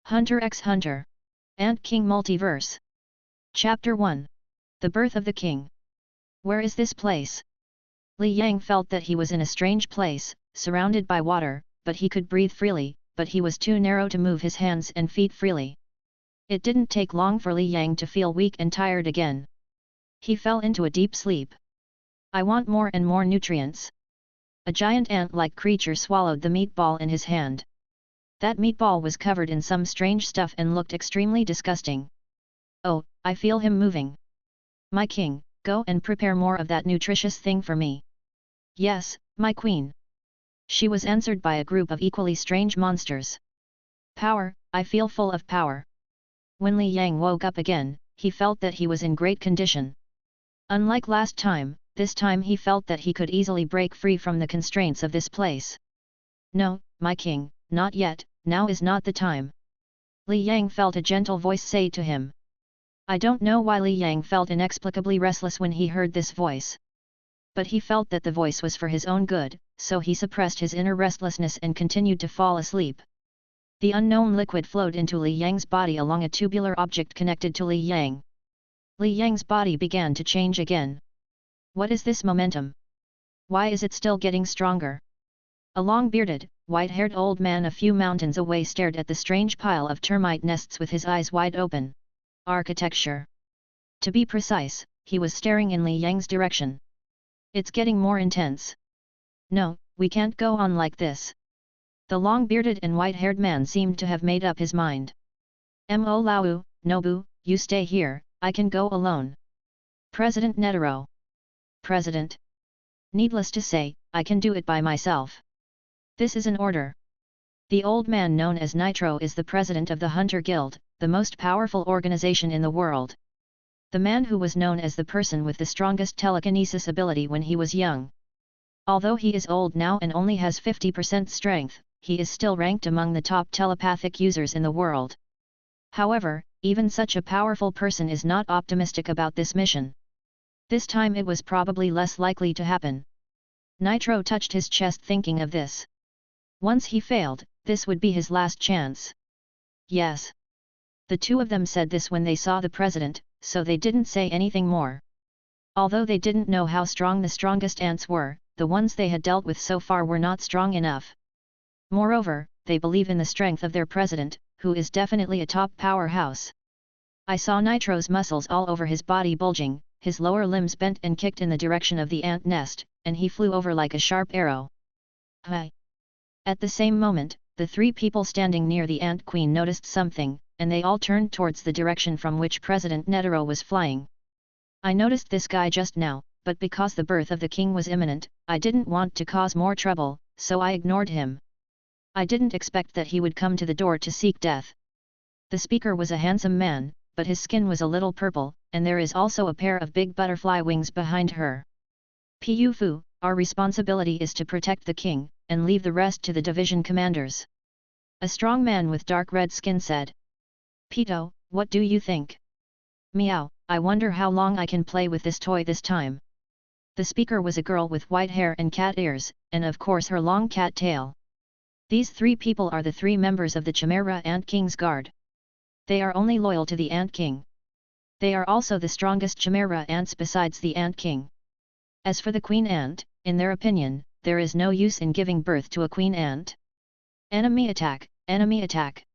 Hunter x Hunter. Ant King Multiverse. Chapter 1. The Birth of the King. Where is this place? Li Yang felt that he was in a strange place, surrounded by water, but he could breathe freely, but he was too narrow to move his hands and feet freely. It didn't take long for Li Yang to feel weak and tired again. He fell into a deep sleep. I want more and more nutrients. A giant ant-like creature swallowed the meatball in his hand. That meatball was covered in some strange stuff and looked extremely disgusting. Oh, I feel him moving. My king, go and prepare more of that nutritious thing for me. Yes, my queen. She was answered by a group of equally strange monsters. Power, I feel full of power. When Li Yang woke up again, he felt that he was in great condition. Unlike last time, this time he felt that he could easily break free from the constraints of this place. No, my king, not yet, now is not the time. Li Yang felt a gentle voice say to him. I don't know why Li Yang felt inexplicably restless when he heard this voice. But he felt that the voice was for his own good, so he suppressed his inner restlessness and continued to fall asleep. The unknown liquid flowed into Li Yang's body along a tubular object connected to Li Yang. Li Yang's body began to change again. What is this momentum? Why is it still getting stronger? A long-bearded, white-haired old man a few mountains away stared at the strange pile of termite nests with his eyes wide open. Architecture. To be precise, he was staring in Li Yang's direction. It's getting more intense. No, we can't go on like this. The long-bearded and white-haired man seemed to have made up his mind. Mo Lao, Nobu, you stay here, I can go alone. President Nitro. President. Needless to say, I can do it by myself. This is an order. The old man known as Nitro is the president of the Hunter Guild, the most powerful organization in the world. The man who was known as the person with the strongest telekinesis ability when he was young. Although he is old now and only has 50% strength, he is still ranked among the top telepathic users in the world. However, even such a powerful person is not optimistic about this mission. This time it was probably less likely to happen. Nitro touched his chest thinking of this. Once he failed, this would be his last chance. Yes. The two of them said this when they saw the president, so they didn't say anything more. Although they didn't know how strong the strongest ants were, the ones they had dealt with so far were not strong enough. Moreover, they believe in the strength of their president, who is definitely a top powerhouse. I saw Nitro's muscles all over his body bulging, his lower limbs bent and kicked in the direction of the ant nest, and he flew over like a sharp arrow. Hi! At the same moment, the three people standing near the ant queen noticed something, and they all turned towards the direction from which President Nitro was flying. I noticed this guy just now, but because the birth of the king was imminent, I didn't want to cause more trouble, so I ignored him. I didn't expect that he would come to the door to seek death. The speaker was a handsome man, but his skin was a little purple, and there is also a pair of big butterfly wings behind her. Pu Fu, our responsibility is to protect the king, and leave the rest to the division commanders. A strong man with dark red skin said. Pito, what do you think? Meow, I wonder how long I can play with this toy this time. The speaker was a girl with white hair and cat ears, and of course her long cat tail. These three people are the three members of the Chimera Ant King's Guard. They are only loyal to the Ant King. They are also the strongest Chimera ants besides the Ant King. As for the Queen Ant, in their opinion, there is no use in giving birth to a Queen Ant. Enemy attack, enemy attack.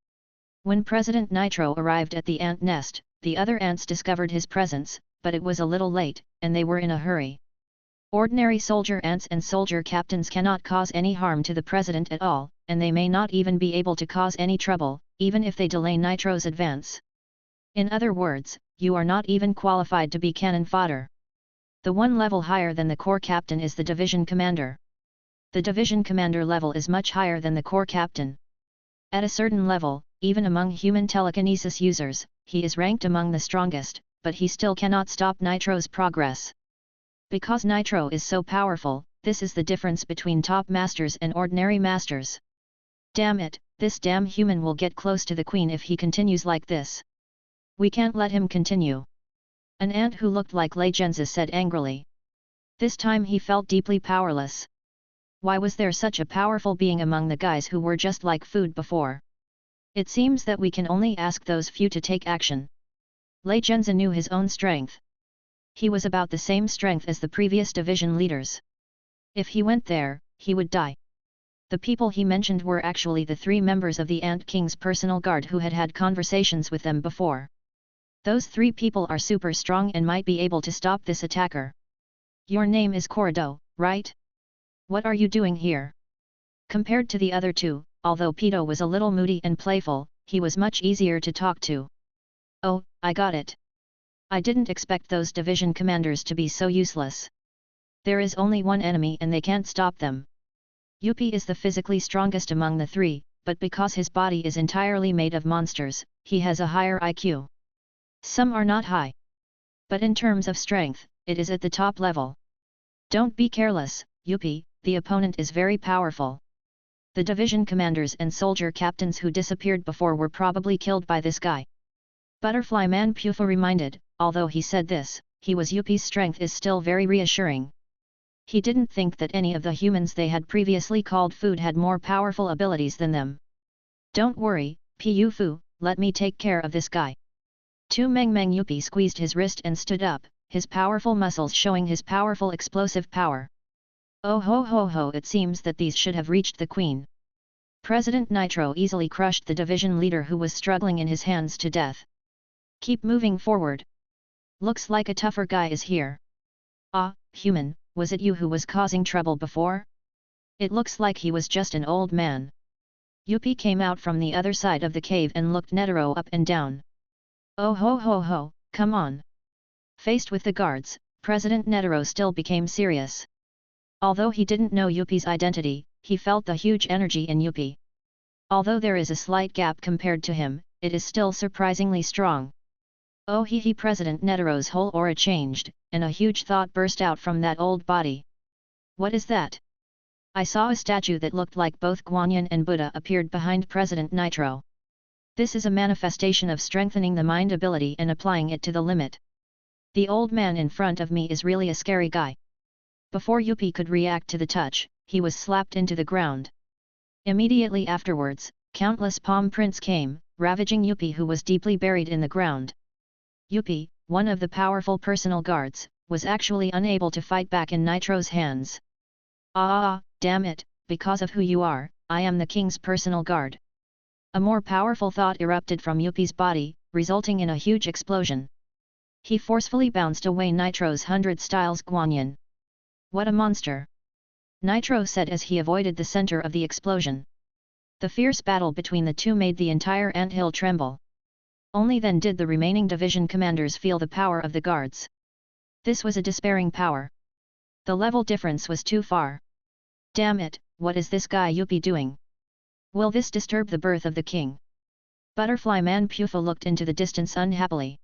When President Nitro arrived at the ant nest, the other ants discovered his presence, but it was a little late, and they were in a hurry. Ordinary soldier ants and soldier captains cannot cause any harm to the president at all, and they may not even be able to cause any trouble, even if they delay Nitro's advance. In other words, you are not even qualified to be cannon fodder. The one level higher than the corps captain is the division commander. The division commander level is much higher than the corps captain. At a certain level, even among human telekinesis users, he is ranked among the strongest, but he still cannot stop Nitro's progress. Because Nitro is so powerful, this is the difference between top masters and ordinary masters. Damn it, this damn human will get close to the queen if he continues like this. We can't let him continue. An ant who looked like Lei Genza said angrily. This time he felt deeply powerless. Why was there such a powerful being among the guys who were just like food before? It seems that we can only ask those few to take action. Lei Zhenzi knew his own strength. He was about the same strength as the previous division leaders. If he went there, he would die. The people he mentioned were actually the 3 members of the Ant King's personal guard who had had conversations with them before. Those 3 people are super strong and might be able to stop this attacker. Your name is Corridor, right? What are you doing here? Compared to the other 2, although Pito was a little moody and playful, he was much easier to talk to. Oh, I got it. I didn't expect those division commanders to be so useless. There is only one enemy and they can't stop them. Yuppie is the physically strongest among the 3, but because his body is entirely made of monsters, he has a higher IQ. Some are not high. But in terms of strength, it is at the top level. Don't be careless, Yuppie, the opponent is very powerful. The division commanders and soldier captains who disappeared before were probably killed by this guy. Butterfly Man Pufa reminded, although he said this, Yuppie's strength is still very reassuring. He didn't think that any of the humans they had previously called food had more powerful abilities than them. Don't worry, Pu, let me take care of this guy. Tu Meng Meng Yuppie squeezed his wrist and stood up, his powerful muscles showing his powerful explosive power. Oh ho ho ho, it seems that these should have reached the queen. President Nitro easily crushed the division leader who was struggling in his hands to death. Keep moving forward. Looks like a tougher guy is here. Ah, human, was it you who was causing trouble before? It looks like he was just an old man. Yuppie came out from the other side of the cave and looked Netero up and down. Oh ho ho ho, come on. Faced with the guards, President Netero still became serious. Although he didn't know Yuppie's identity, he felt the huge energy in Yuppie. Although there is a slight gap compared to him, it is still surprisingly strong. Oh he President Netero's whole aura changed, and a huge thought burst out from that old body. What is that? I saw a statue that looked like both Guanyin and Buddha appeared behind President Nitro. This is a manifestation of strengthening the mind ability and applying it to the limit. The old man in front of me is really a scary guy. Before Yuppie could react to the touch, he was slapped into the ground. Immediately afterwards, countless palm prints came, ravaging Yuppie who was deeply buried in the ground. Yuppie, one of the powerful personal guards, was actually unable to fight back in Nitro's hands. Damn it, because of who you are, I am the king's personal guard. A more powerful thought erupted from Yuppie's body, resulting in a huge explosion. He forcefully bounced away Nitro's 100 styles Guanyin. What a monster! Nitro said as he avoided the center of the explosion. The fierce battle between the 2 made the entire anthill tremble. Only then did the remaining division commanders feel the power of the guards. This was a despairing power. The level difference was too far. Damn it, what is this guy Yuppie doing? Will this disturb the birth of the king? Butterfly Man Pufa looked into the distance unhappily.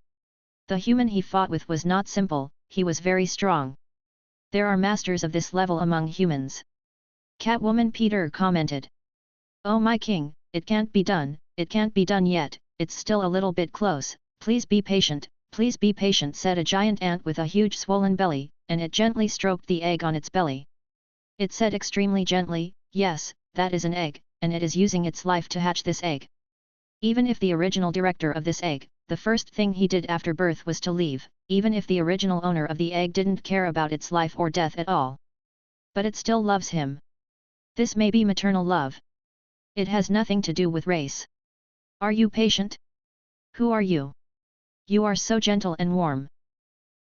The human he fought with was not simple, he was very strong. There are masters of this level among humans. Catwoman Peter commented. Oh my king, it can't be done yet, it's still a little bit close, please be patient, said a giant ant with a huge swollen belly, and it gently stroked the egg on its belly. It said extremely gently, yes, that is an egg, and it is using its life to hatch this egg. Even if the original director of this egg, the first thing he did after birth was to leave, even if the original owner of the egg didn't care about its life or death at all. But it still loves him. This may be maternal love. It has nothing to do with race. Are you patient? Who are you? You are so gentle and warm.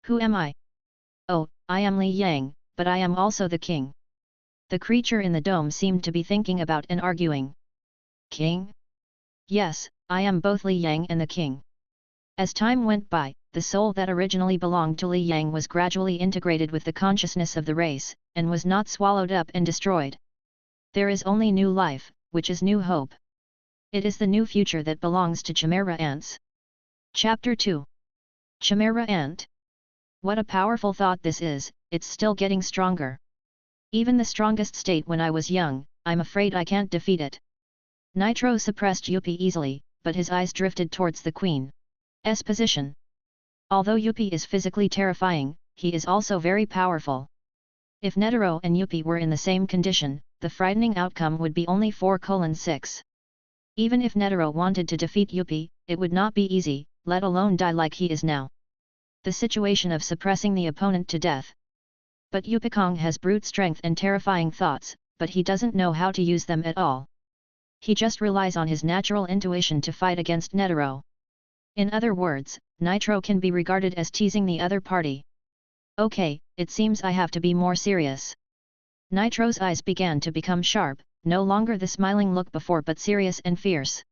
Who am I? Oh, I am Li Yang, but I am also the king. The creature in the dome seemed to be thinking about and arguing. King? Yes, I am both Li Yang and the king. As time went by, the soul that originally belonged to Li Yang was gradually integrated with the consciousness of the race, and was not swallowed up and destroyed. There is only new life, which is new hope. It is the new future that belongs to Chimera ants. Chapter 2. Chimera ant. What a powerful thought this is, it's still getting stronger. Even the strongest state when I was young, I'm afraid I can't defeat it. Nitro suppressed Yuppie easily, but his eyes drifted towards the Queen's position. Although Yuppie is physically terrifying, he is also very powerful. If Netero and Yuppie were in the same condition, the frightening outcome would be only 4:6. Even if Nitro wanted to defeat Yuppie, it would not be easy, let alone die like he is now. The situation of suppressing the opponent to death. But Yuppie has brute strength and terrifying thoughts, but he doesn't know how to use them at all. He just relies on his natural intuition to fight against Nitro. In other words, Nitro can be regarded as teasing the other party. Okay, it seems I have to be more serious. Nitro's eyes began to become sharp, no longer the smiling look before but serious and fierce.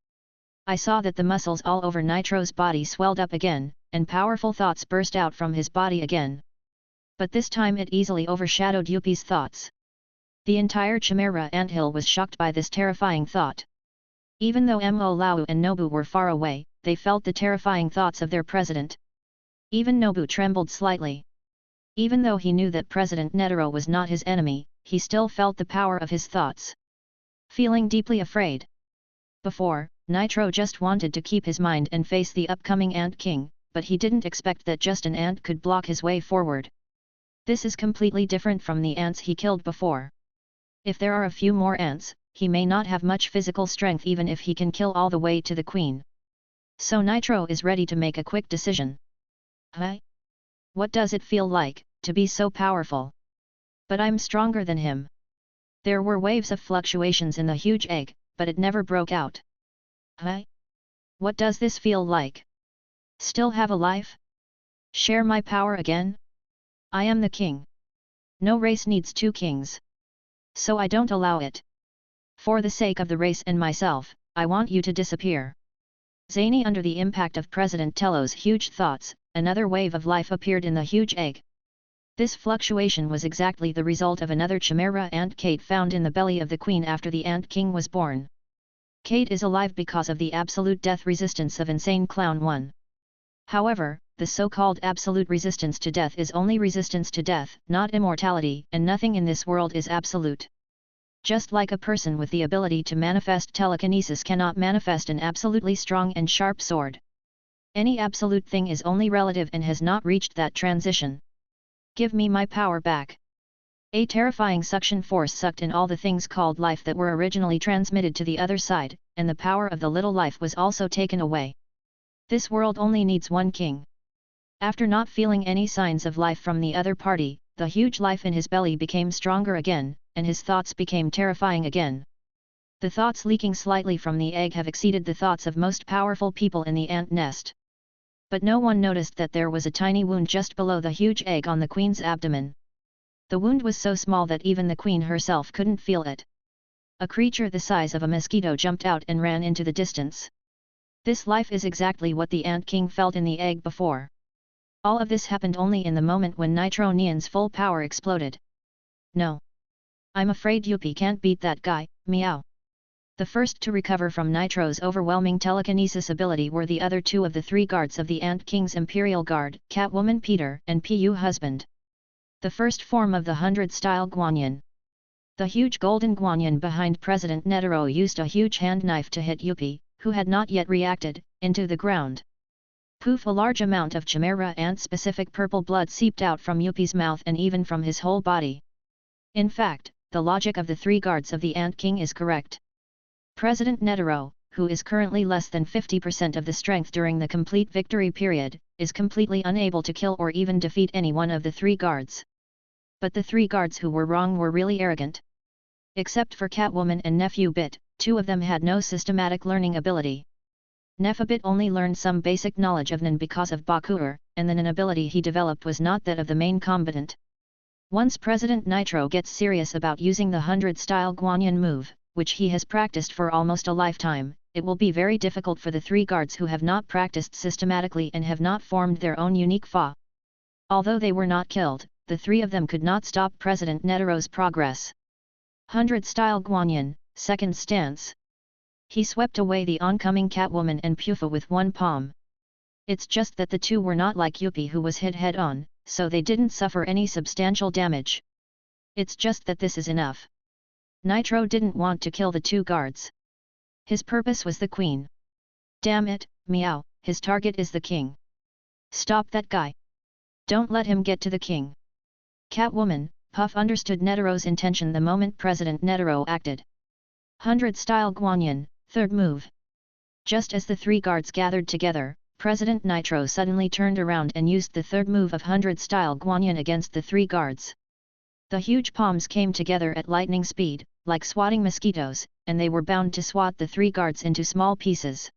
I saw that the muscles all over Nitro's body swelled up again, and powerful thoughts burst out from his body again. But this time it easily overshadowed Yuppie's thoughts. The entire Chimera anthill was shocked by this terrifying thought. Even though Mo Lao and Nobu were far away, they felt the terrifying thoughts of their president. Even Nobu trembled slightly. Even though he knew that President Nitro was not his enemy, he still felt the power of his thoughts. Feeling deeply afraid. Before, Nitro just wanted to keep his mind and face the upcoming Ant King, but he didn't expect that just an ant could block his way forward. This is completely different from the ants he killed before. If there are a few more ants, he may not have much physical strength even if he can kill all the way to the queen. So Nitro is ready to make a quick decision. Huh? What does it feel like, to be so powerful? But I'm stronger than him. There were waves of fluctuations in the huge egg, but it never broke out. Huh? What does this feel like? Still have a life? Share my power again? I am the king. No race needs two kings. So I don't allow it. For the sake of the race and myself, I want you to disappear. Zany under the impact of President Tello's huge thoughts, another wave of life appeared in the huge egg. This fluctuation was exactly the result of another chimera ant Kate found in the belly of the queen after the Ant King was born. Kate is alive because of the absolute death resistance of Insane Clown 1. However, the so-called absolute resistance to death is only resistance to death, not immortality, and nothing in this world is absolute. Just like a person with the ability to manifest telekinesis cannot manifest an absolutely strong and sharp sword. Any absolute thing is only relative and has not reached that transition. Give me my power back. A terrifying suction force sucked in all the things called life that were originally transmitted to the other side, and the power of the little life was also taken away. This world only needs one king. After not feeling any signs of life from the other party, the huge life in his belly became stronger again, and his thoughts became terrifying again. The thoughts leaking slightly from the egg have exceeded the thoughts of most powerful people in the ant nest. But no one noticed that there was a tiny wound just below the huge egg on the queen's abdomen. The wound was so small that even the queen herself couldn't feel it. A creature the size of a mosquito jumped out and ran into the distance. This life is exactly what the Ant King felt in the egg before. All of this happened only in the moment when Nitro Neon's full power exploded. No. I'm afraid Yuppie can't beat that guy, meow. The first to recover from Nitro's overwhelming telekinesis ability were the other two of the three guards of the Ant King's Imperial Guard, Catwoman Peter and Pu Husband. The first form of the 100-style Guanyin. The huge golden Guanyin behind President Nitro used a huge hand knife to hit Yuppie, who had not yet reacted, into the ground. Poof! A large amount of Chimera ant-specific purple blood seeped out from Yuppie's mouth and even from his whole body. In fact, the logic of the three guards of the Ant King is correct. President Nitro, who is currently less than 50% of the strength during the complete victory period, is completely unable to kill or even defeat any one of the three guards. But the three guards who were wrong were really arrogant. Except for Catwoman and Nephew Bit, two of them had no systematic learning ability. Nephibit only learned some basic knowledge of Nen because of Bakuer, and the Nen ability he developed was not that of the main combatant. Once President Nitro gets serious about using the 100-style Guanyin move, which he has practiced for almost a lifetime, it will be very difficult for the three guards who have not practiced systematically and have not formed their own unique fa. Although they were not killed, the three of them could not stop President Nitro's progress. 100-style Guanyin, second stance. He swept away the oncoming Catwoman and Pufa with one palm. It's just that the two were not like Yuppie who was hit head-on, so they didn't suffer any substantial damage. It's just that this is enough. Nitro didn't want to kill the two guards. His purpose was the queen. Damn it, meow, his target is the king. Stop that guy. Don't let him get to the king. Catwoman, Puff understood Nitro's intention the moment President Nitro acted. 100-style Guanyin, Third move. Just as the three guards gathered together, President Nitro suddenly turned around and used the third move of 100-style Guanyin against the three guards. The huge palms came together at lightning speed, like swatting mosquitoes, and they were bound to swat the three guards into small pieces.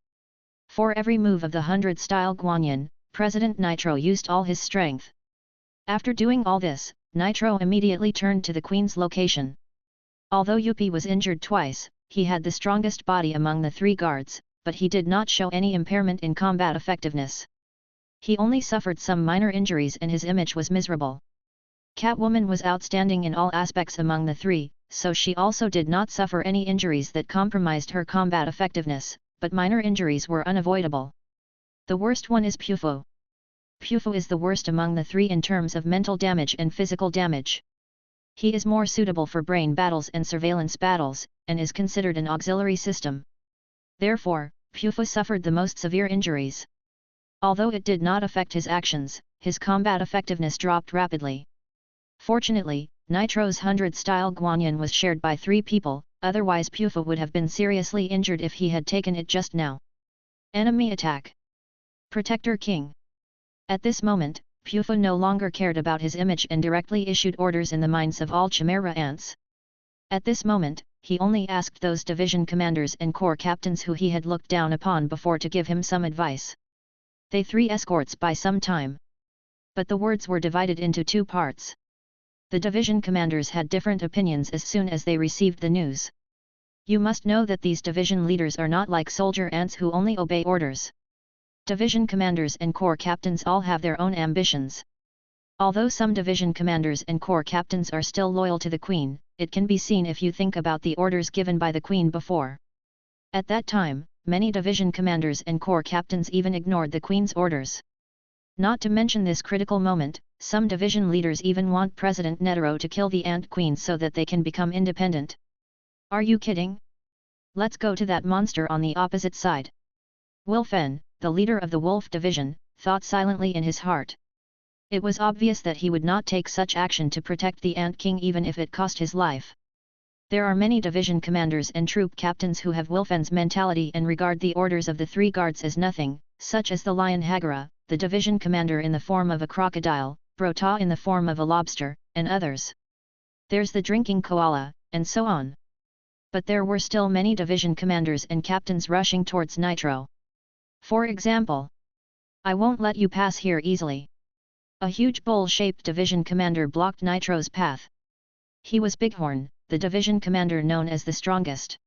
For every move of the 100-style Guanyin, President Nitro used all his strength. After doing all this, Nitro immediately turned to the Queen's location. Although Yuppie was injured twice, he had the strongest body among the three guards, but he did not show any impairment in combat effectiveness. He only suffered some minor injuries and his image was miserable. Catwoman was outstanding in all aspects among the three, so she also did not suffer any injuries that compromised her combat effectiveness, but minor injuries were unavoidable. The worst one is Pufu. Pufu is the worst among the three in terms of mental damage and physical damage. He is more suitable for brain battles and surveillance battles, and is considered an auxiliary system. Therefore, Pufu suffered the most severe injuries. Although it did not affect his actions, his combat effectiveness dropped rapidly. Fortunately, Nitro's 100-style Guanyin was shared by 3 people, otherwise Pufu would have been seriously injured if he had taken it just now. Enemy attack. Protector King. At this moment, Pufu no longer cared about his image and directly issued orders in the minds of all Chimera ants. At this moment, he only asked those division commanders and corps captains who he had looked down upon before to give him some advice. They 3 escorts by some time. But the words were divided into 2 parts. The division commanders had different opinions as soon as they received the news. You must know that these division leaders are not like soldier ants who only obey orders. Division commanders and corps captains all have their own ambitions. Although some division commanders and corps captains are still loyal to the Queen, it can be seen if you think about the orders given by the Queen before. At that time, many division commanders and corps captains even ignored the Queen's orders. Not to mention this critical moment, some division leaders even want President Nitro to kill the Ant Queen so that they can become independent. Are you kidding? Let's go to that monster on the opposite side. Wilfen, the leader of the Wolf Division, thought silently in his heart. It was obvious that he would not take such action to protect the Ant King even if it cost his life. There are many division commanders and troop captains who have Wilfen's mentality and regard the orders of the 3 guards as nothing, such as the Lion Hagara, the division commander in the form of a crocodile, Brota in the form of a lobster, and others. There's the drinking koala, and so on. But there were still many division commanders and captains rushing towards Nitro. For example, I won't let you pass here easily. A huge bull-shaped division commander blocked Nitro's path. He was Bighorn, the division commander known as the strongest.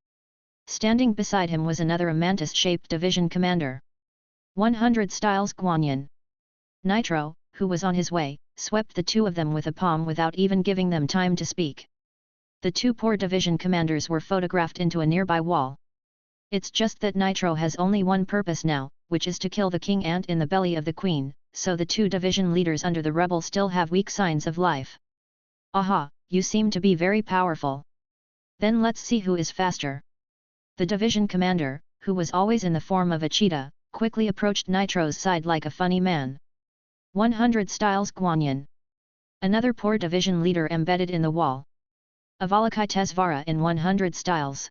Standing beside him was another mantis-shaped division commander. 100 styles Guanyin. Nitro, who was on his way, swept the 2 of them with a palm without even giving them time to speak. The 2 poor division commanders were photographed into a nearby wall. It's just that Nitro has only one purpose now, which is to kill the king ant in the belly of the queen, so the 2 division leaders under the rebel still have weak signs of life. Aha, you seem to be very powerful. Then let's see who is faster. The division commander, who was always in the form of a cheetah, quickly approached Nitro's side like a funny man. 100 styles Guanyin. Another poor division leader embedded in the wall. Avalokitesvara in 100 styles.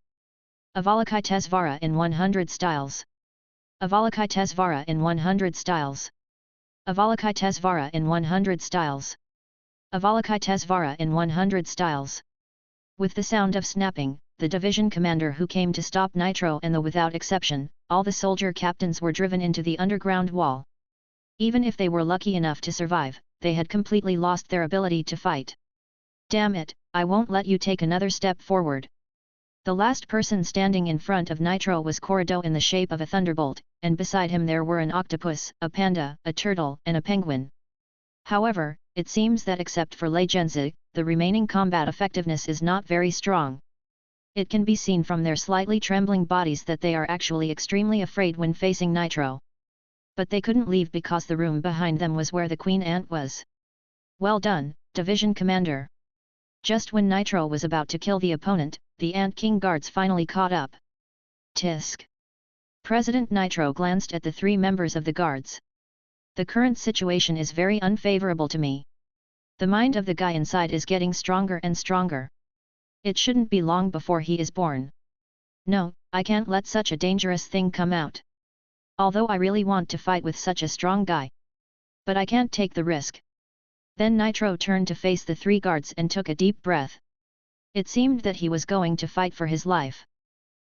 Avalokitesvara in 100 styles. Avalokitesvara in 100 styles. Avalokitesvara in 100 styles. Avalokitesvara in 100 styles. With the sound of snapping, the division commander who came to stop Nitro and without exception, all the soldier captains were driven into the underground wall. Even if they were lucky enough to survive, they had completely lost their ability to fight. Damn it, I won't let you take another step forward. The last person standing in front of Nitro was Corridor in the shape of a thunderbolt, and beside him there were an octopus, a panda, a turtle, and a penguin. However, it seems that except for Lei Genzi, the remaining combat effectiveness is not very strong. It can be seen from their slightly trembling bodies that they are actually extremely afraid when facing Nitro. But they couldn't leave because the room behind them was where the Queen Ant was. Well done, Division Commander. Just when Nitro was about to kill the opponent, the Ant King guards finally caught up. Tisk. President Nitro glanced at the 3 members of the guards. The current situation is very unfavorable to me. The mind of the guy inside is getting stronger and stronger. It shouldn't be long before he is born. No, I can't let such a dangerous thing come out. Although I really want to fight with such a strong guy. But I can't take the risk. Then Nitro turned to face the three guards and took a deep breath. It seemed that he was going to fight for his life.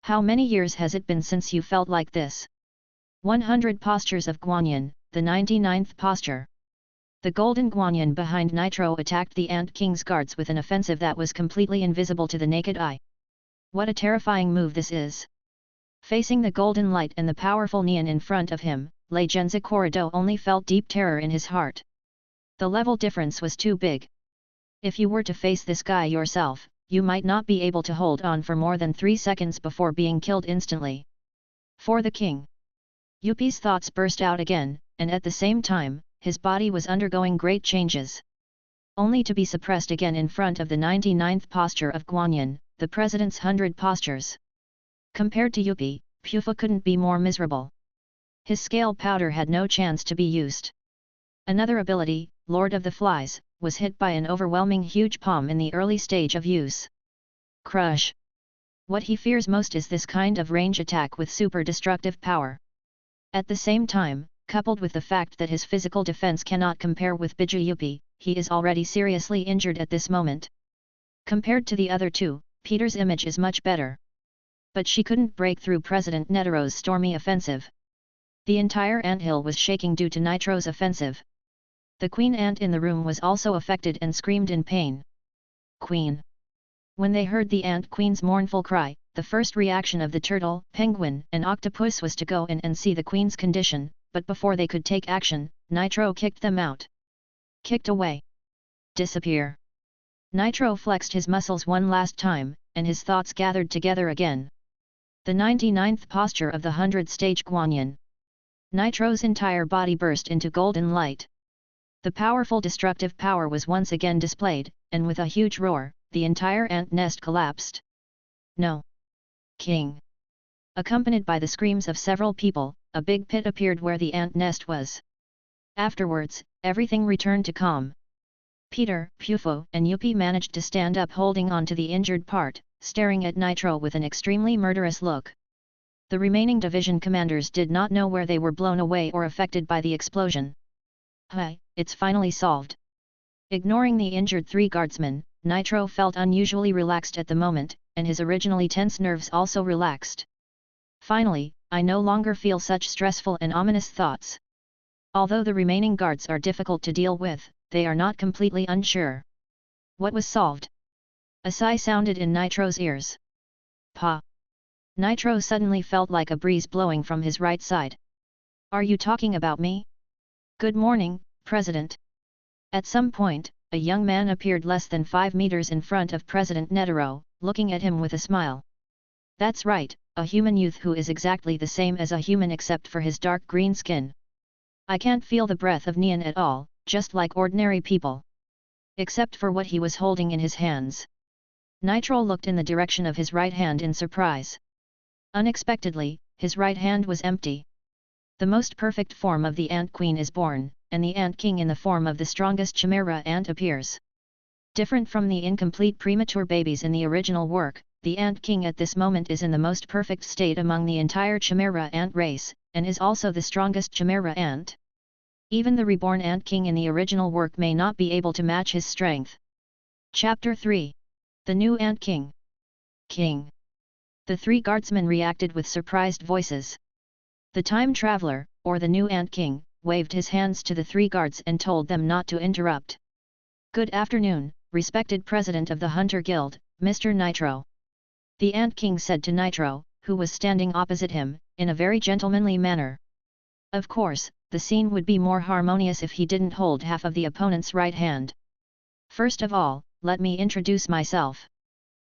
How many years has it been since you felt like this? 100 Postures of Guanyin, the 99th posture. The golden Guanyin behind Nitro attacked the Ant King's guards with an offensive that was completely invisible to the naked eye. What a terrifying move this is! Facing the golden light and the powerful neon in front of him, Lei Genza Corrido only felt deep terror in his heart. The level difference was too big. If you were to face this guy yourself, you might not be able to hold on for more than 3 seconds before being killed instantly. For the king. Yuppie's thoughts burst out again, and at the same time, his body was undergoing great changes. Only to be suppressed again in front of the 99th posture of Guanyin, the president's 100 postures. Compared to Yuppie, Pufa couldn't be more miserable. His scale powder had no chance to be used. Another ability, Lord of the Flies, was hit by an overwhelming huge palm in the early stage of use. Crush. What he fears most is this kind of range attack with super destructive power. At the same time, coupled with the fact that his physical defense cannot compare with Biju Yuppie, he is already seriously injured at this moment. Compared to the other two, Peter's image is much better. But she couldn't break through President Netaro's stormy offensive. The entire anthill was shaking due to Nitro's offensive. The queen ant in the room was also affected and screamed in pain. Queen! When they heard the ant queen's mournful cry, the first reaction of the turtle, penguin and octopus was to go in and see the queen's condition, but before they could take action, Nitro kicked them out. Kicked away. Disappear. Nitro flexed his muscles one last time, and his thoughts gathered together again. The 99th posture of the 100th-stage Guanyin. Nitro's entire body burst into golden light. The powerful destructive power was once again displayed, and with a huge roar, the entire ant nest collapsed. No! King! Accompanied by the screams of several people, a big pit appeared where the ant nest was. Afterwards, everything returned to calm. Peter, Pufo and Yuppie managed to stand up holding on to the injured part, staring at Nitro with an extremely murderous look. The remaining division commanders did not know where they were blown away or affected by the explosion. Hi, it's finally solved. Ignoring the injured three guardsmen, Nitro felt unusually relaxed at the moment, and his originally tense nerves also relaxed. Finally, I no longer feel such stressful and ominous thoughts. Although the remaining guards are difficult to deal with, they are not completely unsure. What was solved? A sigh sounded in Nitro's ears. Pa! Nitro suddenly felt like a breeze blowing from his right side. Are you talking about me? Good morning, President. At some point, a young man appeared less than 5 meters in front of President Netero, looking at him with a smile. That's right, a human youth who is exactly the same as a human except for his dark green skin. I can't feel the breath of neon at all, just like ordinary people. Except for what he was holding in his hands. Nitro looked in the direction of his right hand in surprise. Unexpectedly, his right hand was empty. The most perfect form of the Ant Queen is born, and the Ant King in the form of the strongest Chimera ant appears. Different from the incomplete premature babies in the original work, the Ant King at this moment is in the most perfect state among the entire Chimera ant race, and is also the strongest Chimera ant. Even the reborn Ant King in the original work may not be able to match his strength. Chapter 3. The New Ant King. King. The three guardsmen reacted with surprised voices. The Time Traveler, or the New Ant King, waved his hands to the three guards and told them not to interrupt. Good afternoon, respected President of the Hunter Guild, Mr. Nitro. The Ant King said to Nitro, who was standing opposite him, in a very gentlemanly manner. Of course, the scene would be more harmonious if he didn't hold half of the opponent's right hand. First of all, let me introduce myself.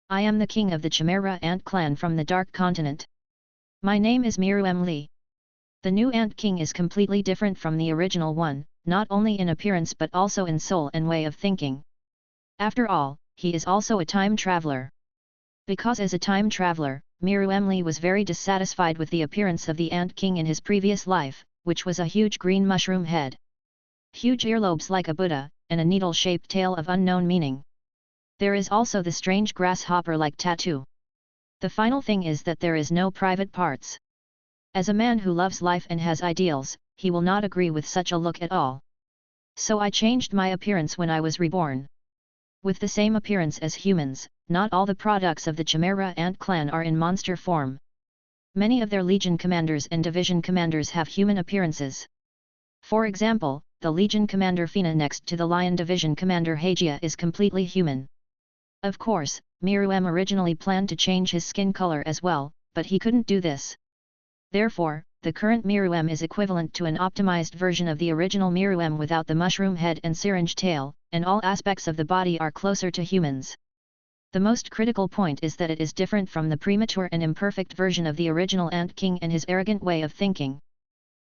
I am the king of the Chimera Ant clan from the Dark Continent. My name is Miru Li. The new Ant King is completely different from the original one, not only in appearance but also in soul and way of thinking. After all, he is also a time traveler. Because as a time traveler, Miru Li was very dissatisfied with the appearance of the Ant King in his previous life, which was a huge green mushroom head. Huge earlobes like a Buddha, and a needle-shaped tail of unknown meaning. There is also the strange grasshopper-like tattoo. The final thing is that there is no private parts. As a man who loves life and has ideals, he will not agree with such a look at all. So I changed my appearance when I was reborn. With the same appearance as humans, not all the products of the Chimera ant clan are in monster form. Many of their legion commanders and division commanders have human appearances. For example, the legion commander Fina next to the lion division commander Hagia is completely human. Of course, Miru originally planned to change his skin color as well, but he couldn't do this. Therefore, the current Miru is equivalent to an optimized version of the original Miru without the mushroom head and syringe tail, and all aspects of the body are closer to humans. The most critical point is that it is different from the premature and imperfect version of the original Ant King and his arrogant way of thinking.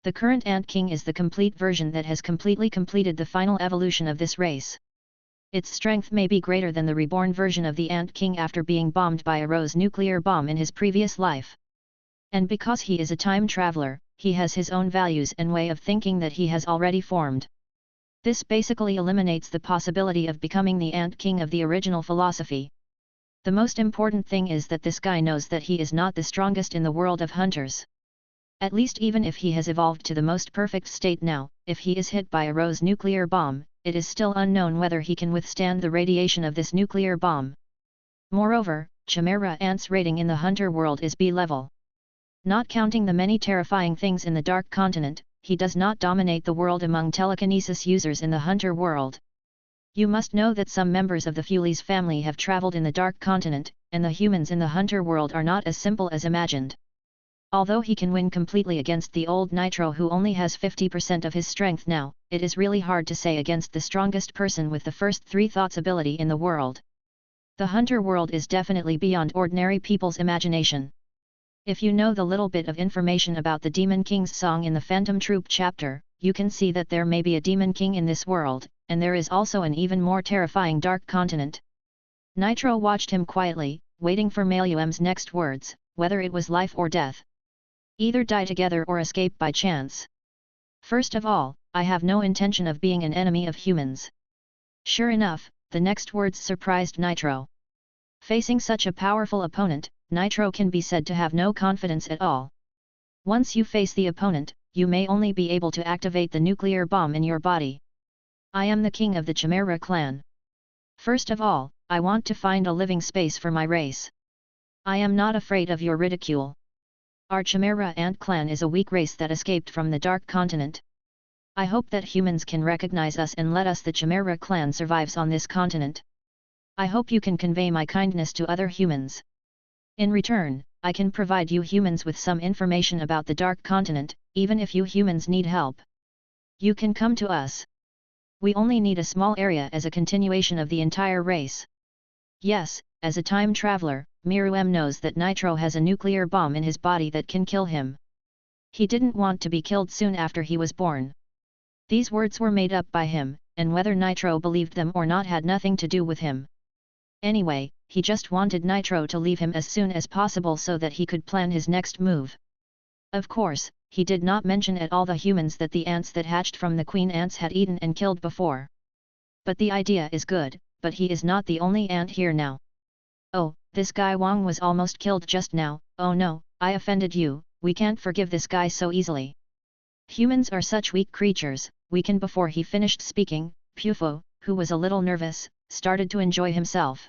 The current Ant King is the complete version that has completely completed the final evolution of this race. Its strength may be greater than the reborn version of the Ant King after being bombed by a Rose nuclear bomb in his previous life. And because he is a time traveler, he has his own values and way of thinking that he has already formed. This basically eliminates the possibility of becoming the Ant King of the original philosophy. The most important thing is that this guy knows that he is not the strongest in the world of hunters. At least even if he has evolved to the most perfect state now, if he is hit by a Rose nuclear bomb, it is still unknown whether he can withstand the radiation of this nuclear bomb. Moreover, Chimera Ant's rating in the hunter world is B level. Not counting the many terrifying things in the Dark Continent, he does not dominate the world among telekinesis users in the hunter world. You must know that some members of the Fulies family have traveled in the Dark Continent, and the humans in the hunter world are not as simple as imagined. Although he can win completely against the old Nitro who only has 50% of his strength now, it is really hard to say against the strongest person with the first 3 thoughts ability in the world. The hunter world is definitely beyond ordinary people's imagination. If you know the little bit of information about the Demon King's song in the Phantom Troop chapter, you can see that there may be a Demon King in this world, and there is also an even more terrifying Dark Continent. Nitro watched him quietly, waiting for Maluem's next words, whether it was life or death. Either die together or escape by chance. First of all, I have no intention of being an enemy of humans. Sure enough, the next words surprised Nitro. Facing such a powerful opponent, Nitro can be said to have no confidence at all. Once you face the opponent, you may only be able to activate the nuclear bomb in your body. I am the king of the Chimera clan. First of all, I want to find a living space for my race. I am not afraid of your ridicule. Our Chimera Ant clan is a weak race that escaped from the Dark Continent. I hope that humans can recognize us and let us the Chimera clan survives on this continent. I hope you can convey my kindness to other humans. In return, I can provide you humans with some information about the Dark Continent, even if you humans need help. You can come to us. We only need a small area as a continuation of the entire race. Yes, as a time traveler, Miru knows that Nitro has a nuclear bomb in his body that can kill him. He didn't want to be killed soon after he was born. These words were made up by him, and whether Nitro believed them or not had nothing to do with him. Anyway, he just wanted Nitro to leave him as soon as possible so that he could plan his next move. Of course, he did not mention at all the humans that the ants that hatched from the queen ants had eaten and killed before. But the idea is good, but he is not the only ant here now. Oh, this guy Wang was almost killed just now. Oh no, I offended you, we can't forgive this guy so easily. Humans are such weak creatures, weakened before he finished speaking, Pufo, who was a little nervous, started to enjoy himself.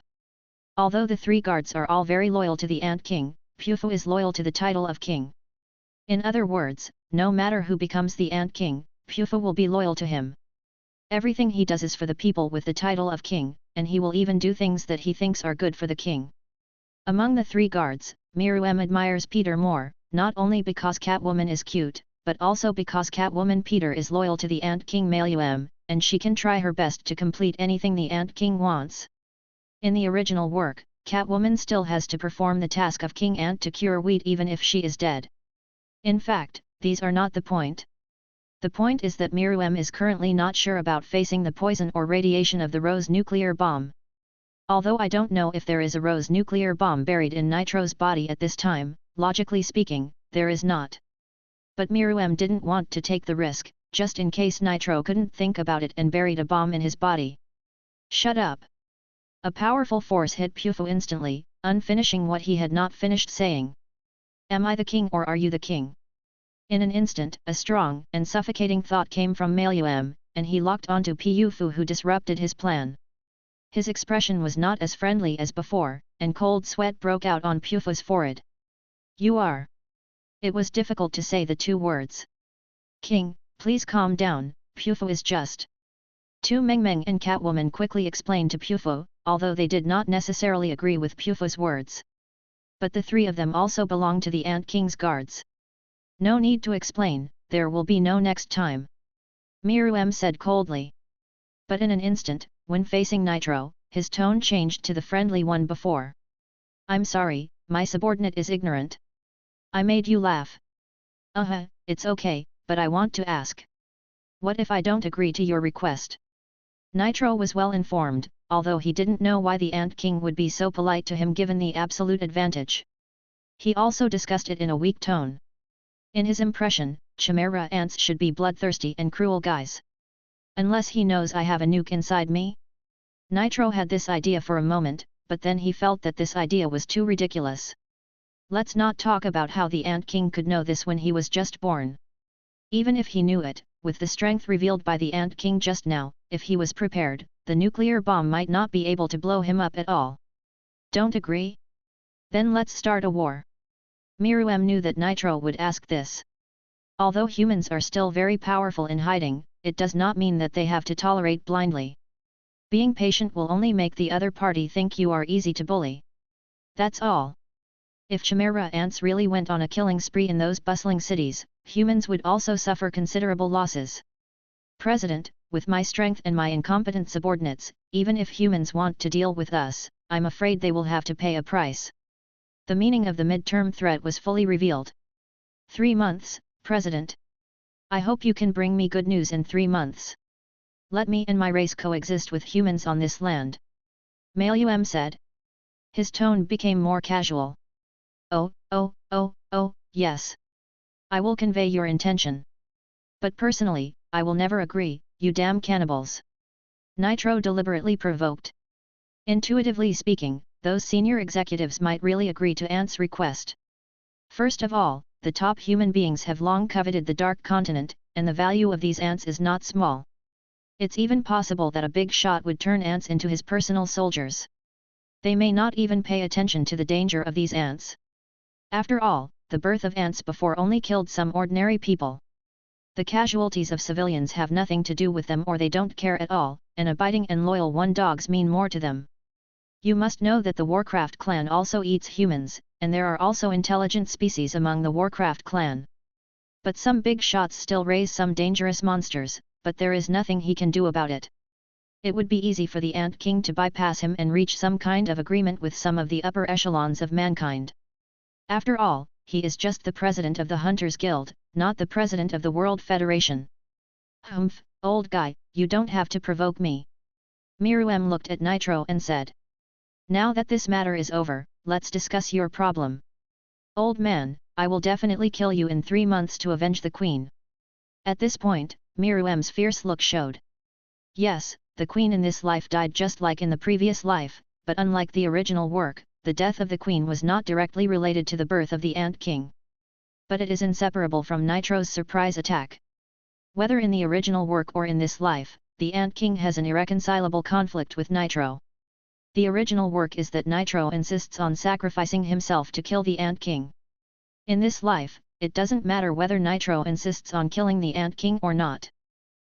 Although the 3 guards are all very loyal to the Ant King, Pufo is loyal to the title of king. In other words, no matter who becomes the Ant King, Pufo will be loyal to him. Everything he does is for the people with the title of king, and he will even do things that he thinks are good for the king. Among the 3 guards, Miru admires Peter more, not only because Catwoman is cute, but also because Catwoman Peter is loyal to the Ant King Malu, and she can try her best to complete anything the Ant King wants. In the original work, Catwoman still has to perform the task of King Ant to cure wheat even if she is dead. In fact, these are not the point. The point is that Miru is currently not sure about facing the poison or radiation of the Rose nuclear bomb. Although I don't know if there is a Rose nuclear bomb buried in Nitro's body at this time, logically speaking, there is not. But Miru didn't want to take the risk, just in case Nitro couldn't think about it and buried a bomb in his body. Shut up! A powerful force hit Pufo instantly, unfinishing what he had not finished saying. Am I the king or are you the king? In an instant, a strong and suffocating thought came from Meluem, and he locked onto Pufu, who disrupted his plan. His expression was not as friendly as before, and cold sweat broke out on Pufu's forehead. You are. It was difficult to say the two words. King, please calm down, Pufu is just. Tu Mengmeng and Catwoman quickly explained to Pufu, although they did not necessarily agree with Pufu's words. But the three of them also belonged to the Ant King's guards. No need to explain, there will be no next time. Miru said coldly. But in an instant, when facing Nitro, his tone changed to the friendly one before. I'm sorry, my subordinate is ignorant. I made you laugh. It's okay, but I want to ask. What if I don't agree to your request? Nitro was well informed, although he didn't know why the Ant King would be so polite to him given the absolute advantage. He also discussed it in a weak tone. In his impression, Chimera ants should be bloodthirsty and cruel guys. Unless he knows I have a nuke inside me? Nitro had this idea for a moment, but then he felt that this idea was too ridiculous. Let's not talk about how the Ant King could know this when he was just born. Even if he knew it, with the strength revealed by the Ant King just now, if he was prepared, the nuclear bomb might not be able to blow him up at all. Don't agree? Then let's start a war. Miru knew that Nitro would ask this. Although humans are still very powerful in hiding, it does not mean that they have to tolerate blindly. Being patient will only make the other party think you are easy to bully. That's all. If Chimera ants really went on a killing spree in those bustling cities, humans would also suffer considerable losses. President, with my strength and my incompetent subordinates, even if humans want to deal with us, I'm afraid they will have to pay a price. The meaning of the midterm threat was fully revealed. 3 months, President. I hope you can bring me good news in 3 months. Let me and my race coexist with humans on this land. Meluem said. His tone became more casual. Oh, yes. I will convey your intention. But personally, I will never agree, you damn cannibals. Nitro deliberately provoked. Intuitively speaking, those senior executives might really agree to Ant's request. First of all, the top human beings have long coveted the Dark Continent, and the value of these ants is not small. It's even possible that a big shot would turn ants into his personal soldiers. They may not even pay attention to the danger of these ants. After all, the birth of ants before only killed some ordinary people. The casualties of civilians have nothing to do with them, or they don't care at all, and abiding and loyal dogs mean more to them. You must know that the Warcraft clan also eats humans, and there are also intelligent species among the Warcraft clan. But some big shots still raise some dangerous monsters, but there is nothing he can do about it. It would be easy for the Ant King to bypass him and reach some kind of agreement with some of the upper echelons of mankind. After all, he is just the president of the Hunters Guild, not the president of the World Federation. Humph, old guy, you don't have to provoke me. Miru looked at Nitro and said. Now that this matter is over, let's discuss your problem. Old man, I will definitely kill you in 3 months to avenge the queen. At this point, Miru's fierce look showed. Yes, the queen in this life died just like in the previous life, but unlike the original work, the death of the queen was not directly related to the birth of the Ant King. But it is inseparable from Nitro's surprise attack. Whether in the original work or in this life, the Ant King has an irreconcilable conflict with Nitro. The original work is that Nitro insists on sacrificing himself to kill the Ant King. In this life, it doesn't matter whether Nitro insists on killing the Ant King or not.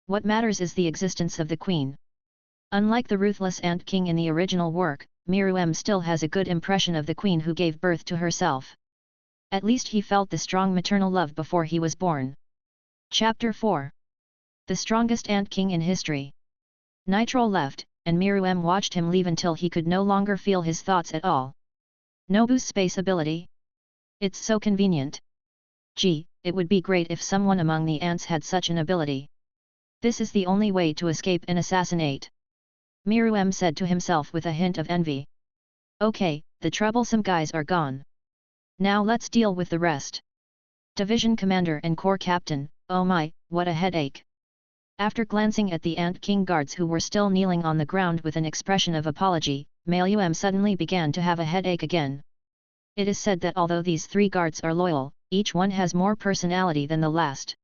What matters is the existence of the queen. Unlike the ruthless Ant King in the original work, Miru still has a good impression of the queen who gave birth to herself. At least he felt the strong maternal love before he was born. Chapter 4. The strongest Ant King in history. Nitro left, and Miru watched him leave until he could no longer feel his thoughts at all. Nobu's space ability? It's so convenient. Gee, it would be great if someone among the ants had such an ability. This is the only way to escape and assassinate. Miru said to himself with a hint of envy. Okay, the troublesome guys are gone. Now let's deal with the rest. Division Commander and Corps Captain, oh my, what a headache. After glancing at the Ant King guards who were still kneeling on the ground with an expression of apology, Meilum suddenly began to have a headache again. It is said that although these 3 guards are loyal, each one has more personality than the last.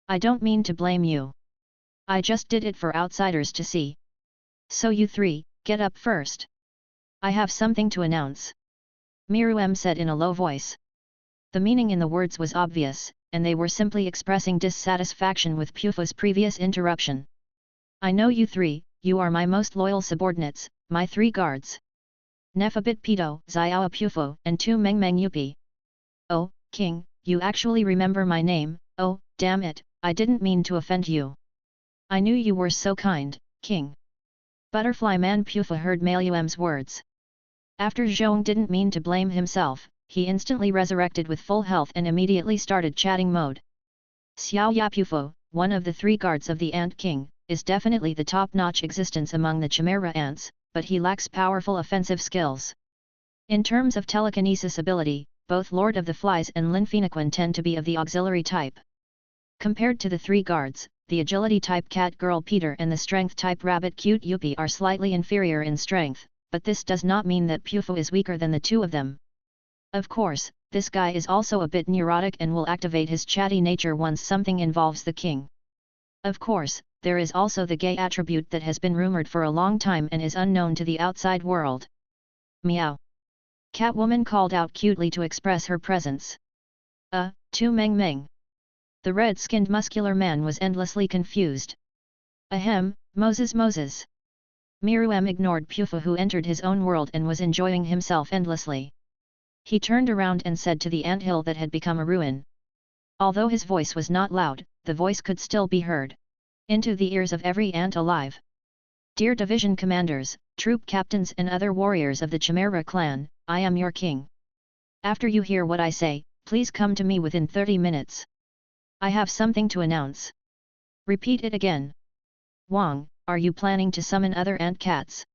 I don't mean to blame you. I just did it for outsiders to see. So you 3, get up first. I have something to announce. Miru said in a low voice. The meaning in the words was obvious, and they were simply expressing dissatisfaction with Pufa's previous interruption. I know you 3, you are my most loyal subordinates, my 3 guards. Nefabit Pito, Xiao Pufo, and Tu Mengmeng Yupi. Oh, King, you actually remember my name. Oh, damn it, I didn't mean to offend you. I knew you were so kind, King. Butterfly Man Pufa heard Meilum's words. After Zhong didn't mean to blame himself, he instantly resurrected with full health and immediately started chatting mode. Xiao Yapufo, one of the 3 guards of the Ant King, is definitely the top-notch existence among the Chimera ants, but he lacks powerful offensive skills. In terms of telekinesis ability, both Lord of the Flies and Lin Phoenixin tend to be of the auxiliary type. Compared to the 3 guards, the agility type Cat Girl Peter and the strength type Rabbit Cute Yuppie are slightly inferior in strength, but this does not mean that Pufo is weaker than the 2 of them. Of course, this guy is also a bit neurotic and will activate his chatty nature once something involves the king. Of course, there is also the gay attribute that has been rumored for a long time and is unknown to the outside world. Meow. Catwoman called out cutely to express her presence. Tu Meng Meng. The red-skinned muscular man was endlessly confused. Ahem, Moses. Miru ignored Pufa who entered his own world and was enjoying himself endlessly. He turned around and said to the anthill that had become a ruin. Although his voice was not loud, the voice could still be heard. Into the ears of every ant alive. Dear division commanders, troop captains and other warriors of the Chimera clan, I am your king. After you hear what I say, please come to me within 30 minutes. I have something to announce. Repeat it again. Wang, are you planning to summon other ant cats?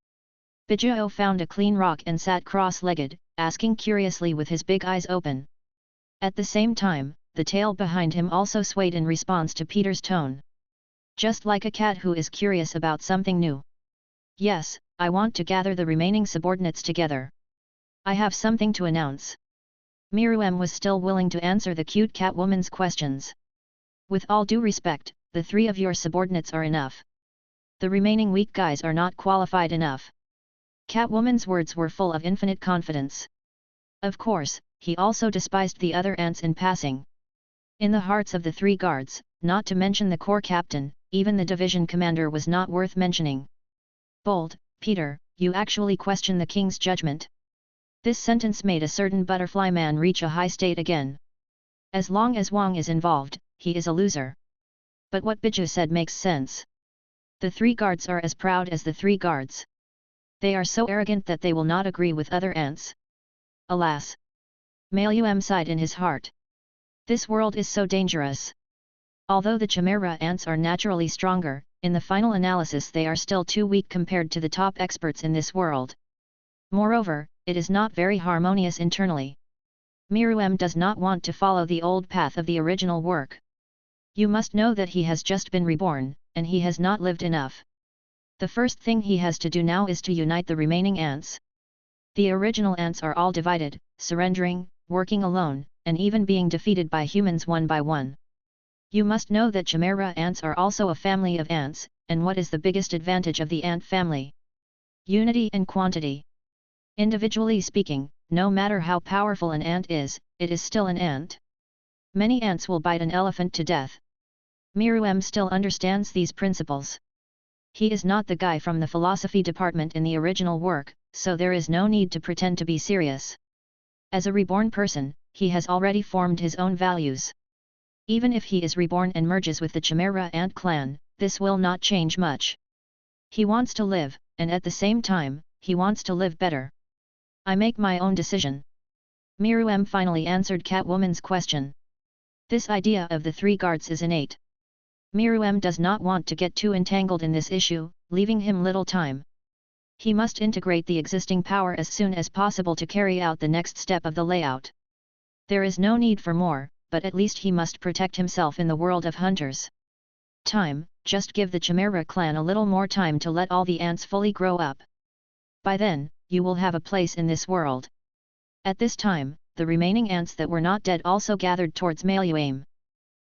Bijou found a clean rock and sat cross-legged, asking curiously with his big eyes open. At the same time, the tail behind him also swayed in response to Peter's tone. Just like a cat who is curious about something new. Yes, I want to gather the remaining subordinates together. I have something to announce. Miru was still willing to answer the cute catwoman's questions. With all due respect, the 3 of your subordinates are enough. The remaining weak guys are not qualified enough. Catwoman's words were full of infinite confidence. Of course, he also despised the other ants in passing. In the hearts of the 3 guards, not to mention the corps captain, even the division commander was not worth mentioning. Bold, Peter, you actually question the king's judgment? This sentence made a certain butterfly man reach a high state again. As long as Wang is involved, he is a loser. But what Bijou said makes sense. The 3 guards are as proud as the 3 guards. They are so arrogant that they will not agree with other ants. Alas! Meilum sighed in his heart. This world is so dangerous. Although the Chimera ants are naturally stronger, in the final analysis they are still too weak compared to the top experts in this world. Moreover, it is not very harmonious internally. Miru does not want to follow the old path of the original work. You must know that he has just been reborn, and he has not lived enough. The first thing he has to do now is to unite the remaining ants. The original ants are all divided, surrendering, working alone, and even being defeated by humans one by one. You must know that Chimera ants are also a family of ants, and what is the biggest advantage of the ant family? Unity and quantity. Individually speaking, no matter how powerful an ant is, it is still an ant. Many ants will bite an elephant to death. Miru still understands these principles. He is not the guy from the philosophy department in the original work, so there is no need to pretend to be serious. As a reborn person, he has already formed his own values. Even if he is reborn and merges with the Chimera ant clan, this will not change much. He wants to live, and at the same time, he wants to live better. I make my own decision. Miru finally answered Catwoman's question. This idea of the 3 guards is innate. Miru does not want to get too entangled in this issue, leaving him little time. He must integrate the existing power as soon as possible to carry out the next step of the layout. There is no need for more, but at least he must protect himself in the world of hunters. Time, just give the Chimera clan a little more time to let all the ants fully grow up. By then, you will have a place in this world. At this time, the remaining ants that were not dead also gathered towards Meluame.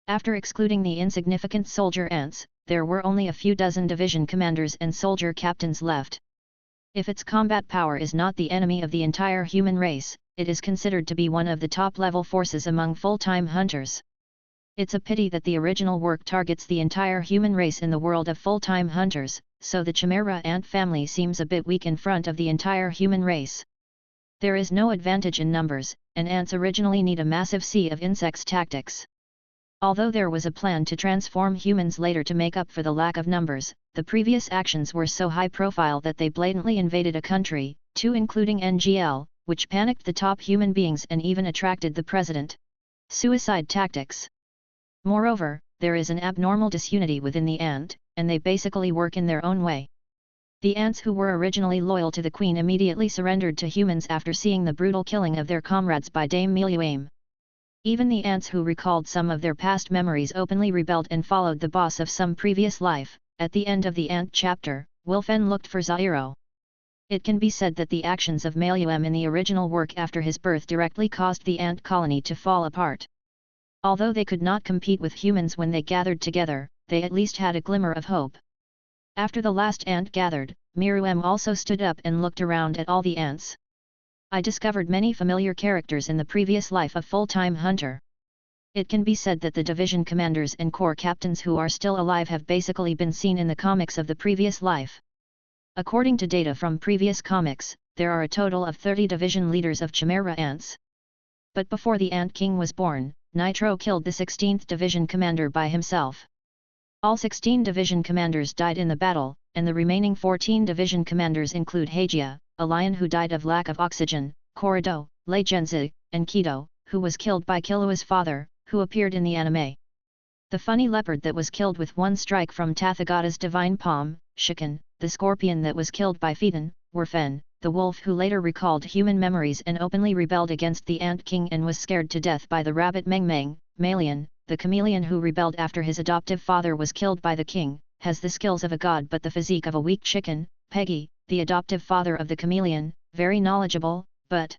After excluding the insignificant soldier ants, there were only a few dozen division commanders and soldier captains left. If its combat power is not the enemy of the entire human race, it is considered to be one of the top-level forces among full-time hunters. It's a pity that the original work targets the entire human race in the world of full-time hunters, so the Chimera ant family seems a bit weak in front of the entire human race. There is no advantage in numbers, and ants originally need a massive sea of insects tactics. Although there was a plan to transform humans later to make up for the lack of numbers, the previous actions were so high-profile that they blatantly invaded a country, two including NGL, which panicked the top human beings and even attracted the president. Suicide tactics. Moreover, there is an abnormal disunity within the ant, and they basically work in their own way. The ants who were originally loyal to the queen immediately surrendered to humans after seeing the brutal killing of their comrades by Dame Meluame. Even the ants who recalled some of their past memories openly rebelled and followed the boss of some previous life. At the end of the ant chapter, Wilfen looked for Zairo. It can be said that the actions of Meluame in the original work after his birth directly caused the ant colony to fall apart. Although they could not compete with humans when they gathered together, they at least had a glimmer of hope. After the last ant gathered, Miru also stood up and looked around at all the ants. I discovered many familiar characters in the previous life of full-time hunter. It can be said that the division commanders and corps captains who are still alive have basically been seen in the comics of the previous life. According to data from previous comics, there are a total of 30 division leaders of Chimera ants. But before the Ant King was born, Nitro killed the 16th division commander by himself. All 16 division commanders died in the battle, and the remaining 14 division commanders include Hagia, a lion who died of lack of oxygen, Corrido, Leigenzi, and Kido, who was killed by Killua's father, who appeared in the anime. The funny leopard that was killed with one strike from Tathagata's divine palm, Shiken, the scorpion that was killed by Phaeton, Werfen, the wolf who later recalled human memories and openly rebelled against the Ant King and was scared to death by the rabbit Meng, Malian, the chameleon who rebelled after his adoptive father was killed by the king, has the skills of a god but the physique of a weak chicken, Peggy, the adoptive father of the chameleon, very knowledgeable, but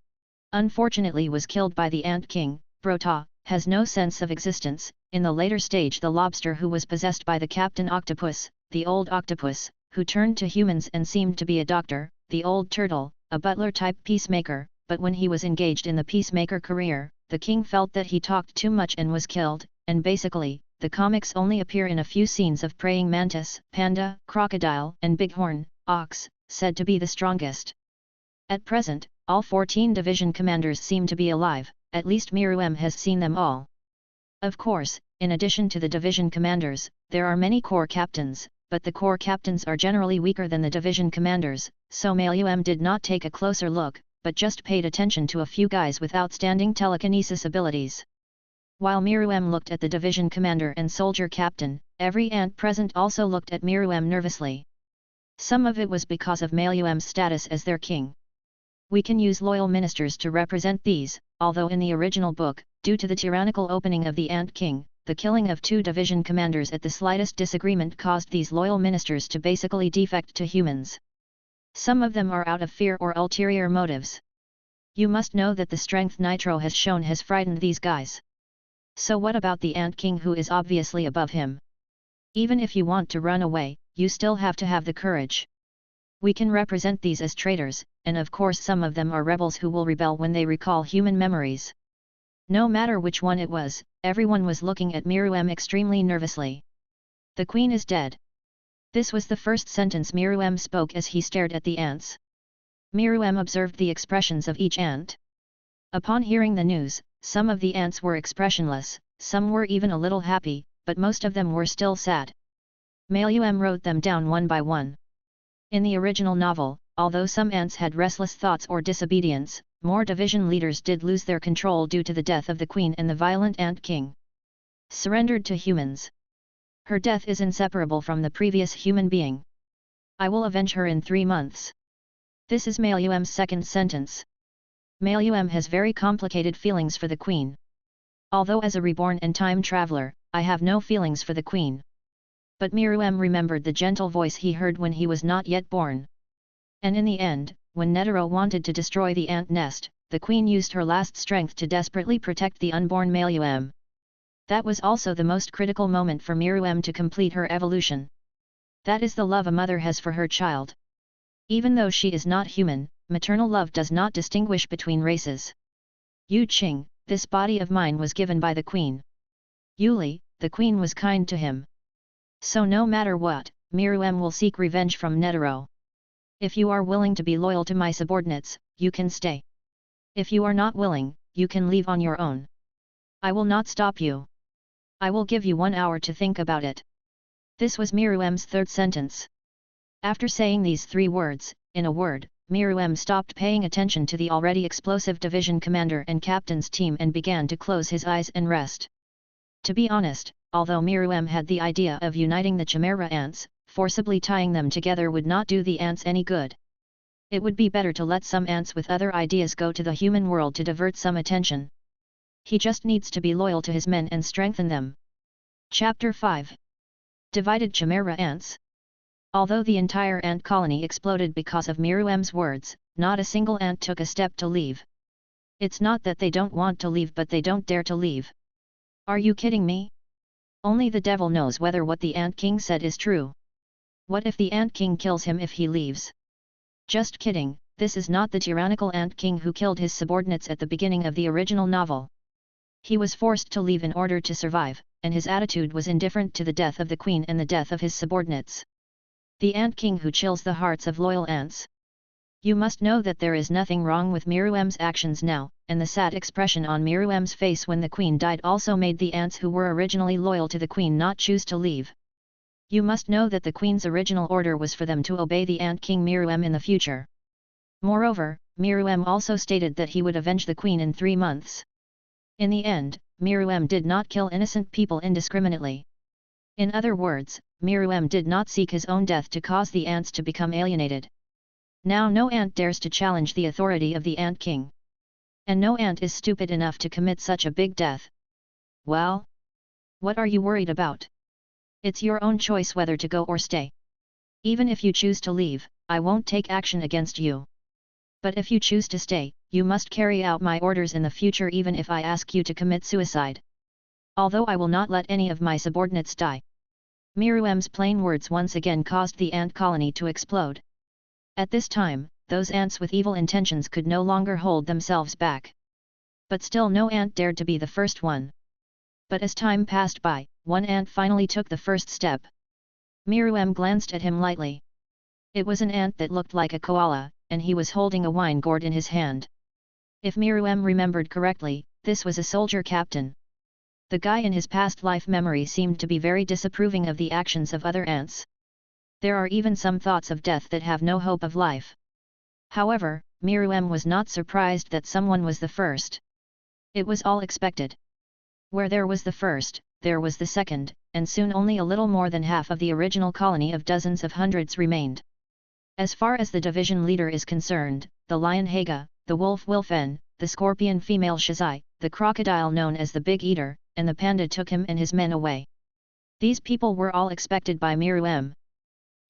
unfortunately was killed by the Ant King, Brota, has no sense of existence. In the later stage the lobster who was possessed by the captain octopus, the old octopus, who turned to humans and seemed to be a doctor, the old turtle, a butler-type peacemaker, but when he was engaged in the peacemaker career, the king felt that he talked too much and was killed, and basically, the comics only appear in a few scenes of praying mantis, panda, crocodile, and bighorn, ox, said to be the strongest. At present, all 14 division commanders seem to be alive, at least Miru has seen them all. Of course, in addition to the division commanders, there are many corps captains, but the corps captains are generally weaker than the division commanders, so Miru did not take a closer look, but just paid attention to a few guys with outstanding telekinesis abilities. While Miru looked at the division commander and soldier captain, every ant present also looked at Miru nervously. Some of it was because of Miru's status as their king. We can use loyal ministers to represent these, although in the original book, due to the tyrannical opening of the Ant King, the killing of 2 division commanders at the slightest disagreement caused these loyal ministers to basically defect to humans. Some of them are out of fear or ulterior motives. You must know that the strength Nitro has shown has frightened these guys. So what about the Ant King who is obviously above him? Even if you want to run away, you still have to have the courage. We can represent these as traitors, and of course some of them are rebels who will rebel when they recall human memories. No matter which one it was, everyone was looking at Miru extremely nervously. The queen is dead. This was the first sentence Miru spoke as he stared at the ants. Miru observed the expressions of each ant. Upon hearing the news, some of the ants were expressionless, some were even a little happy, but most of them were still sad. Miru wrote them down one by one. In the original novel, although some ants had restless thoughts or disobedience, more division leaders did lose their control due to the death of the queen and the violent Ant King. Surrendered to humans. Her death is inseparable from the previous human being. I will avenge her in 3 months. This is Miru's second sentence. Miru has very complicated feelings for the queen. Although as a reborn and time traveler, I have no feelings for the queen. But Miru remembered the gentle voice he heard when he was not yet born. And in the end, when Nitro wanted to destroy the ant nest, the queen used her last strength to desperately protect the unborn Miru. That was also the most critical moment for Miru to complete her evolution. That is the love a mother has for her child. Even though she is not human, maternal love does not distinguish between races. Yu Qing, this body of mine was given by the queen. Yuli, the queen was kind to him. So no matter what, Miru will seek revenge from Nitro. If you are willing to be loyal to my subordinates, you can stay. If you are not willing, you can leave on your own. I will not stop you. I will give you 1 hour to think about it. This was Miru's third sentence. After saying these 3 words, in a word, Miru stopped paying attention to the already explosive division commander and captain's team and began to close his eyes and rest. To be honest, although Miru had the idea of uniting the Chimera ants, forcibly tying them together would not do the ants any good. It would be better to let some ants with other ideas go to the human world to divert some attention. He just needs to be loyal to his men and strengthen them. Chapter 5. Divided Chimera Ants. Although the entire ant colony exploded because of Miru's words, not a single ant took a step to leave. It's not that they don't want to leave, but they don't dare to leave. Are you kidding me? Only the devil knows whether what the Ant King said is true. What if the Ant King kills him if he leaves? Just kidding, this is not the tyrannical Ant King who killed his subordinates at the beginning of the original novel. He was forced to leave in order to survive, and his attitude was indifferent to the death of the queen and the death of his subordinates. The Ant King who chills the hearts of loyal ants. You must know that there is nothing wrong with Miru's actions now, and the sad expression on Miru's face when the queen died also made the ants who were originally loyal to the queen not choose to leave. You must know that the queen's original order was for them to obey the Ant King Miru in the future. Moreover, Miru also stated that he would avenge the queen in 3 months. In the end, Miru did not kill innocent people indiscriminately. In other words, Miru did not seek his own death to cause the ants to become alienated. Now no ant dares to challenge the authority of the Ant King. And no ant is stupid enough to commit such a big death. Well? What are you worried about? It's your own choice whether to go or stay. Even if you choose to leave, I won't take action against you. But if you choose to stay, you must carry out my orders in the future even if I ask you to commit suicide. Although I will not let any of my subordinates die. Miru's plain words once again caused the ant colony to explode. At this time, those ants with evil intentions could no longer hold themselves back. But still no ant dared to be the first one. But as time passed by, one ant finally took the first step. Miru glanced at him lightly. It was an ant that looked like a koala, and he was holding a wine gourd in his hand. If Miru remembered correctly, this was a soldier captain. The guy in his past life memory seemed to be very disapproving of the actions of other ants. There are even some thoughts of death that have no hope of life. However, Miru was not surprised that someone was the first. It was all expected. Where there was the first, there was the second, and soon only a little more than half of the original colony of dozens of hundreds remained. As far as the division leader is concerned, the lion Haga, the wolf Wilfen, the scorpion female Shizai, the crocodile known as the Big Eater, and the panda took him and his men away. These people were all expected by Miru.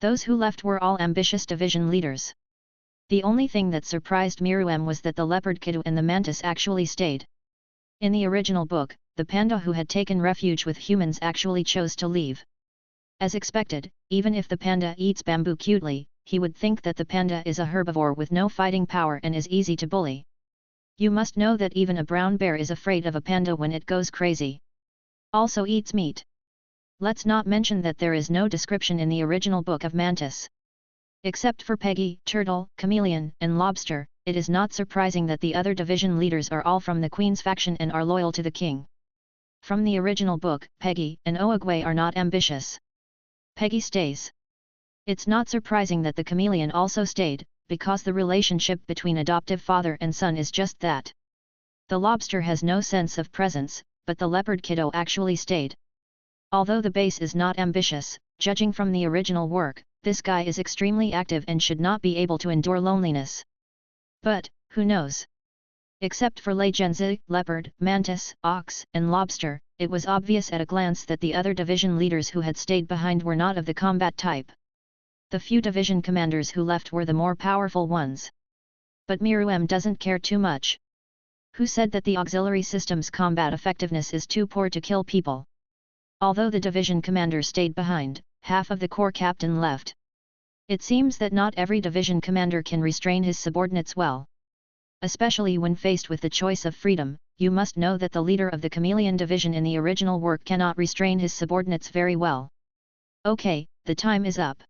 Those who left were all ambitious division leaders. The only thing that surprised Miru was that the leopard Gouto and the mantis actually stayed. In the original book, the panda who had taken refuge with humans actually chose to leave. As expected, even if the panda eats bamboo cutely, he would think that the panda is a herbivore with no fighting power and is easy to bully. You must know that even a brown bear is afraid of a panda when it goes crazy. Also eats meat. Let's not mention that there is no description in the original book of mantis. Except for Peggy, turtle, chameleon, and lobster, it is not surprising that the other division leaders are all from the Queen's faction and are loyal to the king. From the original book, Peggy and Oogway are not ambitious. Peggy stays. It's not surprising that the chameleon also stayed, because the relationship between adoptive father and son is just that. The lobster has no sense of presence, but the leopard Gouto actually stayed. Although the base is not ambitious, judging from the original work, this guy is extremely active and should not be able to endure loneliness. But, who knows? Except for Lei Genzi, leopard, mantis, ox, and lobster, it was obvious at a glance that the other division leaders who had stayed behind were not of the combat type. The few division commanders who left were the more powerful ones. But Miru doesn't care too much. Who said that the auxiliary system's combat effectiveness is too poor to kill people? Although the division commander stayed behind, half of the corps captain left. It seems that not every division commander can restrain his subordinates well. Especially when faced with the choice of freedom, you must know that the leader of the Chameleon division in the original work cannot restrain his subordinates very well. Okay, the time is up.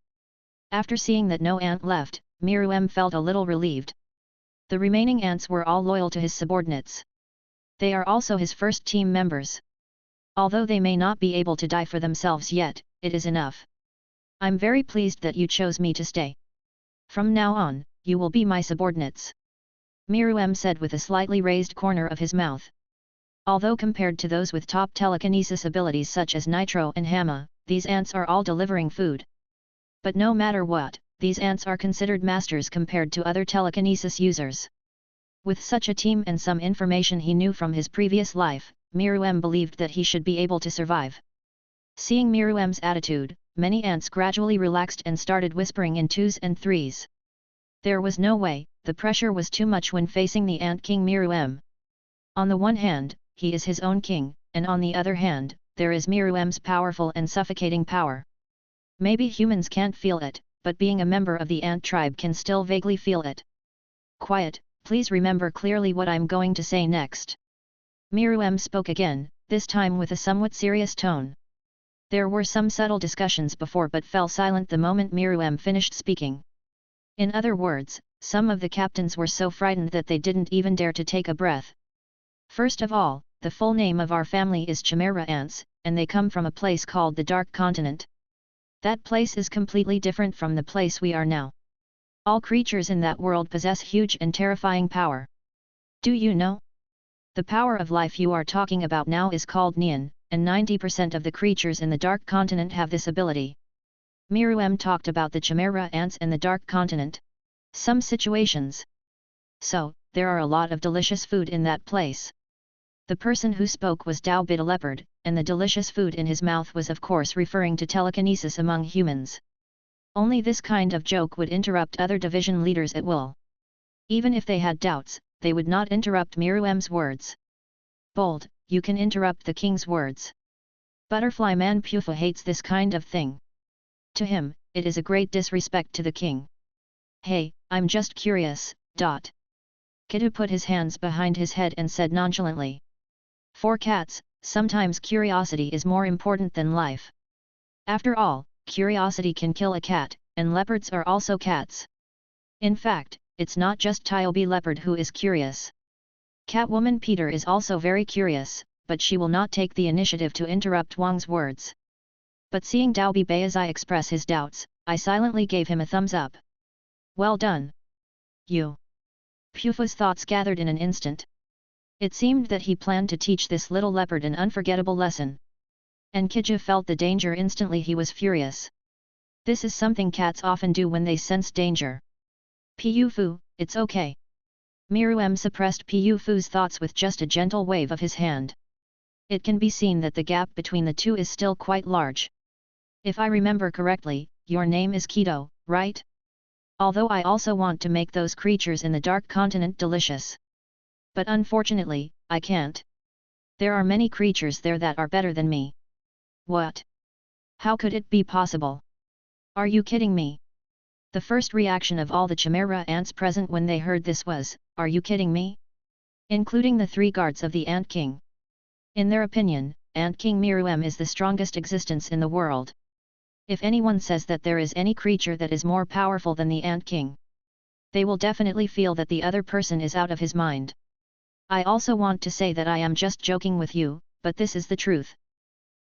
After seeing that no ant left, Miru felt a little relieved. The remaining ants were all loyal to his subordinates. They are also his first team members. Although they may not be able to die for themselves yet, it is enough. I'm very pleased that you chose me to stay. From now on, you will be my subordinates. Miru said with a slightly raised corner of his mouth. Although compared to those with top telekinesis abilities such as Nitro and Hama, these ants are all delivering food. But no matter what, these ants are considered masters compared to other telekinesis users. With such a team and some information he knew from his previous life, Miru believed that he should be able to survive. Seeing Miru's attitude, many ants gradually relaxed and started whispering in twos and threes. There was no way, the pressure was too much when facing the Ant King Miru. On the one hand, he is his own king, and on the other hand, there is Miru's powerful and suffocating power. Maybe humans can't feel it, but being a member of the ant tribe can still vaguely feel it. Quiet, please remember clearly what I'm going to say next. Miru spoke again, this time with a somewhat serious tone. There were some subtle discussions before but fell silent the moment Miru finished speaking. In other words, some of the captains were so frightened that they didn't even dare to take a breath. First of all, the full name of our family is Chimera Ants, and they come from a place called the Dark Continent. That place is completely different from the place we are now. All creatures in that world possess huge and terrifying power. Do you know? The power of life you are talking about now is called Neon, and 90% of the creatures in the Dark Continent have this ability. Miru talked about the Chimera Ants and the Dark Continent. Some situations. So, there are a lot of delicious food in that place. The person who spoke was Dao Bit a leopard, and the delicious food in his mouth was of course referring to telekinesis among humans. Only this kind of joke would interrupt other division leaders at will. Even if they had doubts, they would not interrupt Miru's words. Bold, you can interrupt the king's words. Butterfly Man Pufa hates this kind of thing. To him, it is a great disrespect to the king. Hey, I'm just curious, Gouto put his hands behind his head and said nonchalantly. For cats, sometimes curiosity is more important than life. After all, curiosity can kill a cat, and leopards are also cats. In fact, it's not just Tyobe leopard who is curious. Catwoman Peter is also very curious, but she will not take the initiative to interrupt Wang's words. But seeing Daobi Baizai express his doubts, I silently gave him a thumbs up. Well done. You. Pufa's thoughts gathered in an instant. It seemed that he planned to teach this little leopard an unforgettable lesson. And Kija felt the danger instantly. He was furious. This is something cats often do when they sense danger. Pufu, it's okay. Miru suppressed Pufu's thoughts with just a gentle wave of his hand. It can be seen that the gap between the two is still quite large. If I remember correctly, your name is Keto, right? Although I also want to make those creatures in the Dark Continent delicious. But unfortunately, I can't. There are many creatures there that are better than me. What? How could it be possible? Are you kidding me? The first reaction of all the Chimera ants present when they heard this was, are you kidding me? Including the 3 guards of the Ant King. In their opinion, Ant King Miru is the strongest existence in the world. If anyone says that there is any creature that is more powerful than the Ant King, they will definitely feel that the other person is out of his mind. I also want to say that I am just joking with you, but this is the truth.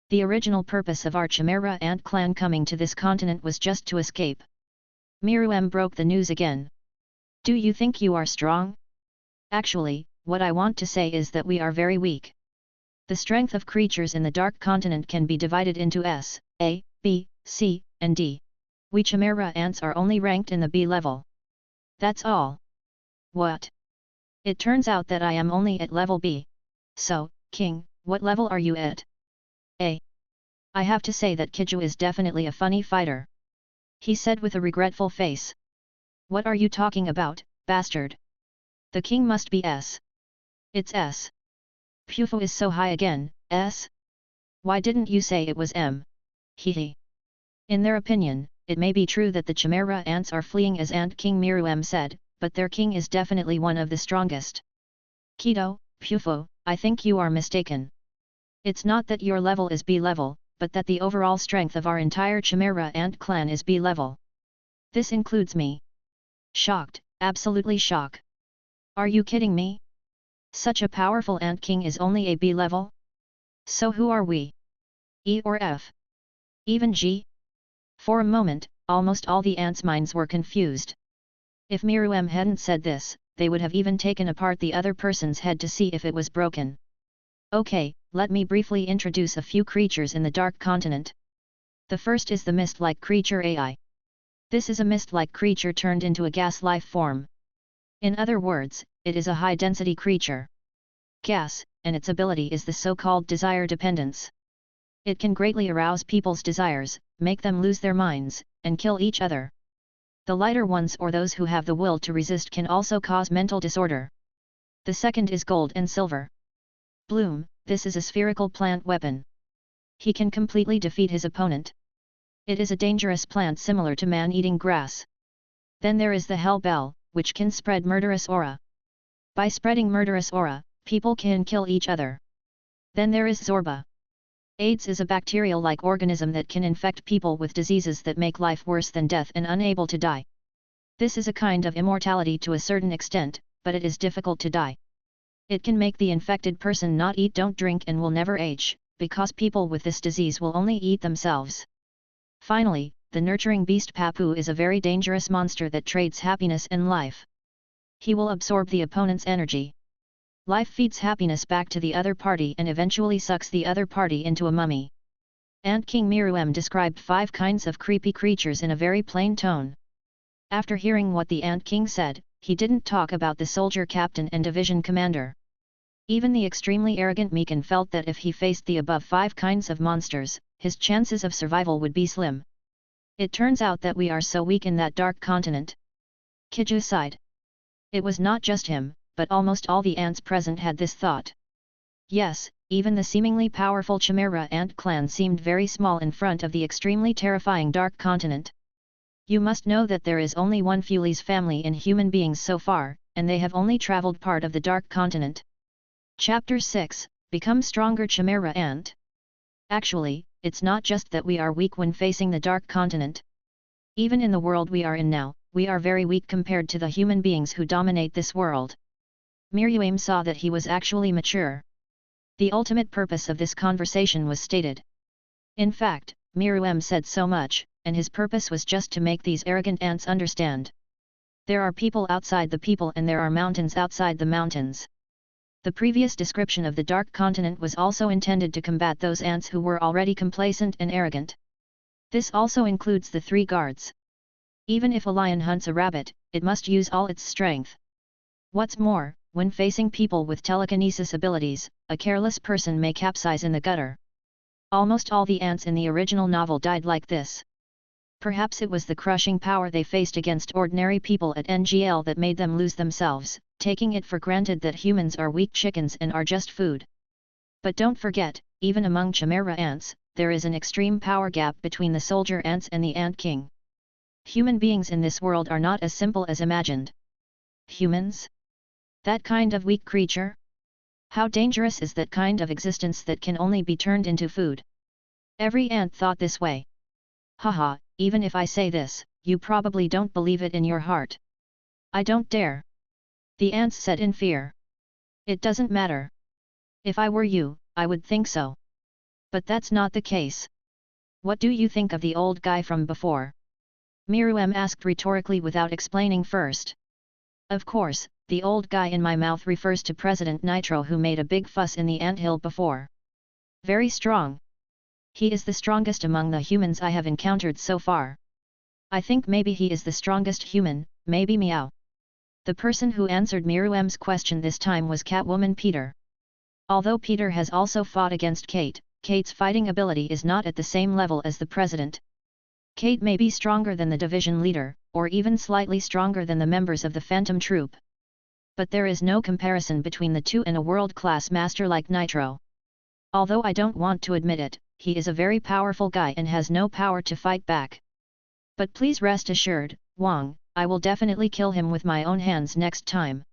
The original purpose of our Chimera Ant clan coming to this continent was just to escape. Miru broke the news again. Do you think you are strong? Actually, what I want to say is that we are very weak. The strength of creatures in the Dark Continent can be divided into S, A, B, C, and D. We Chimera ants are only ranked in the B level. That's all. What? It turns out that I am only at level B. So, King, what level are you at? A. I have to say that Kiju is definitely a funny fighter. He said with a regretful face. What are you talking about, bastard? The king must be S. It's S. Pufo is so high again, S? Why didn't you say it was M? Hehe. In their opinion, it may be true that the Chimera ants are fleeing as Ant King Miru said, but their king is definitely one of the strongest. Gouto, Pufo, I think you are mistaken. It's not that your level is B level, but that the overall strength of our entire Chimera ant clan is B level. This includes me. Shocked, absolutely shocked. Are you kidding me? Such a powerful ant king is only a B level? So who are we? E or F? Even G? For a moment, almost all the ants' minds were confused. If Miru hadn't said this, they would have even taken apart the other person's head to see if it was broken. Okay, let me briefly introduce a few creatures in the Dark Continent. The first is the mist-like creature AI. This is a mist-like creature turned into a gas life form. In other words, it is a high-density creature. Gas, and its ability is the so-called desire dependence. It can greatly arouse people's desires, make them lose their minds, and kill each other. The lighter ones or those who have the will to resist can also cause mental disorder. The second is gold and silver. Bloom, this is a spherical plant weapon. He can completely defeat his opponent. It is a dangerous plant similar to man-eating grass. Then there is the Hell Bell, which can spread murderous aura. By spreading murderous aura, people can kill each other. Then there is Zorba. AIDS is a bacterial-like organism that can infect people with diseases that make life worse than death and unable to die. This is a kind of immortality to a certain extent, but it is difficult to die. It can make the infected person not eat, don't drink and will never age, because people with this disease will only eat themselves. Finally, the nurturing beast Papu is a very dangerous monster that trades happiness and life. He will absorb the opponent's energy. Life feeds happiness back to the other party and eventually sucks the other party into a mummy. Ant King Miru described 5 kinds of creepy creatures in a very plain tone. After hearing what the Ant King said, he didn't talk about the soldier captain and division commander. Even the extremely arrogant Mikan felt that if he faced the above 5 kinds of monsters, his chances of survival would be slim. It turns out that we are so weak in that dark continent. Kiju sighed. It was not just him, but almost all the ants present had this thought. Yes, even the seemingly powerful Chimera ant clan seemed very small in front of the extremely terrifying Dark Continent. You must know that there is only one Fuli's family in human beings so far, and they have only traveled part of the Dark Continent. Chapter 6, Become Stronger Chimera Ant. Actually, it's not just that we are weak when facing the Dark Continent. Even in the world we are in now, we are very weak compared to the human beings who dominate this world. Miru saw that he was actually mature. The ultimate purpose of this conversation was stated. In fact, Miru said so much, and his purpose was just to make these arrogant ants understand. There are people outside the people and there are mountains outside the mountains. The previous description of the Dark Continent was also intended to combat those ants who were already complacent and arrogant. This also includes the 3 guards. Even if a lion hunts a rabbit, it must use all its strength. What's more, when facing people with telekinesis abilities, a careless person may capsize in the gutter. Almost all the ants in the original novel died like this. Perhaps it was the crushing power they faced against ordinary people at NGL that made them lose themselves, taking it for granted that humans are weak chickens and are just food. But don't forget, even among Chimera ants, there is an extreme power gap between the soldier ants and the Ant King. Human beings in this world are not as simple as imagined. Humans? That kind of weak creature? How dangerous is that kind of existence that can only be turned into food? Every ant thought this way. Haha, even if I say this, you probably don't believe it in your heart. I don't dare. The ants said in fear. It doesn't matter. If I were you, I would think so. But that's not the case. What do you think of the old guy from before? Miru asked rhetorically without explaining first. Of course, the old guy in my mouth refers to President Nitro who made a big fuss in the anthill before. Very strong. He is the strongest among the humans I have encountered so far. I think maybe he is the strongest human, maybe Meow. The person who answered Miru's question this time was Catwoman Peter. Although Peter has also fought against Kate, Kate's fighting ability is not at the same level as the president. Kate may be stronger than the division leader, or even slightly stronger than the members of the Phantom Troop. But there is no comparison between the two and a world-class master like Nitro. Although I don't want to admit it, he is a very powerful guy and has no power to fight back. But please rest assured, Wang, I will definitely kill him with my own hands next time.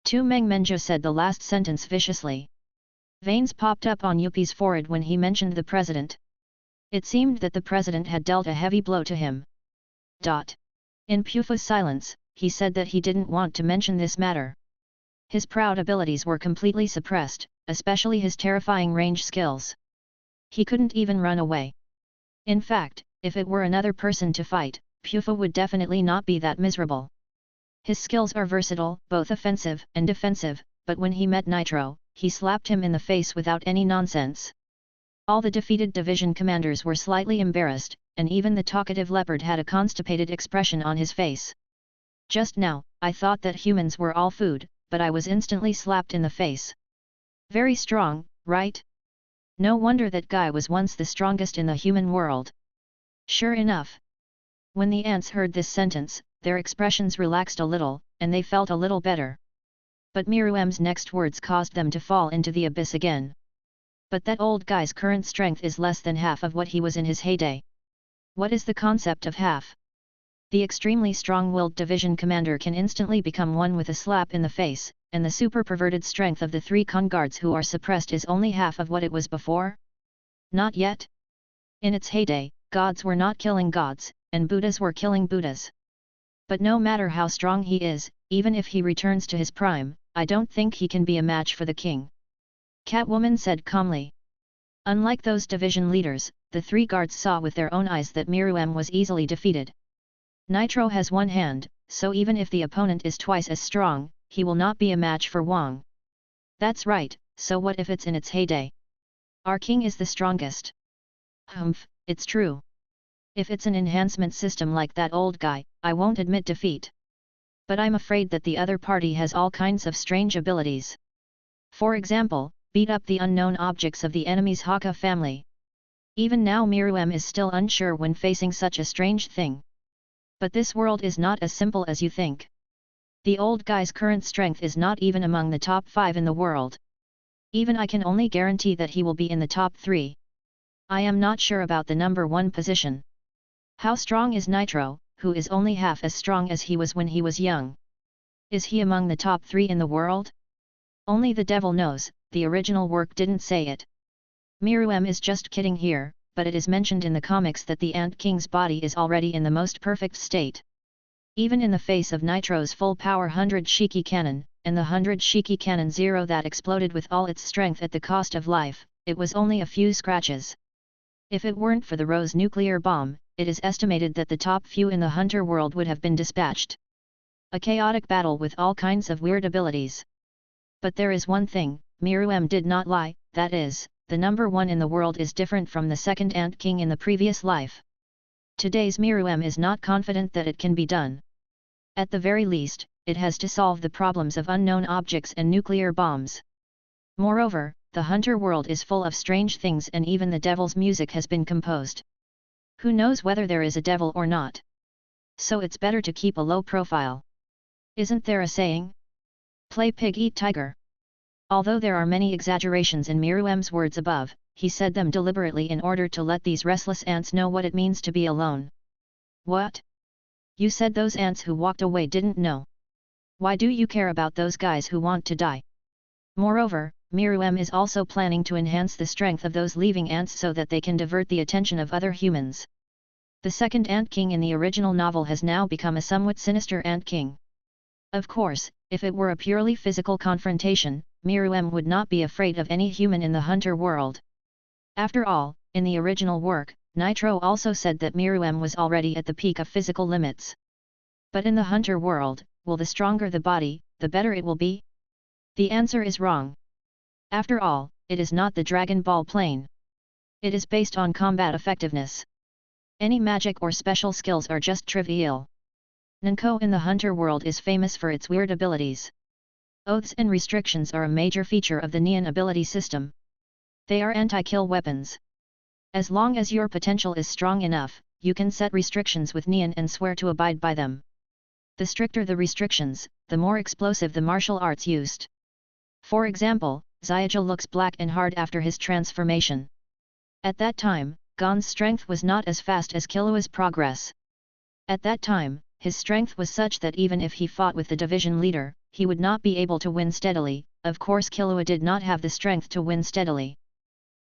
Tu Mengmenja said the last sentence viciously. Veins popped up on Yupi's forehead when he mentioned the president. It seemed that the president had dealt a heavy blow to him. In Pufa's silence, he said that he didn't want to mention this matter. His proud abilities were completely suppressed, especially his terrifying range skills. He couldn't even run away. In fact, if it were another person to fight, Pufa would definitely not be that miserable. His skills are versatile, both offensive and defensive, but when he met Nitro, he slapped him in the face without any nonsense. All the defeated division commanders were slightly embarrassed, and even the talkative leopard had a constipated expression on his face. Just now, I thought that humans were all food, but I was instantly slapped in the face. Very strong, right? No wonder that guy was once the strongest in the human world. Sure enough. When the ants heard this sentence, their expressions relaxed a little, and they felt a little better. But Miru's next words caused them to fall into the abyss again. But that old guy's current strength is less than half of what he was in his heyday. What is the concept of half? The extremely strong-willed division commander can instantly become one with a slap in the face, and the super perverted strength of the 3 Khan guards who are suppressed is only half of what it was before? Not yet. In its heyday, gods were not killing gods, and Buddhas were killing Buddhas. But no matter how strong he is, even if he returns to his prime, I don't think he can be a match for the king. Catwoman said calmly. Unlike those division leaders, the 3 guards saw with their own eyes that Miru was easily defeated. Nitro has one hand, so even if the opponent is twice as strong, he will not be a match for Wang. That's right, so what if it's in its heyday? Our king is the strongest. Humph, it's true. If it's an enhancement system like that old guy, I won't admit defeat. But I'm afraid that the other party has all kinds of strange abilities. For example, beat up the unknown objects of the enemy's Haka family. Even now Miru is still unsure when facing such a strange thing. But this world is not as simple as you think. The old guy's current strength is not even among the top 5 in the world. Even I can only guarantee that he will be in the top 3. I am not sure about the number 1 position. How strong is Nitro, who is only half as strong as he was when he was young? Is he among the top 3 in the world? Only the devil knows, the original work didn't say it. Miru is just kidding here, but it is mentioned in the comics that the Ant King's body is already in the most perfect state. Even in the face of Nitro's full-power 100 Shiki cannon, and the 100 Shiki cannon 0 that exploded with all its strength at the cost of life, it was only a few scratches. If it weren't for the Rose nuclear bomb, it is estimated that the top few in the Hunter world would have been dispatched. A chaotic battle with all kinds of weird abilities. But there is one thing, Miru did not lie, that is, the number 1 in the world is different from the second Ant King in the previous life. Today's Miru is not confident that it can be done. At the very least, it has to solve the problems of unknown objects and nuclear bombs. Moreover, the Hunter world is full of strange things and even the devil's music has been composed. Who knows whether there is a devil or not? So it's better to keep a low profile. Isn't there a saying? Play pig eat tiger. Although there are many exaggerations in Miru's words above, he said them deliberately in order to let these restless ants know what it means to be alone. What? You said those ants who walked away didn't know. Why do you care about those guys who want to die? Moreover, Miru is also planning to enhance the strength of those leaving ants so that they can divert the attention of other humans. The second Ant King in the original novel has now become a somewhat sinister Ant King. Of course, if it were a purely physical confrontation, Miru would not be afraid of any human in the Hunter world. After all, in the original work, Nitro also said that Miru was already at the peak of physical limits. But in the Hunter world, will the stronger the body, the better it will be? The answer is wrong. After all, it is not the Dragon Ball plane. It is based on combat effectiveness. Any magic or special skills are just trivial. Nanko in the Hunter world is famous for its weird abilities. Oaths and restrictions are a major feature of the Neon ability system. They are anti-kill weapons. As long as your potential is strong enough, you can set restrictions with Neon and swear to abide by them. The stricter the restrictions, the more explosive the martial arts used. For example, Xiaoja looks black and hard after his transformation. At that time, Gon's strength was not as fast as Killua's progress. At that time, his strength was such that even if he fought with the division leader, he would not be able to win steadily. Of course Killua did not have the strength to win steadily.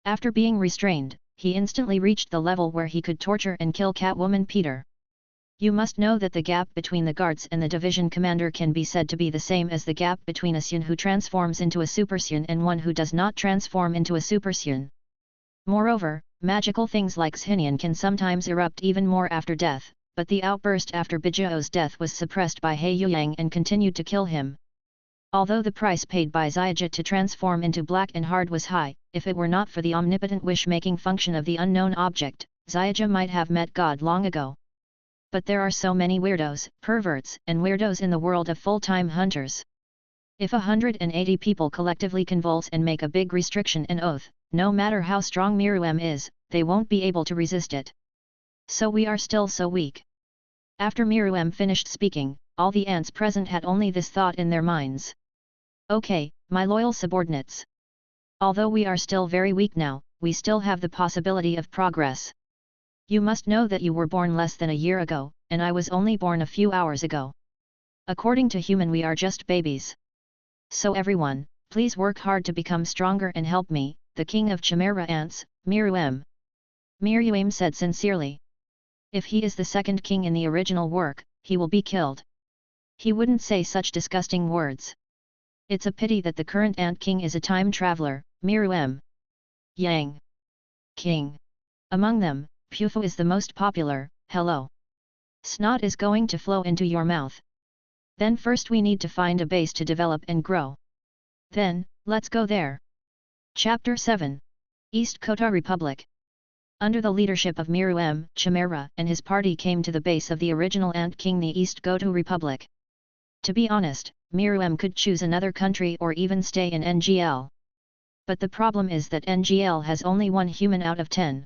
After being restrained, he instantly reached the level where he could torture and kill Catwoman Peter. You must know that the gap between the guards and the division commander can be said to be the same as the gap between a Sun who transforms into a Super Sun and one who does not transform into a Super Sun. Moreover, magical things like Xinian can sometimes erupt even more after death, but the outburst after Bijiu's death was suppressed by He Yuyang and continued to kill him. Although the price paid by Xiaoja to transform into black and hard was high, if it were not for the omnipotent wish-making function of the unknown object, Xiaoja might have met God long ago. But there are so many weirdos, perverts, and weirdos in the world of full-time hunters. If 180 people collectively convulse and make a big restriction and oath, no matter how strong Miru is, they won't be able to resist it. So we are still so weak. After Miru finished speaking, all the ants present had only this thought in their minds. Okay, my loyal subordinates. Although we are still very weak now, we still have the possibility of progress. You must know that you were born less than a year ago, and I was only born a few hours ago. According to human we are just babies. So everyone, please work hard to become stronger and help me, the king of Chimera ants, Miru. Miru said sincerely. If he is the second king in the original work, he will be killed. He wouldn't say such disgusting words. It's a pity that the current ant king is a time traveler, Miru. Yang. King. Among them, Pufu is the most popular. Hello. Snot is going to flow into your mouth. Then first we need to find a base to develop and grow. Then, let's go there. Chapter 7. East Kota Republic. Under the leadership of Miru, Chimera and his party came to the base of the original Ant King, the East Gouto Republic. To be honest, Miru could choose another country or even stay in NGL. But the problem is that NGL has only one human out of 10.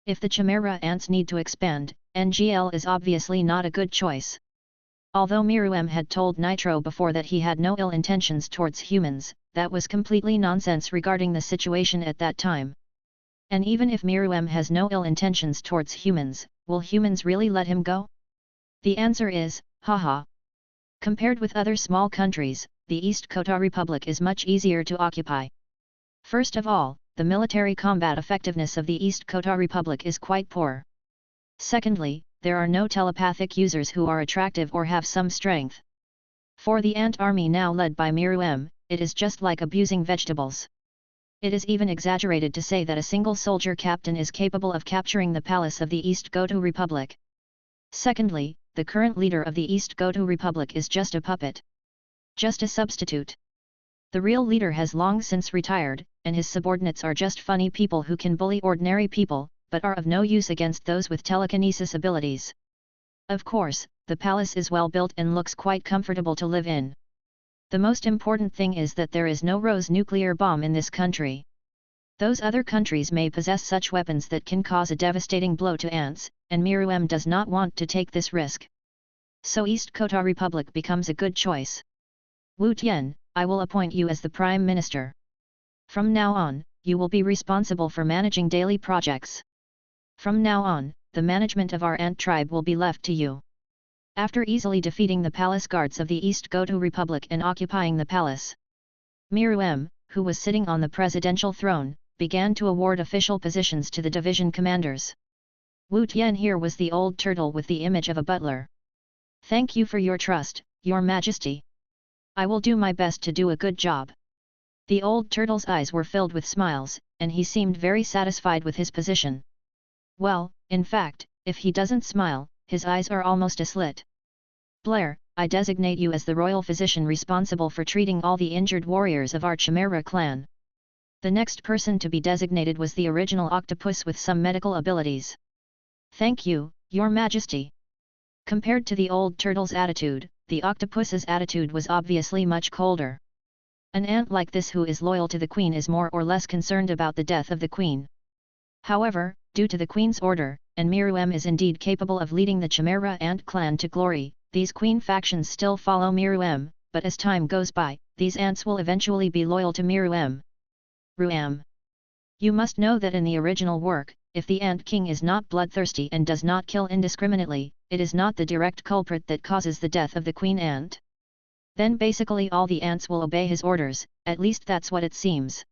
If the Chimera ants need to expand, NGL is obviously not a good choice. Although Miru had told Nitro before that he had no ill intentions towards humans, that was completely nonsense regarding the situation at that time. And even if Miru has no ill intentions towards humans, will humans really let him go? The answer is, haha. Compared with other small countries, the East Kota Republic is much easier to occupy. First of all, the military combat effectiveness of the East Kota Republic is quite poor. Secondly, there are no telepathic users who are attractive or have some strength. For the ant army now led by Miru, it is just like abusing vegetables. It is even exaggerated to say that a single soldier captain is capable of capturing the palace of the East Gouto Republic. Secondly, the current leader of the East Gouto Republic is just a puppet. Just a substitute. The real leader has long since retired, and his subordinates are just funny people who can bully ordinary people, but are of no use against those with telekinesis abilities. Of course, the palace is well built and looks quite comfortable to live in. The most important thing is that there is no Rose nuclear bomb in this country. Those other countries may possess such weapons that can cause a devastating blow to ants, and Miru does not want to take this risk. So East Kota Republic becomes a good choice. Wu Tian, I will appoint you as the Prime Minister. From now on, you will be responsible for managing daily projects. From now on, the management of our ant tribe will be left to you. After easily defeating the palace guards of the East Gouto Republic and occupying the palace, Miru, who was sitting on the presidential throne, began to award official positions to the division commanders. Wu Tian here was the old turtle with the image of a butler. Thank you for your trust, Your Majesty. I will do my best to do a good job. The old turtle's eyes were filled with smiles, and he seemed very satisfied with his position. Well, in fact, if he doesn't smile, his eyes are almost a slit. Blair, I designate you as the royal physician responsible for treating all the injured warriors of our Chimera clan. The next person to be designated was the original octopus with some medical abilities. Thank you, Your Majesty. Compared to the old turtle's attitude, the octopus's attitude was obviously much colder. An ant like this who is loyal to the queen is more or less concerned about the death of the queen. However, due to the queen's order, and Miru is indeed capable of leading the Chimera ant clan to glory, these queen factions still follow Miru, but as time goes by, these ants will eventually be loyal to Miru. Ruam. You must know that in the original work, if the Ant King is not bloodthirsty and does not kill indiscriminately, it is not the direct culprit that causes the death of the queen ant. Then basically all the ants will obey his orders, at least that's what it seems.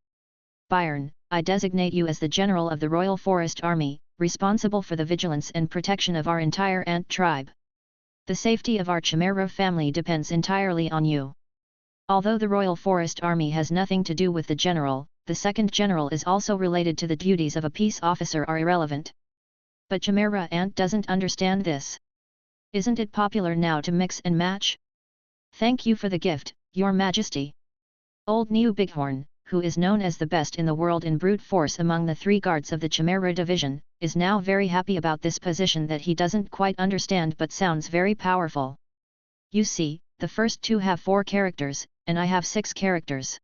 Byron, I designate you as the general of the Royal Forest Army, responsible for the vigilance and protection of our entire ant tribe. The safety of our Chimera family depends entirely on you. Although the Royal Forest Army has nothing to do with the general, the second general is also related to the duties of a peace officer are irrelevant. But Chimera Ant doesn't understand this. Isn't it popular now to mix and match? Thank you for the gift, Your Majesty. Old New Bighorn, who is known as the best in the world in brute force among the 3 guards of the Chimera division, is now very happy about this position that he doesn't quite understand but sounds very powerful. You see, the first 2 have 4 characters, and I have 6 characters.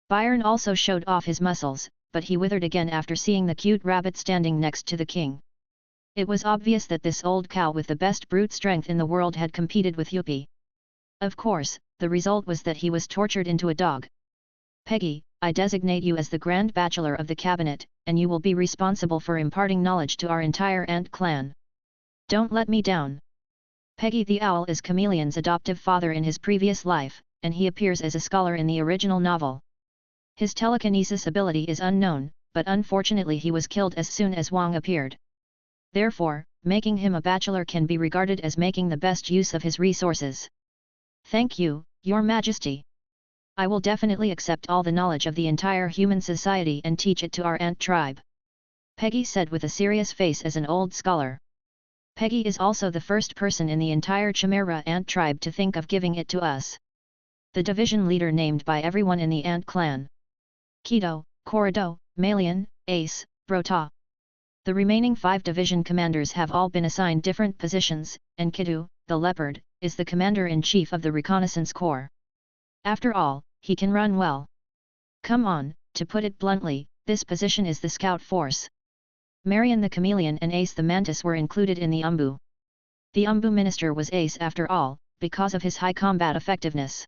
Byron also showed off his muscles, but he withered again after seeing the cute rabbit standing next to the king. It was obvious that this old cow with the best brute strength in the world had competed with Yuppie. Of course, the result was that he was tortured into a dog. Peggy, I designate you as the Grand Bachelor of the Cabinet, and you will be responsible for imparting knowledge to our entire ant clan. Don't let me down. Peggy the Owl is Chameleon's adoptive father in his previous life, and he appears as a scholar in the original novel. His telekinesis ability is unknown, but unfortunately he was killed as soon as Wong appeared. Therefore, making him a bachelor can be regarded as making the best use of his resources. Thank you, Your Majesty. I will definitely accept all the knowledge of the entire human society and teach it to our ant tribe. Peggy said with a serious face as an old scholar. Peggy is also the first person in the entire Chimera ant tribe to think of giving it to us. The division leader named by everyone in the ant clan. Keto, Corrido, Malian, Ace, Brota. The remaining 5 division commanders have all been assigned different positions, and Kidu, the leopard, is the commander-in-chief of the reconnaissance corps. After all, he can run well. Come on, to put it bluntly, this position is the scout force. Marion the chameleon and Ace the mantis were included in the Umbu. The Umbu minister was Ace after all, because of his high combat effectiveness.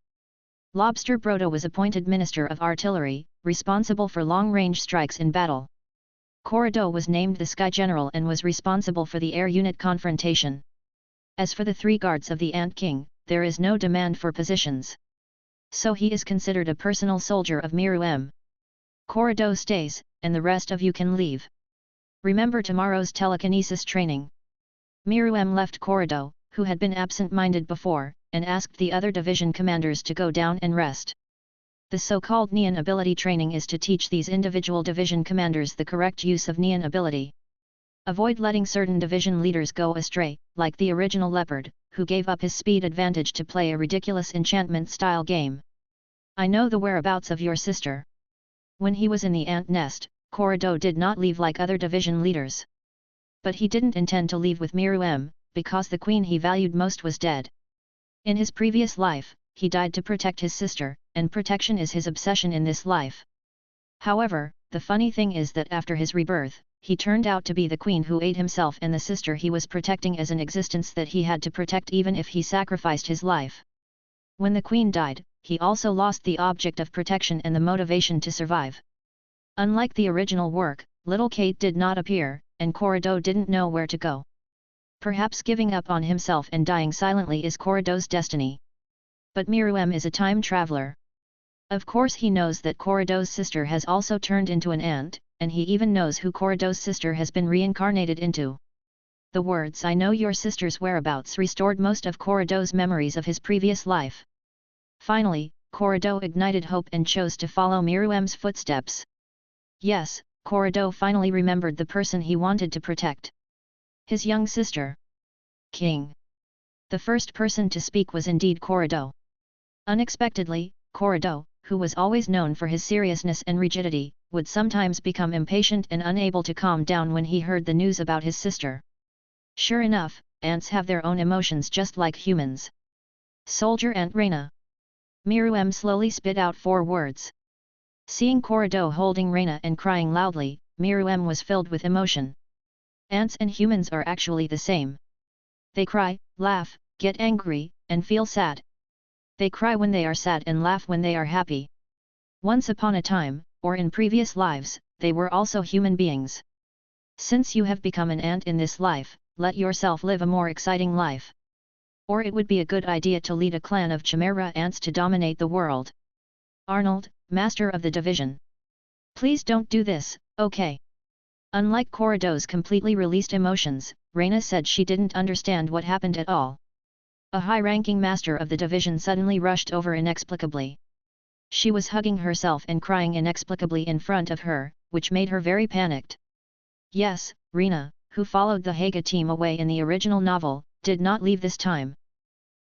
Lobster Brodo was appointed minister of artillery, responsible for long-range strikes in battle. Corrido was named the Sky General and was responsible for the air unit confrontation. As for the 3 guards of the Ant King, there is no demand for positions. So he is considered a personal soldier of Miru. Corrido stays, and the rest of you can leave. Remember tomorrow's telekinesis training. Miru left Corrido, who had been absent-minded before, and asked the other division commanders to go down and rest. The so-called Neon ability training is to teach these individual division commanders the correct use of Neon ability. Avoid letting certain division leaders go astray, like the original leopard, who gave up his speed advantage to play a ridiculous enchantment-style game. I know the whereabouts of your sister. When he was in the ant nest, Corrido did not leave like other division leaders. But he didn't intend to leave with Miru, because the queen he valued most was dead. In his previous life, he died to protect his sister, and protection is his obsession in this life. However, the funny thing is that after his rebirth, he turned out to be the queen who ate himself and the sister he was protecting as an existence that he had to protect even if he sacrificed his life. When the queen died, he also lost the object of protection and the motivation to survive. Unlike the original work, little Kate did not appear, and Corrido didn't know where to go. Perhaps giving up on himself and dying silently is Corrido's destiny. But Miru is a time traveler. Of course he knows that Corrido's sister has also turned into an ant, and he even knows who Corrido's sister has been reincarnated into. The words "I know your sister's whereabouts" restored most of Corrido's memories of his previous life. Finally, Corrido ignited hope and chose to follow Miru's footsteps. Yes, Corrido finally remembered the person he wanted to protect. His young sister. King. The first person to speak was indeed Corrido. Unexpectedly, Corrido, who was always known for his seriousness and rigidity, would sometimes become impatient and unable to calm down when he heard the news about his sister. Sure enough, ants have their own emotions just like humans. Soldier Ant Reina. Miru slowly spit out 4 words. Seeing Corrido holding Reina and crying loudly, Miru was filled with emotion. Ants and humans are actually the same. They cry, laugh, get angry, and feel sad. They cry when they are sad and laugh when they are happy. Once upon a time, or in previous lives, they were also human beings. Since you have become an ant in this life, let yourself live a more exciting life. Or it would be a good idea to lead a clan of chimera ants to dominate the world. Arnold, master of the division. Please don't do this, okay? Unlike Corrido's completely released emotions, Reina said she didn't understand what happened at all. A high-ranking master of the division suddenly rushed over inexplicably. She was hugging herself and crying inexplicably in front of her, which made her very panicked. Yes, Reina, who followed the Haga team away in the original novel, did not leave this time.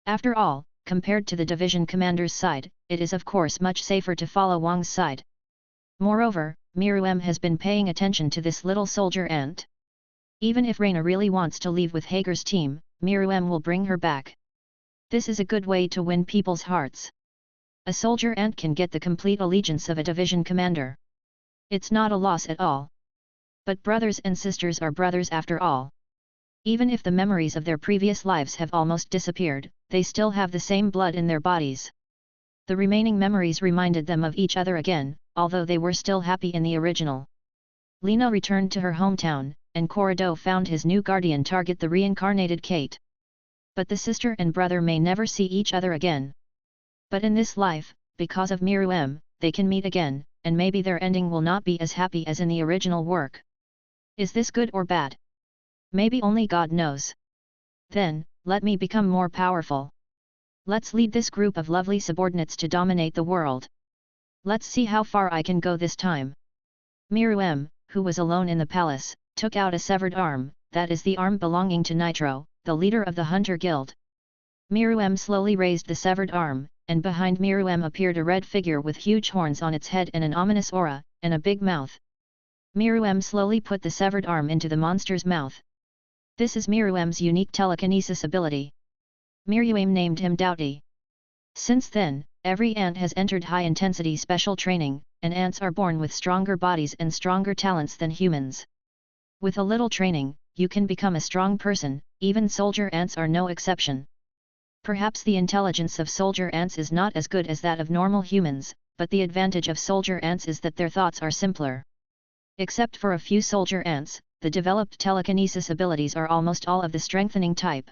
After all, compared to the division commander's side, it is of course much safer to follow Wang's side. Moreover, Miru has been paying attention to this little soldier ant. Even if Reina really wants to leave with Hager's team, Miru will bring her back. This is a good way to win people's hearts. A soldier ant can get the complete allegiance of a division commander. It's not a loss at all. But brothers and sisters are brothers after all. Even if the memories of their previous lives have almost disappeared, they still have the same blood in their bodies. The remaining memories reminded them of each other again, although they were still happy in the original. Lena returned to her hometown, and Corrido found his new guardian target the reincarnated Kate. But the sister and brother may never see each other again. But in this life, because of Miru they can meet again, and maybe their ending will not be as happy as in the original work. Is this good or bad? Maybe only God knows. Then, let me become more powerful. Let's lead this group of lovely subordinates to dominate the world. Let's see how far I can go this time. Miru who was alone in the palace, took out a severed arm, that is the arm belonging to Nitro, the leader of the Hunter Guild. Miru slowly raised the severed arm, and behind Miru appeared a red figure with huge horns on its head and an ominous aura, and a big mouth. Miru slowly put the severed arm into the monster's mouth. This is Miru's unique telekinesis ability. Miru named him Doughty. Since then, every ant has entered high-intensity special training, and ants are born with stronger bodies and stronger talents than humans. With a little training, you can become a strong person, even soldier ants are no exception. Perhaps the intelligence of soldier ants is not as good as that of normal humans, but the advantage of soldier ants is that their thoughts are simpler. Except for a few soldier ants, the developed telekinesis abilities are almost all of the strengthening type.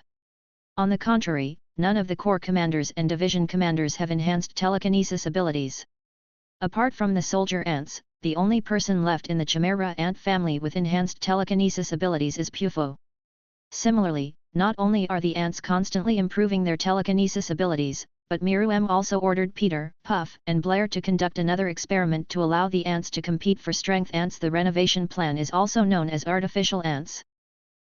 On the contrary, none of the corps commanders and division commanders have enhanced telekinesis abilities. Apart from the soldier ants, the only person left in the chimera ant family with enhanced telekinesis abilities is Pufo. Similarly, not only are the ants constantly improving their telekinesis abilities, but Miru also ordered Peter, Puff, and Blair to conduct another experiment to allow the ants to compete for strength ants. The renovation plan is also known as artificial ants.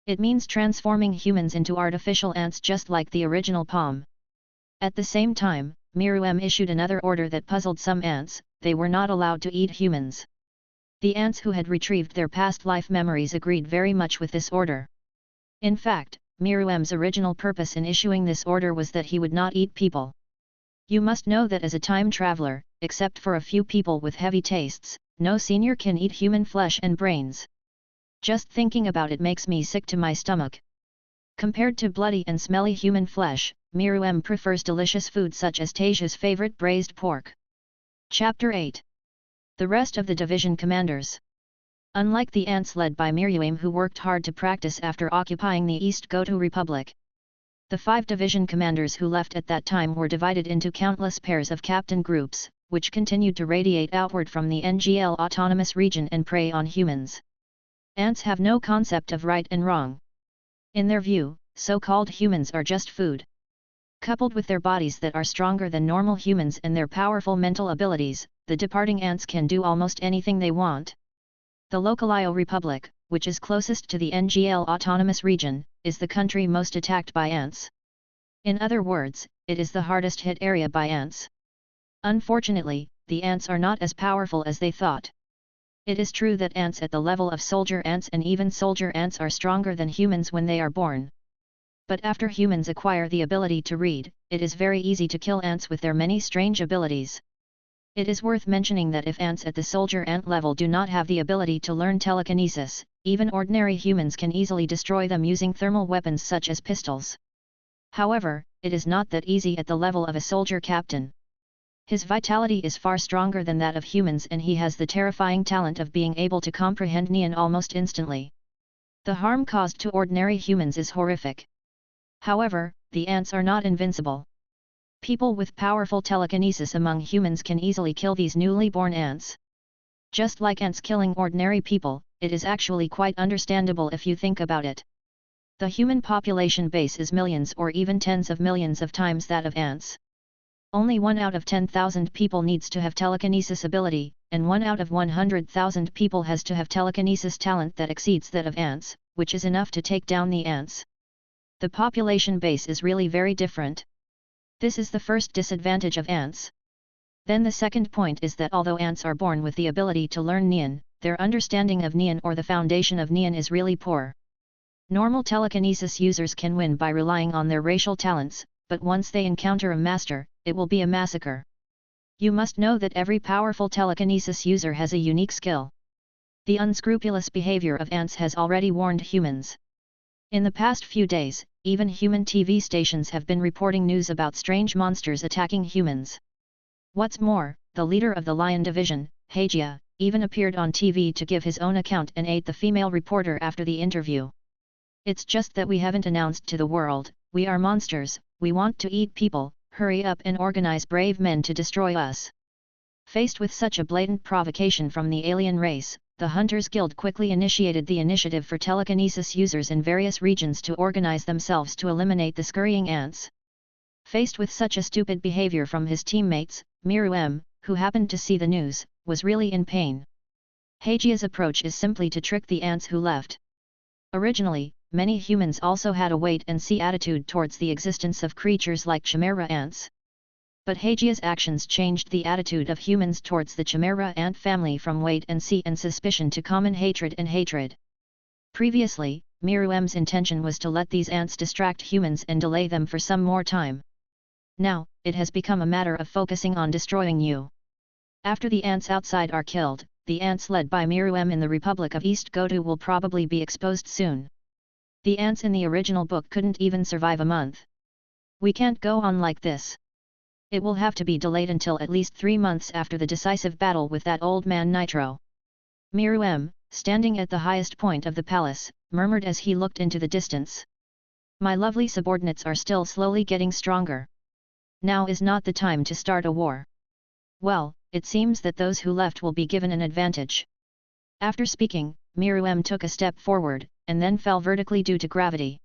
It means transforming humans into artificial ants just like the original POM. At the same time, Miru issued another order that puzzled some ants: they were not allowed to eat humans. The ants who had retrieved their past life memories agreed very much with this order. In fact, Miru's original purpose in issuing this order was that he would not eat people. You must know that as a time traveler, except for a few people with heavy tastes, no senior can eat human flesh and brains. Just thinking about it makes me sick to my stomach. Compared to bloody and smelly human flesh, Miru prefers delicious food such as Tasia's favorite braised pork. Chapter 8. The rest of the division commanders. Unlike the ants led by Miru who worked hard to practice after occupying the East Gouto Republic, the 5 division commanders who left at that time were divided into countless pairs of captain groups, which continued to radiate outward from the NGL autonomous region and prey on humans. Ants have no concept of right and wrong. In their view, so-called humans are just food. Coupled with their bodies that are stronger than normal humans and their powerful mental abilities, the departing ants can do almost anything they want. The Lokalio Republic, which is closest to the NGL autonomous region, is the country most attacked by ants. In other words, it is the hardest hit area by ants. Unfortunately, the ants are not as powerful as they thought. It is true that ants at the level of soldier ants and even soldier ants are stronger than humans when they are born. But after humans acquire the ability to read, it is very easy to kill ants with their many strange abilities. It is worth mentioning that if ants at the soldier ant level do not have the ability to learn telekinesis, even ordinary humans can easily destroy them using thermal weapons such as pistols. However, it is not that easy at the level of a soldier captain. His vitality is far stronger than that of humans, and he has the terrifying talent of being able to comprehend Neon almost instantly. The harm caused to ordinary humans is horrific. However, the ants are not invincible. People with powerful telekinesis among humans can easily kill these newly born ants. Just like ants killing ordinary people, it is actually quite understandable if you think about it. The human population base is millions or even tens of millions of times that of ants. Only 1 out of 10,000 people needs to have telekinesis ability, and 1 out of 100,000 people has to have telekinesis talent that exceeds that of ants, which is enough to take down the ants. The population base is really very different. This is the first disadvantage of ants. Then the second point is that although ants are born with the ability to learn Neon, their understanding of Neon or the foundation of Neon is really poor. Normal telekinesis users can win by relying on their racial talents, but once they encounter a master, it will be a massacre. You must know that every powerful telekinesis user has a unique skill. The unscrupulous behavior of ants has already warned humans. In the past few days, even human TV stations have been reporting news about strange monsters attacking humans. What's more, the leader of the Lion Division, Hajia, even appeared on TV to give his own account and ate the female reporter after the interview. It's just that we haven't announced to the world, we are monsters, we want to eat people, hurry up and organize brave men to destroy us. Faced with such a blatant provocation from the alien race, the Hunters Guild quickly initiated the initiative for telekinesis users in various regions to organize themselves to eliminate the scurrying ants. Faced with such a stupid behavior from his teammates, Miru, who happened to see the news, was really in pain. Hajia's approach is simply to trick the ants who left. Originally, many humans also had a wait-and-see attitude towards the existence of creatures like chimera ants. But Hajia's actions changed the attitude of humans towards the chimera ant family from wait-and-see and suspicion to common hatred and hatred. Previously, Miru's intention was to let these ants distract humans and delay them for some more time. Now, it has become a matter of focusing on destroying you. After the ants outside are killed, the ants led by Miru in the Republic of East Gouto will probably be exposed soon. The ants in the original book couldn't even survive a month. We can't go on like this. It will have to be delayed until at least 3 months after the decisive battle with that old man Nitro. Miru, standing at the highest point of the palace, murmured as he looked into the distance. My lovely subordinates are still slowly getting stronger. Now is not the time to start a war. Well, it seems that those who left will be given an advantage. After speaking, Miru took a step forward, and then fell vertically due to gravity.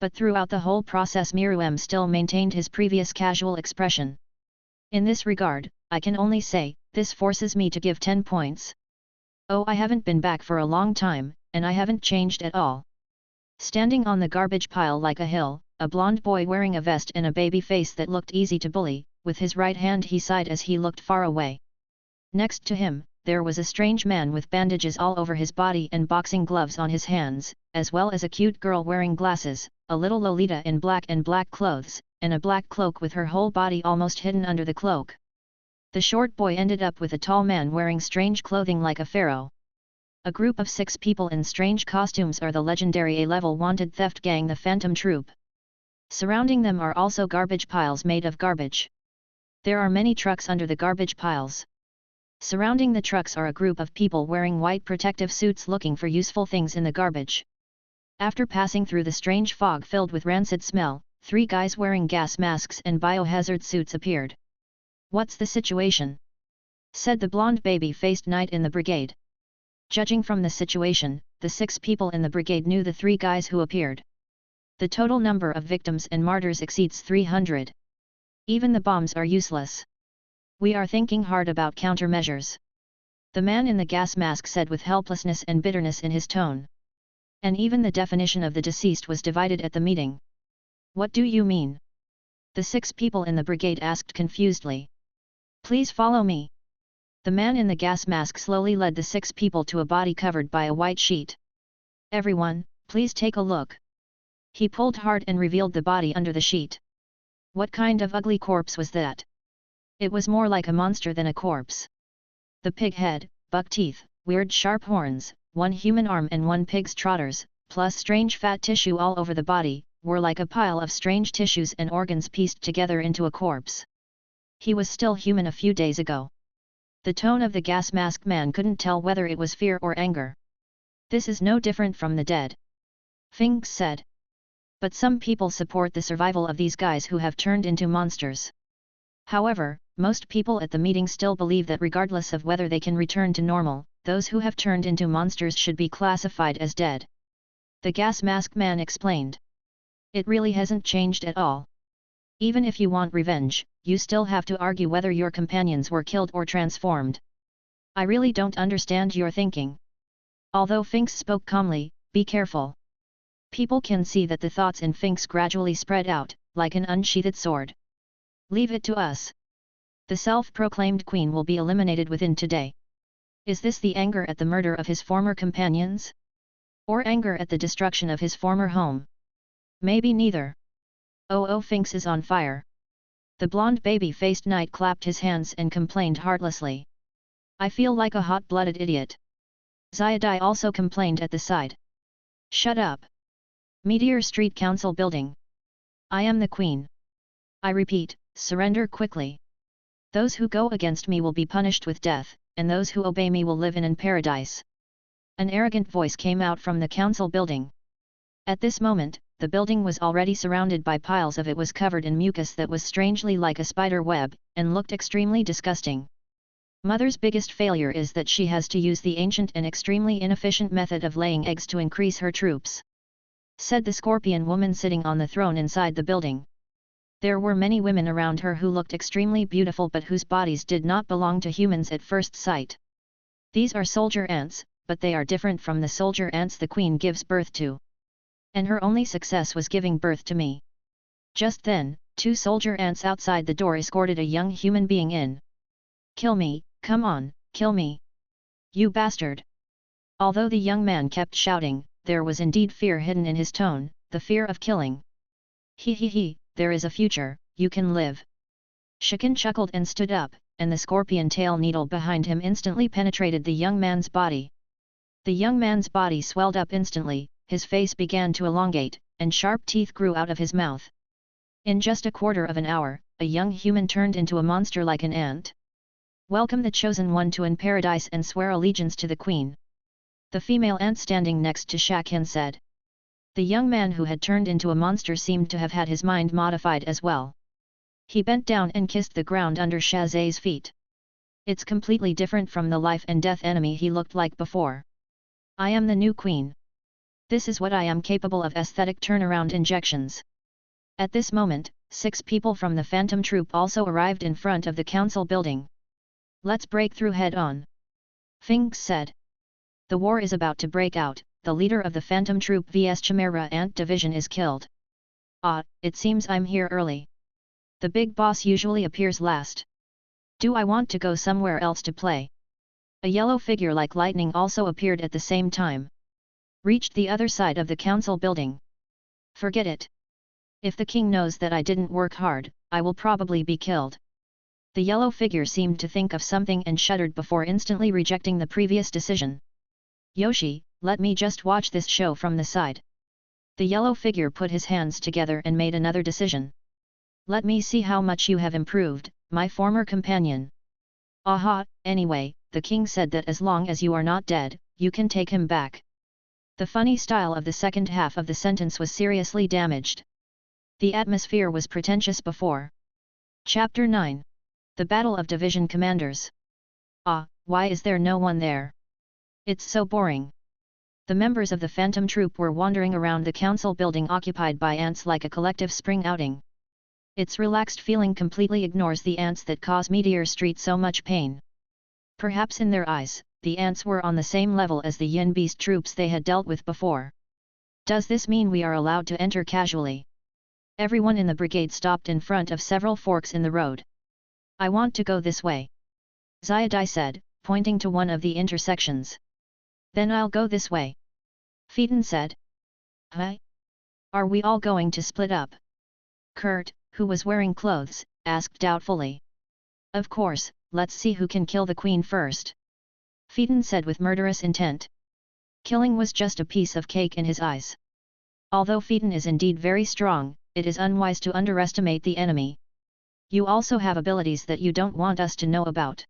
But throughout the whole process Miru still maintained his previous casual expression. In this regard, I can only say, this forces me to give 10 points. Oh, I haven't been back for a long time, and I haven't changed at all. Standing on the garbage pile like a hill, a blonde boy wearing a vest and a baby face that looked easy to bully, with his right hand he sighed as he looked far away. Next to him, there was a strange man with bandages all over his body and boxing gloves on his hands, as well as a cute girl wearing glasses, a little Lolita in black and black clothes, and a black cloak with her whole body almost hidden under the cloak. The short boy ended up with a tall man wearing strange clothing like a pharaoh. A group of 6 people in strange costumes are the legendary A-level wanted theft gang, the Phantom Troop. Surrounding them are also garbage piles made of garbage. There are many trucks under the garbage piles. Surrounding the trucks are a group of people wearing white protective suits looking for useful things in the garbage. After passing through the strange fog filled with rancid smell, 3 guys wearing gas masks and biohazard suits appeared. What's the situation? Said the blonde baby-faced knight in the brigade. Judging from the situation, the 6 people in the brigade knew the 3 guys who appeared. The total number of victims and martyrs exceeds 300. Even the bombs are useless. We are thinking hard about countermeasures. The man in the gas mask said with helplessness and bitterness in his tone. And even the definition of the deceased was divided at the meeting. What do you mean? The 6 people in the brigade asked confusedly. Please follow me. The man in the gas mask slowly led the 6 people to a body covered by a white sheet. Everyone, please take a look. He pulled hard and revealed the body under the sheet. What kind of ugly corpse was that? It was more like a monster than a corpse. The pig head, buck teeth, weird sharp horns, 1 human arm and 1 pig's trotters, plus strange fat tissue all over the body, were like a pile of strange tissues and organs pieced together into a corpse. He was still human a few days ago. The tone of the gas-masked man couldn't tell whether it was fear or anger. This is no different from the dead, Finks said. But some people support the survival of these guys who have turned into monsters. However, most people at the meeting still believe that regardless of whether they can return to normal, those who have turned into monsters should be classified as dead. The gas-masked man explained. It really hasn't changed at all. Even if you want revenge, you still have to argue whether your companions were killed or transformed. I really don't understand your thinking. Although Finks spoke calmly, be careful. People can see that the thoughts in Finks gradually spread out, like an unsheathed sword. Leave it to us. The self-proclaimed queen will be eliminated within today. Is this the anger at the murder of his former companions? Or anger at the destruction of his former home? Maybe neither. Oh, Finks is on fire. The blonde baby-faced knight clapped his hands and complained heartlessly. I feel like a hot-blooded idiot. Xiaodai also complained at the side. Shut up. Meteor Street Council Building. I am the queen. I repeat, surrender quickly. Those who go against me will be punished with death, and those who obey me will live in paradise. An arrogant voice came out from the council building. At this moment, the building was already surrounded by piles of it was covered in mucus that was strangely like a spider web, and looked extremely disgusting. Mother's biggest failure is that she has to use the ancient and extremely inefficient method of laying eggs to increase her troops, said the scorpion woman sitting on the throne inside the building. There were many women around her who looked extremely beautiful but whose bodies did not belong to humans at first sight. These are soldier ants, but they are different from the soldier ants the queen gives birth to. And her only success was giving birth to me. Just then, 2 soldier ants outside the door escorted a young human being in. Kill me, come on, kill me. You bastard. Although the young man kept shouting, there was indeed fear hidden in his tone, the fear of killing. He, there is a future, you can live. Shikin chuckled and stood up, and the scorpion tail needle behind him instantly penetrated the young man's body. The young man's body swelled up instantly, his face began to elongate, and sharp teeth grew out of his mouth. In just a quarter of an hour, a young human turned into a monster like an ant. Welcome the chosen one to an paradise and swear allegiance to the queen. The female ant standing next to Shakin said. The young man who had turned into a monster seemed to have had his mind modified as well. He bent down and kissed the ground under Shazay's feet. It's completely different from the life and death enemy he looked like before. I am the new queen. This is what I am capable of. Aesthetic turnaround injections. At this moment, 6 people from the Phantom Troop also arrived in front of the council building. Let's break through head on. Finks said. The war is about to break out, the leader of the Phantom Troop vs Chimera Ant Division is killed. It seems I'm here early. The big boss usually appears last. Do I want to go somewhere else to play? A yellow figure like lightning also appeared at the same time. Reached the other side of the council building. Forget it. If the king knows that I didn't work hard, I will probably be killed. The yellow figure seemed to think of something and shuddered before instantly rejecting the previous decision. Yoshi, let me just watch this show from the side. The yellow figure put his hands together and made another decision. Let me see how much you have improved, my former companion. Aha, anyway, the king said that as long as you are not dead, you can take him back. The funny style of the second half of the sentence was seriously damaged. The atmosphere was pretentious before. Chapter 9. The Battle of Division Commanders. Why is there no one there? It's so boring. The members of the Phantom Troop were wandering around the council building occupied by ants like a collective spring outing. Its relaxed feeling completely ignores the ants that cause Meteor Street so much pain. Perhaps in their eyes, the ants were on the same level as the Yin Beast troops they had dealt with before. Does this mean we are allowed to enter casually? Everyone in the brigade stopped in front of several forks in the road. I want to go this way. Xiaodai said, pointing to one of the intersections. Then I'll go this way. Phaeton said. Huh? Are we all going to split up? Kurt, who was wearing clothes, asked doubtfully. Of course, let's see who can kill the queen first. Phaeton said with murderous intent. Killing was just a piece of cake in his eyes. Although Phaeton is indeed very strong, it is unwise to underestimate the enemy. You also have abilities that you don't want us to know about.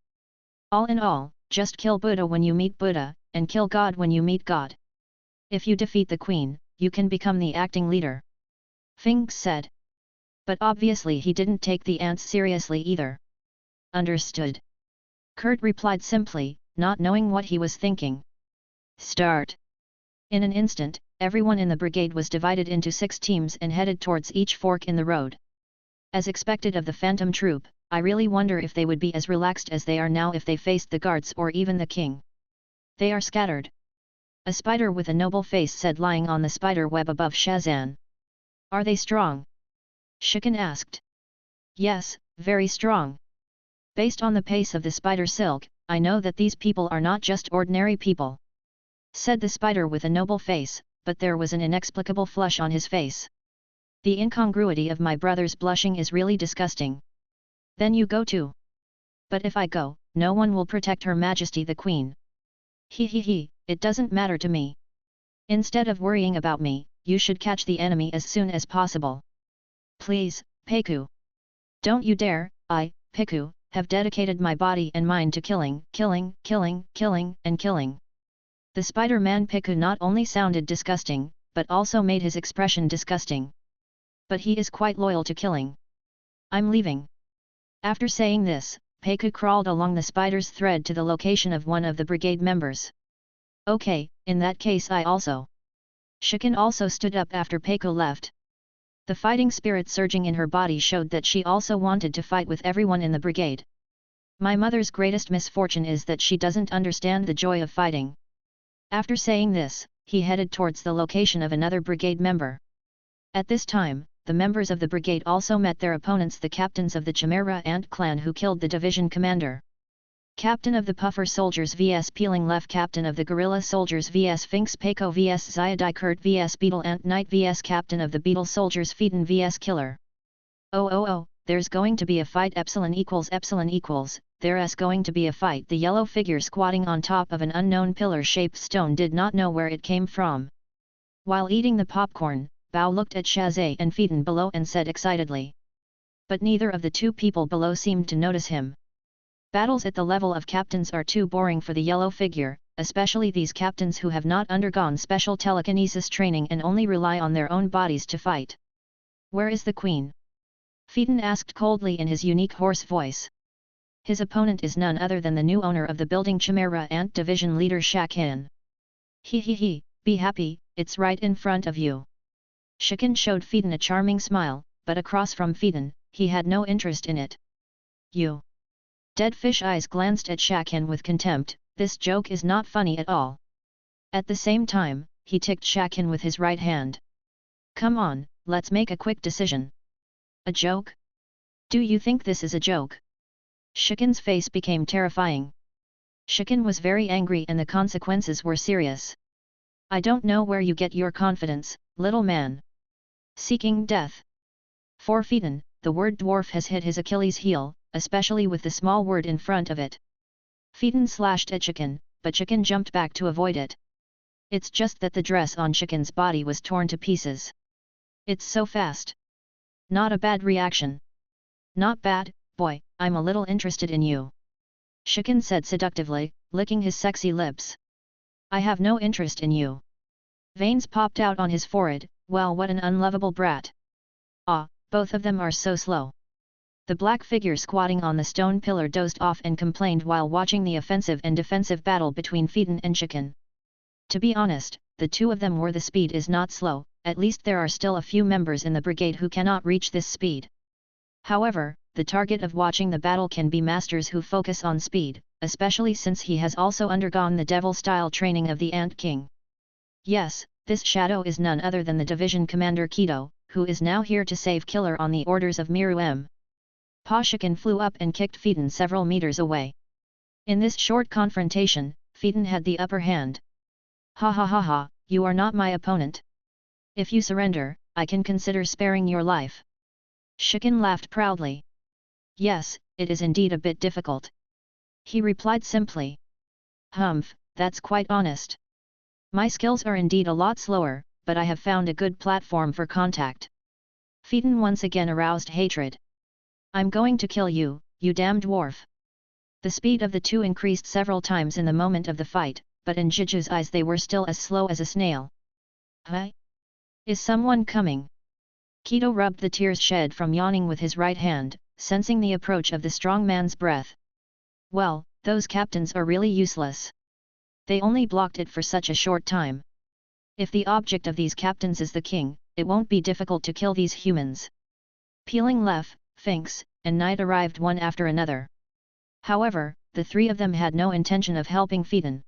All in all, just kill Buddha when you meet Buddha, and kill God when you meet God. If you defeat the Queen, you can become the acting leader. Fink said. But obviously he didn't take the ants seriously either. Understood. Kurt replied simply, not knowing what he was thinking. Start. In an instant, everyone in the brigade was divided into 6 teams and headed towards each fork in the road. As expected of the Phantom Troop, I really wonder if they would be as relaxed as they are now if they faced the guards or even the king. They are scattered. A spider with a noble face said, lying on the spider web above Shazan. Are they strong? Shiken asked. Yes, very strong. Based on the pace of the spider silk, I know that these people are not just ordinary people. Said the spider with a noble face, but there was an inexplicable flush on his face. The incongruity of my brother's blushing is really disgusting. Then you go too. But if I go, no one will protect Her Majesty the Queen. He, it doesn't matter to me. Instead of worrying about me, you should catch the enemy as soon as possible. Please, Peiku. Don't you dare, I, Peiku, have dedicated my body and mind to killing, and killing. The Spider-Man Peiku not only sounded disgusting, but also made his expression disgusting. But he is quite loyal to killing. I'm leaving. After saying this, Peiku crawled along the spider's thread to the location of one of the brigade members. Okay, in that case I also. Shiken also stood up after Peiku left. The fighting spirit surging in her body showed that she also wanted to fight with everyone in the brigade. My mother's greatest misfortune is that she doesn't understand the joy of fighting. After saying this, he headed towards the location of another brigade member. At this time, the members of the brigade also met their opponents, the captains of the Chimera Ant clan who killed the division commander. Captain of the Puffer Soldiers vs Peeling Left, Captain of the Guerrilla Soldiers vs Finks Paco vs Zyadai Kurt vs Beetle Ant Knight vs Captain of the Beetle Soldiers Phaeton vs Killer. Oh, there's going to be a fight, epsilon equals, there's going to be a fight. The yellow figure squatting on top of an unknown pillar-shaped stone did not know where it came from. While eating the popcorn, Bao looked at Shazay and Phaeton below and said excitedly. But neither of the two people below seemed to notice him. Battles at the level of captains are too boring for the yellow figure, especially these captains who have not undergone special telekinesis training and only rely on their own bodies to fight. Where is the queen? Phaeton asked coldly in his unique hoarse voice. His opponent is none other than the new owner of the building, Chimera Ant Division leader Shakin. Be happy, it's right in front of you. Shakin showed Phaeton a charming smile, but across from Phaeton, he had no interest in it. You. Dead fish eyes glanced at Shakin with contempt. This joke is not funny at all. At the same time, he ticked Shakin with his right hand. Come on, let's make a quick decision. A joke? Do you think this is a joke? Shakin's face became terrifying. Shakin was very angry and the consequences were serious. I don't know where you get your confidence, little man. Seeking death. For Phaeton, the word dwarf has hit his Achilles heel, especially with the small word in front of it. Phaeton slashed at Shakin, but Shakin jumped back to avoid it. It's just that the dress on Shakin's body was torn to pieces. It's so fast. Not a bad reaction. Not bad, boy, I'm a little interested in you. Shakin said seductively, licking his sexy lips. I have no interest in you. Veins popped out on his forehead. Well, what an unlovable brat. Ah, both of them are so slow. The black figure squatting on the stone pillar dozed off and complained while watching the offensive and defensive battle between Phaeton and Shakin. To be honest, the two of them were the speed is not slow, at least there are still a few members in the brigade who cannot reach this speed. However, the target of watching the battle can be masters who focus on speed, especially since he has also undergone the devil-style training of the Ant King. Yes, this shadow is none other than the division commander Gouto, who is now here to save Killer on the orders of Miru M. Shakin flew up and kicked Phaeton several meters away. In this short confrontation, Phaeton had the upper hand. Ha, you are not my opponent. If you surrender, I can consider sparing your life. Shakin laughed proudly. Yes, it is indeed a bit difficult. He replied simply. Humph, that's quite honest. My skills are indeed a lot slower, but I have found a good platform for contact. Phaeton once again aroused hatred. I'm going to kill you, you damn dwarf. The speed of the two increased several times in the moment of the fight, but in Jiju's eyes they were still as slow as a snail. Huh? Is someone coming? Gouto rubbed the tears shed from yawning with his right hand, sensing the approach of the strong man's breath. Well, those captains are really useless. They only blocked it for such a short time. If the object of these captains is the king, it won't be difficult to kill these humans. Peeling left, Finks, and Knight arrived one after another. However, the three of them had no intention of helping Phaeton.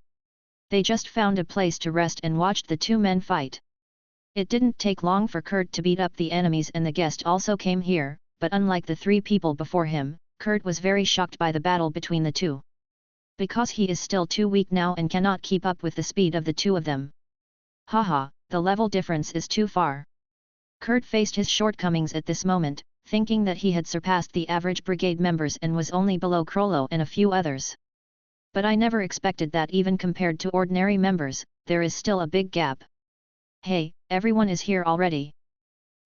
They just found a place to rest and watched the two men fight. It didn't take long for Kurt to beat up the enemies, and the guest also came here, but unlike the three people before him, Kurt was very shocked by the battle between the two. Because he is still too weak now and cannot keep up with the speed of the two of them. Haha, the level difference is too far. Kurt faced his shortcomings at this moment, thinking that he had surpassed the average brigade members and was only below Krollo and a few others. But I never expected that even compared to ordinary members, there is still a big gap. Hey, everyone is here already.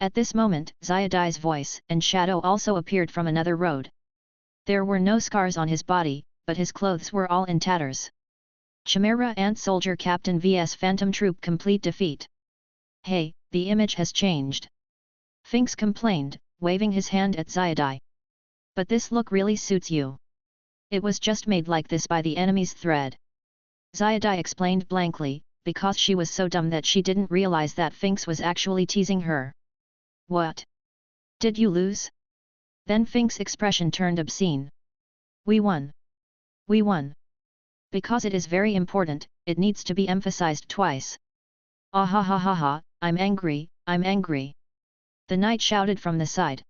At this moment, Xiaodai's voice and shadow also appeared from another road. There were no scars on his body, but his clothes were all in tatters. Chimera Ant Soldier Captain vs Phantom Troop complete defeat. Hey, the image has changed. Finks complained, waving his hand at Xiaodai. But this look really suits you. It was just made like this by the enemy's thread. Xiaodai explained blankly, because she was so dumb that she didn't realize that Finks was actually teasing her. What? Did you lose? Then Finks' expression turned obscene. We won. We won. Because it is very important, it needs to be emphasized twice. Ah ha ha ha ha, I'm angry, I'm angry. The knight shouted from the side.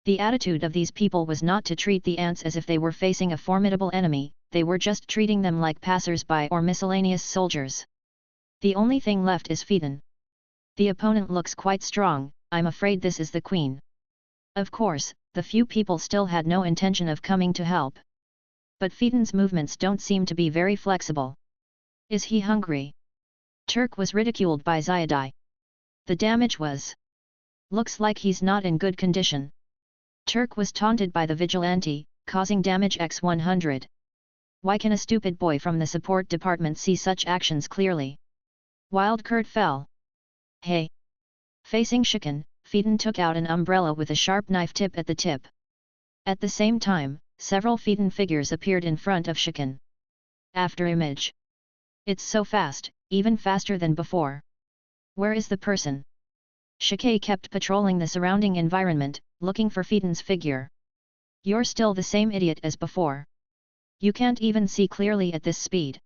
The attitude of these people was not to treat the ants as if they were facing a formidable enemy, they were just treating them like passers-by or miscellaneous soldiers. The only thing left is Phaeton. The opponent looks quite strong, I'm afraid this is the queen. Of course, the few people still had no intention of coming to help. But Phaeton's movements don't seem to be very flexible. Is he hungry? Turk was ridiculed by Xiaodai. The damage was. Looks like he's not in good condition. Turk was taunted by the vigilante, causing damage x100. Why can a stupid boy from the support department see such actions clearly? Wild Kurt fell. Hey! Facing Shiken, Phaeton took out an umbrella with a sharp knife tip at the tip. At the same time, several Phaeton figures appeared in front of Shiken. After image. It's so fast, even faster than before. Where is the person? Shike kept patrolling the surrounding environment, looking for Phaeton's figure. You're still the same idiot as before. You can't even see clearly at this speed.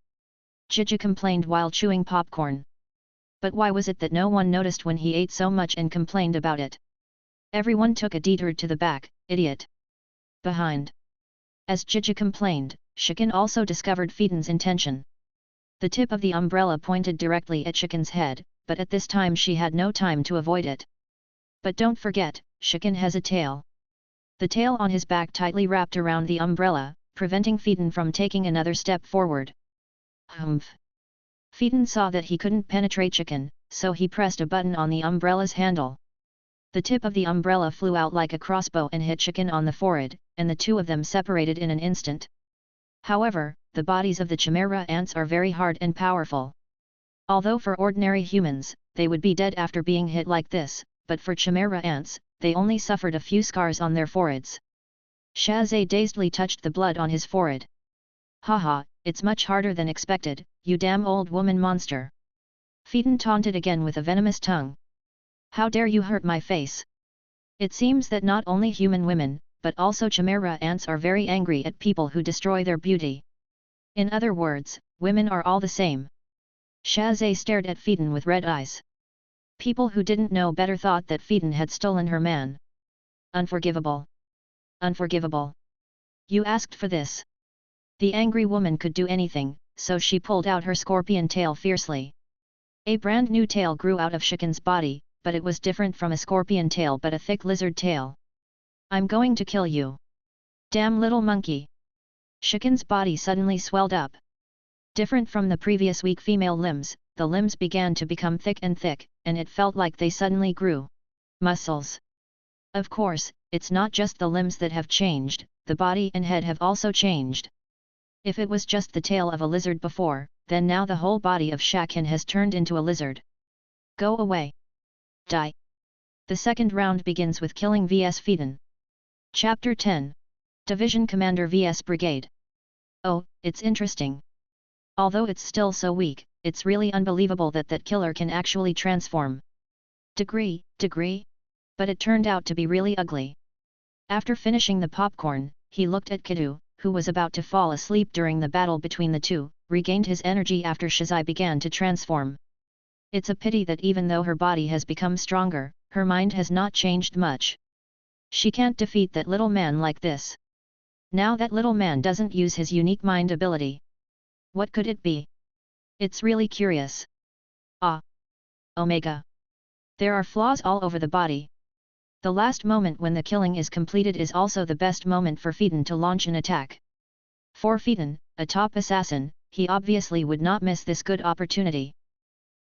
Jiju complained while chewing popcorn. But why was it that no one noticed when he ate so much and complained about it? Everyone took a detour to the back, idiot. Behind. As Jiju complained, Shiken also discovered Phaeton's intention. The tip of the umbrella pointed directly at Shiken's head, but at this time she had no time to avoid it. But don't forget, Shiken has a tail. The tail on his back tightly wrapped around the umbrella, preventing Phaeton from taking another step forward. Humph! Phaeton saw that he couldn't penetrate Shiken, so he pressed a button on the umbrella's handle. The tip of the umbrella flew out like a crossbow and hit Shiken on the forehead, and the two of them separated in an instant. However, the bodies of the Chimera ants are very hard and powerful. Although for ordinary humans, they would be dead after being hit like this, but for Chimera ants, they only suffered a few scars on their foreheads. Shazay dazedly touched the blood on his forehead. Haha, it's much harder than expected, you damn old woman monster. Phaeton taunted again with a venomous tongue. How dare you hurt my face? It seems that not only human women, but also Chimera ants are very angry at people who destroy their beauty. In other words, women are all the same. Shazay stared at Phaeton with red eyes. People who didn't know better thought that Phaeton had stolen her man. Unforgivable. Unforgivable. You asked for this. The angry woman could do anything, so she pulled out her scorpion tail fiercely. A brand new tail grew out of Shiken's body, but it was different from a scorpion tail but a thick lizard tail. I'm going to kill you. Damn little monkey. Shiken's body suddenly swelled up. Different from the previous weak female limbs, the limbs began to become thick and thick, and it felt like they suddenly grew. Muscles. Of course, it's not just the limbs that have changed, the body and head have also changed. If it was just the tail of a lizard before, then now the whole body of Shakin has turned into a lizard. Go away. Die. The second round begins with killing vs Phaeton. Chapter 10. Division Commander vs Brigade. Oh, it's interesting. Although it's still so weak, it's really unbelievable that that killer can actually transform. Degree. But it turned out to be really ugly. After finishing the popcorn, he looked at Gouto, who was about to fall asleep during the battle between the two, regained his energy after Shizai began to transform. It's a pity that even though her body has become stronger, her mind has not changed much. She can't defeat that little man like this. Now that little man doesn't use his unique mind ability. What could it be? It's really curious. Ah! Omega! There are flaws all over the body. The last moment when the killing is completed is also the best moment for Phaeton to launch an attack. For Phaeton, a top assassin, he obviously would not miss this good opportunity.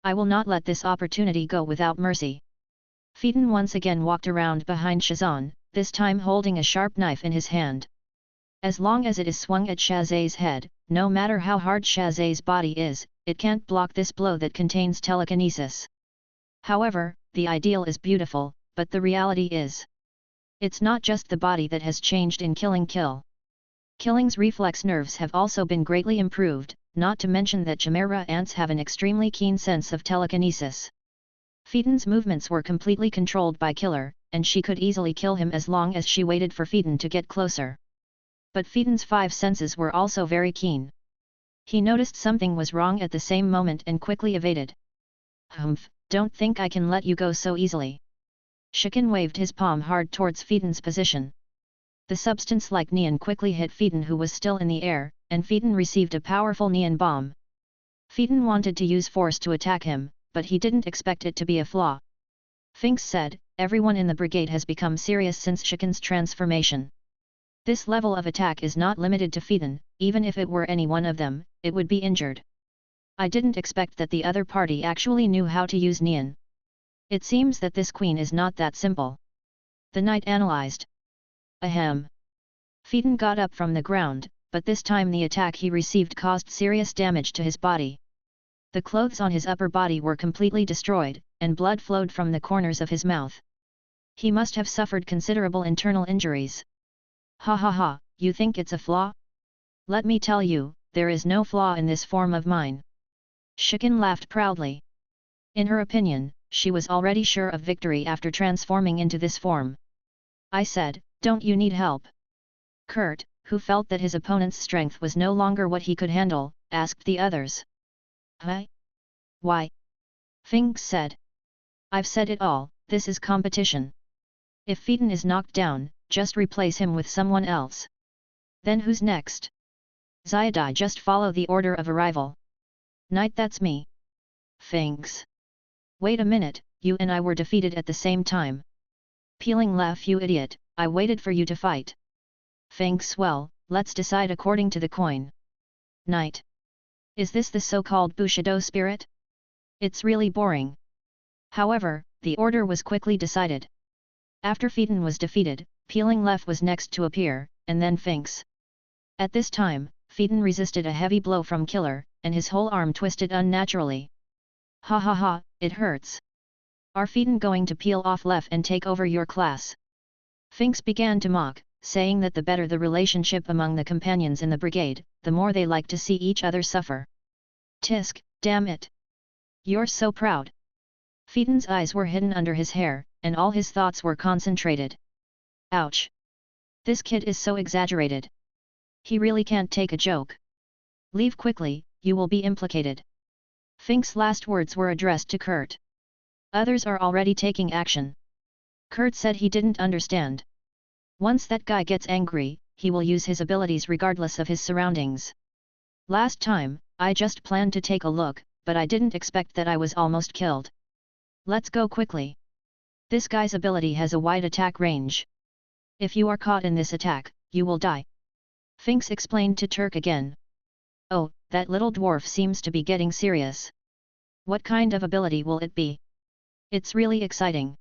I will not let this opportunity go without mercy. Phaeton once again walked around behind Shazan, this time holding a sharp knife in his hand. As long as it is swung at Shazay's head, no matter how hard Shazay's body is, it can't block this blow that contains telekinesis. However, the ideal is beautiful, but the reality is, it's not just the body that has changed in Killing's reflex nerves have also been greatly improved, not to mention that Chimera ants have an extremely keen sense of telekinesis. Phaeton's movements were completely controlled by Killer, and she could easily kill him as long as she waited for Phaeton to get closer. But Phaeton's 5 senses were also very keen. He noticed something was wrong at the same moment and quickly evaded. Humph, don't think I can let you go so easily. Shakin waved his palm hard towards Phaeton's position. The substance like neon quickly hit Phaeton, who was still in the air, and Phaeton received a powerful neon bomb. Phaeton wanted to use force to attack him, but he didn't expect it to be a flaw. Finks said, everyone in the brigade has become serious since Shakin's transformation. This level of attack is not limited to Phaeton, even if it were any one of them, it would be injured. I didn't expect that the other party actually knew how to use neon. It seems that this queen is not that simple. The knight analyzed. Ahem. Phaeton got up from the ground, but this time the attack he received caused serious damage to his body. The clothes on his upper body were completely destroyed, and blood flowed from the corners of his mouth. He must have suffered considerable internal injuries. Ha ha ha, you think it's a flaw? Let me tell you, there is no flaw in this form of mine. Shakin laughed proudly. In her opinion, she was already sure of victory after transforming into this form. I said, don't you need help? Kurt, who felt that his opponent's strength was no longer what he could handle, asked the others. Huh? Why? Finks said. I've said it all, this is competition. If Phaeton is knocked down, just replace him with someone else. Then who's next? Zyadai, just follow the order of arrival. Knight, that's me. Finks. Wait a minute, you and I were defeated at the same time. Peeling laugh, you idiot, I waited for you to fight. Finks, well, let's decide according to the coin. Knight. Is this the so-called Bushido spirit? It's really boring. However, the order was quickly decided. After Phaeton was defeated, Peeling Left was next to appear, and then Finks. At this time, Phaeton resisted a heavy blow from Killer, and his whole arm twisted unnaturally. Ha ha ha, it hurts. Are Phaeton going to peel off Left and take over your class? Finks began to mock, saying that the better the relationship among the companions in the brigade, the more they like to see each other suffer. Tisk, damn it! You're so proud. Phaeton's eyes were hidden under his hair, and all his thoughts were concentrated. Ouch! This kid is so exaggerated. He really can't take a joke. Leave quickly, you will be implicated. Finks' last words were addressed to Kurt. Others are already taking action. Kurt said he didn't understand. Once that guy gets angry, he will use his abilities regardless of his surroundings. Last time, I just planned to take a look, but I didn't expect that I was almost killed. Let's go quickly. This guy's ability has a wide attack range. If you are caught in this attack, you will die. Finks explained to Turk again. Oh, that little dwarf seems to be getting serious. What kind of ability will it be? It's really exciting.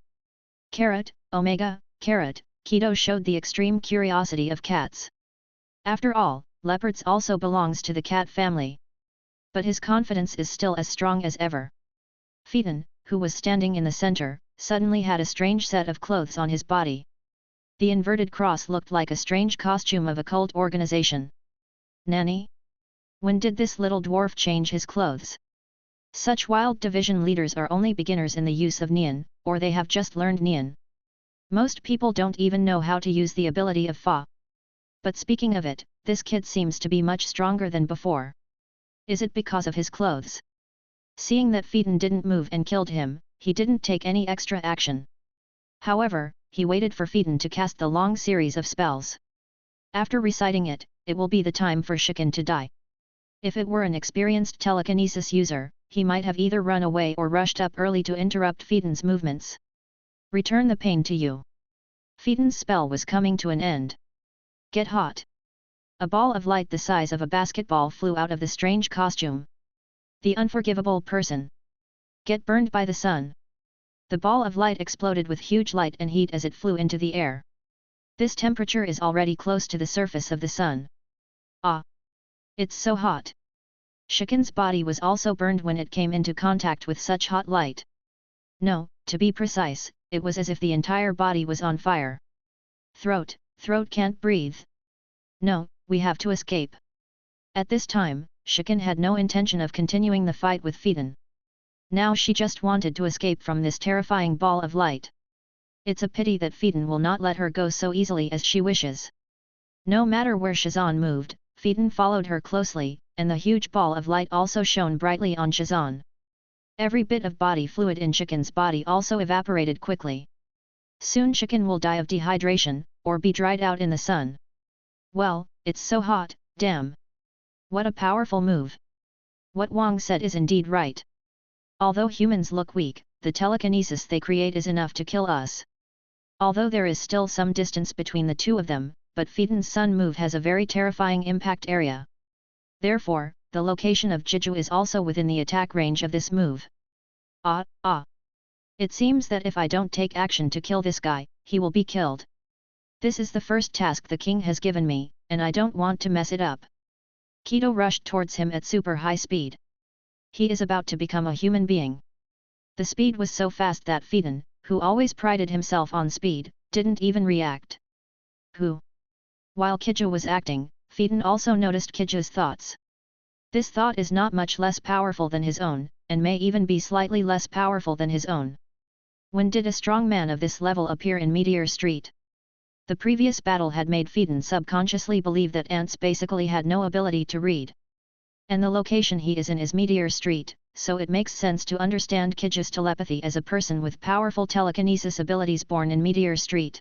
Carat, Omega, Carat, Keto showed the extreme curiosity of cats. After all, leopards also belongs to the cat family. But his confidence is still as strong as ever. Phaeton, who was standing in the center, suddenly had a strange set of clothes on his body. The inverted cross looked like a strange costume of a cult organization. Nanny? When did this little dwarf change his clothes? Such wild division leaders are only beginners in the use of Neon, or they have just learned Neon. Most people don't even know how to use the ability of Fa. But speaking of it, this kid seems to be much stronger than before. Is it because of his clothes? Seeing that Phaeton didn't move and killed him, he didn't take any extra action. However, he waited for Phaeton to cast the long series of spells. After reciting it, it will be the time for Shiken to die. If it were an experienced telekinesis user, he might have either run away or rushed up early to interrupt Phaeton's movements. Return the pain to you. Phaeton's spell was coming to an end. Get hot. A ball of light the size of a basketball flew out of the strange costume. The unforgivable person. Get burned by the sun. The ball of light exploded with huge light and heat as it flew into the air. This temperature is already close to the surface of the sun. Ah! It's so hot. Shiken's body was also burned when it came into contact with such hot light. No, to be precise, it was as if the entire body was on fire. Throat can't breathe. No, we have to escape. At this time, Shiken had no intention of continuing the fight with Phaeton. Now she just wanted to escape from this terrifying ball of light. It's a pity that Phaeton will not let her go so easily as she wishes. No matter where Shazan moved, Phaeton followed her closely, and the huge ball of light also shone brightly on Shazan. Every bit of body fluid in Shiken's body also evaporated quickly. Soon Shiken will die of dehydration, or be dried out in the sun. Well, it's so hot, damn. What a powerful move. What Wang said is indeed right. Although humans look weak, the telekinesis they create is enough to kill us. Although there is still some distance between the two of them, but Phaeton's sun move has a very terrifying impact area. Therefore, the location of Jeju is also within the attack range of this move. It seems that if I don't take action to kill this guy, he will be killed. This is the first task the king has given me, and I don't want to mess it up. Keto rushed towards him at super high speed. He is about to become a human being. The speed was so fast that Phaeton, who always prided himself on speed, didn't even react. Who? While Kiju was acting, Phaeton also noticed Kiju's thoughts. This thought is not much less powerful than his own, and may even be slightly less powerful than his own. When did a strong man of this level appear in Meteor Street? The previous battle had made Phaeton subconsciously believe that ants basically had no ability to read. And the location he is in is Meteor Street, so it makes sense to understand Kiju's telepathy as a person with powerful telekinesis abilities born in Meteor Street.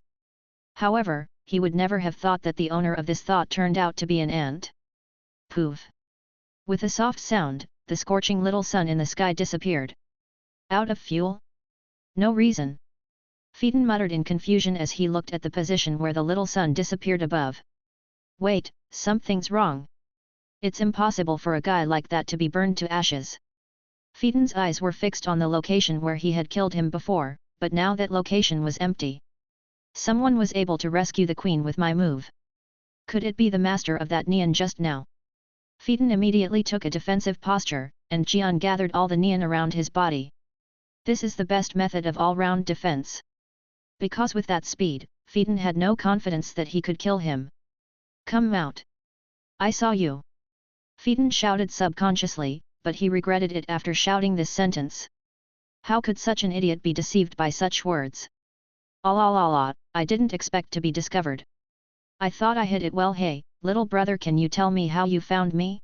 However, he would never have thought that the owner of this thought turned out to be an ant. Poof! With a soft sound, the scorching little sun in the sky disappeared. Out of fuel? No reason. Phaeton muttered in confusion as he looked at the position where the little sun disappeared above. Wait, something's wrong. It's impossible for a guy like that to be burned to ashes. Phaeton's eyes were fixed on the location where he had killed him before, but now that location was empty. Someone was able to rescue the queen with my move. Could it be the master of that neon just now? Phaeton immediately took a defensive posture, and Jian gathered all the neon around his body. This is the best method of all-round defense. Because with that speed, Phaeton had no confidence that he could kill him. Come out. I saw you. Phaeton shouted subconsciously, but he regretted it after shouting this sentence. How could such an idiot be deceived by such words? I didn't expect to be discovered. I thought I hid it well. Hey, little brother, can you tell me how you found me?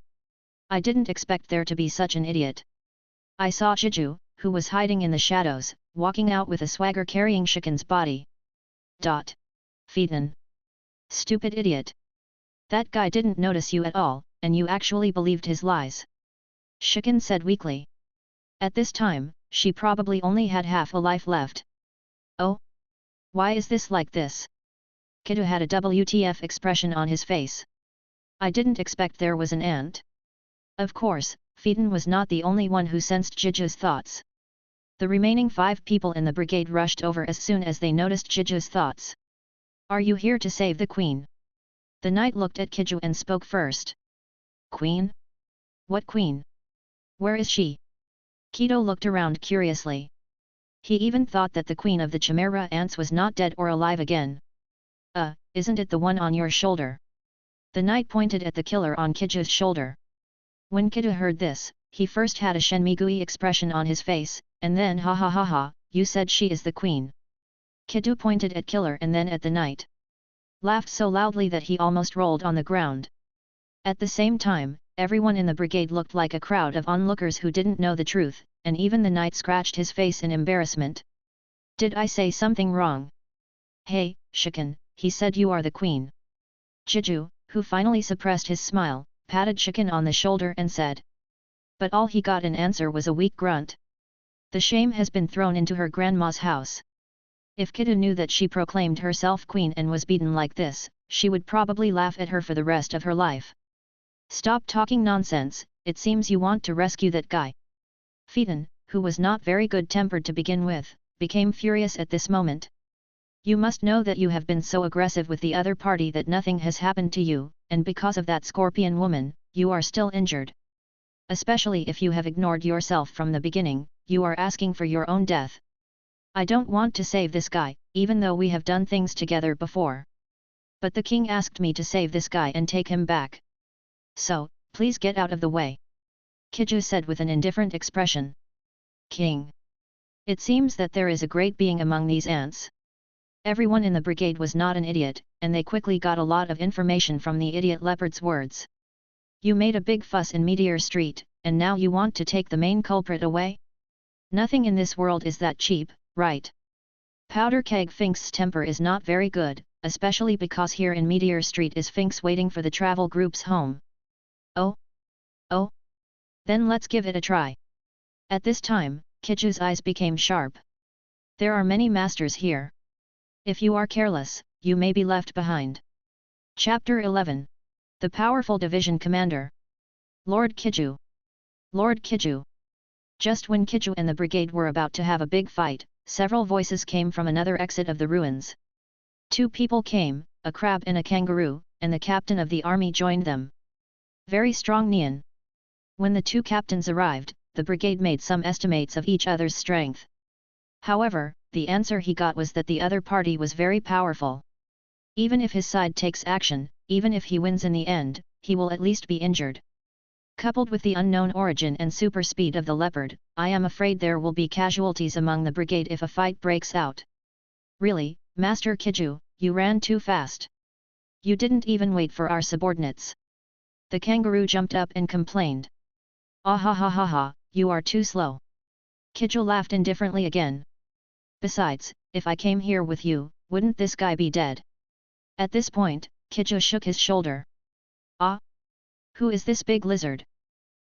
I didn't expect there to be such an idiot. I saw Jeju, who was hiding in the shadows, walking out with a swagger carrying Shiken's body. Phaeton. Stupid idiot. That guy didn't notice you at all, and you actually believed his lies. Shiken said weakly. At this time, she probably only had half a life left. Oh? Why is this like this? Kido had a WTF expression on his face. I didn't expect there was an ant. Of course, Phaeton was not the only one who sensed Jeju's thoughts. The remaining 5 people in the brigade rushed over as soon as they noticed Kiju's thoughts. Are you here to save the queen? The knight looked at Kiju and spoke first. Queen? What queen? Where is she? Gouto looked around curiously. He even thought that the queen of the Chimera ants was not dead or alive again. Isn't it the one on your shoulder? The knight pointed at the killer on Kiju's shoulder. When Gouto heard this, he first had a shenmigui expression on his face, and then ha ha ha ha, you said she is the queen. Gouto pointed at killer and then at the knight. Laughed so loudly that he almost rolled on the ground. At the same time, everyone in the brigade looked like a crowd of onlookers who didn't know the truth, and even the knight scratched his face in embarrassment. Did I say something wrong? Hey, Shiken, he said you are the queen. Kiju, who finally suppressed his smile, patted Shiken on the shoulder and said. But all he got in answer was a weak grunt. The shame has been thrown into her grandma's house. If Kiju knew that she proclaimed herself queen and was beaten like this, she would probably laugh at her for the rest of her life. Stop talking nonsense, it seems you want to rescue that guy. Phaeton, who was not very good-tempered to begin with, became furious at this moment. You must know that you have been so aggressive with the other party that nothing has happened to you, and because of that scorpion woman, you are still injured. Especially if you have ignored yourself from the beginning, you are asking for your own death. I don't want to save this guy, even though we have done things together before. But the king asked me to save this guy and take him back. So, please get out of the way. Kiju said with an indifferent expression. King. It seems that there is a great being among these ants. Everyone in the brigade was not an idiot, and they quickly got a lot of information from the idiot leopard's words. You made a big fuss in Meteor Street, and now you want to take the main culprit away? Nothing in this world is that cheap, right? Powder Keg Fink's temper is not very good, especially because here in Meteor Street is Finks waiting for the travel group's home. Oh? Oh? Then let's give it a try. At this time, Kiju's eyes became sharp. There are many masters here. If you are careless, you may be left behind. Chapter 11. The Powerful Division Commander. Lord Kiju. Lord Kiju. Just when Kiju and the brigade were about to have a big fight, several voices came from another exit of the ruins. 2 people came, a crab and a kangaroo, and the captain of the army joined them. Very strong Nian. When the 2 captains arrived, the brigade made some estimates of each other's strength. However, the answer he got was that the other party was very powerful. Even if his side takes action, even if he wins in the end, he will at least be injured. Coupled with the unknown origin and super speed of the leopard, I am afraid there will be casualties among the brigade if a fight breaks out. Really, Master Kiju, you ran too fast. You didn't even wait for our subordinates. The kangaroo jumped up and complained. Ah ha ha ha ha, you are too slow. Kiju laughed indifferently again. Besides, if I came here with you, wouldn't this guy be dead? At this point, Kiju shook his shoulder. Ah? Who is this big lizard?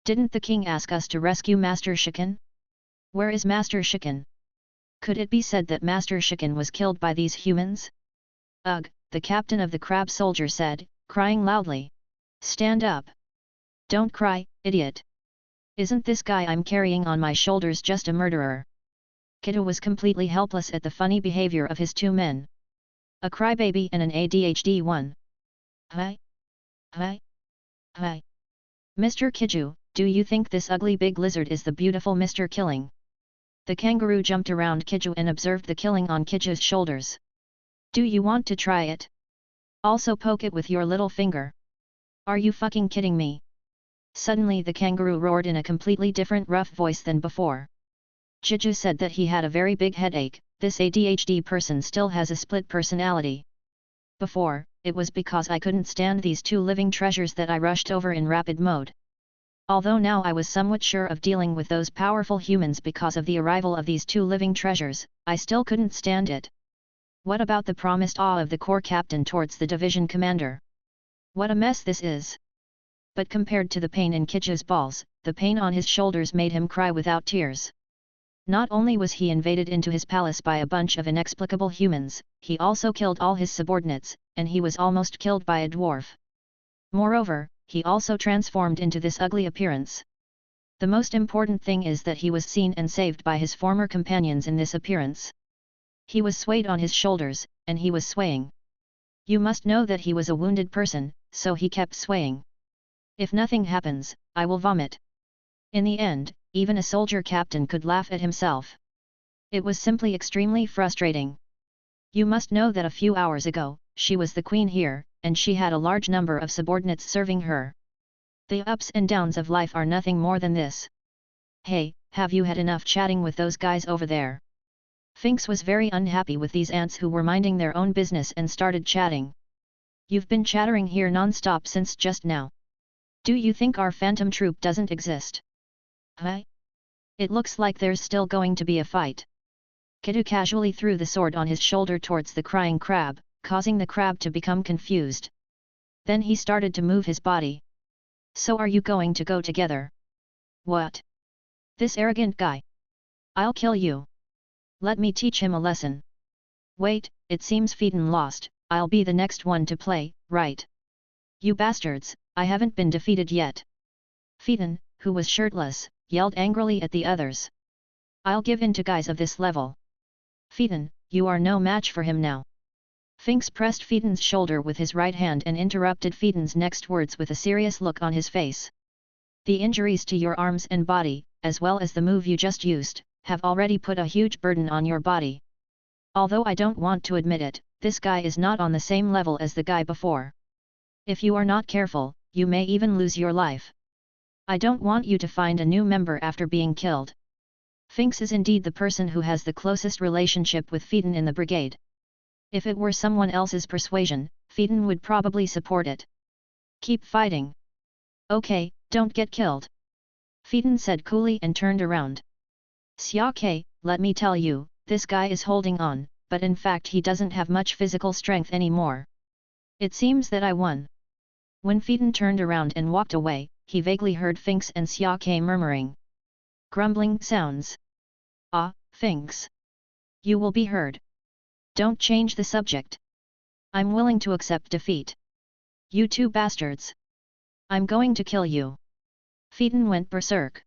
Didn't the king ask us to rescue Master Shiken? Where is Master Shiken? Could it be said that Master Shiken was killed by these humans? Ugh, the captain of the crab soldier said, crying loudly. Stand up. Don't cry, idiot. Isn't this guy I'm carrying on my shoulders just a murderer? Kiju was completely helpless at the funny behavior of his 2 men. A crybaby and an ADHD one. Hi? Hi? Hi? Mr. Kiju, do you think this ugly big lizard is the beautiful Mr. Killing? The kangaroo jumped around Kiju and observed the killing on Kiju's shoulders. Do you want to try it? Also poke it with your little finger. Are you fucking kidding me? Suddenly the kangaroo roared in a completely different rough voice than before. Kiju said that he had a very big headache. This ADHD person still has a split personality. Before, it was because I couldn't stand these 2 living treasures that I rushed over in rapid mode. Although now I was somewhat sure of dealing with those powerful humans because of the arrival of these 2 living treasures, I still couldn't stand it. What about the promised awe of the corps captain towards the division commander? What a mess this is. But compared to the pain in Kiju's balls, the pain on his shoulders made him cry without tears. Not only was he invaded into his palace by a bunch of inexplicable humans, he also killed all his subordinates, and he was almost killed by a dwarf. Moreover, he also transformed into this ugly appearance. The most important thing is that he was seen and saved by his former companions in this appearance. He was swayed on his shoulders, and he was swaying. You must know that he was a wounded person, so he kept swaying. If nothing happens, I will vomit. In the end, even a soldier captain could laugh at himself. It was simply extremely frustrating. You must know that a few hours ago, she was the queen here, and she had a large number of subordinates serving her. The ups and downs of life are nothing more than this. Hey, have you had enough chatting with those guys over there? Finks was very unhappy with these ants who were minding their own business and started chatting. You've been chattering here non-stop since just now. Do you think our phantom troop doesn't exist? Huh? It looks like there's still going to be a fight. Gouto casually threw the sword on his shoulder towards the crying crab, causing the crab to become confused. Then he started to move his body. So are you going to go together? What? This arrogant guy. I'll kill you. Let me teach him a lesson. Wait, it seems Phaeton lost, I'll be the next one to play, right? You bastards, I haven't been defeated yet. Phaeton, who was shirtless, yelled angrily at the others. I'll give in to guys of this level. Phaeton, you are no match for him now. Finks pressed Phaeton's shoulder with his right hand and interrupted Phaeton's next words with a serious look on his face. The injuries to your arms and body, as well as the move you just used, have already put a huge burden on your body. Although I don't want to admit it, this guy is not on the same level as the guy before. If you are not careful, you may even lose your life. I don't want you to find a new member after being killed. Finks is indeed the person who has the closest relationship with Phaeton in the brigade. If it were someone else's persuasion, Phaeton would probably support it. Keep fighting. Okay, don't get killed. Phaeton said coolly and turned around. Xiake, let me tell you, this guy is holding on, but in fact he doesn't have much physical strength anymore. It seems that I won. When Phaeton turned around and walked away, he vaguely heard Finks and Xiake murmuring. Grumbling sounds. Ah, Finks. You will be heard. Don't change the subject. I'm willing to accept defeat. You two bastards. I'm going to kill you. Phaeton went berserk.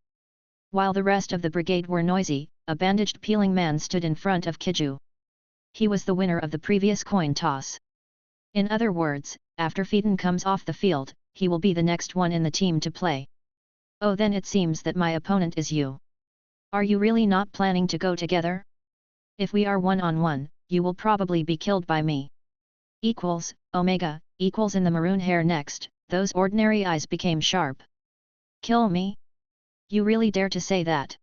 While the rest of the brigade were noisy, a bandaged peeling man stood in front of Kiju. He was the winner of the previous coin toss. In other words, after Phaeton comes off the field, he will be the next one in the team to play. Oh, then it seems that my opponent is you. Are you really not planning to go together? If we are one-on-one, you will probably be killed by me. Equals, Omega, equals in the maroon hair next, those ordinary eyes became sharp. Kill me? You really dare to say that?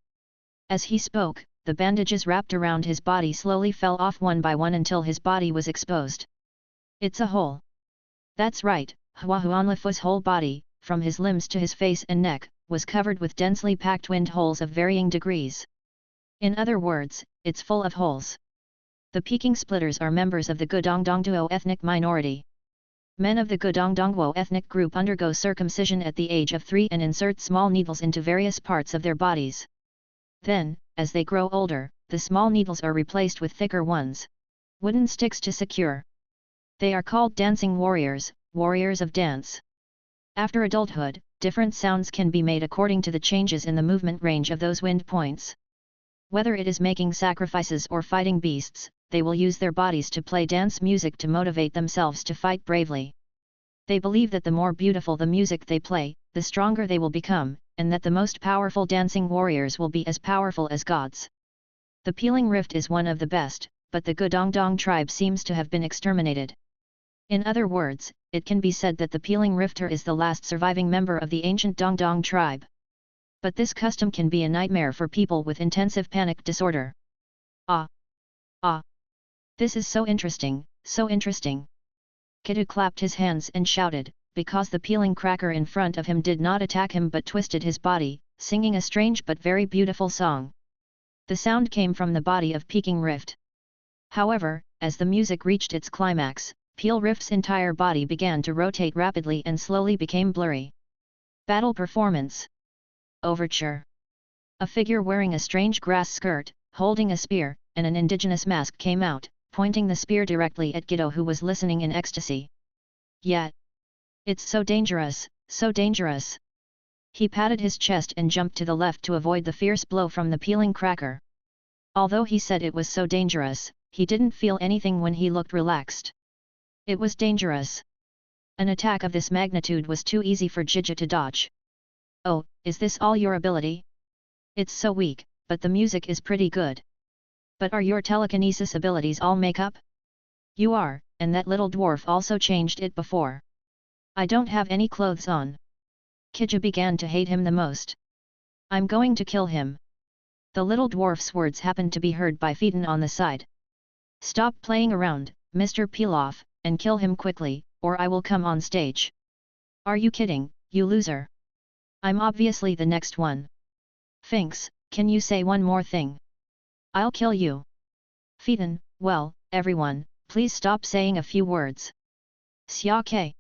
As he spoke, the bandages wrapped around his body slowly fell off one by one until his body was exposed. It's a hole. That's right, Huahuanlafu's whole body, from his limbs to his face and neck, was covered with densely packed wind holes of varying degrees. In other words, it's full of holes. The Peking Splitters are members of the Gudongdongduo ethnic minority. Men of the Gudongdongguo ethnic group undergo circumcision at the age of 3 and insert small needles into various parts of their bodies. Then, as they grow older, the small needles are replaced with thicker ones. Wooden sticks to secure. They are called dancing warriors, warriors of dance. After adulthood, different sounds can be made according to the changes in the movement range of those wind points. Whether it is making sacrifices or fighting beasts, they will use their bodies to play dance music to motivate themselves to fight bravely. They believe that the more beautiful the music they play, the stronger they will become, and that the most powerful dancing warriors will be as powerful as gods. The Peeling Rift is one of the best, but the Gudongdong tribe seems to have been exterminated. In other words, it can be said that the Peeling Rifter is the last surviving member of the ancient Dongdong tribe. But this custom can be a nightmare for people with intensive panic disorder. Ah! Ah! This is so interesting, so interesting. Gouto clapped his hands and shouted, because the peeling cracker in front of him did not attack him but twisted his body, singing a strange but very beautiful song. The sound came from the body of Peking Rift. However, as the music reached its climax, Peel Rift's entire body began to rotate rapidly and slowly became blurry. Battle Performance. Overture. A figure wearing a strange grass skirt, holding a spear, and an indigenous mask came out, pointing the spear directly at Gouto, who was listening in ecstasy. Yeah. It's so dangerous, so dangerous. He patted his chest and jumped to the left to avoid the fierce blow from the peeling cracker. Although he said it was so dangerous, he didn't feel anything when he looked relaxed. It was dangerous. An attack of this magnitude was too easy for Jade to dodge. Oh, is this all your ability? It's so weak, but the music is pretty good. But are your telekinesis abilities all make-up? You are, and that little dwarf also changed it before. I don't have any clothes on. Jade began to hate him the most. I'm going to kill him. The little dwarf's words happened to be heard by Phaeton on the side. Stop playing around, Mr. Pilaf, and kill him quickly, or I will come on stage. Are you kidding, you loser? I'm obviously the next one. Finks, can you say one more thing? I'll kill you. Phaeton, well, everyone, please stop saying a few words. Siake.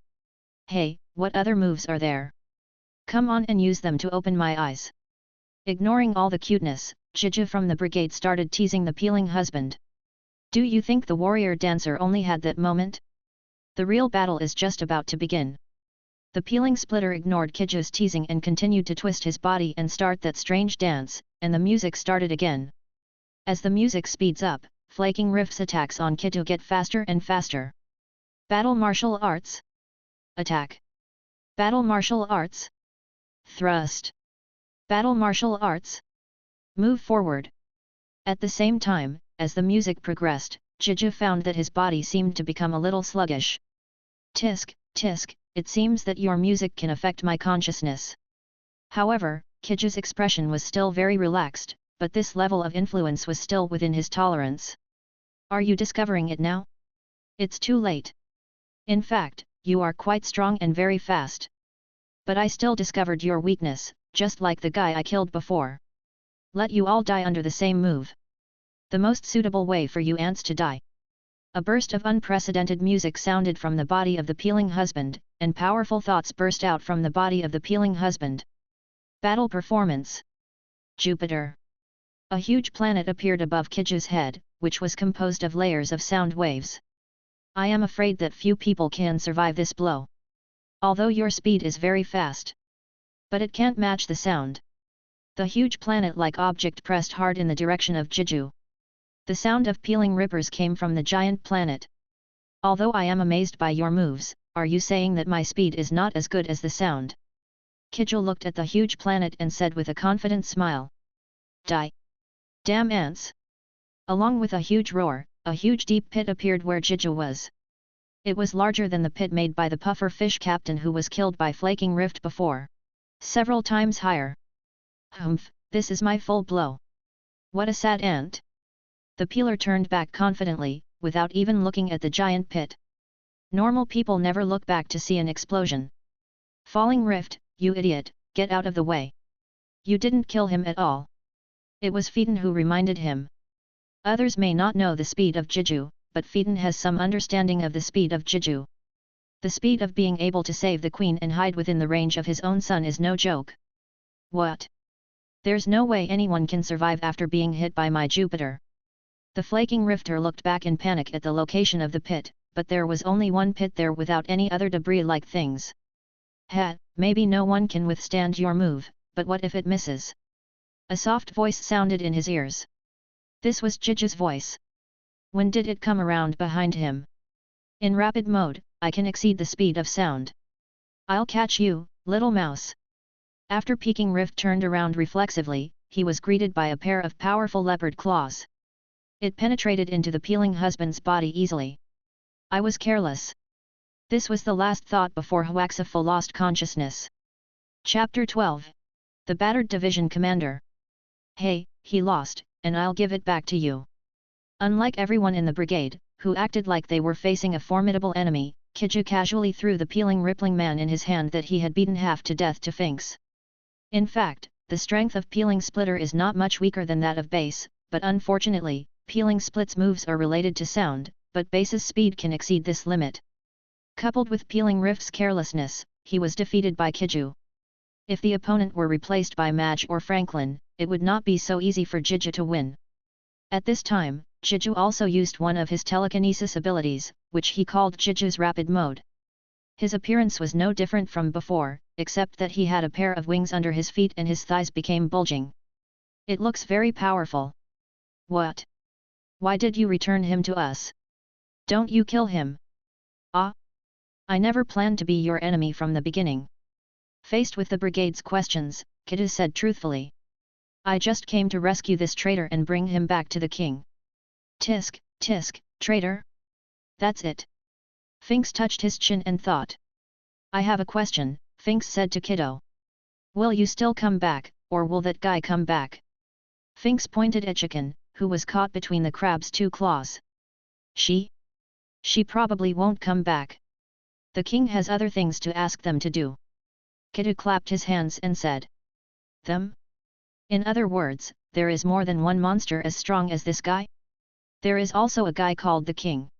Hey, what other moves are there? Come on and use them to open my eyes. Ignoring all the cuteness, Jade from the brigade started teasing the peeling husband. Do you think the warrior dancer only had that moment? The real battle is just about to begin. The peeling splitter ignored Jade's teasing and continued to twist his body and start that strange dance, and the music started again. As the music speeds up, flaking riffs attacks on Jade get faster and faster. Battle martial arts. Attack. Battle martial arts. Thrust. Battle martial arts. Move forward. At the same time, as the music progressed, Jade found that his body seemed to become a little sluggish. Tisk, tisk, it seems that your music can affect my consciousness. However, Jade's expression was still very relaxed, but this level of influence was still within his tolerance. Are you discovering it now? It's too late. In fact, you are quite strong and very fast. But I still discovered your weakness, just like the guy I killed before. Let you all die under the same move. The most suitable way for you ants to die. A burst of unprecedented music sounded from the body of the peeling husband, and powerful thoughts burst out from the body of the peeling husband. Battle performance. Jupiter. A huge planet appeared above Jade's head, which was composed of layers of sound waves. I am afraid that few people can survive this blow. Although your speed is very fast. But it can't match the sound. The huge planet-like object pressed hard in the direction of Jade. The sound of peeling rippers came from the giant planet. Although I am amazed by your moves, are you saying that my speed is not as good as the sound? Jade looked at the huge planet and said with a confident smile. Die! Damn ants! Along with a huge roar, a huge deep pit appeared where Jade was. It was larger than the pit made by the puffer fish captain who was killed by flaking rift before. Several times higher. Humph, this is my full blow. What a sad ant! The peeler turned back confidently, without even looking at the giant pit. Normal people never look back to see an explosion. Falling rift, you idiot, get out of the way. You didn't kill him at all. It was Phaeton who reminded him. Others may not know the speed of Jade, but Phaeton has some understanding of the speed of Jade. The speed of being able to save the queen and hide within the range of his own son is no joke. What? There's no way anyone can survive after being hit by my Jupiter. The flaking rifter looked back in panic at the location of the pit, but there was only one pit there without any other debris-like things. Maybe no one can withstand your move, but what if it misses? A soft voice sounded in his ears. This was Jade's voice. When did it come around behind him? In rapid mode, I can exceed the speed of sound. I'll catch you, little mouse. After peeking rift turned around reflexively, he was greeted by a pair of powerful leopard claws. It penetrated into the peeling husband's body easily. I was careless. This was the last thought before Huaxafo lost consciousness. Chapter 12. The Battered Division Commander. Hey, he lost, and I'll give it back to you. Unlike everyone in the brigade, who acted like they were facing a formidable enemy, Jade casually threw the peeling rippling man in his hand that he had beaten half to death to Finks. In fact, the strength of peeling splitter is not much weaker than that of base, but unfortunately, peeling split's moves are related to sound, but base's speed can exceed this limit. Coupled with peeling rift's carelessness, he was defeated by Jade. If the opponent were replaced by Madge or Franklin, it would not be so easy for Jade to win. At this time, Jade also used one of his telekinesis abilities, which he called Jade's rapid mode. His appearance was no different from before, except that he had a pair of wings under his feet and his thighs became bulging. It looks very powerful. What? Why did you return him to us? Don't you kill him? Ah? I never planned to be your enemy from the beginning. Faced with the brigade's questions, Gouto said truthfully. I just came to rescue this traitor and bring him back to the king. Tisk, tisk, traitor? That's it. Finks touched his chin and thought. I have a question, Finks said to Gouto. Will you still come back, or will that guy come back? Finks pointed at Chicken, who was caught between the crab's two claws. She probably won't come back. The king has other things to ask them to do. Gouto clapped his hands and said. Them? In other words, there is more than one monster as strong as this guy? There is also a guy called the king.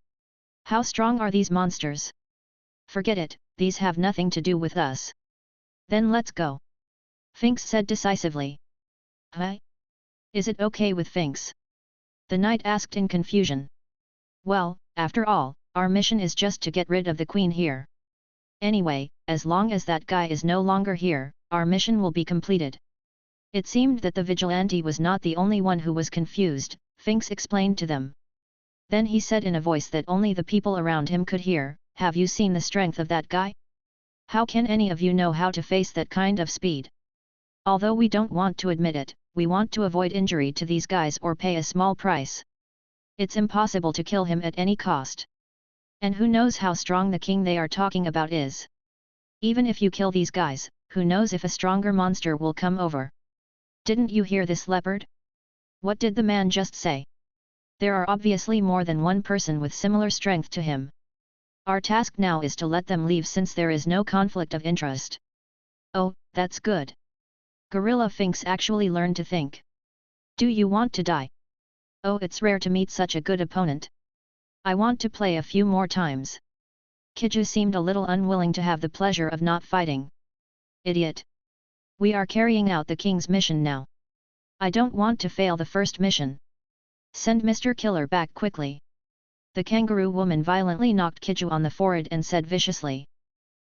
How strong are these monsters? Forget it, these have nothing to do with us. Then let's go. Finks said decisively. Huh? Is it okay with Finks? The knight asked in confusion. Well, after all, our mission is just to get rid of the queen here. Anyway, as long as that guy is no longer here, our mission will be completed. It seemed that the vigilante was not the only one who was confused, Finks explained to them. Then he said in a voice that only the people around him could hear, have you seen the strength of that guy? How can any of you know how to face that kind of speed? Although we don't want to admit it, we want to avoid injury to these guys or pay a small price. It's impossible to kill him at any cost. And who knows how strong the king they are talking about is? Even if you kill these guys, who knows if a stronger monster will come over? Didn't you hear this leopard? What did the man just say? There are obviously more than one person with similar strength to him. Our task now is to let them leave since there is no conflict of interest. Oh, that's good. Gorilla Finks actually learned to think. Do you want to die? Oh, it's rare to meet such a good opponent. I want to play a few more times. Gouto seemed a little unwilling to have the pleasure of not fighting. Idiot. We are carrying out the king's mission now. I don't want to fail the first mission. Send Mr. Killer back quickly. The kangaroo woman violently knocked Gouto on the forehead and said viciously.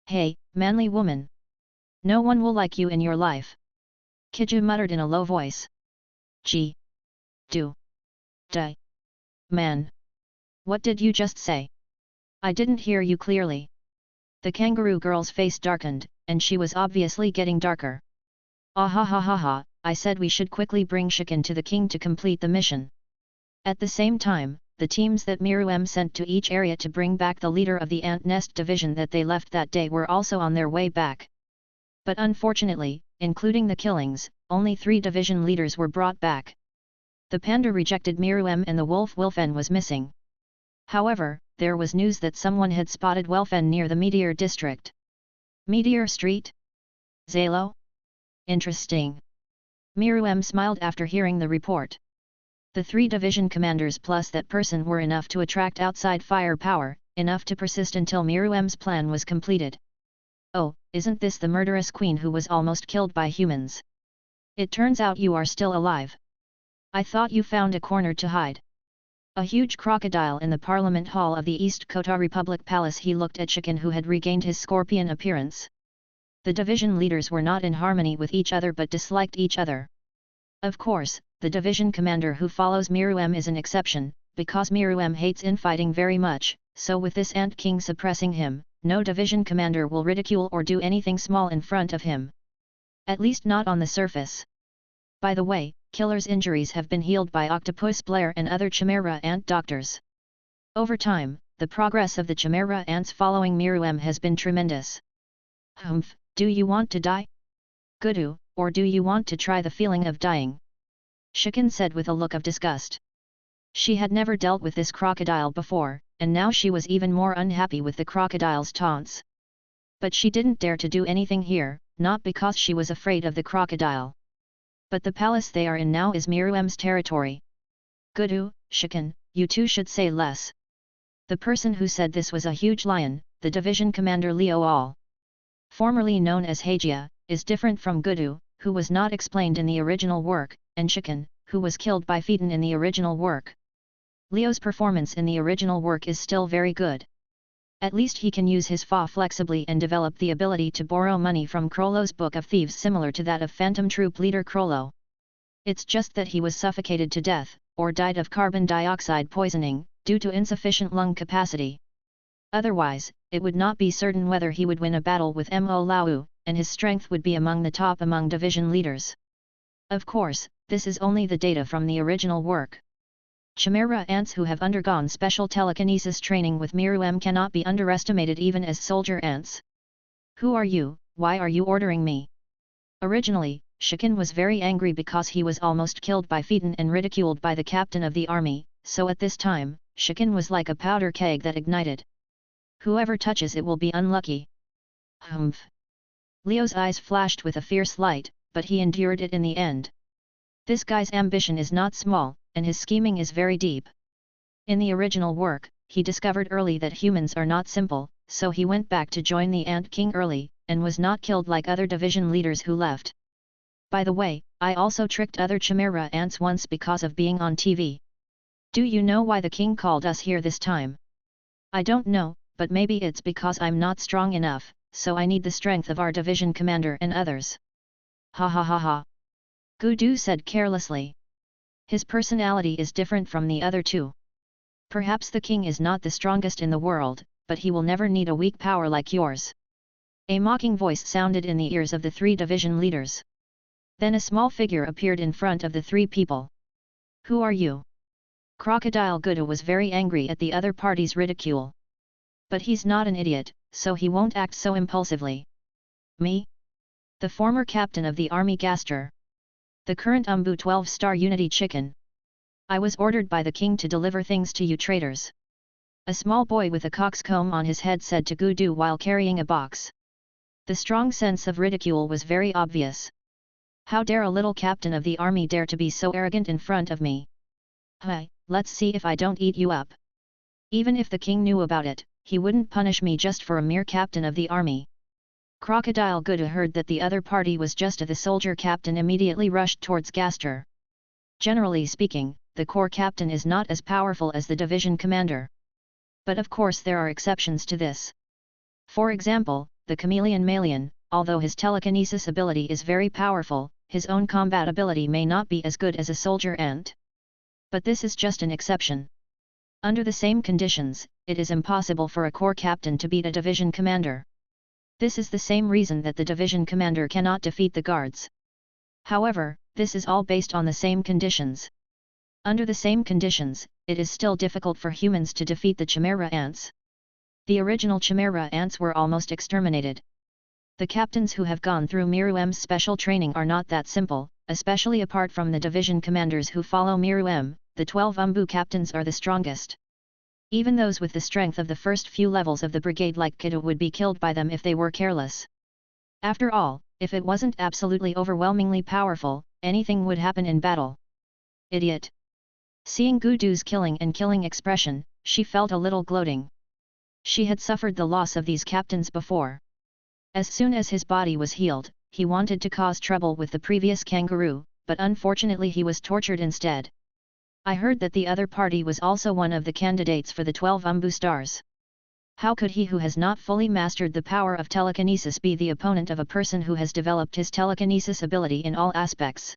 Hey, manly woman. No one will like you in your life. Gouto muttered in a low voice. Gee. Do. Die. Man. What did you just say? I didn't hear you clearly. The kangaroo girl's face darkened, and she was obviously getting darker. Ah ha ha ha ha, I said we should quickly bring Chicken to the king to complete the mission. At the same time, the teams that Miru sent to each area to bring back the leader of the ant nest division that they left that day were also on their way back. But unfortunately, including the killings, only 3 division leaders were brought back. The panda rejected Miru and the wolf Wilfen was missing. However, there was news that someone had spotted Wilfen near the Meteor District. Meteor Street? Zalo? Interesting. Miru smiled after hearing the report. The 3 division commanders plus that person were enough to attract outside firepower, enough to persist until Miru's plan was completed. Oh, isn't this the murderous queen who was almost killed by humans? It turns out you are still alive. I thought you found a corner to hide. A huge crocodile in the Parliament Hall of the East Kota Republic Palace. He looked at Chicken, who had regained his scorpion appearance. The division leaders were not in harmony with each other but disliked each other. Of course, the division commander who follows Miru is an exception, because Miru hates infighting very much, so with this Ant King suppressing him, no division commander will ridicule or do anything small in front of him. At least not on the surface. By the way, Killer's injuries have been healed by Octopus Blair and other Chimera ant doctors. Over time, the progress of the Chimera ants following Miru has been tremendous. Humph, do you want to die? Gouto, or do you want to try the feeling of dying? Chicken said with a look of disgust. She had never dealt with this crocodile before, and now she was even more unhappy with the crocodile's taunts. But she didn't dare to do anything here, not because she was afraid of the crocodile. But the palace they are in now is Miru's territory. Gouto, Chicken, you two should say less. The person who said this was a huge lion, the division commander Leo All. Formerly known as Hajia, is different from Gouto, who was not explained in the original work, and Chicken, who was killed by Phaeton in the original work. Leo's performance in the original work is still very good. At least he can use his fa flexibly and develop the ability to borrow money from Krollo's Book of Thieves similar to that of Phantom Troop leader Krollo. It's just that he was suffocated to death, or died of carbon dioxide poisoning, due to insufficient lung capacity. Otherwise, it would not be certain whether he would win a battle with Mo Lao, and his strength would be among the top among division leaders. Of course, this is only the data from the original work. Chimera ants who have undergone special telekinesis training with Miru cannot be underestimated even as soldier ants. Who are you? Why are you ordering me? Originally, Shikin was very angry because he was almost killed by Phaeton and ridiculed by the captain of the army, so at this time, Shikin was like a powder keg that ignited. Whoever touches it will be unlucky. Humph! Leo's eyes flashed with a fierce light, but he endured it in the end. This guy's ambition is not small, and his scheming is very deep. In the original work, he discovered early that humans are not simple, so he went back to join the Ant King early, and was not killed like other division leaders who left. By the way, I also tricked other Chimera ants once because of being on TV. Do you know why the king called us here this time? I don't know, but maybe it's because I'm not strong enough, so I need the strength of our division commander and others. Ha ha ha ha. Gouto said carelessly. His personality is different from the other two. Perhaps the king is not the strongest in the world, but he will never need a weak power like yours. A mocking voice sounded in the ears of the three division leaders. Then a small figure appeared in front of the three people. Who are you? Crocodile Gouto was very angry at the other party's ridicule. But he's not an idiot, so he won't act so impulsively. Me? The former captain of the army Gaster. The current 12-star Unity Chicken. I was ordered by the king to deliver things to you traitors. A small boy with a coxcomb on his head said to Gouto while carrying a box. The strong sense of ridicule was very obvious. How dare a little captain of the army dare to be so arrogant in front of me? Hi, let's see if I don't eat you up. Even if the king knew about it, he wouldn't punish me just for a mere captain of the army. Crocodile Gouto heard that the other party was just the soldier captain immediately rushed towards Gaster. Generally speaking, the corps captain is not as powerful as the division commander. But of course there are exceptions to this. For example, the chameleon Malian, although his telekinesis ability is very powerful, his own combat ability may not be as good as a soldier ant. But this is just an exception. Under the same conditions, it is impossible for a corps captain to beat a division commander. This is the same reason that the division commander cannot defeat the guards. However, this is all based on the same conditions. Under the same conditions, it is still difficult for humans to defeat the Chimera ants. The original Chimera ants were almost exterminated. The captains who have gone through Miru's special training are not that simple, especially apart from the division commanders who follow Miru. The 12 captains are the strongest. Even those with the strength of the first few levels of the brigade like Gouto would be killed by them if they were careless. After all, if it wasn't absolutely overwhelmingly powerful, anything would happen in battle. Idiot! Seeing Gouto's killing expression, she felt a little gloating. She had suffered the loss of these captains before. As soon as his body was healed, he wanted to cause trouble with the previous kangaroo, but unfortunately he was tortured instead. I heard that the other party was also one of the candidates for the 12 stars. How could he who has not fully mastered the power of telekinesis be the opponent of a person who has developed his telekinesis ability in all aspects?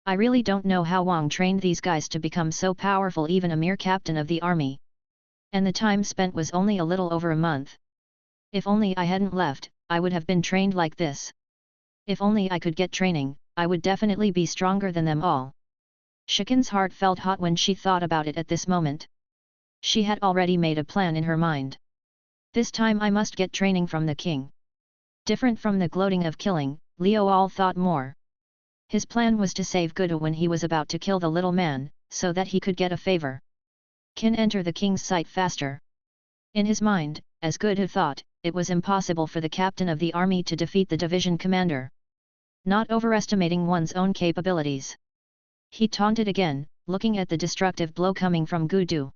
I really don't know how Wang trained these guys to become so powerful, even a mere captain of the army. And the time spent was only a little over a month. If only I hadn't left, I would have been trained like this. If only I could get training, I would definitely be stronger than them all. Shikin's heart felt hot when she thought about it at this moment. She had already made a plan in her mind. This time I must get training from the king. Different from the gloating of killing, Leo all thought more. His plan was to save Gouto when he was about to kill the little man, so that he could get a favor. Can enter the king's sight faster. In his mind, as Gouto thought, it was impossible for the captain of the army to defeat the division commander. Not overestimating one's own capabilities. He taunted again, looking at the destructive blow coming from Gouto.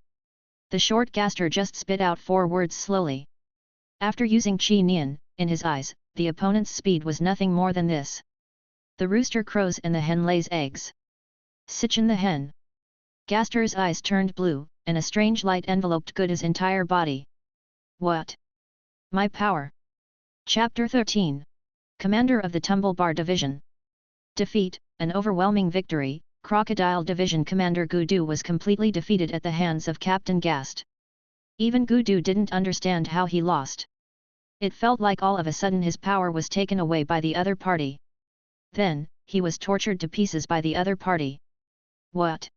The short Gaster just spit out 4 words slowly. After using Chi Nian, in his eyes, the opponent's speed was nothing more than this. The rooster crows and the hen lays eggs. Sitchin the hen. Gaster's eyes turned blue, and a strange light enveloped Gouto's entire body. What? My power. Chapter 13. Commander of the Tumblebar Division. Defeat, an overwhelming victory. Crocodile Division Commander Gouto was completely defeated at the hands of Captain Gast. Even Gouto didn't understand how he lost. It felt like all of a sudden his power was taken away by the other party. Then, he was tortured to pieces by the other party. What?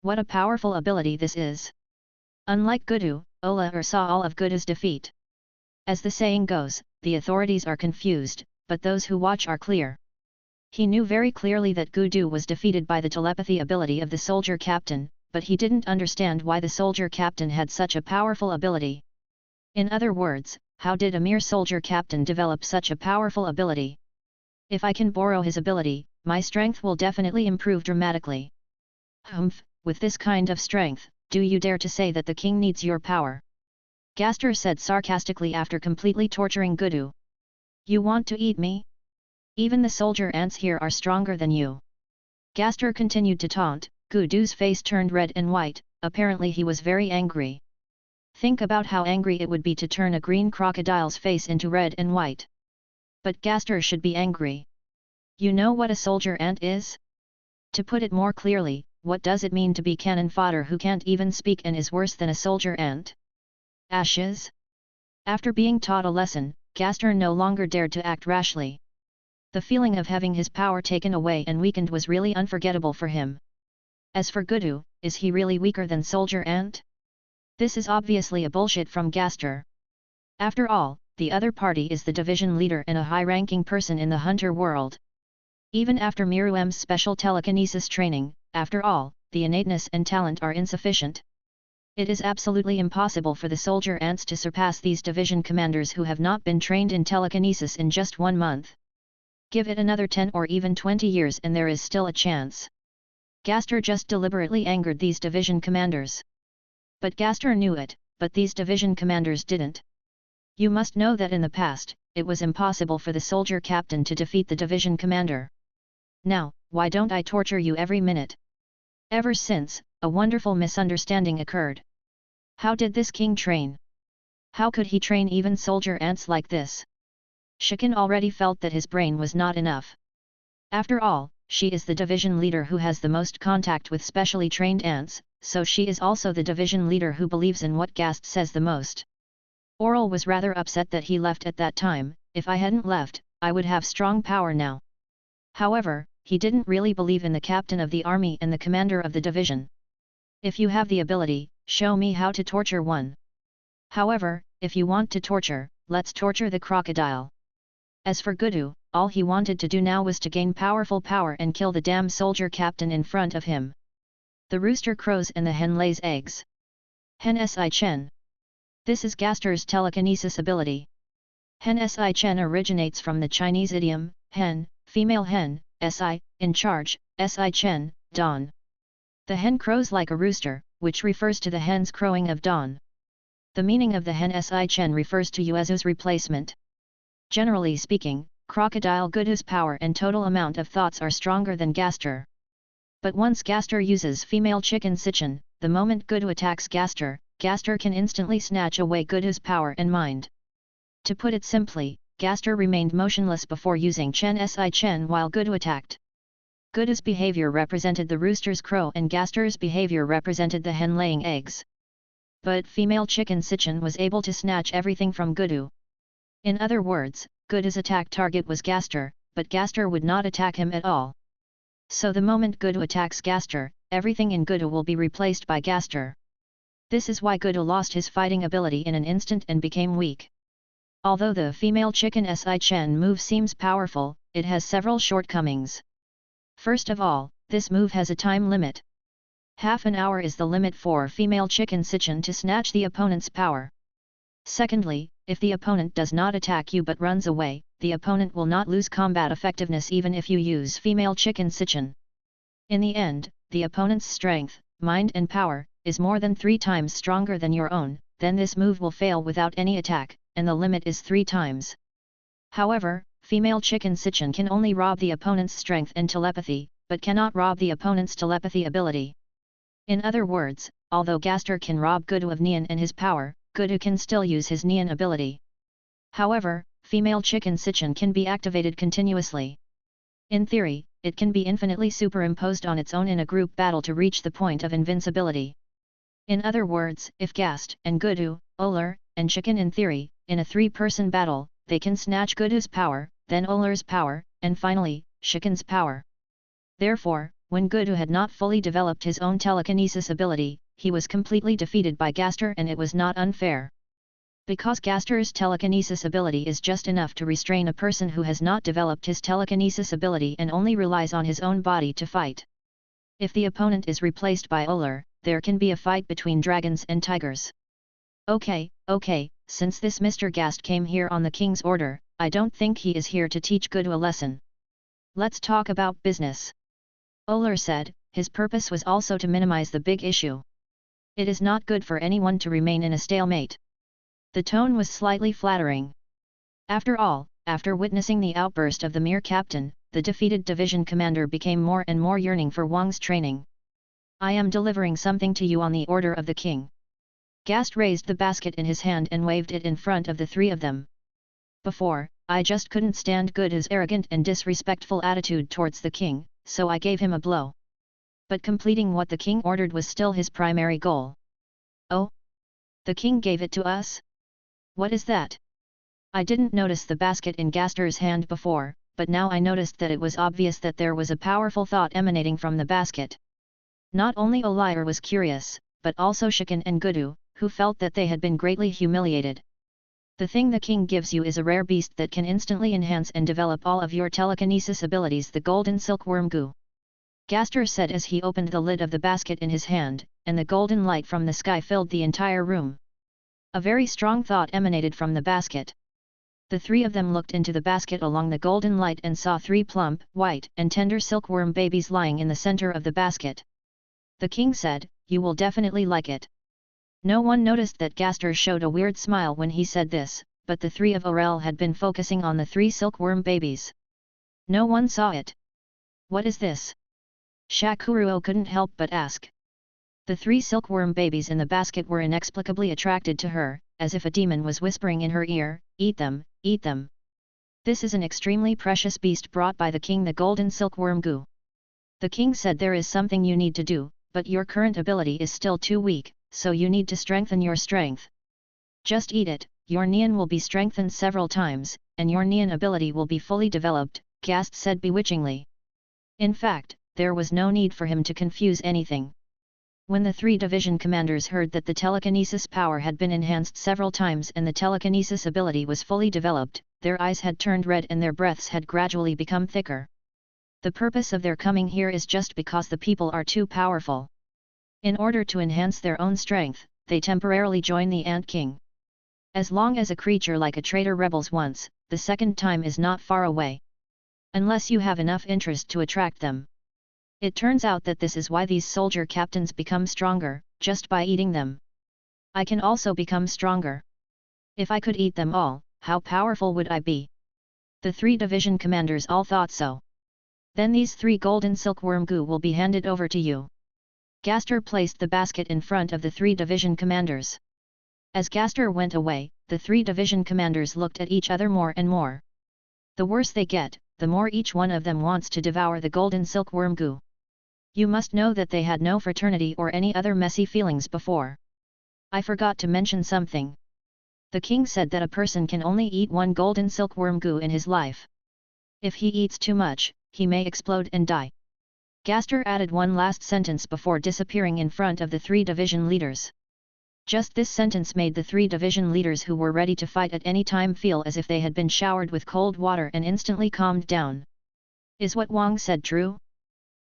What a powerful ability this is! Unlike Gouto, Ola saw all of Gouto's defeat. As the saying goes, the authorities are confused, but those who watch are clear. He knew very clearly that Gouto was defeated by the telepathy ability of the soldier captain, but he didn't understand why the soldier captain had such a powerful ability. In other words, how did a mere soldier captain develop such a powerful ability? If I can borrow his ability, my strength will definitely improve dramatically. Humph, with this kind of strength, do you dare to say that the king needs your power? Gaster said sarcastically after completely torturing Gouto. You want to eat me? Even the soldier ants here are stronger than you. Gaster continued to taunt. Gouto's face turned red and white, apparently he was very angry. Think about how angry it would be to turn a green crocodile's face into red and white. But Gaster should be angry. You know what a soldier ant is? To put it more clearly, what does it mean to be cannon fodder who can't even speak and is worse than a soldier ant? Ashes? After being taught a lesson, Gaster no longer dared to act rashly. The feeling of having his power taken away and weakened was really unforgettable for him. As for Gouto, is he really weaker than soldier ant? This is obviously a bullshit from Gaster. After all, the other party is the division leader and a high-ranking person in the hunter world. Even after Miru's special telekinesis training, after all, the innateness and talent are insufficient. It is absolutely impossible for the soldier ants to surpass these division commanders who have not been trained in telekinesis in just 1 month. Give it another 10 or even 20 years and there is still a chance. Gaster just deliberately angered these division commanders. But Gaster knew it, but these division commanders didn't. You must know that in the past, it was impossible for the soldier captain to defeat the division commander. Now, why don't I torture you every minute? Ever since, a wonderful misunderstanding occurred. How did this king train? How could he train even soldier ants like this? Shikin already felt that his brain was not enough. After all, she is the division leader who has the most contact with specially trained ants, so she is also the division leader who believes in what Gast says the most. Oral was rather upset that he left at that time. If I hadn't left, I would have strong power now. However, he didn't really believe in the captain of the army and the commander of the division. If you have the ability, show me how to torture one. However, if you want to torture, let's torture the crocodile. As for Gouto, all he wanted to do now was to gain powerful power and kill the damn soldier captain in front of him. The rooster crows and the hen lays eggs. Hen Si Chen. This is Gaster's telekinesis ability. Hen Si Chen originates from the Chinese idiom, hen, female hen, Si, in charge, Si Chen, dawn. The hen crows like a rooster, which refers to the hen's crowing of dawn. The meaning of the hen Si Chen refers to Yuezu's replacement. Generally speaking, Crocodile Gouto's power and total amount of thoughts are stronger than Gaster. But once Gaster uses female chicken Sichen, the moment Gouto attacks Gaster, Gaster can instantly snatch away Gouto's power and mind. To put it simply, Gaster remained motionless before using Chen Si Chen while Gouto attacked. Gouto's behavior represented the rooster's crow and Gaster's behavior represented the hen laying eggs. But female chicken Sichen was able to snatch everything from Gouto. In other words, Gouto's attack target was Gaster, but Gaster would not attack him at all. So the moment Gouto attacks Gaster, everything in Gouto will be replaced by Gaster. This is why Gouto lost his fighting ability in an instant and became weak. Although the female chicken Si Chen move seems powerful, it has several shortcomings. First of all, this move has a time limit. Half an hour is the limit for female chicken Sichen to snatch the opponent's power. Secondly, if the opponent does not attack you but runs away, the opponent will not lose combat effectiveness even if you use female chicken Sichen. In the end, the opponent's strength, mind and power, is more than 3 times stronger than your own, then this move will fail without any attack, and the limit is 3 times. However, female chicken Sichen can only rob the opponent's strength and telepathy, but cannot rob the opponent's telepathy ability. In other words, although Gaster can rob Gouto of Nian and his power, Gouto can still use his Neon ability. However, female chicken Sichin can be activated continuously. In theory, it can be infinitely superimposed on its own in a group battle to reach the point of invincibility. In other words, if Gast and Gouto, Oler, and Chicken in theory, in a three-person battle, they can snatch Gouto's power, then Oler's power, and finally, Chicken's power. Therefore, when Gouto had not fully developed his own telekinesis ability, he was completely defeated by Gaster, and it was not unfair. Because Gaster's telekinesis ability is just enough to restrain a person who has not developed his telekinesis ability and only relies on his own body to fight. If the opponent is replaced by Oler, there can be a fight between dragons and tigers. Okay, since this Mr. Gast came here on the king's order, I don't think he is here to teach Gouto a lesson. Let's talk about business. Oler said, his purpose was also to minimize the big issue. It is not good for anyone to remain in a stalemate. The tone was slightly flattering. After all, after witnessing the outburst of the mere captain, the defeated division commander became more and more yearning for Wang's training. I am delivering something to you on the order of the king. Gast raised the basket in his hand and waved it in front of the three of them. Before, I just couldn't stand Gouto's arrogant and disrespectful attitude towards the king, so I gave him a blow. But completing what the king ordered was still his primary goal. Oh? The king gave it to us? What is that? I didn't notice the basket in Gaster's hand before, but now I noticed that it was obvious that there was a powerful thought emanating from the basket. Not only Oler was curious, but also Chicken and Gouto, who felt that they had been greatly humiliated. The thing the king gives you is a rare beast that can instantly enhance and develop all of your telekinesis abilities, the golden silkworm goo. Gaster said as he opened the lid of the basket in his hand, and the golden light from the sky filled the entire room. A very strong thought emanated from the basket. The three of them looked into the basket along the golden light and saw three plump, white, and tender silkworm babies lying in the center of the basket. The king said, "You will definitely like it." No one noticed that Gaster showed a weird smile when he said this, but the three of Orel had been focusing on the three silkworm babies. No one saw it. What is this? Shakuruo couldn't help but ask. The three silkworm babies in the basket were inexplicably attracted to her, as if a demon was whispering in her ear, "Eat them, eat them." This is an extremely precious beast brought by the king, the golden silkworm goo. The king said, "There is something you need to do, but your current ability is still too weak, so you need to strengthen your strength. Just eat it, your Neon will be strengthened several times, and your Neon ability will be fully developed," Gast said bewitchingly. In fact, there was no need for him to confuse anything. When the three division commanders heard that the telekinesis power had been enhanced several times and the telekinesis ability was fully developed, their eyes had turned red and their breaths had gradually become thicker. The purpose of their coming here is just because the people are too powerful. In order to enhance their own strength, they temporarily join the Ant King. As long as a creature like a traitor rebels once, the second time is not far away. Unless you have enough interest to attract them. It turns out that this is why these soldier captains become stronger, just by eating them. I can also become stronger. If I could eat them all, how powerful would I be? The three division commanders all thought so. Then these three golden silkworm goo will be handed over to you. Gaster placed the basket in front of the three division commanders. As Gaster went away, the three division commanders looked at each other more and more. The worse they get, the more each one of them wants to devour the golden silkworm goo. You must know that they had no fraternity or any other messy feelings before. I forgot to mention something. The king said that a person can only eat one golden silkworm goo in his life. If he eats too much, he may explode and die. Gaster added one last sentence before disappearing in front of the three division leaders. Just this sentence made the three division leaders who were ready to fight at any time feel as if they had been showered with cold water and instantly calmed down. Is what Wang said true?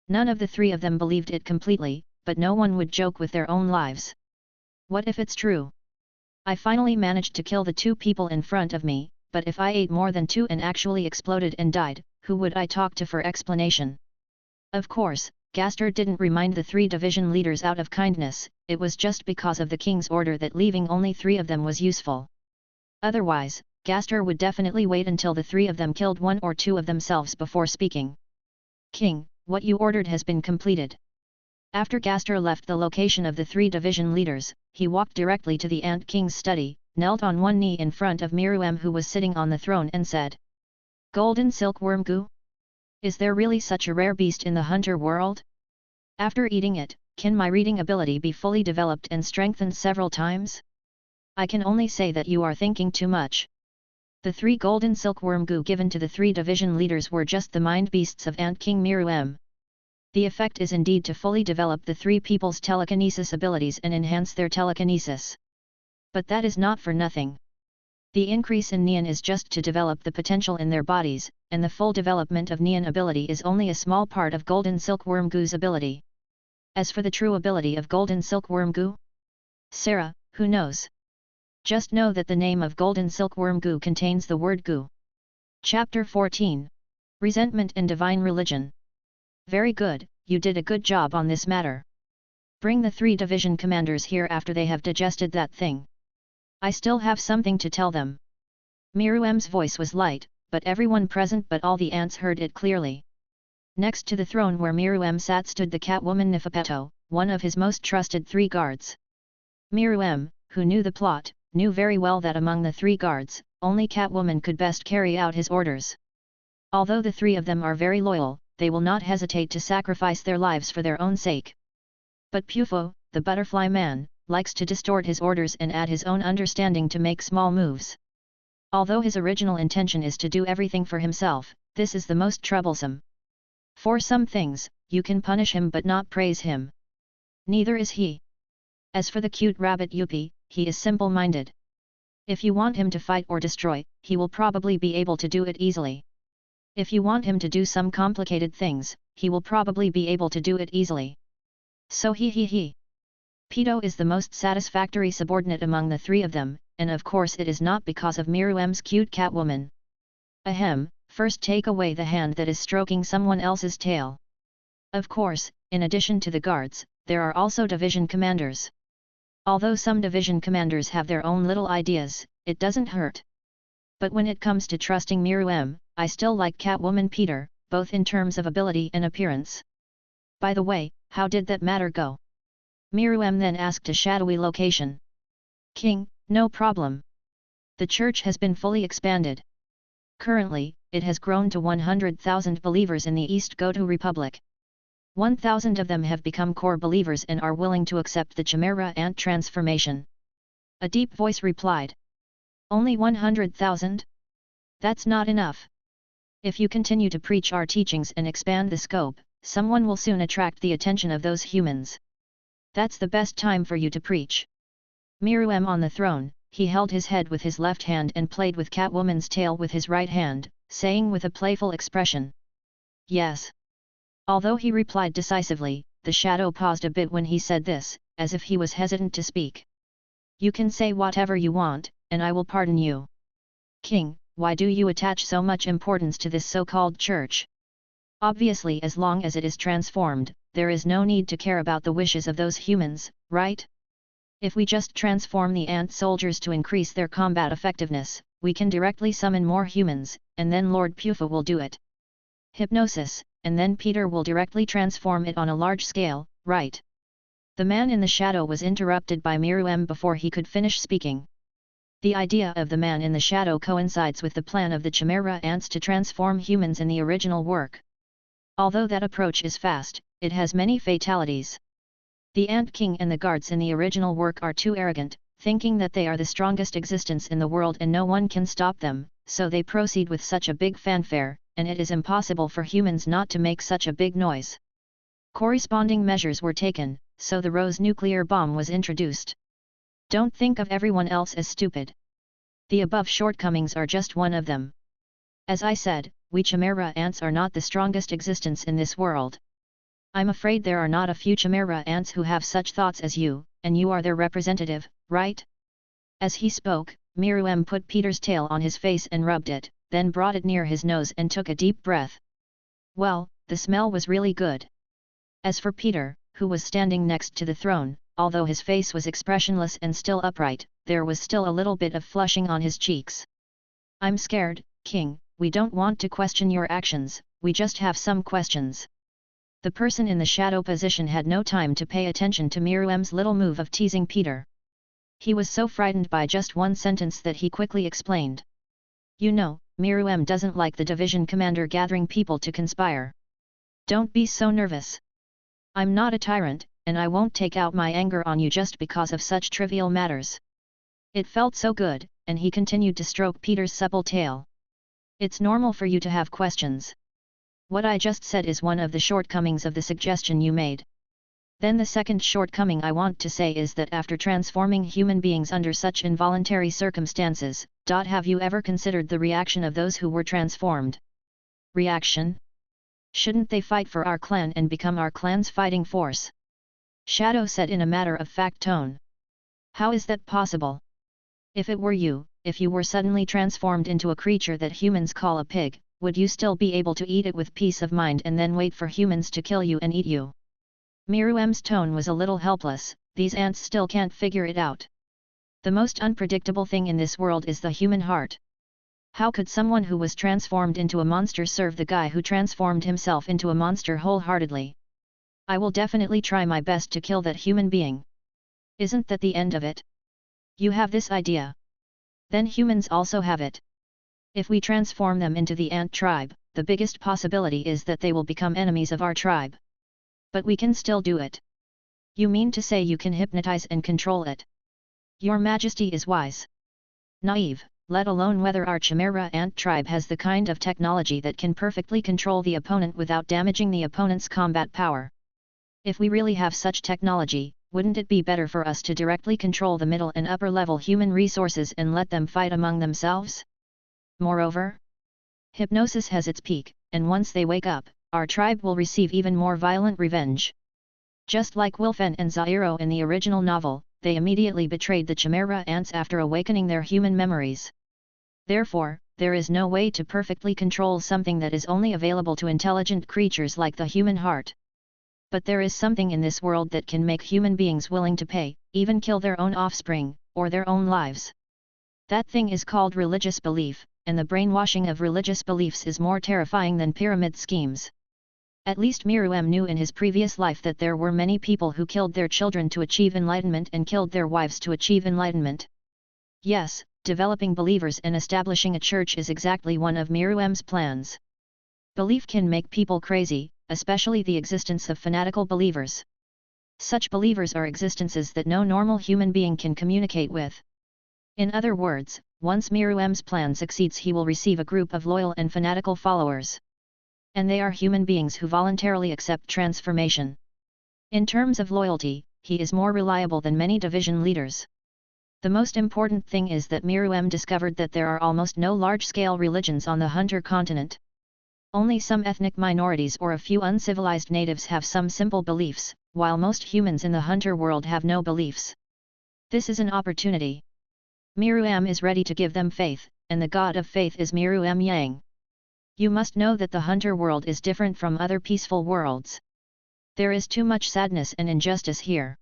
None of the three of them believed it completely, but no one would joke with their own lives. What if it's true? I finally managed to kill the two people in front of me, but if I ate more than two and actually exploded and died, who would I talk to for explanation? Of course, Gaster didn't remind the three division leaders out of kindness, it was just because of the king's order that leaving only three of them was useful. Otherwise, Gaster would definitely wait until the three of them killed one or two of themselves before speaking. "King, what you ordered has been completed. After Gaster left the location of the 3 division leaders, he walked directly to the Ant King's study, knelt on one knee in front of Miru who was sitting on the throne and said, "Golden silkworm goo? Is there really such a rare beast in the hunter world? After eating it, can my reading ability be fully developed and strengthened several times? I can only say that you are thinking too much." The 3 golden silkworm goo given to the 3 division leaders were just the mind beasts of Ant King Miru. The effect is indeed to fully develop the 3 people's telekinesis abilities and enhance their telekinesis. But that is not for nothing. The increase in Neon is just to develop the potential in their bodies, and the full development of Neon ability is only a small part of Golden Silkworm Goo's ability. As for the true ability of Golden Silkworm Goo? Sarah, who knows? Just know that the name of Golden Silkworm Goo contains the word Goo. Chapter 14. Resentment and Divine Religion. Very good, you did a good job on this matter. Bring the 3 division commanders here after they have digested that thing. I still have something to tell them. Miru's voice was light, but everyone present but all the ants heard it clearly. Next to the throne where Miru sat stood the Catwoman Nifapeto, one of his most trusted 3 guards. Miru, who knew the plot, knew very well that among the 3 guards, only Catwoman could best carry out his orders. Although the 3 of them are very loyal, they will not hesitate to sacrifice their lives for their own sake. But Pufo, the butterfly man, likes to distort his orders and add his own understanding to make small moves. Although his original intention is to do everything for himself, this is the most troublesome. For some things, you can punish him but not praise him. Neither is he. As for the cute rabbit Yuppie, he is simple-minded. If you want him to fight or destroy, he will probably be able to do it easily. If you want him to do some complicated things, he will probably be able to do it easily. So he. Pedo is the most satisfactory subordinate among the 3 of them, and of course it is not because of Miru's cute Catwoman. Ahem, first take away the hand that is stroking someone else's tail. Of course, in addition to the guards, there are also division commanders. Although some division commanders have their own little ideas, it doesn't hurt. But when it comes to trusting Miru, I still like Catwoman Peter, both in terms of ability and appearance. By the way, how did that matter go? Miru then asked a shadowy location. King, no problem. The church has been fully expanded. Currently, it has grown to 100,000 believers in the East Gouto Republic. 1,000 of them have become core believers and are willing to accept the Chimera Ant transformation. A deep voice replied. Only 100,000? That's not enough. If you continue to preach our teachings and expand the scope, someone will soon attract the attention of those humans. That's the best time for you to preach. Miru on the throne, he held his head with his left hand and played with Catwoman's tail with his right hand, saying with a playful expression. Yes. Although he replied decisively, the shadow paused a bit when he said this, as if he was hesitant to speak. You can say whatever you want, and I will pardon you. King, why do you attach so much importance to this so-called church? Obviously, as long as it is transformed, there is no need to care about the wishes of those humans, right? If we just transform the ant soldiers to increase their combat effectiveness, we can directly summon more humans, and then Lord Pufa will do it. Hypnosis, and then Peter will directly transform it on a large scale, right? The man in the shadow was interrupted by Miru before he could finish speaking. The idea of the man in the shadow coincides with the plan of the Chimera ants to transform humans in the original work. Although that approach is fast, it has many fatalities. The Ant King and the guards in the original work are too arrogant, thinking that they are the strongest existence in the world and no one can stop them, so they proceed with such a big fanfare, and it is impossible for humans not to make such a big noise. Corresponding measures were taken, so the Rose nuclear bomb was introduced. Don't think of everyone else as stupid. The above shortcomings are just one of them. As I said, we Chimera ants are not the strongest existence in this world. I'm afraid there are not a few Chimera ants who have such thoughts as you, and you are their representative, right? As he spoke, Miru put Peter's tail on his face and rubbed it, then brought it near his nose and took a deep breath. Well, the smell was really good. As for Peter, who was standing next to the throne, although his face was expressionless and still upright, there was still a little bit of flushing on his cheeks. I'm scared, King, we don't want to question your actions, we just have some questions. The person in the shadow position had no time to pay attention to Miru's little move of teasing Peter. He was so frightened by just one sentence that he quickly explained. You know, Miru doesn't like the division commander gathering people to conspire. Don't be so nervous. I'm not a tyrant, and I won't take out my anger on you just because of such trivial matters. It felt so good, and he continued to stroke Peter's supple tail. It's normal for you to have questions. What I just said is one of the shortcomings of the suggestion you made. Then the second shortcoming I want to say is that after transforming human beings under such involuntary circumstances, have you ever considered the reaction of those who were transformed? Reaction? Shouldn't they fight for our clan and become our clan's fighting force? Shadow said in a matter-of-fact tone. How is that possible? If it were you, if you were suddenly transformed into a creature that humans call a pig, would you still be able to eat it with peace of mind and then wait for humans to kill you and eat you? Miru's tone was a little helpless. These ants still can't figure it out. The most unpredictable thing in this world is the human heart. How could someone who was transformed into a monster serve the guy who transformed himself into a monster wholeheartedly? I will definitely try my best to kill that human being. Isn't that the end of it? You have this idea. Then humans also have it. If we transform them into the ant tribe, the biggest possibility is that they will become enemies of our tribe. But we can still do it. You mean to say you can hypnotize and control it? Your Majesty is wise. Naive, let alone whether our Chimera ant tribe has the kind of technology that can perfectly control the opponent without damaging the opponent's combat power. If we really have such technology, wouldn't it be better for us to directly control the middle and upper level human resources and let them fight among themselves? Moreover, hypnosis has its peak, and once they wake up, our tribe will receive even more violent revenge. Just like Wilfen and Zairo in the original novel, they immediately betrayed the Chimera ants after awakening their human memories. Therefore, there is no way to perfectly control something that is only available to intelligent creatures like the human heart. But there is something in this world that can make human beings willing to pay, even kill their own offspring, or their own lives. That thing is called religious belief, and the brainwashing of religious beliefs is more terrifying than pyramid schemes. At least Miru knew in his previous life that there were many people who killed their children to achieve enlightenment and killed their wives to achieve enlightenment. Yes, developing believers and establishing a church is exactly one of Miru's plans. Belief can make people crazy, especially the existence of fanatical believers. Such believers are existences that no normal human being can communicate with. In other words, once Miru's plan succeeds, he will receive a group of loyal and fanatical followers. And they are human beings who voluntarily accept transformation. In terms of loyalty, he is more reliable than many division leaders. The most important thing is that Miru discovered that there are almost no large-scale religions on the Hunter continent. Only some ethnic minorities or a few uncivilized natives have some simple beliefs, while most humans in the Hunter world have no beliefs. This is an opportunity. Miru is ready to give them faith, and the god of faith is Miru Yang. You must know that the Hunter world is different from other peaceful worlds. There is too much sadness and injustice here.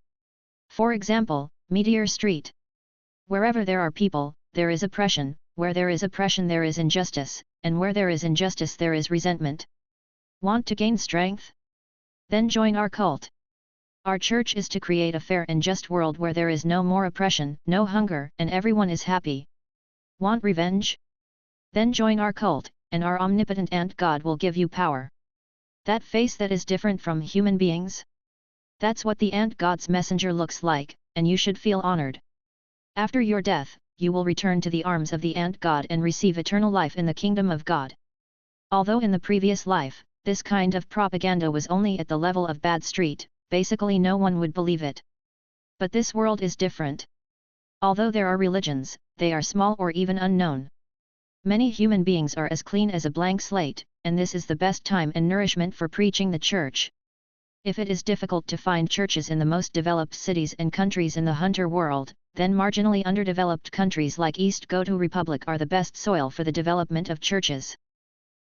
For example, Meteor Street. Wherever there are people, there is oppression, where there is oppression there is injustice, and where there is injustice there is resentment. Want to gain strength? Then join our cult. Our church is to create a fair and just world where there is no more oppression, no hunger, and everyone is happy. Want revenge? Then join our cult, and our omnipotent ant god will give you power. That face that is different from human beings? That's what the ant god's messenger looks like, and you should feel honored. After your death, you will return to the arms of the ant god and receive eternal life in the kingdom of God. Although in the previous life, this kind of propaganda was only at the level of Bad Street, basically no one would believe it. But this world is different. Although there are religions, they are small or even unknown. Many human beings are as clean as a blank slate, and this is the best time and nourishment for preaching the church. If it is difficult to find churches in the most developed cities and countries in the Hunter world, then marginally underdeveloped countries like East Gouto Republic are the best soil for the development of churches.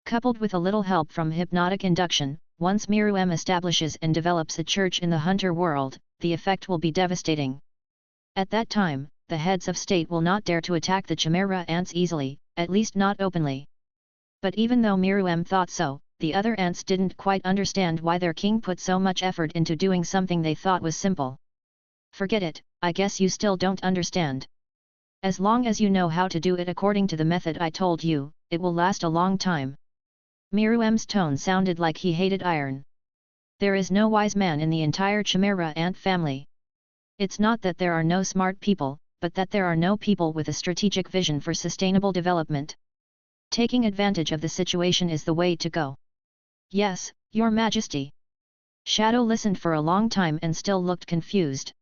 Coupled with a little help from hypnotic induction, once Miru establishes and develops a church in the Hunter world, the effect will be devastating. At that time, the heads of state will not dare to attack the Chimera ants easily, at least not openly. But even though Miru thought so, the other ants didn't quite understand why their king put so much effort into doing something they thought was simple. Forget it, I guess you still don't understand. As long as you know how to do it according to the method I told you, it will last a long time. Miru's tone sounded like he hated iron. There is no wise man in the entire Chimera ant family. It's not that there are no smart people, but that there are no people with a strategic vision for sustainable development. Taking advantage of the situation is the way to go. Yes, Your Majesty. Shadow listened for a long time and still looked confused.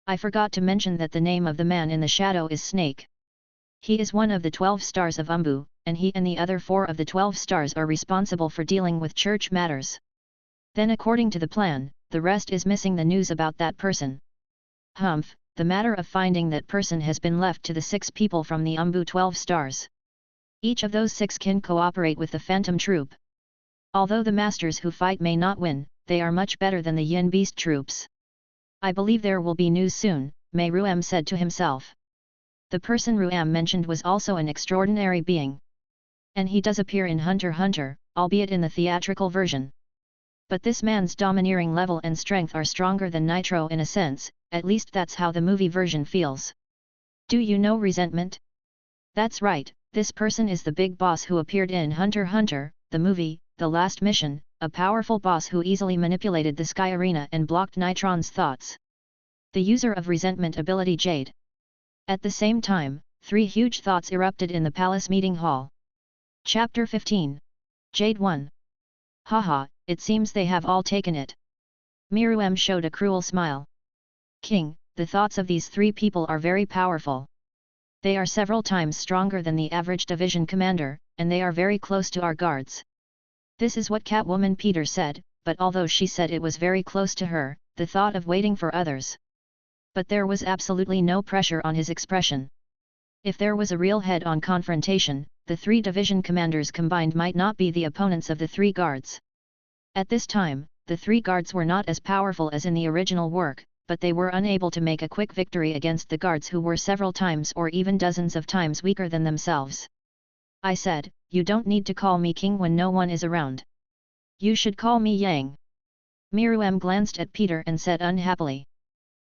I forgot to mention that the name of the man in the shadow is Snake. He is one of the 12 stars of Umbu, and he and the other 4 of the 12 stars are responsible for dealing with church matters. Then according to the plan, the rest is missing the news about that person. Humph, the matter of finding that person has been left to the 6 people from the Umbu 12 stars. Each of those 6 can cooperate with the Phantom Troop. Although the masters who fight may not win, they are much better than the Yin Beast troops. I believe there will be news soon, Miru said to himself. The person Ruam mentioned was also an extraordinary being. And he does appear in Hunter x Hunter, albeit in the theatrical version. But this man's domineering level and strength are stronger than Nitro in a sense, at least that's how the movie version feels. Do you know Resentment? That's right, this person is the big boss who appeared in Hunter x Hunter, the movie, The Last Mission, a powerful boss who easily manipulated the Sky Arena and blocked Nitron's thoughts. The user of Resentment ability Jade. At the same time, 3 huge thoughts erupted in the palace meeting hall. Chapter 15. Jade 1. Haha, it seems they have all taken it. Miru showed a cruel smile. King, the thoughts of these 3 people are very powerful. They are several times stronger than the average division commander, and they are very close to our guards. This is what Catwoman Peter said, but although she said it was very close to her, the thought of waiting for others. But there was absolutely no pressure on his expression. If there was a real head-on confrontation, the 3 division commanders combined might not be the opponents of the 3 guards. At this time, the 3 guards were not as powerful as in the original work, but they were unable to make a quick victory against the guards who were several times or even dozens of times weaker than themselves. I said, you don't need to call me king when no one is around. You should call me Yang. Miru glanced at Peter and said unhappily.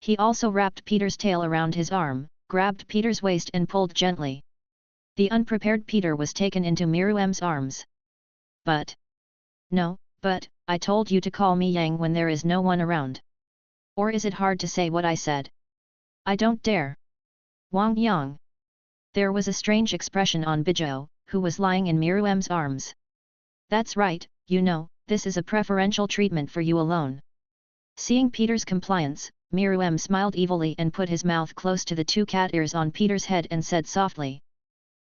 He also wrapped Peter's tail around his arm, grabbed Peter's waist and pulled gently. The unprepared Peter was taken into Miru's arms. But I told you to call me Yang when there is no one around. Or is it hard to say what I said? I don't dare. Wang Yang. There was a strange expression on Bijou, who was lying in Miru's arms. That's right, you know, this is a preferential treatment for you alone. Seeing Peter's compliance, Miru smiled evilly and put his mouth close to the 2 cat ears on Peter's head and said softly.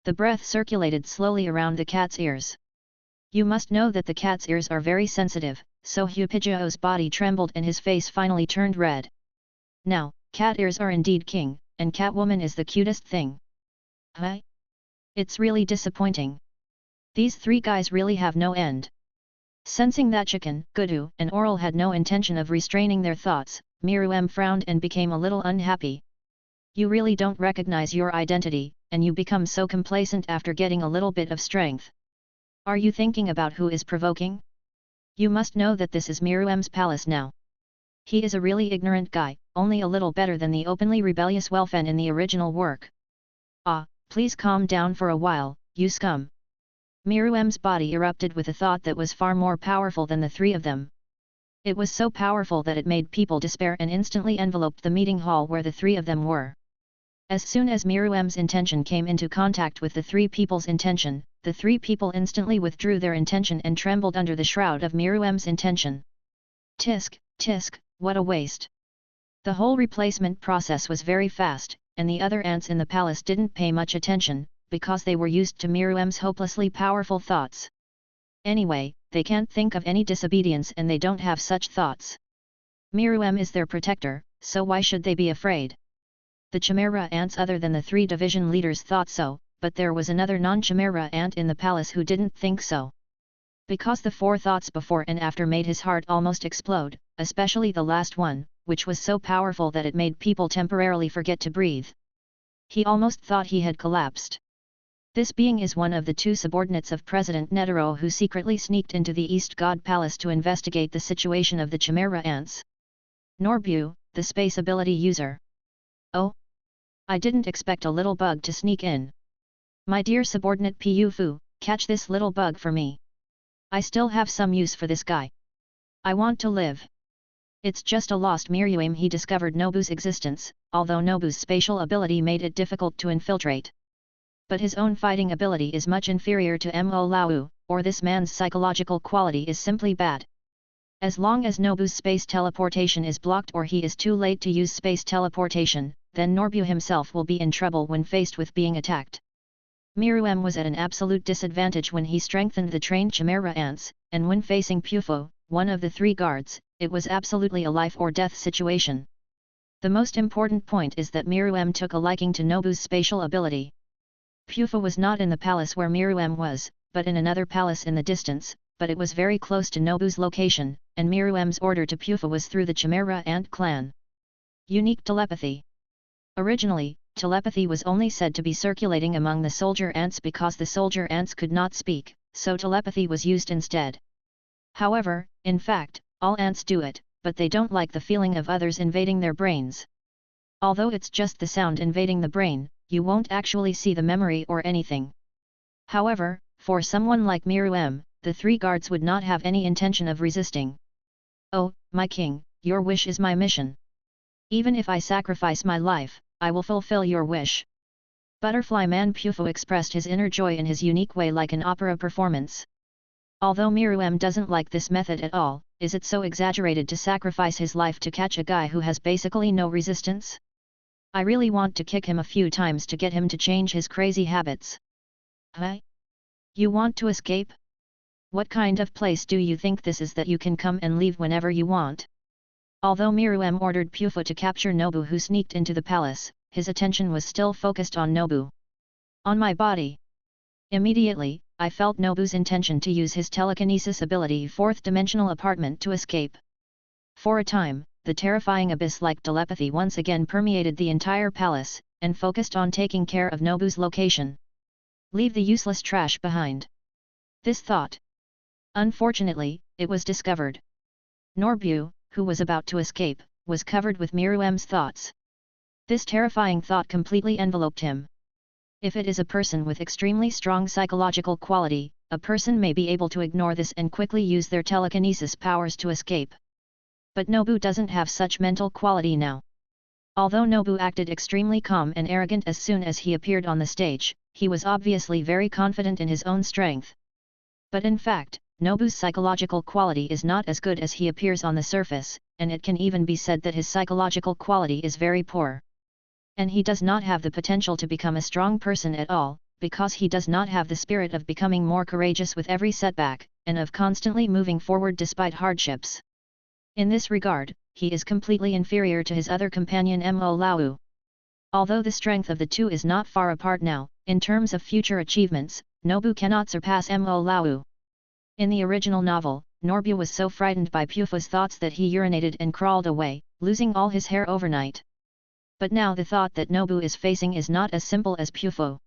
The breath circulated slowly around the cat's ears. You must know that the cat's ears are very sensitive, so Hupijuo's body trembled and his face finally turned red. Now, cat ears are indeed king, and Catwoman is the cutest thing. Huh? It's really disappointing. These 3 guys really have no end. Sensing that Chicken, Gouto and Oral had no intention of restraining their thoughts, Miru frowned and became a little unhappy. You really don't recognize your identity, and you become so complacent after getting a little bit of strength. Are you thinking about who is provoking? You must know that this is Miru's palace now. He is a really ignorant guy, only a little better than the openly rebellious Welfen in the original work. Ah, please calm down for a while, you scum. Miru's body erupted with a thought that was far more powerful than the 3 of them. It was so powerful that it made people despair and instantly enveloped the meeting hall where the 3 of them were. As soon as Miru's intention came into contact with the 3 people's intention, the 3 people instantly withdrew their intention and trembled under the shroud of Miru's intention. Tisk, tisk, what a waste. The whole replacement process was very fast, and the other ants in the palace didn't pay much attention, because they were used to Miru's hopelessly powerful thoughts. Anyway, they can't think of any disobedience and they don't have such thoughts. Miru is their protector, so why should they be afraid? The Chimera ants other than the 3 division leaders thought so, but there was another non-Chimera ant in the palace who didn't think so. Because the 4 thoughts before and after made his heart almost explode, especially the last one, which was so powerful that it made people temporarily forget to breathe. He almost thought he had collapsed. This being is one of the two subordinates of President Nitro who secretly sneaked into the East God Palace to investigate the situation of the Chimera ants. Norbu, the space ability user. Oh? I didn't expect a little bug to sneak in. My dear subordinate Pu, catch this little bug for me. I still have some use for this guy. I want to live. It's just a lost Miru. He discovered Nobu's existence, although Nobu's spatial ability made it difficult to infiltrate. But his own fighting ability is much inferior to Mo Lao, or this man's psychological quality is simply bad. As long as Nobu's space teleportation is blocked or he is too late to use space teleportation, then Norbu himself will be in trouble when faced with being attacked. Miru was at an absolute disadvantage when he strengthened the trained Chimera ants, and when facing Pufo, one of the three guards, it was absolutely a life or death situation. The most important point is that Miru took a liking to Nobu's spatial ability. Pufo was not in the palace where Miru was, but in another palace in the distance, but it was very close to Nobu's location, and Miru's order to Pufo was through the Chimera ant clan. Unique telepathy. Originally, telepathy was only said to be circulating among the soldier ants because the soldier ants could not speak, so telepathy was used instead. However, in fact, all ants do it, but they don't like the feeling of others invading their brains. Although it's just the sound invading the brain, you won't actually see the memory or anything. However, for someone like Miru, the three guards would not have any intention of resisting. Oh, my king, your wish is my mission. Even if I sacrifice my life, I will fulfill your wish. Butterfly Man Pufo expressed his inner joy in his unique way like an opera performance. Although Miru doesn't like this method at all, is it so exaggerated to sacrifice his life to catch a guy who has basically no resistance? I really want to kick him a few times to get him to change his crazy habits. Huh? You want to escape? What kind of place do you think this is that you can come and leave whenever you want? Although Miru ordered Pufo to capture Nobu who sneaked into the palace, his attention was still focused on Nobu. On my body. Immediately, I felt Nobu's intention to use his telekinesis ability fourth-dimensional apartment to escape. For a time, the terrifying abyss-like telepathy once again permeated the entire palace, and focused on taking care of Nobu's location. Leave the useless trash behind. This thought. Unfortunately, it was discovered. Norbu, who was about to escape, was covered with Miru's thoughts. This terrifying thought completely enveloped him. If it is a person with extremely strong psychological quality, a person may be able to ignore this and quickly use their telekinesis powers to escape. But Nobu doesn't have such mental quality now. Although Nobu acted extremely calm and arrogant as soon as he appeared on the stage, he was obviously very confident in his own strength. But in fact, Nobu's psychological quality is not as good as he appears on the surface, and it can even be said that his psychological quality is very poor. And he does not have the potential to become a strong person at all, because he does not have the spirit of becoming more courageous with every setback, and of constantly moving forward despite hardships. In this regard, he is completely inferior to his other companion Mo Lao. Although the strength of the two is not far apart now, in terms of future achievements, Nobu cannot surpass Mo Lao. In the original novel, Norbu was so frightened by Pufo's thoughts that he urinated and crawled away, losing all his hair overnight. But now the thought that Nobu is facing is not as simple as Pufo.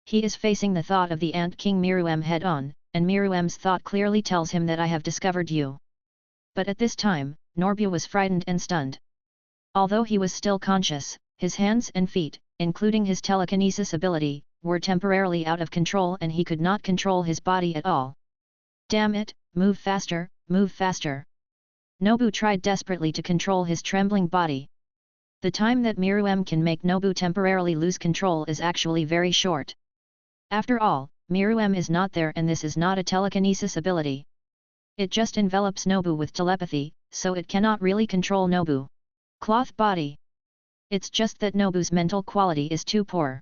He is facing the thought of the Ant King Miru head-on, and Miru's thought clearly tells him that I have discovered you. But at this time, Norbu was frightened and stunned. Although he was still conscious, his hands and feet, including his telekinesis ability, were temporarily out of control and he could not control his body at all. Damn it, move faster, move faster. Nobu tried desperately to control his trembling body. The time that Miru can make Nobu temporarily lose control is actually very short. After all, Miru is not there and this is not a telekinesis ability. It just envelops Nobu with telepathy, so it cannot really control Nobu. Cloth body. It's just that Nobu's mental quality is too poor.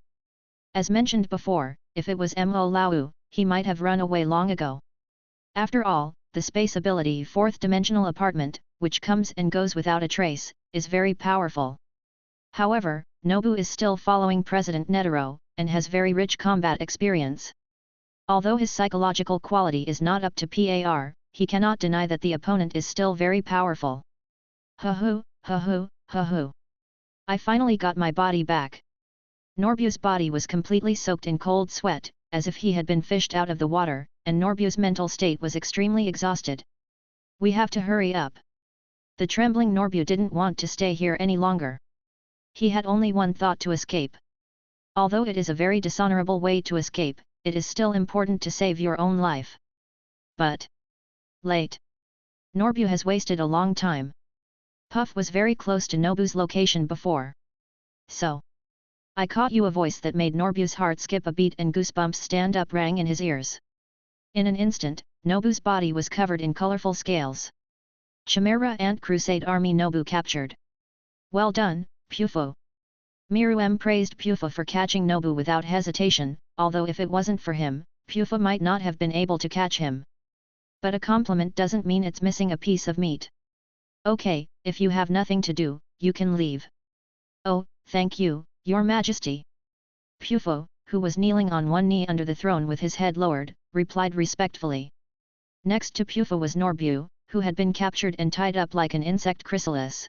As mentioned before, if it was Mo Lao, he might have run away long ago. After all, the space ability fourth dimensional apartment, which comes and goes without a trace, is very powerful. However, Nobu is still following President Nitro, and has very rich combat experience. Although his psychological quality is not up to par, he cannot deny that the opponent is still very powerful. Ha-hoo, ha-hoo, ha-hoo. I finally got my body back. Norbu's body was completely soaked in cold sweat, as if he had been fished out of the water, and Norbu's mental state was extremely exhausted. "We have to hurry up." The trembling Norbu didn't want to stay here any longer. He had only one thought: to escape. Although it is a very dishonorable way to escape, it is still important to save your own life. But late. Norbu has wasted a long time. Puff was very close to Nobu's location before. "So I caught you," a voice that made Norbu's heart skip a beat and goosebumps stand up rang in his ears. In an instant, Nobu's body was covered in colorful scales. Chimera Ant Crusade Army Nobu captured. "Well done, Pufo." Miru praised Pufo for catching Nobu without hesitation, although if it wasn't for him, Pufo might not have been able to catch him. But a compliment doesn't mean it's missing a piece of meat. "Okay, if you have nothing to do, you can leave." "Oh, thank you, Your Majesty." Pufo, who was kneeling on one knee under the throne with his head lowered, replied respectfully. Next to Pufo was Norbu, who had been captured and tied up like an insect chrysalis.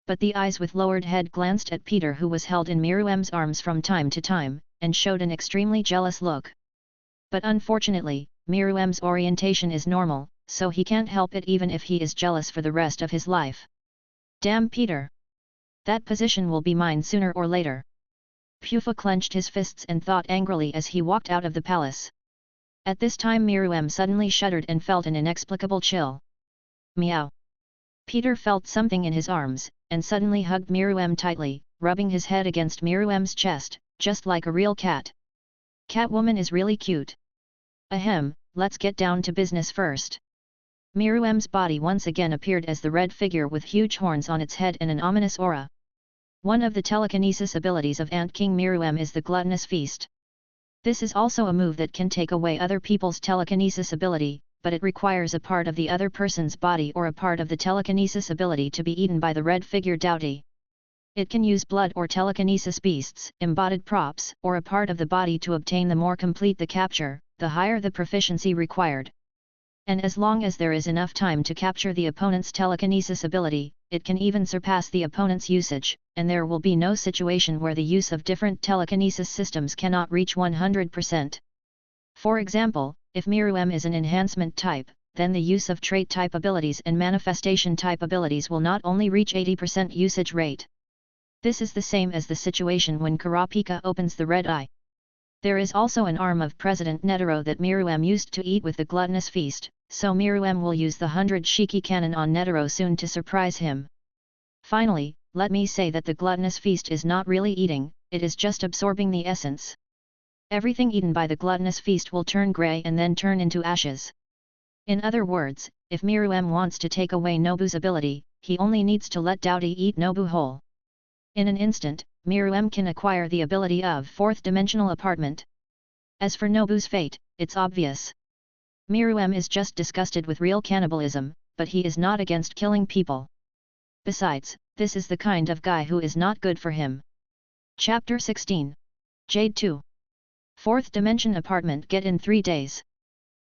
But the eyes with lowered head glanced at Peter, who was held in Miru's arms from time to time, and showed an extremely jealous look. But unfortunately, Miru's orientation is normal, so he can't help it even if he is jealous for the rest of his life. "Damn Peter! That position will be mine sooner or later." Pufo clenched his fists and thought angrily as he walked out of the palace. At this time Miru suddenly shuddered and felt an inexplicable chill. "Meow." Peter felt something in his arms, and suddenly hugged Miru tightly, rubbing his head against Miru's chest, just like a real cat. "Catwoman is really cute." "Ahem, let's get down to business first." Miru's body once again appeared as the red figure with huge horns on its head and an ominous aura. One of the telekinesis abilities of Ant King Miru is the Gluttonous Feast. This is also a move that can take away other people's telekinesis ability, but it requires a part of the other person's body or a part of the telekinesis ability to be eaten by the red figure Doughty. It can use blood or telekinesis beasts, embodied props, or a part of the body to obtain. The more complete the capture, the higher the proficiency required. And as long as there is enough time to capture the opponent's telekinesis ability, it can even surpass the opponent's usage, and there will be no situation where the use of different telekinesis systems cannot reach 100%. For example, if Miru is an enhancement type, then the use of trait type abilities and manifestation type abilities will not only reach 80% usage rate. This is the same as the situation when Kurapika opens the red eye. There is also an arm of President Nitro that Miru used to eat with the Gluttonous Feast, so Miru will use the 100 Shiki cannon on Nitro soon to surprise him. Finally, let me say that the Gluttonous Feast is not really eating, it is just absorbing the essence. Everything eaten by the Gluttonous Feast will turn grey and then turn into ashes. In other words, if Miru wants to take away Nobu's ability, he only needs to let Doughty eat Nobu whole. In an instant, Miru can acquire the ability of Fourth Dimensional Apartment. As for Nobu's fate, it's obvious. Miru is just disgusted with real cannibalism, but he is not against killing people. Besides, this is the kind of guy who is not good for him. Chapter 16. Jade 2. Fourth Dimension Apartment get in 3 days.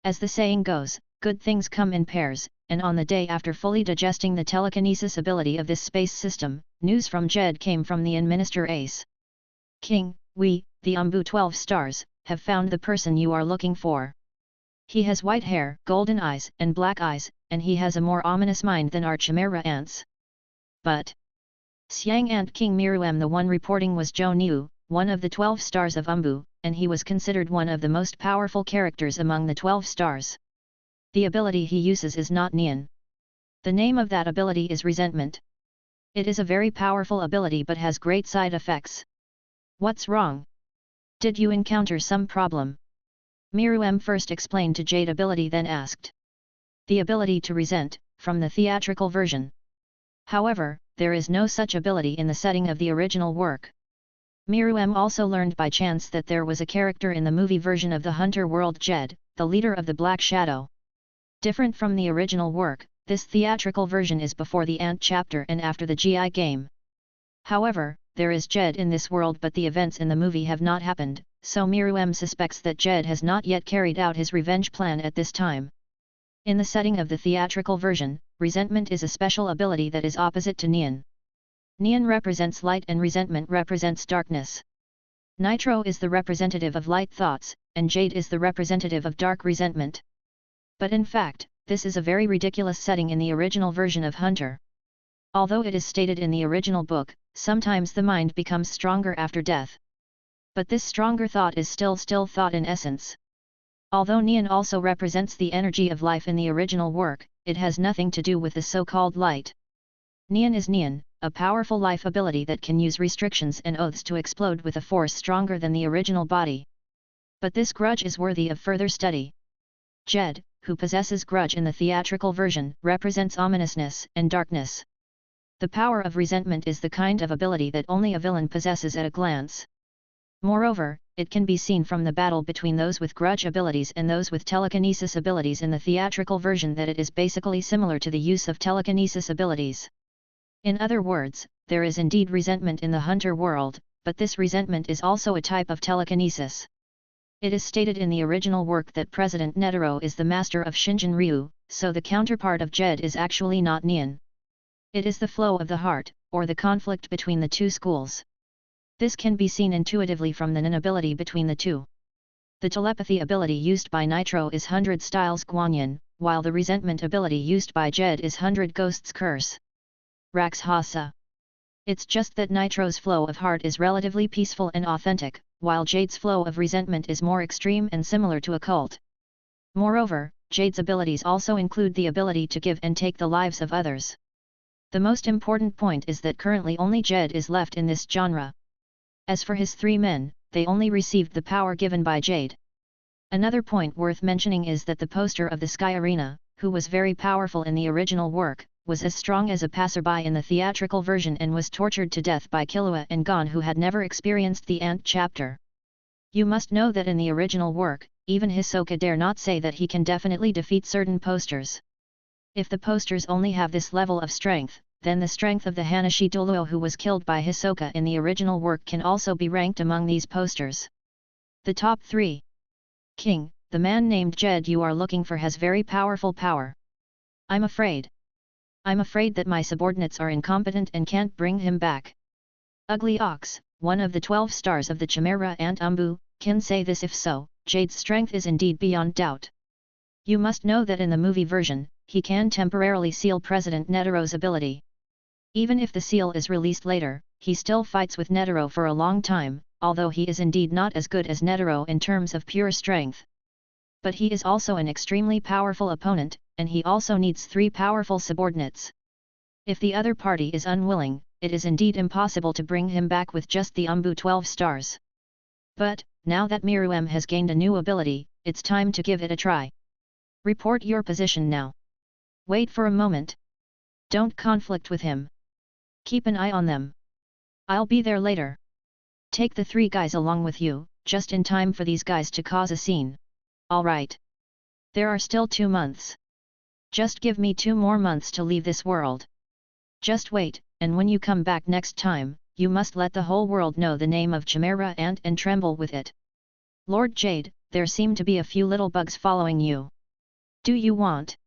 As the saying goes, good things come in pairs, and on the day after fully digesting the telekinesis ability of this space system, news from Jade came from the Minister Ace. "King, we, the 12 stars, have found the person you are looking for. He has white hair, golden eyes, and black eyes, and he has a more ominous mind than our chimera ants." But Xiang Ant King Miru the one reporting was Zhou Niu, one of the 12 stars of and he was considered one of the most powerful characters among the 12 stars. The ability he uses is not Nian. The name of that ability is Resentment. It is a very powerful ability but has great side effects. "What's wrong? Did you encounter some problem?" Miru first explained to Jade ability, then asked. "The ability to resent, from the theatrical version. However, there is no such ability in the setting of the original work." Miru also learned by chance that there was a character in the movie version of the Hunter World Jed, the leader of the Black Shadow. Different from the original work, this theatrical version is before the Ant chapter and after the GI game. However, there is Jed in this world but the events in the movie have not happened, so Miru suspects that Jed has not yet carried out his revenge plan at this time. In the setting of the theatrical version, Resentment is a special ability that is opposite to Nian. Nian represents light and Resentment represents darkness. Nitro is the representative of light thoughts, and Jade is the representative of dark resentment. But in fact, this is a very ridiculous setting in the original version of Hunter. Although it is stated in the original book, sometimes the mind becomes stronger after death. But this stronger thought is still thought in essence. Although Neon also represents the energy of life in the original work, it has nothing to do with the so-called light. Neon is Neon, a powerful life ability that can use restrictions and oaths to explode with a force stronger than the original body. But this grudge is worthy of further study. Jade, who possesses grudge in the theatrical version, represents ominousness and darkness. The power of resentment is the kind of ability that only a villain possesses at a glance. Moreover, it can be seen from the battle between those with grudge abilities and those with telekinesis abilities in the theatrical version that it is basically similar to the use of telekinesis abilities. In other words, there is indeed resentment in the Hunter world, but this resentment is also a type of telekinesis. It is stated in the original work that President Nitro is the master of Shinjin Ryu, so the counterpart of Jade is actually not Neon. It is the flow of the heart, or the conflict between the two schools. This can be seen intuitively from the Nin ability between the two. The telepathy ability used by Nitro is 100 Styles Guanyin, while the resentment ability used by Jade is 100 Ghosts Curse. Rax Hasa. It's just that Nitro's flow of heart is relatively peaceful and authentic, while Jade's flow of resentment is more extreme and similar to a cult. Moreover, Jade's abilities also include the ability to give and take the lives of others. The most important point is that currently only Jade is left in this genre. As for his 3 men, they only received the power given by Jade. Another point worth mentioning is that the poster of the Sky Arena, who was very powerful in the original work, was as strong as a passerby in the theatrical version and was tortured to death by Killua and Gon, who had never experienced the Ant chapter. You must know that in the original work, even Hisoka dare not say that he can definitely defeat certain posters. If the posters only have this level of strength, then the strength of the Hanashi Doluo who was killed by Hisoka in the original work can also be ranked among these posters. The top 3. King, the man named Jade you are looking for has very powerful power. I'm afraid that my subordinates are incompetent and can't bring him back. Ugly Ox, one of the 12 stars of the Chimera Ant Umbu, can say this if so, Jade's strength is indeed beyond doubt. You must know that in the movie version, he can temporarily seal President Netero's ability. Even if the seal is released later, he still fights with Netero for a long time, although he is indeed not as good as Netero in terms of pure strength. But he is also an extremely powerful opponent, and he also needs 3 powerful subordinates. If the other party is unwilling, it is indeed impossible to bring him back with just the Umbu 12 stars. But, now that Miru has gained a new ability, it's time to give it a try. Report your position now. Wait for a moment. Don't conflict with him. Keep an eye on them. I'll be there later. Take the 3 guys along with you, just in time for these guys to cause a scene. Alright. There are still 2 months. Just give me 2 more months to leave this world. Just wait, and when you come back next time, you must let the whole world know the name of Chimera Ant and tremble with it. Lord Jade, there seem to be a few little bugs following you. Do you want?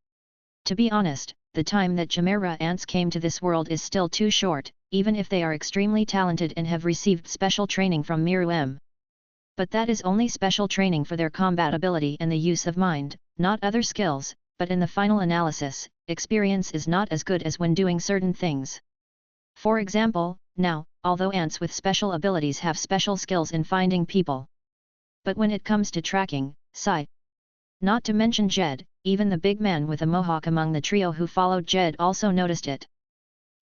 To be honest, the time that Chimera Ants came to this world is still too short, even if they are extremely talented and have received special training from Miru. But that is only special training for their combat ability and the use of mind, not other skills, but in the final analysis, experience is not as good as when doing certain things. For example, now, although ants with special abilities have special skills in finding people. But when it comes to tracking, sight. Not to mention Jade, even the big man with a mohawk among the trio who followed Jade also noticed it.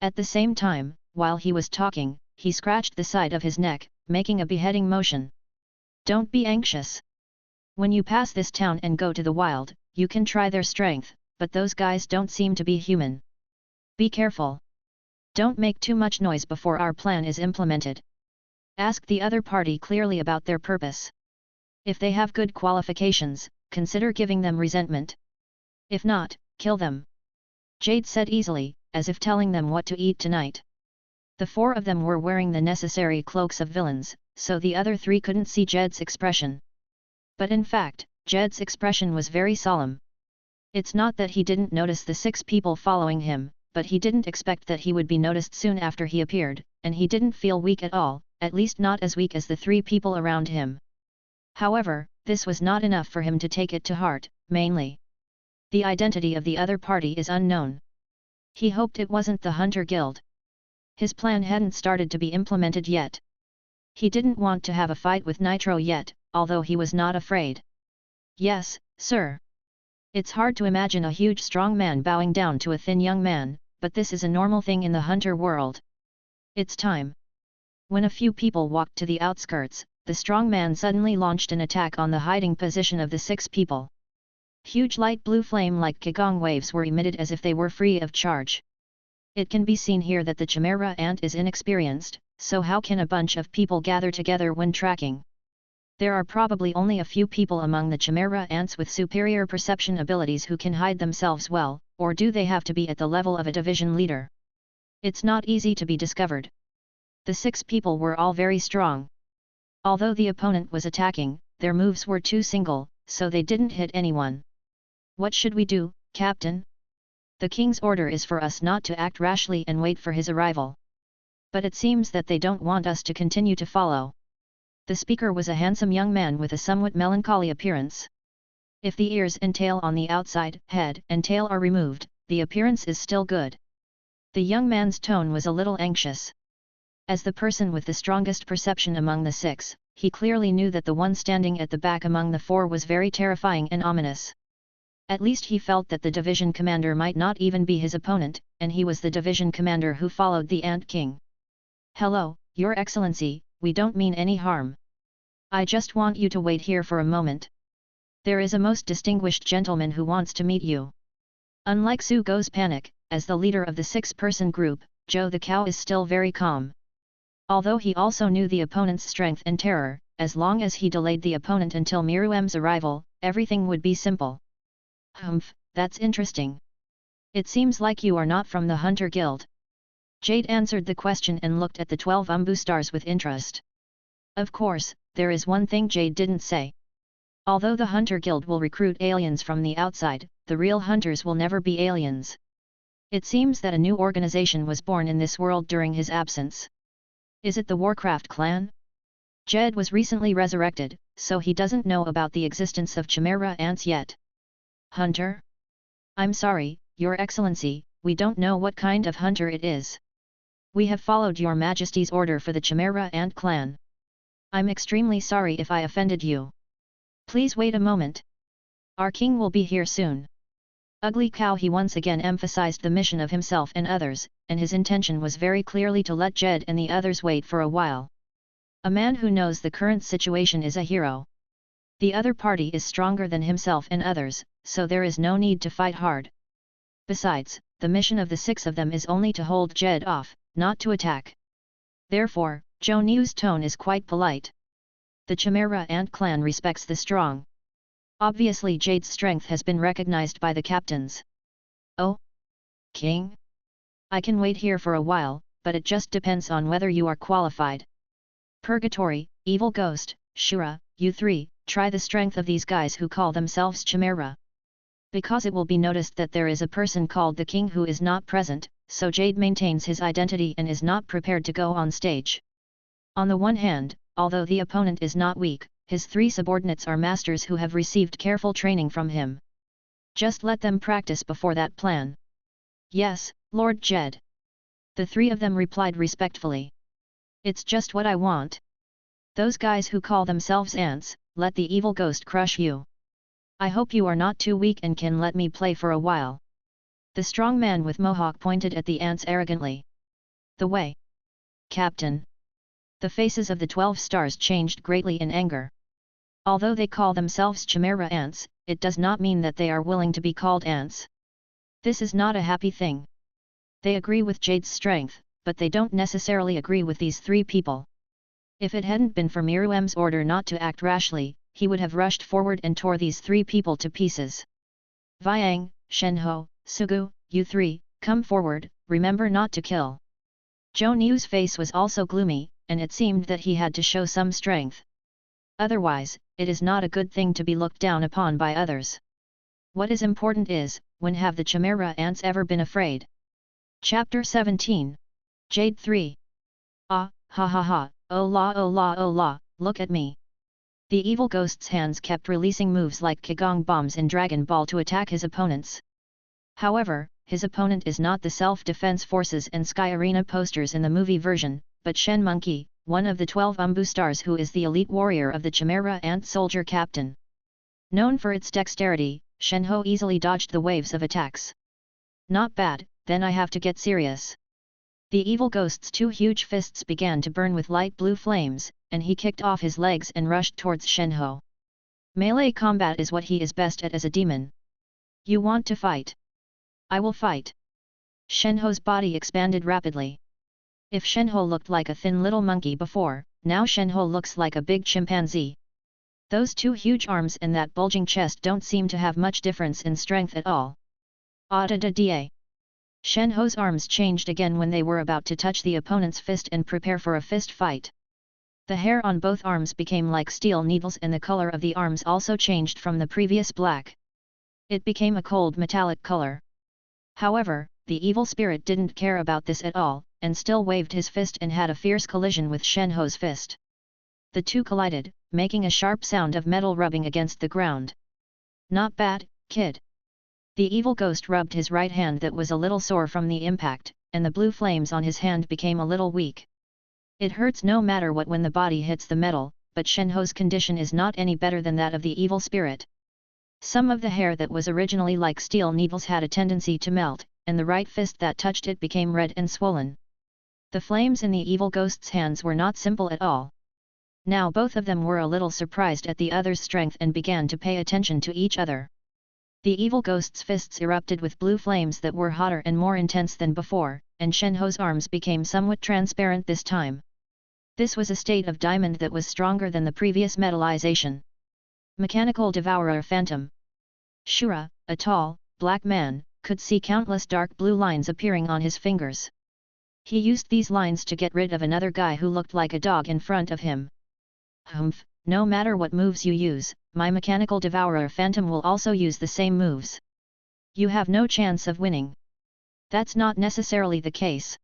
At the same time, while he was talking, he scratched the side of his neck, making a beheading motion. Don't be anxious. When you pass this town and go to the wild, you can try their strength, but those guys don't seem to be human. Be careful. Don't make too much noise before our plan is implemented. Ask the other party clearly about their purpose. If they have good qualifications, consider giving them resentment. If not, kill them. Jade said easily, as if telling them what to eat tonight. The 4 of them were wearing the necessary cloaks of villains, so the other 3 couldn't see Jade's expression. But in fact, Jade's expression was very solemn. It's not that he didn't notice the 6 people following him, but he didn't expect that he would be noticed soon after he appeared, and he didn't feel weak at all, at least not as weak as the 3 people around him. However, this was not enough for him to take it to heart, mainly. The identity of the other party is unknown. He hoped it wasn't the Hunter Guild. His plan hadn't started to be implemented yet. He didn't want to have a fight with Nitro yet, although he was not afraid. Yes, sir. It's hard to imagine a huge strong man bowing down to a thin young man, but this is a normal thing in the hunter world. It's time. When a few people walked to the outskirts, the strong man suddenly launched an attack on the hiding position of the 6 people. Huge light blue flame-like Qigong waves were emitted as if they were free of charge. It can be seen here that the Chimera ant is inexperienced, so how can a bunch of people gather together when tracking? There are probably only a few people among the Chimera ants with superior perception abilities who can hide themselves well, or do they have to be at the level of a division leader? It's not easy to be discovered. The 6 people were all very strong. Although the opponent was attacking, their moves were too single, so they didn't hit anyone. What should we do, Captain? The king's order is for us not to act rashly and wait for his arrival. But it seems that they don't want us to continue to follow. The speaker was a handsome young man with a somewhat melancholy appearance. If the ears and tail on the outside, head and tail are removed, the appearance is still good. The young man's tone was a little anxious. As the person with the strongest perception among the 6, he clearly knew that the one standing at the back among the 4 was very terrifying and ominous. At least he felt that the division commander might not even be his opponent, and he was the division commander who followed the Ant King. "Hello, Your Excellency, we don't mean any harm. I just want you to wait here for a moment. There is a most distinguished gentleman who wants to meet you." Unlike Su Go's panic, as the leader of the 6-person group, Zhou the cow is still very calm. Although he also knew the opponent's strength and terror, as long as he delayed the opponent until Miru's arrival, everything would be simple. "Humph, that's interesting. It seems like you are not from the Hunter Guild." Jade answered the question and looked at the 12 Umbu stars with interest. Of course, there is one thing Jade didn't say. Although the Hunter Guild will recruit aliens from the outside, the real hunters will never be aliens. It seems that a new organization was born in this world during his absence. Is it the Warcraft clan? Jade was recently resurrected, so he doesn't know about the existence of Chimera ants yet. Hunter? I'm sorry, Your Excellency, we don't know what kind of hunter it is. We have followed Your Majesty's order for the Chimera ant clan. I'm extremely sorry if I offended you. Please wait a moment. Our king will be here soon. Ugly Cow. He once again emphasized the mission of himself and others, and his intention was very clearly to let Jade and the others wait for a while. A man who knows the current situation is a hero. The other party is stronger than himself and others, so there is no need to fight hard. Besides, the mission of the 6 of them is only to hold Jade off, not to attack. Therefore, Zhou Niu's tone is quite polite. The Chimera ant clan respects the strong. Obviously Jade's strength has been recognized by the captains. Oh? King? I can wait here for a while, but it just depends on whether you are qualified. Purgatory, Evil Ghost, Shura, you 3, try the strength of these guys who call themselves Chimera. Because it will be noticed that there is a person called the King who is not present, so Jade maintains his identity and is not prepared to go on stage. On the one hand, although the opponent is not weak, his 3 subordinates are masters who have received careful training from him. Just let them practice before that plan. Yes, Lord Jed. The 3 of them replied respectfully. It's just what I want. Those guys who call themselves ants, let the evil ghost crush you. I hope you are not too weak and can let me play for a while. The strong man with mohawk pointed at the ants arrogantly. The way. Captain. The faces of the 12 stars changed greatly in anger. Although they call themselves Chimera ants, it does not mean that they are willing to be called ants. This is not a happy thing. They agree with Jade's strength, but they don't necessarily agree with these 3 people. If it hadn't been for Miru's order not to act rashly, he would have rushed forward and tore these 3 people to pieces. Viang, Shenho, Sugu, you 3, come forward, remember not to kill. Zhou Niu's face was also gloomy, and it seemed that he had to show some strength. Otherwise, it is not a good thing to be looked down upon by others. What is important is, when have the Chimera ants ever been afraid? Chapter 17. Jade 3. Ah, ha ha ha, oh la, look at me. The evil ghost's hands kept releasing moves like Qigong bombs in Dragon Ball to attack his opponents. However, his opponent is not the self-defense forces and Sky Arena posters in the movie version, but Shen Monkey, one of the 12 Umbu stars who is the elite warrior of the Chimera Ant Soldier Captain. Known for its dexterity, Shenhe easily dodged the waves of attacks. Not bad, then I have to get serious. The evil ghost's 2 huge fists began to burn with light blue flames, and he kicked off his legs and rushed towards Shenhe. Melee combat is what he is best at as a demon. You want to fight? I will fight. Shenhe's body expanded rapidly. If Shenhe looked like a thin little monkey before, now Shenhe looks like a big chimpanzee. Those 2 huge arms and that bulging chest don't seem to have much difference in strength at all. Da. Shenhe's arms changed again when they were about to touch the opponent's fist and prepare for a fist fight. The hair on both arms became like steel needles and the color of the arms also changed from the previous black. It became a cold metallic color. However, the evil spirit didn't care about this at all, and still waved his fist and had a fierce collision with Shenhe's fist. The 2 collided, making a sharp sound of metal rubbing against the ground. Not bad, kid. The evil ghost rubbed his right hand that was a little sore from the impact, and the blue flames on his hand became a little weak. It hurts no matter what when the body hits the metal, but Shenhe's condition is not any better than that of the evil spirit. Some of the hair that was originally like steel needles had a tendency to melt, and the right fist that touched it became red and swollen. The flames in the evil ghost's hands were not simple at all. Now both of them were a little surprised at the other's strength and began to pay attention to each other. The evil ghost's fists erupted with blue flames that were hotter and more intense than before, and Shenhe's arms became somewhat transparent this time. This was a state of diamond that was stronger than the previous metallization. Mechanical Devourer Phantom. Shura, a tall, black man, could see countless dark blue lines appearing on his fingers. He used these lines to get rid of another guy who looked like a dog in front of him. Humph, no matter what moves you use, my Mechanical Devourer Phantom will also use the same moves. You have no chance of winning. That's not necessarily the case.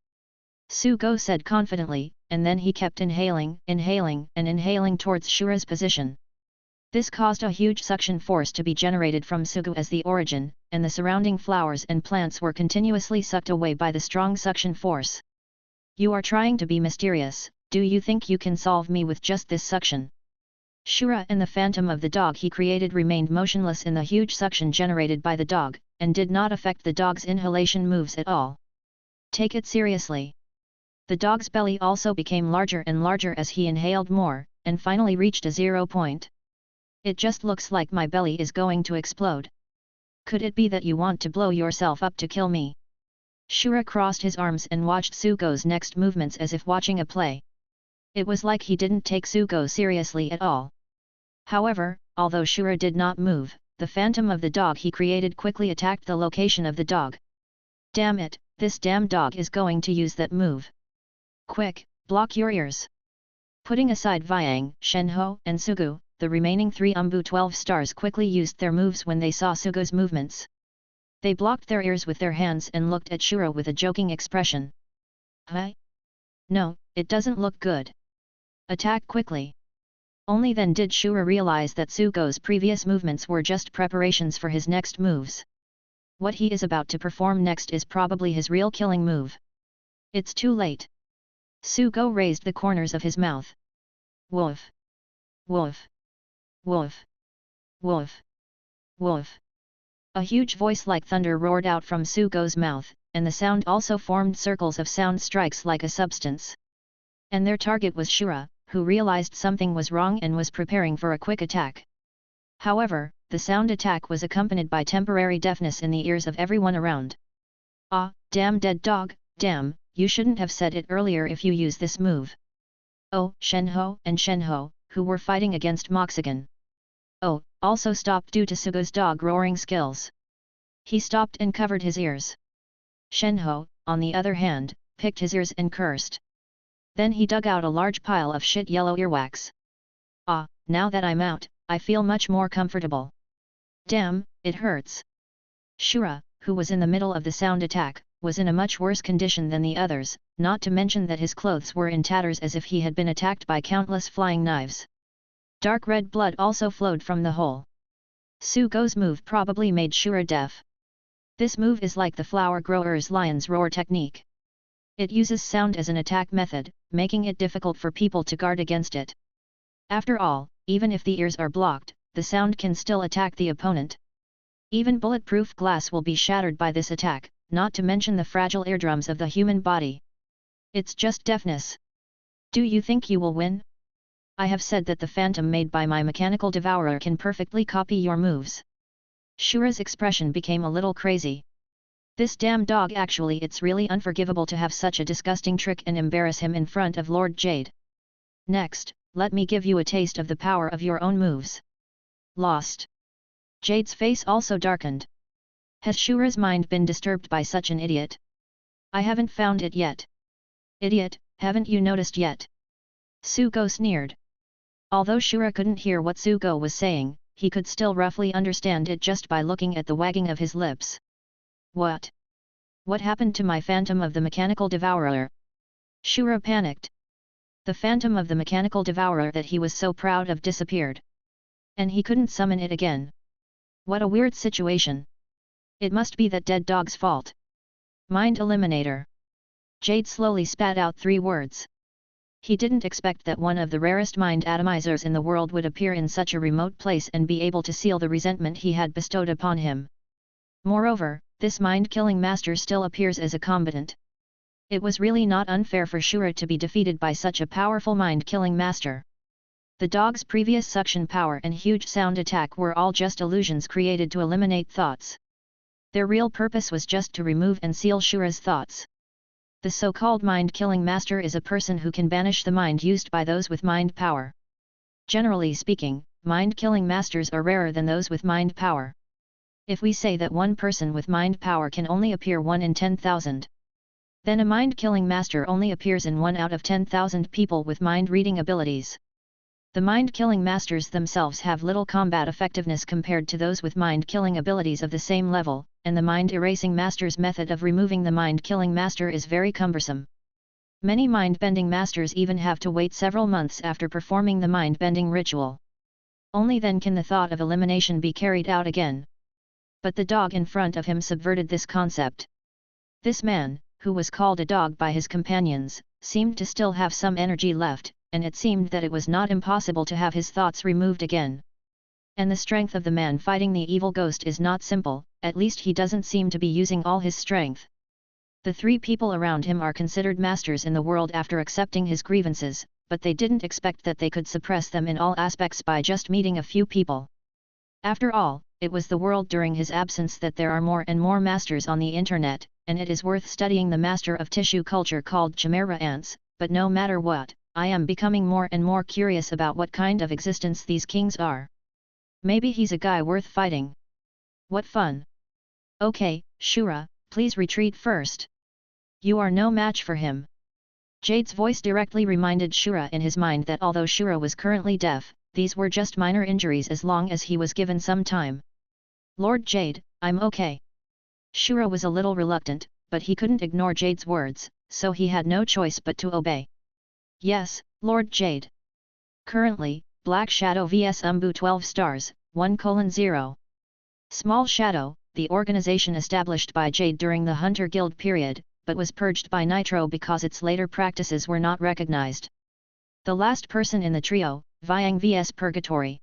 Sugo said confidently, and then he kept inhaling towards Shura's position. This caused a huge suction force to be generated from Sugo as the origin, and the surrounding flowers and plants were continuously sucked away by the strong suction force. You are trying to be mysterious, do you think you can solve me with just this suction? Shura and the phantom of the dog he created remained motionless in the huge suction generated by the dog, and did not affect the dog's inhalation moves at all. Take it seriously. The dog's belly also became larger and larger as he inhaled more, and finally reached a 0 point. It just looks like my belly is going to explode. Could it be that you want to blow yourself up to kill me? Shura crossed his arms and watched Sugo's next movements as if watching a play. It was like he didn't take Sugo seriously at all. However, although Shura did not move, the phantom of the dog he created quickly attacked the location of the dog. Damn it, this damn dog is going to use that move. Quick, block your ears. Putting aside Vyang, Shenhe, and Sugu, the remaining 3 Umbu 12 stars quickly used their moves when they saw Sugo's movements. They blocked their ears with their hands and looked at Shura with a joking expression. Huh? No, it doesn't look good. Attack quickly. Only then did Shura realize that Sugo's previous movements were just preparations for his next moves. What he is about to perform next is probably his real killing move. It's too late. Sugo raised the corners of his mouth. Woof. Woof. Woof. Woof. Woof. A huge voice like thunder roared out from Sugo's mouth, and the sound also formed circles of sound strikes like a substance. And their target was Shura, who realized something was wrong and was preparing for a quick attack. However, the sound attack was accompanied by temporary deafness in the ears of everyone around. Ah, damn dead dog, damn, you shouldn't have said it earlier if you use this move. Oh, Shenhe, who were fighting against Moxigan. Oh, also stopped due to Sugo's dog roaring skills. He stopped and covered his ears. Shenhe, on the other hand, picked his ears and cursed. Then he dug out a large pile of shit yellow earwax. Ah, now that I'm out, I feel much more comfortable. Damn, it hurts. Shura, who was in the middle of the sound attack, was in a much worse condition than the others, not to mention that his clothes were in tatters as if he had been attacked by countless flying knives. Dark red blood also flowed from the hole. Sugo's move probably made Shura deaf. This move is like the flower grower's lion's roar technique. It uses sound as an attack method, making it difficult for people to guard against it. After all, even if the ears are blocked, the sound can still attack the opponent. Even bulletproof glass will be shattered by this attack, not to mention the fragile eardrums of the human body. It's just deafness. Do you think you will win? I have said that the phantom made by my mechanical devourer can perfectly copy your moves. Shura's expression became a little crazy. This damn dog, actually it's really unforgivable to have such a disgusting trick and embarrass him in front of Lord Jade. Next, let me give you a taste of the power of your own moves. Lost. Jade's face also darkened. Has Shura's mind been disturbed by such an idiot? I haven't found it yet. Idiot, haven't you noticed yet? Sugo sneered. Although Shura couldn't hear what Sugo was saying, he could still roughly understand it just by looking at the wagging of his lips. What? What happened to my phantom of the mechanical devourer? Shura panicked. The phantom of the mechanical devourer that he was so proud of disappeared. And he couldn't summon it again. What a weird situation. It must be that dead dog's fault. Mind Eliminator. Jade slowly spat out 3 words. He didn't expect that one of the rarest mind atomizers in the world would appear in such a remote place and be able to seal the resentment he had bestowed upon him. Moreover, this mind-killing master still appears as a combatant. It was really not unfair for Shura to be defeated by such a powerful mind-killing master. The dog's previous suction power and huge sound attack were all just illusions created to eliminate thoughts. Their real purpose was just to remove and seal Shura's thoughts. The so-called mind-killing master is a person who can banish the mind used by those with mind power. Generally speaking, mind-killing masters are rarer than those with mind power. If we say that one person with mind power can only appear 1 in 10,000, then a mind-killing master only appears in 1 out of 10,000 people with mind-reading abilities. The mind-killing masters themselves have little combat effectiveness compared to those with mind-killing abilities of the same level, and the mind-erasing master's method of removing the mind-killing master is very cumbersome. Many mind-bending masters even have to wait several months after performing the mind-bending ritual. Only then can the thought of elimination be carried out again. But the dog in front of him subverted this concept. This man, who was called a dog by his companions, seemed to still have some energy left, and it seemed that it was not impossible to have his thoughts removed again. And the strength of the man fighting the evil ghost is not simple, at least he doesn't seem to be using all his strength. The 3 people around him are considered masters in the world after accepting his grievances, but they didn't expect that they could suppress them in all aspects by just meeting a few people. After all, it was the world during his absence that there are more and more masters on the internet, and it is worth studying the master of tissue culture called Chimera Ants, but no matter what, I am becoming more and more curious about what kind of existence these kings are. Maybe he's a guy worth fighting. What fun! Okay, Shura, please retreat first. You are no match for him. Jade's voice directly reminded Shura in his mind that although Shura was currently deaf, these were just minor injuries as long as he was given some time. Lord Jade, I'm okay. Shura was a little reluctant, but he couldn't ignore Jade's words, so he had no choice but to obey. Yes, Lord Jade. Currently, Black Shadow vs Umbu 12 stars, 1:0. Small Shadow, the organization established by Jade during the Hunter Guild period, but was purged by Nitro because its later practices were not recognized. The last person in the trio, Vyang vs Purgatory.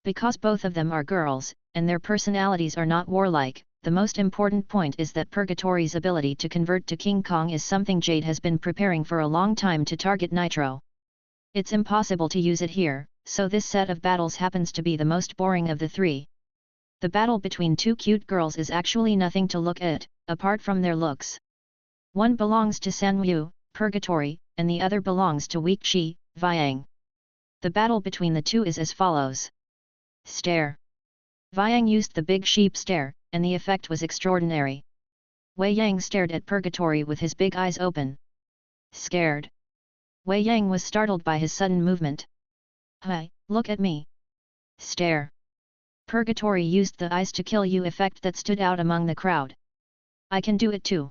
Because both of them are girls, and their personalities are not warlike, the most important point is that Purgatory's ability to convert to King Kong is something Jade has been preparing for a long time to target Nitro. It's impossible to use it here, so this set of battles happens to be the most boring of the 3. The battle between 2 cute girls is actually nothing to look at, apart from their looks. One belongs to Sanyu, Purgatory, and the other belongs to Weak Chi, Vyang. The battle between the 2 is as follows. Stare. Vyang used the big sheep stare, and the effect was extraordinary. Wei Yang stared at Purgatory with his big eyes open. Scared. Wei Yang was startled by his sudden movement. Hey, look at me. Stare. Purgatory used the eyes to kill you effect that stood out among the crowd. I can do it too.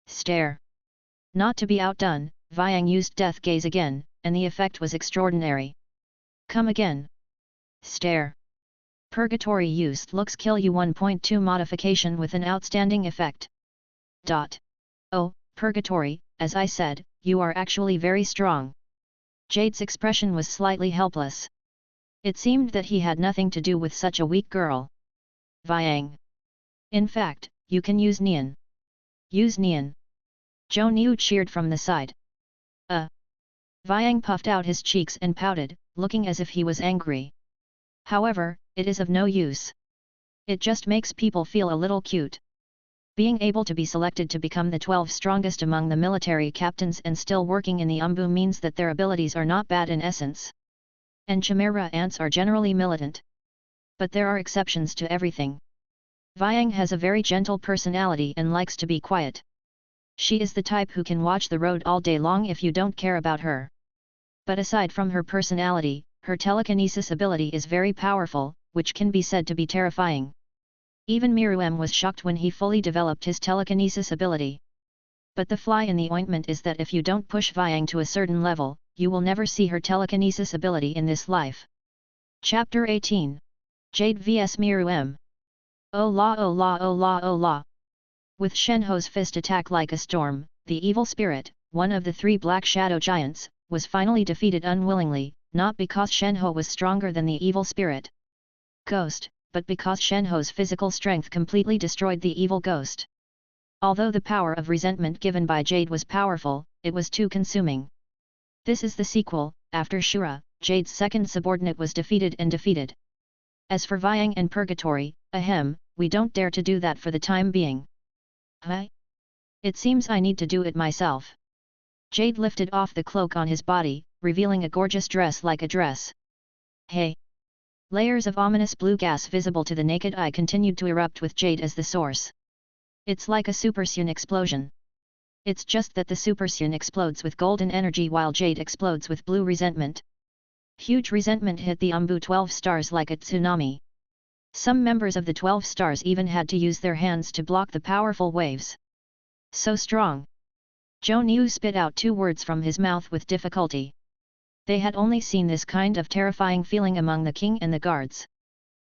Stare. Not to be outdone, Vyang used death gaze again, and the effect was extraordinary. Come again. Stare. Purgatory used looks kill you 1.2 modification with an outstanding effect. Oh, Purgatory, as I said, you are actually very strong. Jade's expression was slightly helpless. It seemed that he had nothing to do with such a weak girl. Vyang. In fact, you can use Nian. Use Nian. Zhou Niu cheered from the side. Vyang puffed out his cheeks and pouted, looking as if he was angry. However, it is of no use. It just makes people feel a little cute. Being able to be selected to become the 12 strongest among the military captains and still working in the Umbu means that their abilities are not bad in essence. And Chimera ants are generally militant. But there are exceptions to everything. Vyang has a very gentle personality and likes to be quiet. She is the type who can watch the road all day long if you don't care about her. But aside from her personality, her telekinesis ability is very powerful, which can be said to be terrifying. Even Miru was shocked when he fully developed his telekinesis ability. But the fly in the ointment is that if you don't push Vyang to a certain level, you will never see her telekinesis ability in this life. Chapter 18. Jade vs Miru. Oh la oh la oh la oh la. With Shenhe's fist attack like a storm, the evil spirit, one of the 3 black shadow giants, was finally defeated unwillingly, not because Shenhe was stronger than the evil spirit ghost, but because Shenhe's physical strength completely destroyed the evil ghost. Although the power of resentment given by Jade was powerful, it was too consuming. This is the sequel. After Shura, Jade's second subordinate was defeated and defeated. As for Vyang and Purgatory, we don't dare to do that for the time being. Huh? It seems I need to do it myself. Jade lifted off the cloak on his body, revealing a gorgeous dress like a dress. Hey! Layers of ominous blue gas visible to the naked eye continued to erupt with Jade as the source. It's like a supersun explosion. It's just that the supersun explodes with golden energy while Jade explodes with blue resentment. Huge resentment hit the Umbu 12 stars like a tsunami. Some members of the 12 stars even had to use their hands to block the powerful waves. So strong. Zhou Niu spit out 2 words from his mouth with difficulty. They had only seen this kind of terrifying feeling among the king and the guards.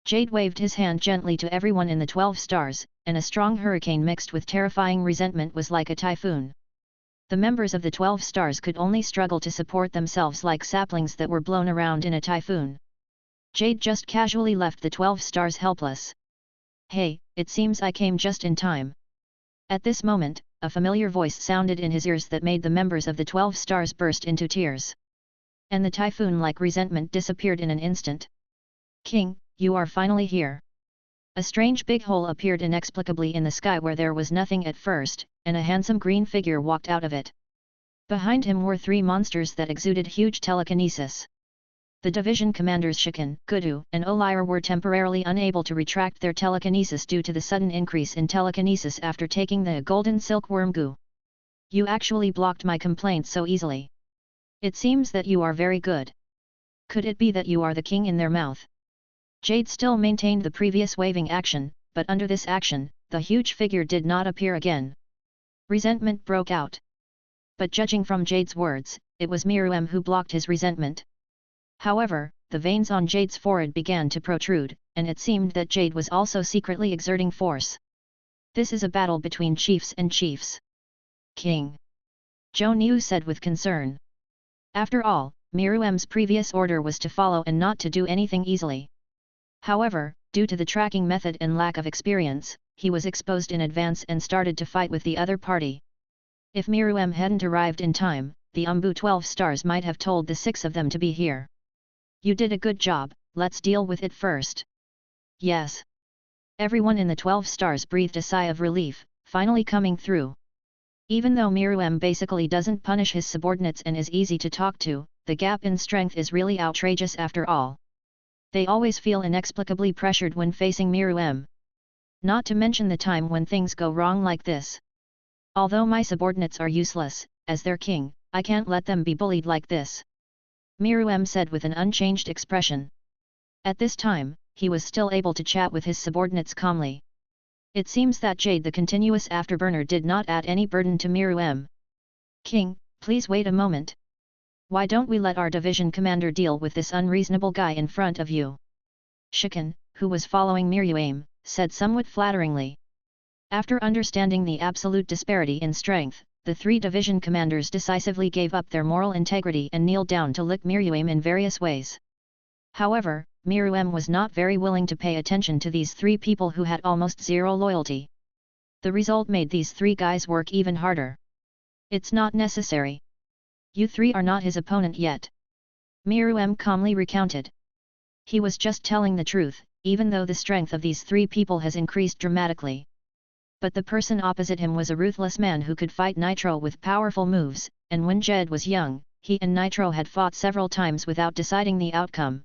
Jade waved his hand gently to everyone in the 12 stars, and a strong hurricane mixed with terrifying resentment was like a typhoon. The members of the 12 stars could only struggle to support themselves like saplings that were blown around in a typhoon. Jade just casually left the 12 stars helpless. Hey, it seems I came just in time. At this moment, a familiar voice sounded in his ears that made the members of the 12 stars burst into tears. And the typhoon-like resentment disappeared in an instant. King, you are finally here. A strange big hole appeared inexplicably in the sky where there was nothing at first, and a handsome green figure walked out of it. Behind him were 3 monsters that exuded huge telekinesis. The division commanders Shikan, Gouto, and Olyr were temporarily unable to retract their telekinesis due to the sudden increase in telekinesis after taking the golden silkworm goo. You actually blocked my complaints so easily. It seems that you are very good. Could it be that you are the king in their mouth? Jade still maintained the previous waving action, but under this action, the huge figure did not appear again. Resentment broke out. But judging from Jade's words, it was Miru who blocked his resentment. However, the veins on Jade's forehead began to protrude, and it seemed that Jade was also secretly exerting force. This is a battle between chiefs and chiefs. King. Zhou Niu said with concern. After all, Miru's previous order was to follow and not to do anything easily. However, due to the tracking method and lack of experience, he was exposed in advance and started to fight with the other party. If Miru hadn't arrived in time, the Umbu 12 stars might have told the 6 of them to be here. You did a good job, let's deal with it first. Yes. Everyone in the 12 stars breathed a sigh of relief, finally coming through. Even though Miru basically doesn't punish his subordinates and is easy to talk to, the gap in strength is really outrageous after all. They always feel inexplicably pressured when facing Miru. Not to mention the time when things go wrong like this. Although my subordinates are useless, as their king, I can't let them be bullied like this. Miru said with an unchanged expression. At this time, he was still able to chat with his subordinates calmly. It seems that Jade the continuous afterburner did not add any burden to Miru. King, please wait a moment. Why don't we let our division commander deal with this unreasonable guy in front of you? Shikan, who was following Miru, said somewhat flatteringly. After understanding the absolute disparity in strength, the three division commanders decisively gave up their moral integrity and kneeled down to lick Miru in various ways. However, Miru was not very willing to pay attention to these three people who had almost zero loyalty. The result made these three guys work even harder. It's not necessary. You three are not his opponent yet. Miru calmly recounted. He was just telling the truth, even though the strength of these three people has increased dramatically. But the person opposite him was a ruthless man who could fight Nitro with powerful moves, and when Jade was young, he and Nitro had fought several times without deciding the outcome.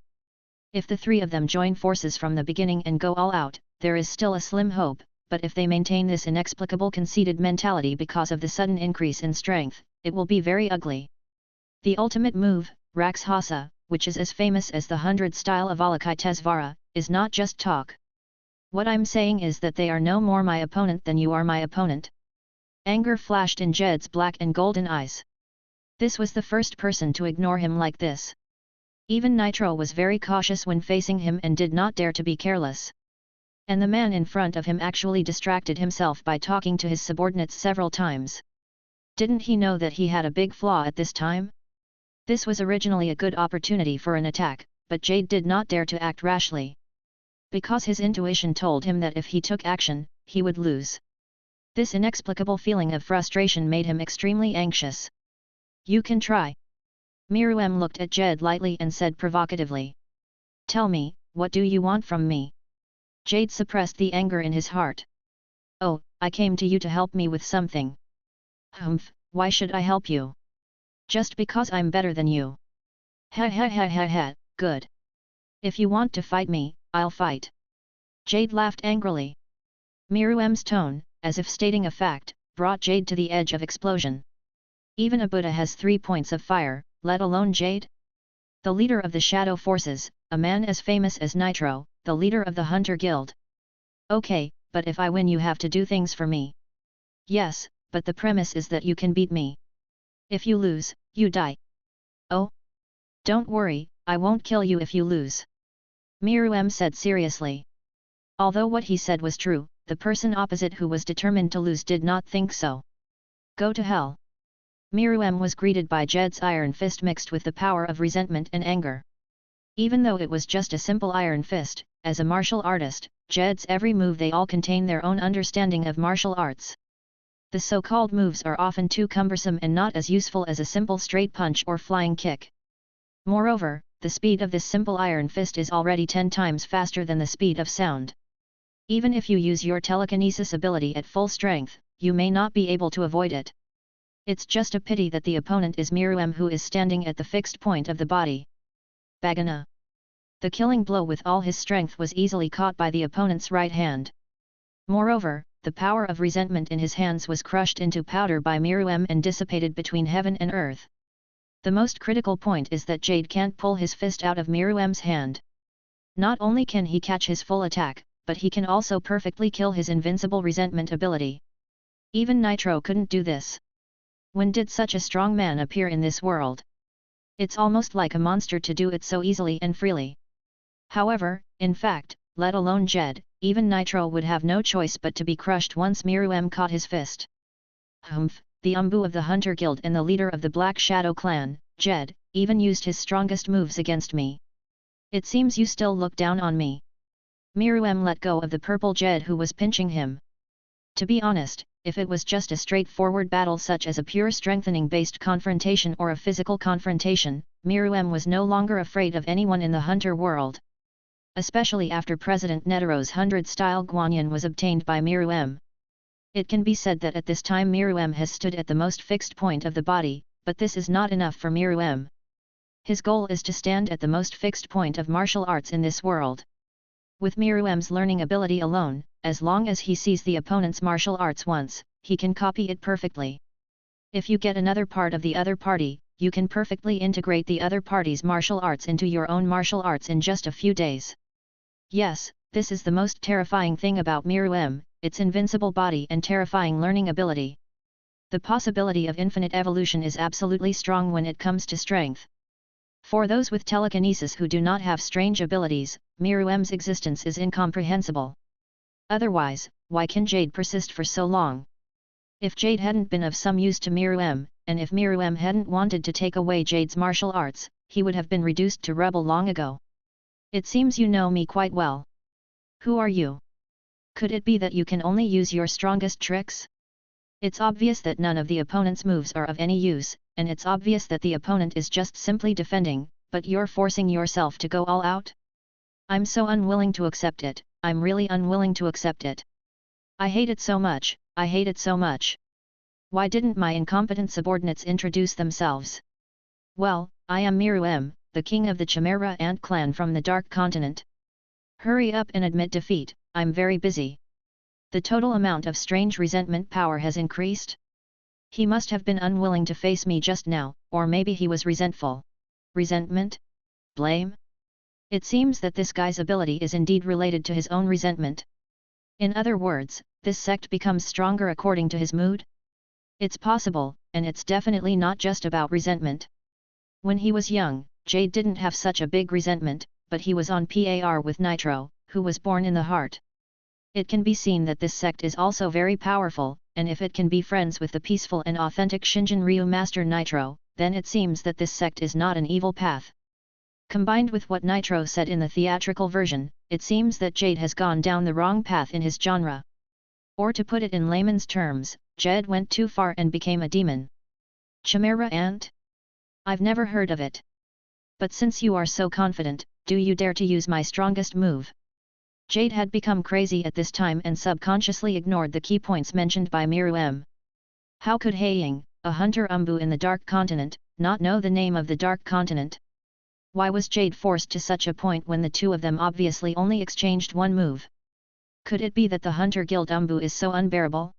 If the three of them join forces from the beginning and go all out, there is still a slim hope, but if they maintain this inexplicable conceited mentality because of the sudden increase in strength, it will be very ugly. The ultimate move, Rakshasa, which is as famous as the 100 style of Alakitesvara, is not just talk. What I'm saying is that they are no more my opponent than you are my opponent. Anger flashed in Jade's black and golden eyes. This was the first person to ignore him like this. Even Nitro was very cautious when facing him and did not dare to be careless. And the man in front of him actually distracted himself by talking to his subordinates several times. Didn't he know that he had a big flaw at this time? This was originally a good opportunity for an attack, but Jade did not dare to act rashly. Because his intuition told him that if he took action, he would lose. This inexplicable feeling of frustration made him extremely anxious. You can try. Miru looked at Jade lightly and said provocatively. Tell me, what do you want from me? Jade suppressed the anger in his heart. Oh, I came to you to help me with something. Humph, why should I help you? Just because I'm better than you. Ha ha ha ha ha, good. If you want to fight me, I'll fight. Jade laughed angrily. Miru's tone, as if stating a fact, brought Jade to the edge of explosion. Even a Buddha has 3 points of fire, let alone Jade? The leader of the Shadow Forces, a man as famous as Nitro, the leader of the Hunter Guild. Okay, but if I win you have to do things for me. Yes, but the premise is that you can beat me. If you lose, you die. Oh? Don't worry, I won't kill you if you lose. Miru said seriously. Although what he said was true, the person opposite who was determined to lose did not think so. Go to hell. Miru was greeted by Jade's iron fist mixed with the power of resentment and anger. Even though it was just a simple iron fist, as a martial artist, Jade's every move they all contain their own understanding of martial arts. The so-called moves are often too cumbersome and not as useful as a simple straight punch or flying kick. Moreover, the speed of this simple iron fist is already 10 times faster than the speed of sound. Even if you use your telekinesis ability at full strength, you may not be able to avoid it. It's just a pity that the opponent is Miru who is standing at the fixed point of the body. Bagana. The killing blow with all his strength was easily caught by the opponent's right hand. Moreover, the power of resentment in his hands was crushed into powder by Miru and dissipated between heaven and earth. The most critical point is that Jade can't pull his fist out of Miru's hand. Not only can he catch his full attack, but he can also perfectly kill his invincible resentment ability. Even Nitro couldn't do this. When did such a strong man appear in this world? It's almost like a monster to do it so easily and freely. However, in fact, let alone Jade, even Nitro would have no choice but to be crushed once Miru caught his fist. Humph, the Umbu of the Hunter Guild and the leader of the Black Shadow clan, Jade, even used his strongest moves against me. It seems you still look down on me. Miru let go of the purple Jade who was pinching him. To be honest, if it was just a straightforward battle such as a pure strengthening-based confrontation or a physical confrontation, Miru was no longer afraid of anyone in the Hunter world. Especially after President Netaro's 100-style Guanyin was obtained by Miru. It can be said that at this time Miru has stood at the most fixed point of the body, but this is not enough for Miru. His goal is to stand at the most fixed point of martial arts in this world. With Miru's learning ability alone, as long as he sees the opponent's martial arts once, he can copy it perfectly. If you get another part of the other party, you can perfectly integrate the other party's martial arts into your own martial arts in just a few days. Yes, this is the most terrifying thing about Miru, its invincible body and terrifying learning ability. The possibility of infinite evolution is absolutely strong when it comes to strength. For those with telekinesis who do not have strange abilities, Miru's existence is incomprehensible. Otherwise, why can Jade persist for so long? If Jade hadn't been of some use to Miru, and if Miru hadn't wanted to take away Jade's martial arts, he would have been reduced to rebel long ago. It seems you know me quite well. Who are you? Could it be that you can only use your strongest tricks? It's obvious that none of the opponent's moves are of any use, and it's obvious that the opponent is just simply defending, but you're forcing yourself to go all out? I'm so unwilling to accept it, I'm really unwilling to accept it. I hate it so much, I hate it so much. Why didn't my incompetent subordinates introduce themselves? Well, I am Miru, the king of the Chimera Ant clan from the Dark Continent. Hurry up and admit defeat, I'm very busy. The total amount of strange resentment power has increased. He must have been unwilling to face me just now, or maybe he was resentful. Resentment? Blame? It seems that this guy's ability is indeed related to his own resentment. In other words, this sect becomes stronger according to his mood? It's possible, and it's definitely not just about resentment. When he was young, Jade didn't have such a big resentment, but he was on par with Nitro, who was born in the heart. It can be seen that this sect is also very powerful, and if it can be friends with the peaceful and authentic Shinjin Ryu Master Nitro, then it seems that this sect is not an evil path. Combined with what Nitro said in the theatrical version, it seems that Jade has gone down the wrong path in his genre. Or to put it in layman's terms, Jade went too far and became a demon. Chimera Ant? I've never heard of it. But since you are so confident, do you dare to use my strongest move? Jade had become crazy at this time and subconsciously ignored the key points mentioned by Miru. How could Haiying, a hunter Umbu in the Dark Continent, not know the name of the Dark Continent? Why was Jade forced to such a point when the two of them obviously only exchanged one move? Could it be that the Hunter Guild Umbu is so unbearable?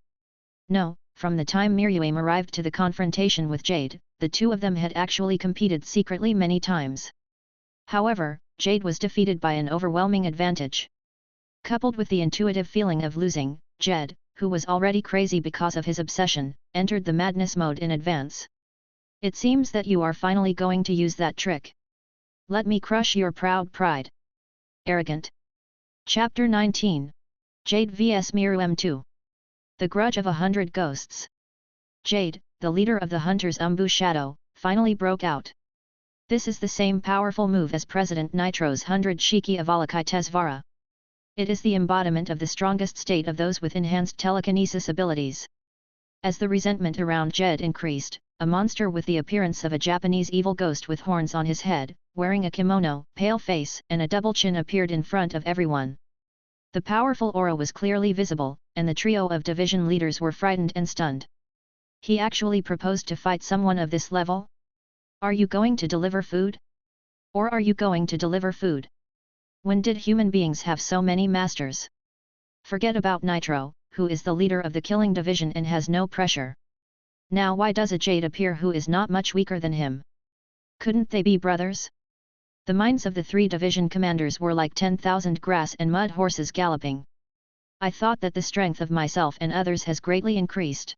No, from the time Miru arrived to the confrontation with Jade, the two of them had actually competed secretly many times. However, Jade was defeated by an overwhelming advantage. Coupled with the intuitive feeling of losing, Jade, who was already crazy because of his obsession, entered the madness mode in advance. It seems that you are finally going to use that trick. Let me crush your proud pride. Arrogant. Chapter 19. Jade vs Miru 2. The Grudge of 100 Ghosts. Jade, the leader of the Hunters Umbu Shadow, finally broke out. This is the same powerful move as President Nitro's 100 Shiki Avalokitesvara. It is the embodiment of the strongest state of those with enhanced telekinesis abilities. As the resentment around Jade increased, a monster with the appearance of a Japanese evil ghost with horns on his head, wearing a kimono, pale face and a double chin appeared in front of everyone. The powerful aura was clearly visible, and the trio of division leaders were frightened and stunned. He actually proposed to fight someone of this level? Are you going to deliver food? Or are you going to deliver food? When did human beings have so many masters? Forget about Nitro, who is the leader of the killing division and has no pressure. Now why does a Jade appear who is not much weaker than him? Couldn't they be brothers? The minds of the three division commanders were like 10,000 grass and mud horses galloping. I thought that the strength of myself and others has greatly increased.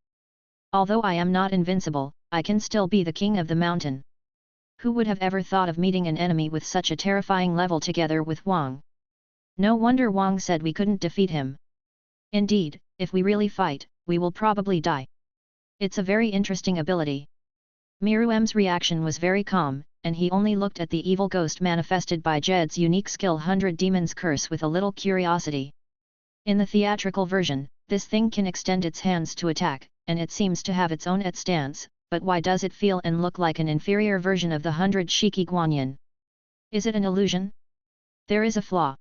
Although I am not invincible, I can still be the king of the mountain. Who would have ever thought of meeting an enemy with such a terrifying level together with Wang? No wonder Wang said we couldn't defeat him. Indeed, if we really fight, we will probably die. It's a very interesting ability. Miru's reaction was very calm, and he only looked at the evil ghost manifested by Jade's unique skill 100 Demons Curse with a little curiosity. In the theatrical version, this thing can extend its hands to attack, and it seems to have its own stance, but why does it feel and look like an inferior version of the 100 Shiki Guanyin? Is it an illusion? There is a flaw.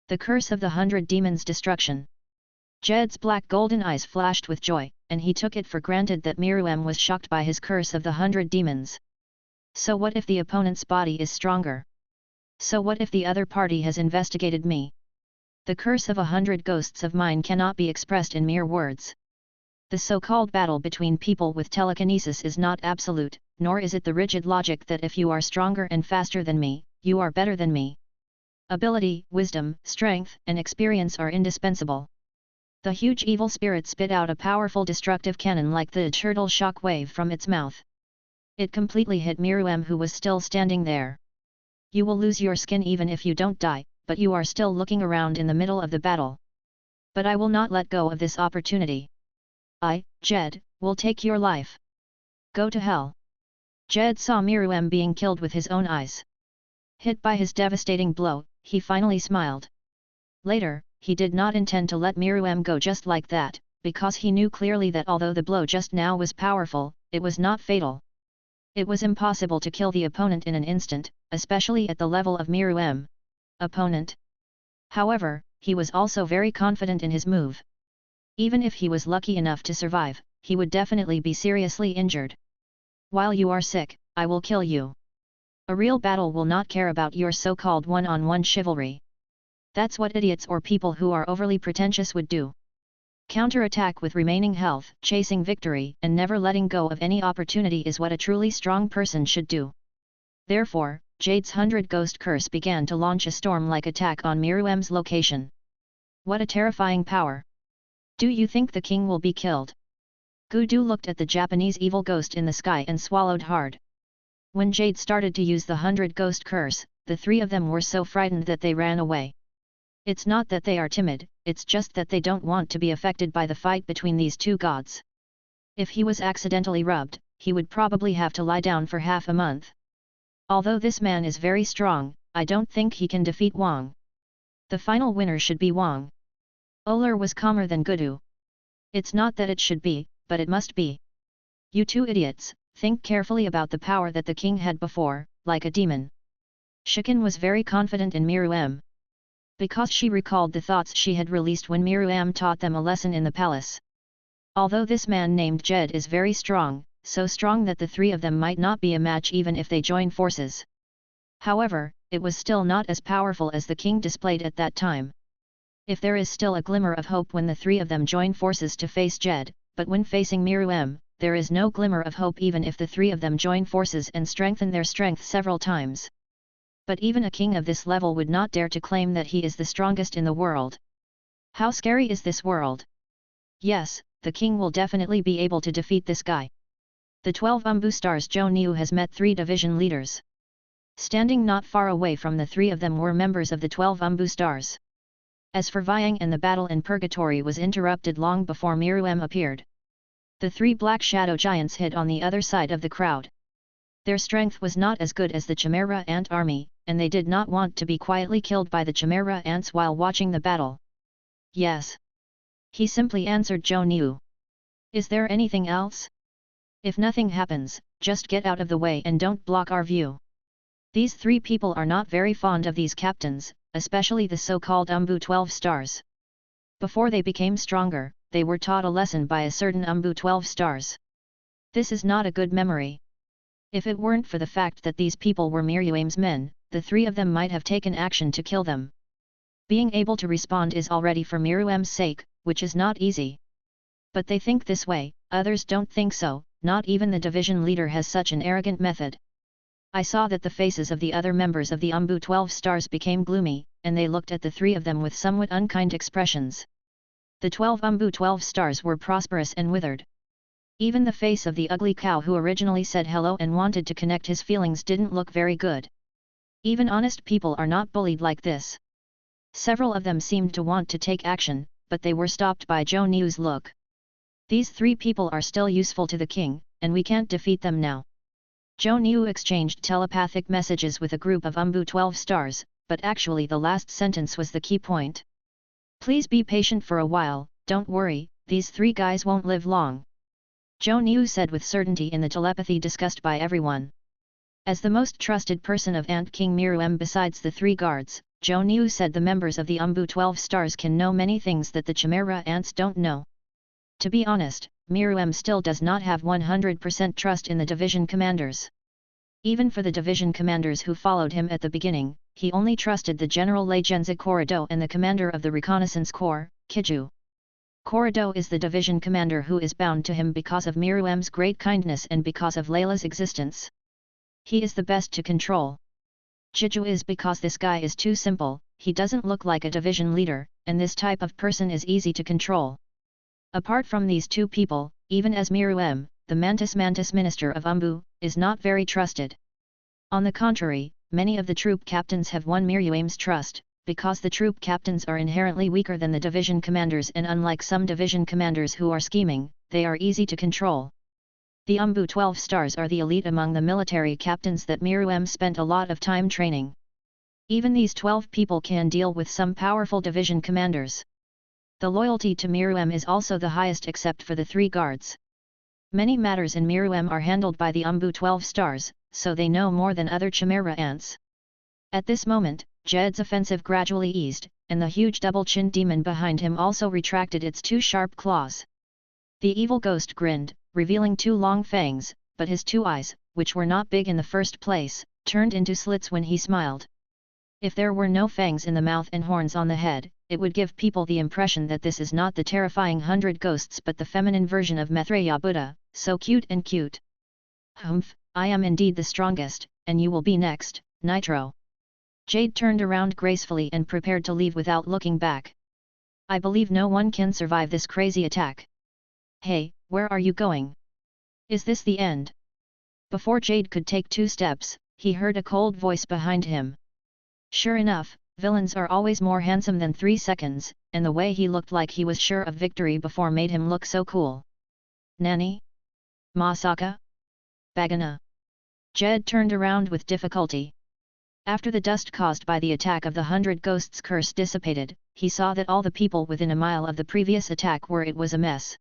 The curse of the 100 Demons' destruction. Jade's black golden eyes flashed with joy, and he took it for granted that Miru was shocked by his curse of the 100 Demons. So what if the opponent's body is stronger? So what if the other party has investigated me? The curse of 100 ghosts of mine cannot be expressed in mere words. The so-called battle between people with telekinesis is not absolute, nor is it the rigid logic that if you are stronger and faster than me, you are better than me. Ability, wisdom, strength, and experience are indispensable. The huge evil spirit spit out a powerful destructive cannon like the turtle shock wave from its mouth. It completely hit Miru, who was still standing there. You will lose your skin even if you don't die, but you are still looking around in the middle of the battle. But I will not let go of this opportunity. I, Jade, will take your life. Go to hell. Jade saw Miru being killed with his own eyes. Hit by his devastating blow, he finally smiled. Later, he did not intend to let Miru go just like that, because he knew clearly that although the blow just now was powerful, it was not fatal. It was impossible to kill the opponent in an instant, especially at the level of Miru. Opponent. However, he was also very confident in his move. Even if he was lucky enough to survive, he would definitely be seriously injured. While you are sick, I will kill you. A real battle will not care about your so-called one-on-one chivalry. That's what idiots or people who are overly pretentious would do. Counterattack with remaining health, chasing victory, and never letting go of any opportunity is what a truly strong person should do. Therefore, Jade's 100 Ghost Curse began to launch a storm-like attack on Miru's location. What a terrifying power! Do you think the king will be killed? Gouto looked at the Japanese evil ghost in the sky and swallowed hard. When Jade started to use the 100 Ghost Curse, the three of them were so frightened that they ran away. It's not that they are timid, it's just that they don't want to be affected by the fight between these two gods. If he was accidentally rubbed, he would probably have to lie down for half a month. Although this man is very strong, I don't think he can defeat Wang. The final winner should be Wang. Oler was calmer than Gouto. It's not that it should be, but it must be. You two idiots, think carefully about the power that the king had before, like a demon. Shikin was very confident in Miru. Because she recalled the thoughts she had released when Miru taught them a lesson in the palace. Although this man named Jade is very strong, so strong that the three of them might not be a match even if they join forces. However, it was still not as powerful as the king displayed at that time. If there is still a glimmer of hope when the three of them join forces to face Jade, but when facing Miru, there is no glimmer of hope even if the three of them join forces and strengthen their strength several times. But even a king of this level would not dare to claim that he is the strongest in the world. How scary is this world? Yes, the king will definitely be able to defeat this guy. The 12 Umbu stars Zhou Niu has met 3 division leaders. Standing not far away from the 3 of them were members of the 12 Umbu stars. As for vying and the battle in purgatory was interrupted long before Miru appeared. The 3 black shadow giants hid on the other side of the crowd. Their strength was not as good as the Chimera Ant army, and they did not want to be quietly killed by the Chimera Ants while watching the battle. Yes. He simply answered Zhou Niu. Is there anything else? If nothing happens, just get out of the way and don't block our view. These 3 people are not very fond of these captains, especially the so-called Umbu 12 stars. Before they became stronger, they were taught a lesson by a certain Umbu 12 stars. This is not a good memory. If it weren't for the fact that these people were Miru's men, the 3 of them might have taken action to kill them. Being able to respond is already for Miru's sake, which is not easy. But they think this way, others don't think so, not even the division leader has such an arrogant method. I saw that the faces of the other members of the Umbu 12 stars became gloomy, and they looked at the 3 of them with somewhat unkind expressions. The 12 Umbu 12 stars were prosperous and withered. Even the face of the ugly cow who originally said hello and wanted to connect his feelings didn't look very good. Even honest people are not bullied like this. Several of them seemed to want to take action, but they were stopped by Zhou Niu's look. These 3 people are still useful to the king, and we can't defeat them now. Zhou Niu exchanged telepathic messages with a group of Umbu 12 stars, but actually the last sentence was the key point. Please be patient for a while, don't worry, these 3 guys won't live long. Zhou Niu said with certainty in the telepathy discussed by everyone. As the most trusted person of Ant King Miru besides the 3 guards, Zhou Niu said the members of the Umbu 12 stars can know many things that the Chimera Ants don't know. To be honest, Miru still does not have 100% trust in the division commanders. Even for the division commanders who followed him at the beginning, he only trusted the General Leigenza Corrido and the commander of the Reconnaissance Corps, Kiju. Corrido is the division commander who is bound to him because of Miru's great kindness and because of Layla's existence. He is the best to control. Kiju is because this guy is too simple, he doesn't look like a division leader, and this type of person is easy to control. Apart from these two people, even as Miru, the Mantis Minister of Umbu, is not very trusted. On the contrary, many of the troop captains have won Miru's trust, because the troop captains are inherently weaker than the division commanders, and unlike some division commanders who are scheming, they are easy to control. The Umbu 12 stars are the elite among the military captains that Miru spent a lot of time training. Even these 12 people can deal with some powerful division commanders. The loyalty to Miru is also the highest except for the 3 guards. Many matters in Miru are handled by the Umbu 12 stars, so they know more than other Chimera ants. At this moment, Jade's offensive gradually eased, and the huge double-chinned demon behind him also retracted its 2 sharp claws. The evil ghost grinned, revealing 2 long fangs, but his 2 eyes, which were not big in the first place, turned into slits when he smiled. If there were no fangs in the mouth and horns on the head, it would give people the impression that this is not the terrifying 100 ghosts but the feminine version of Maitreya Buddha, so cute and cute. Humph, I am indeed the strongest, and you will be next, Nitro. Jade turned around gracefully and prepared to leave without looking back. I believe no one can survive this crazy attack. Hey, where are you going? Is this the end? Before Jade could take 2 steps, he heard a cold voice behind him. Sure enough, villains are always more handsome than 3 seconds, and the way he looked like he was sure of victory before made him look so cool. Nani? Masaka? Bagana? Jade turned around with difficulty. After the dust caused by the attack of the 100 Ghosts curse dissipated, he saw that all the people within a mile of the previous attack it was a mess.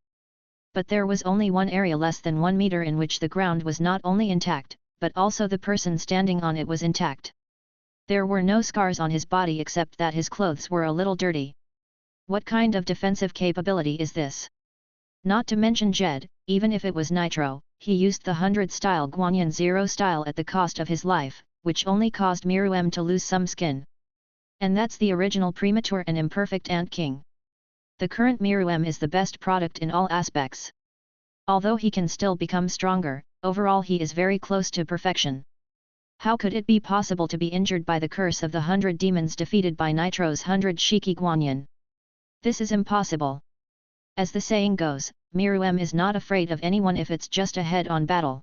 But there was only one area less than 1 meter in which the ground was not only intact, but also the person standing on it was intact. There were no scars on his body except that his clothes were a little dirty. What kind of defensive capability is this? Not to mention Jade, even if it was Nitro, he used the 100 style Guanyin 0 style at the cost of his life, which only caused Miru to lose some skin. And that's the original premature and imperfect Ant King. The current Miru is the best product in all aspects. Although he can still become stronger, overall he is very close to perfection. How could it be possible to be injured by the curse of the 100 demons defeated by Nitro's 100 Shiki Guanyin? This is impossible. As the saying goes, Miru is not afraid of anyone if it's just a head-on battle.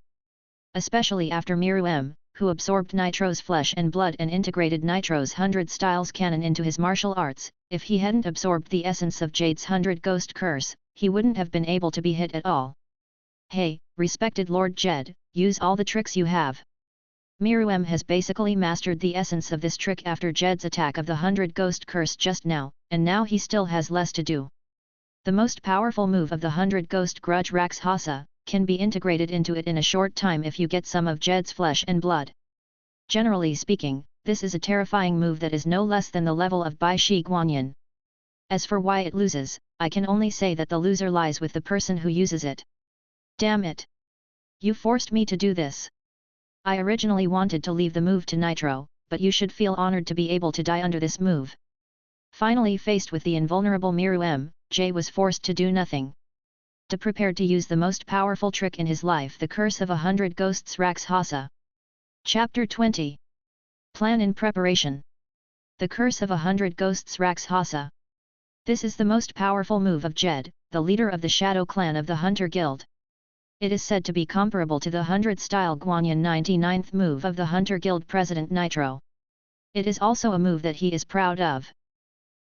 Especially after Miru, who absorbed Nitro's flesh and blood and integrated Nitro's 100 styles canon into his martial arts, if he hadn't absorbed the essence of Jade's 100 ghost curse, he wouldn't have been able to be hit at all. Hey, respected Lord Jade, use all the tricks you have. Miru has basically mastered the essence of this trick after Jade's attack of the 100 ghost curse just now, and now he still has less to do. The most powerful move of the 100 ghost grudge Rakshasa can be integrated into it in a short time if you get some of Jade's flesh and blood. Generally speaking, this is a terrifying move that is no less than the level of Bai Shi Guanyin. As for why it loses, I can only say that the loser lies with the person who uses it. Damn it! You forced me to do this. I originally wanted to leave the move to Nitro, but you should feel honored to be able to die under this move. Finally faced with the invulnerable Miru, Jay was forced to do nothing. To prepared to use the most powerful trick in his life, the Curse of 100 Ghosts Rakshasa. Chapter 20. Plan in Preparation. The Curse of 100 Ghosts Rakshasa. This is the most powerful move of Jade, the leader of the Shadow Clan of the Hunter Guild. It is said to be comparable to the 100-style Guanyin 99th move of the Hunter Guild President Nitro. It is also a move that he is proud of.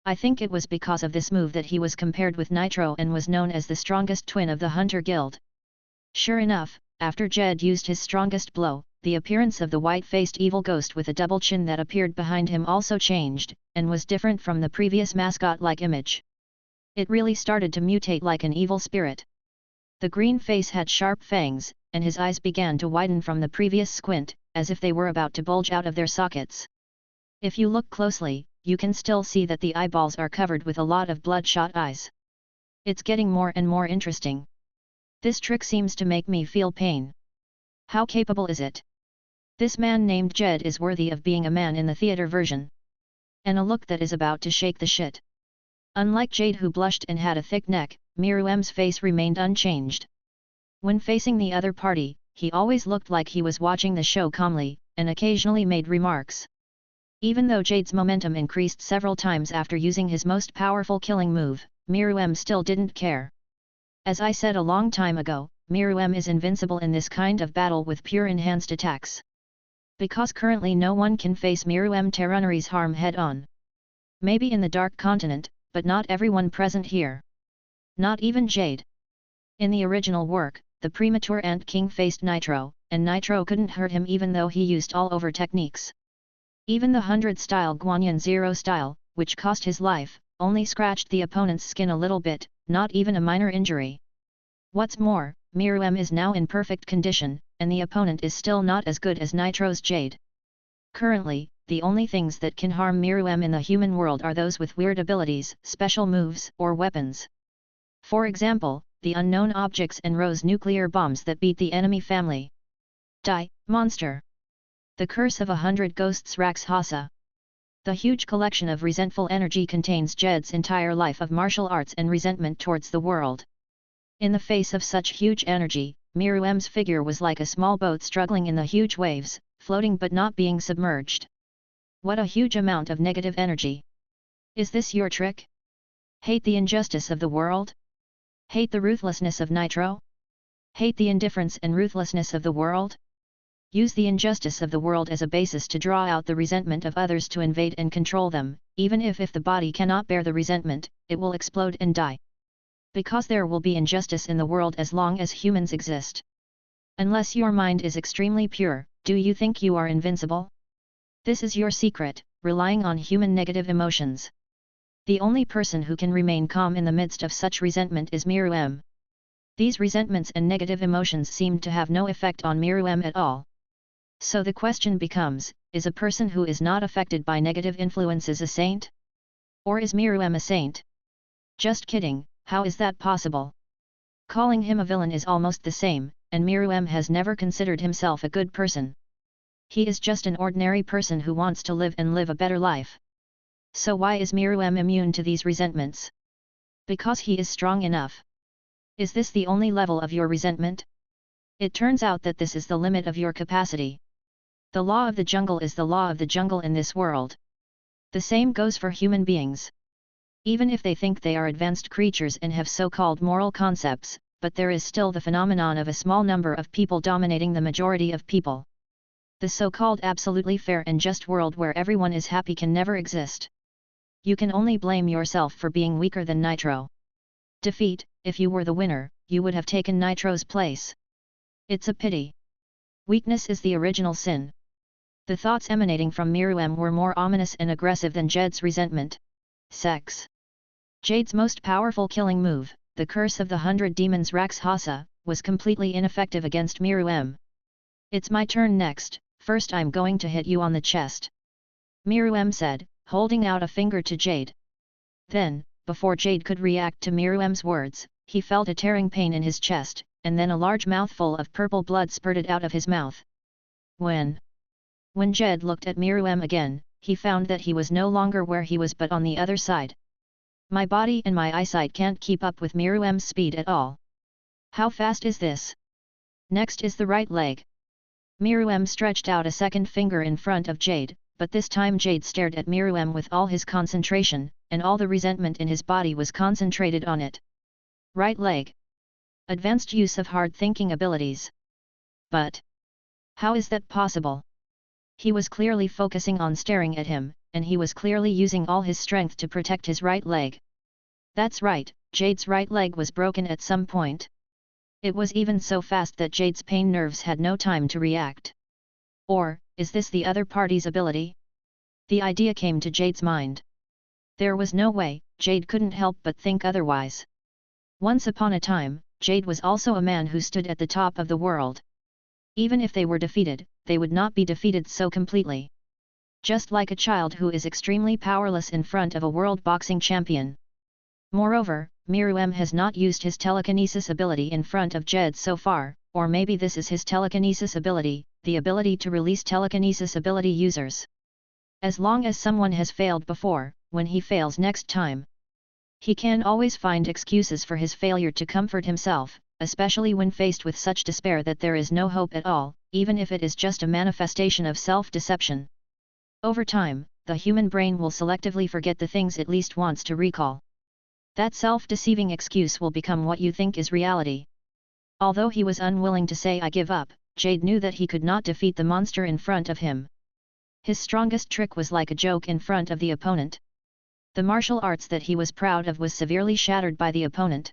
I think it was because of this move that he was compared with Nitro and was known as the strongest twin of the Hunter Guild. Sure enough, after Jade used his strongest blow, the appearance of the white-faced evil ghost with a double chin that appeared behind him also changed, and was different from the previous mascot-like image. It really started to mutate like an evil spirit. The green face had sharp fangs, and his eyes began to widen from the previous squint, as if they were about to bulge out of their sockets. If you look closely, you can still see that the eyeballs are covered with a lot of bloodshot eyes. It's getting more and more interesting. This trick seems to make me feel pain. How capable is it? This man named Jade is worthy of being a man in the theater version. And a look that is about to shake the shit. Unlike Jade, who blushed and had a thick neck, Miru's face remained unchanged. When facing the other party, he always looked like he was watching the show calmly, and occasionally made remarks. Even though Jade's momentum increased several times after using his most powerful killing move, Miru still didn't care. As I said a long time ago, Miru is invincible in this kind of battle with pure enhanced attacks. Because currently no one can face Miru Terunari's harm head-on. Maybe in the Dark Continent, but not everyone present here. Not even Jade. In the original work, the premature Ant King faced Nitro, and Nitro couldn't hurt him even though he used all-over techniques. Even the 100-style Guanyin Zero style, which cost his life, only scratched the opponent's skin a little bit, not even a minor injury. What's more, Miru is now in perfect condition, and the opponent is still not as good as Nitro's Jade. Currently, the only things that can harm Miru in the human world are those with weird abilities, special moves, or weapons. For example, the unknown objects and Rose nuclear bombs that beat the enemy family. Die, monster! The Curse of 100 Ghosts Rakshasa. The huge collection of resentful energy contains Jade's entire life of martial arts and resentment towards the world. In the face of such huge energy, Miru's figure was like a small boat struggling in the huge waves, floating but not being submerged. What a huge amount of negative energy! Is this your trick? Hate the injustice of the world? Hate the ruthlessness of Nitro? Hate the indifference and ruthlessness of the world? Use the injustice of the world as a basis to draw out the resentment of others to invade and control them, even if the body cannot bear the resentment, it will explode and die. Because there will be injustice in the world as long as humans exist. Unless your mind is extremely pure, do you think you are invincible? This is your secret, relying on human negative emotions. The only person who can remain calm in the midst of such resentment is Miru. These resentments and negative emotions seem to have no effect on Miru at all. So the question becomes, is a person who is not affected by negative influences a saint? Or is Miru a saint? Just kidding, how is that possible? Calling him a villain is almost the same, and Miru has never considered himself a good person. He is just an ordinary person who wants to live and live a better life. So why is Miru immune to these resentments? Because he is strong enough. Is this the only level of your resentment? It turns out that this is the limit of your capacity. The law of the jungle is the law of the jungle in this world. The same goes for human beings. Even if they think they are advanced creatures and have so-called moral concepts, but there is still the phenomenon of a small number of people dominating the majority of people. The so-called absolutely fair and just world where everyone is happy can never exist. You can only blame yourself for being weaker than Nitro. Defeat, if you were the winner, you would have taken Nitro's place. It's a pity. Weakness is the original sin. The thoughts emanating from Miru were more ominous and aggressive than Jade's resentment. Sex. Jade's most powerful killing move, the Curse of the 100 Demons Rakshasa, was completely ineffective against Miru. It's my turn next, first I'm going to hit you on the chest. Miru said, holding out a finger to Jade. Then, before Jade could react to Miru's words, he felt a tearing pain in his chest, and then a large mouthful of purple blood spurted out of his mouth. When Jade looked at Miru again, he found that he was no longer where he was but on the other side. My body and my eyesight can't keep up with Miru's speed at all. How fast is this? Next is the right leg. Miru stretched out a second finger in front of Jade, but this time Jade stared at Miru with all his concentration, and all the resentment in his body was concentrated on it. Right leg. Advanced use of hard thinking abilities. But how is that possible? He was clearly focusing on staring at him, and he was clearly using all his strength to protect his right leg. That's right, Jade's right leg was broken at some point. It was even so fast that Jade's pain nerves had no time to react. Or, is this the other party's ability? The idea came to Jade's mind. There was no way, Jade couldn't help but think otherwise. Once upon a time, Jade was also a man who stood at the top of the world. Even if they were defeated, they would not be defeated so completely. Just like a child who is extremely powerless in front of a world boxing champion. Moreover, Miru has not used his telekinesis ability in front of Jade so far, or maybe this is his telekinesis ability, the ability to release telekinesis ability users. As long as someone has failed before, when he fails next time, he can always find excuses for his failure to comfort himself, especially when faced with such despair that there is no hope at all, even if it is just a manifestation of self-deception. Over time, the human brain will selectively forget the things it least wants to recall. That self-deceiving excuse will become what you think is reality. Although he was unwilling to say "I give up," Jade knew that he could not defeat the monster in front of him. His strongest trick was like a joke in front of the opponent. The martial arts that he was proud of was severely shattered by the opponent.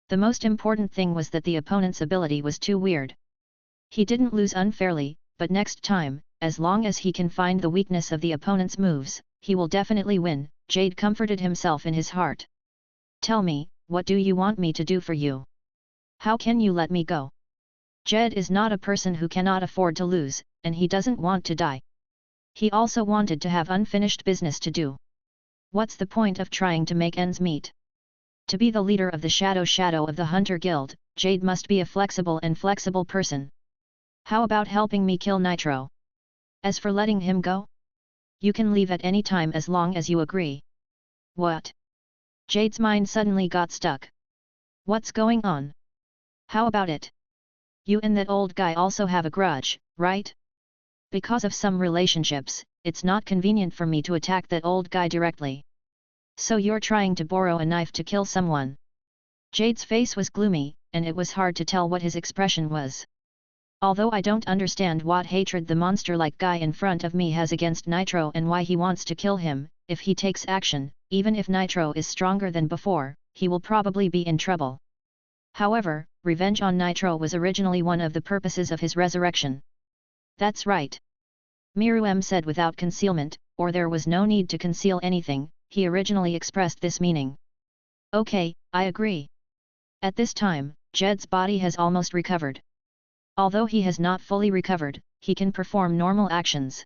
The most important thing was that the opponent's ability was too weird. He didn't lose unfairly, but next time, as long as he can find the weakness of the opponent's moves, he will definitely win, Jade comforted himself in his heart. Tell me, what do you want me to do for you? How can you let me go? Jade is not a person who cannot afford to lose, and he doesn't want to die. He also wanted to have unfinished business to do. What's the point of trying to make ends meet? To be the leader of the shadow of the Hunter Guild, Jade must be a flexible person. How about helping me kill Nitro? As for letting him go? You can leave at any time as long as you agree. What? Jade's mind suddenly got stuck. What's going on? How about it? You and that old guy also have a grudge, right? Because of some relationships, it's not convenient for me to attack that old guy directly. So you're trying to borrow a knife to kill someone? Jade's face was gloomy, and it was hard to tell what his expression was. Although I don't understand what hatred the monster-like guy in front of me has against Nitro and why he wants to kill him, if he takes action, even if Nitro is stronger than before, he will probably be in trouble. However, revenge on Nitro was originally one of the purposes of his resurrection. That's right. Miru said without concealment, or there was no need to conceal anything, he originally expressed this meaning. Okay, I agree. At this time, Jade's body has almost recovered. Although he has not fully recovered, he can perform normal actions.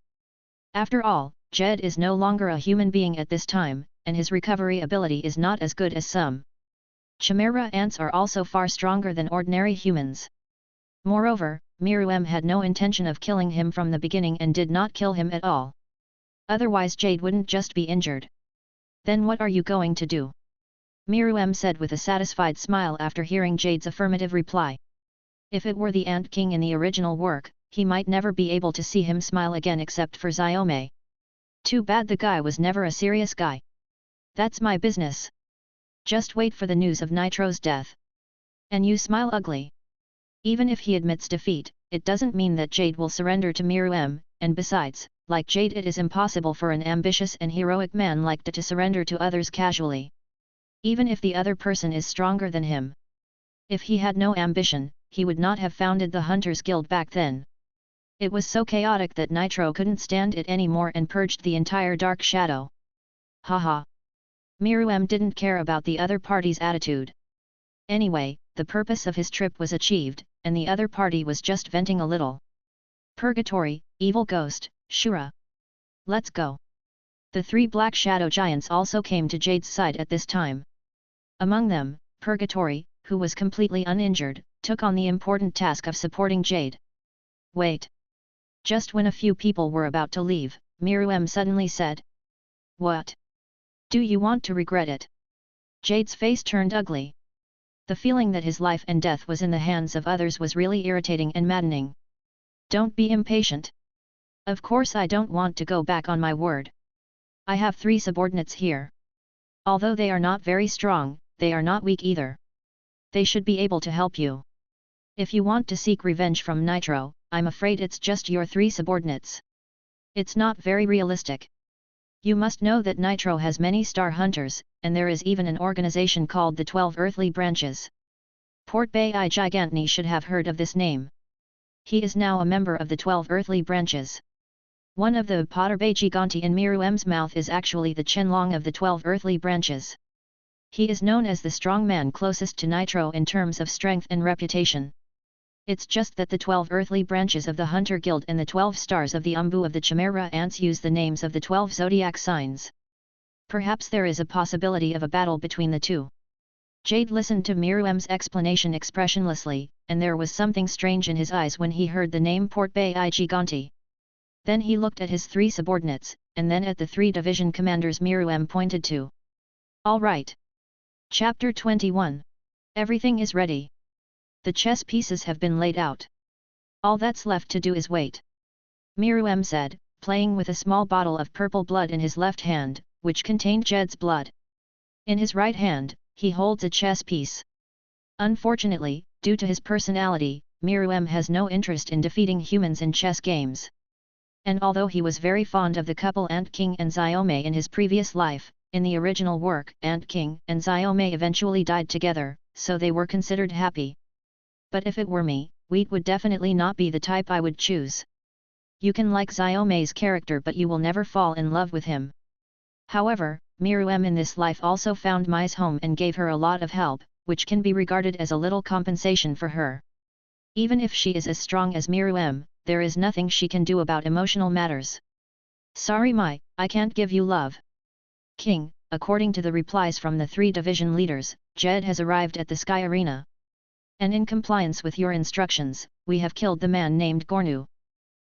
After all, Jade is no longer a human being at this time, and his recovery ability is not as good as some. Chimera ants are also far stronger than ordinary humans. Moreover, Miru had no intention of killing him from the beginning and did not kill him at all. Otherwise Jade wouldn't just be injured. Then what are you going to do? Miru said with a satisfied smile after hearing Jade's affirmative reply. If it were the Ant King in the original work, he might never be able to see him smile again except for Xiaomei. Too bad the guy was never a serious guy. That's my business. Just wait for the news of Nitro's death. And you smile ugly. Even if he admits defeat, it doesn't mean that Jade will surrender to Miru, and besides, like Jade, it is impossible for an ambitious and heroic man like to surrender to others casually. Even if the other person is stronger than him. If he had no ambition, he would not have founded the Hunters Guild back then. It was so chaotic that Nitro couldn't stand it anymore and purged the entire dark shadow. Haha. Miru didn't care about the other party's attitude. Anyway, the purpose of his trip was achieved, and the other party was just venting a little. Purgatory, Evil Ghost, Shura. Let's go. The three black shadow giants also came to Jade's side at this time. Among them, Purgatory, who was completely uninjured, took on the important task of supporting Jade. Wait. Just when a few people were about to leave, Miru suddenly said. What? Do you want to regret it? Jade's face turned ugly. The feeling that his life and death was in the hands of others was really irritating and maddening. Don't be impatient. Of course I don't want to go back on my word. I have 3 subordinates here. Although they are not very strong, they are not weak either. They should be able to help you. If you want to seek revenge from Nitro, I'm afraid it's just your 3 subordinates. It's not very realistic. You must know that Nitro has many star hunters, and there is even an organization called the 12 Earthly Branches. Port Bay I Gigantni should have heard of this name. He is now a member of the 12 Earthly Branches. One of the Potter Bay Giganti in Miru's mouth is actually the Qianlong of the 12 Earthly Branches. He is known as the strong man closest to Nitro in terms of strength and reputation. It's just that the 12 earthly branches of the Hunter Guild and the 12 stars of the Umbu of the Chimera Ants use the names of the 12 zodiac signs. Perhaps there is a possibility of a battle between the two. Jade listened to Miru's explanation expressionlessly, and there was something strange in his eyes when he heard the name Port Bay I Giganti. Then he looked at his 3 subordinates, and then at the 3 division commanders Miru pointed to. All right. Chapter 21. Everything is ready. The chess pieces have been laid out. All that's left to do is wait. Miru said, playing with a small bottle of purple blood in his left hand, which contained Jade's blood. In his right hand, he holds a chess piece. Unfortunately, due to his personality, Miru has no interest in defeating humans in chess games. And although he was very fond of the couple Ant King and Xiaomei in his previous life, in the original work Ant King and Xiaomei eventually died together, so they were considered happy. But if it were me, Wheat would definitely not be the type I would choose. You can like Xiaomei's character but you will never fall in love with him. However, Miru in this life also found Mai's home and gave her a lot of help, which can be regarded as a little compensation for her. Even if she is as strong as Miru there is nothing she can do about emotional matters. Sorry Mai, I can't give you love. King, according to the replies from the 3 division leaders, Jade has arrived at the Sky Arena. And in compliance with your instructions, we have killed the man named Gornu.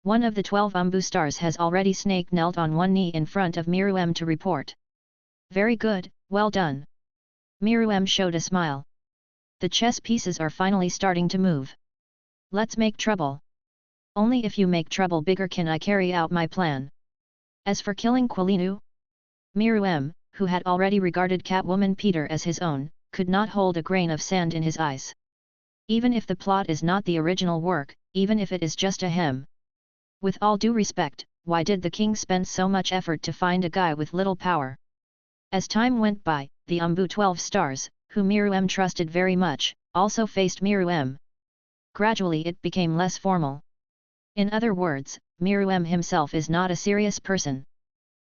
One of the 12 Umbu stars has already knelt on one knee in front of Miru to report. Very good, well done. Miru showed a smile. The chess pieces are finally starting to move. Let's make trouble. Only if you make trouble bigger can I carry out my plan. As for killing Quilinu, Miru, who had already regarded Catwoman Peter as his own, could not hold a grain of sand in his eyes. Even if the plot is not the original work, even if it is just a hem. With all due respect, why did the king spend so much effort to find a guy with little power? As time went by, the Umbu 12 stars, who Miru trusted very much, also faced Miru. Gradually it became less formal. In other words, Miru himself is not a serious person.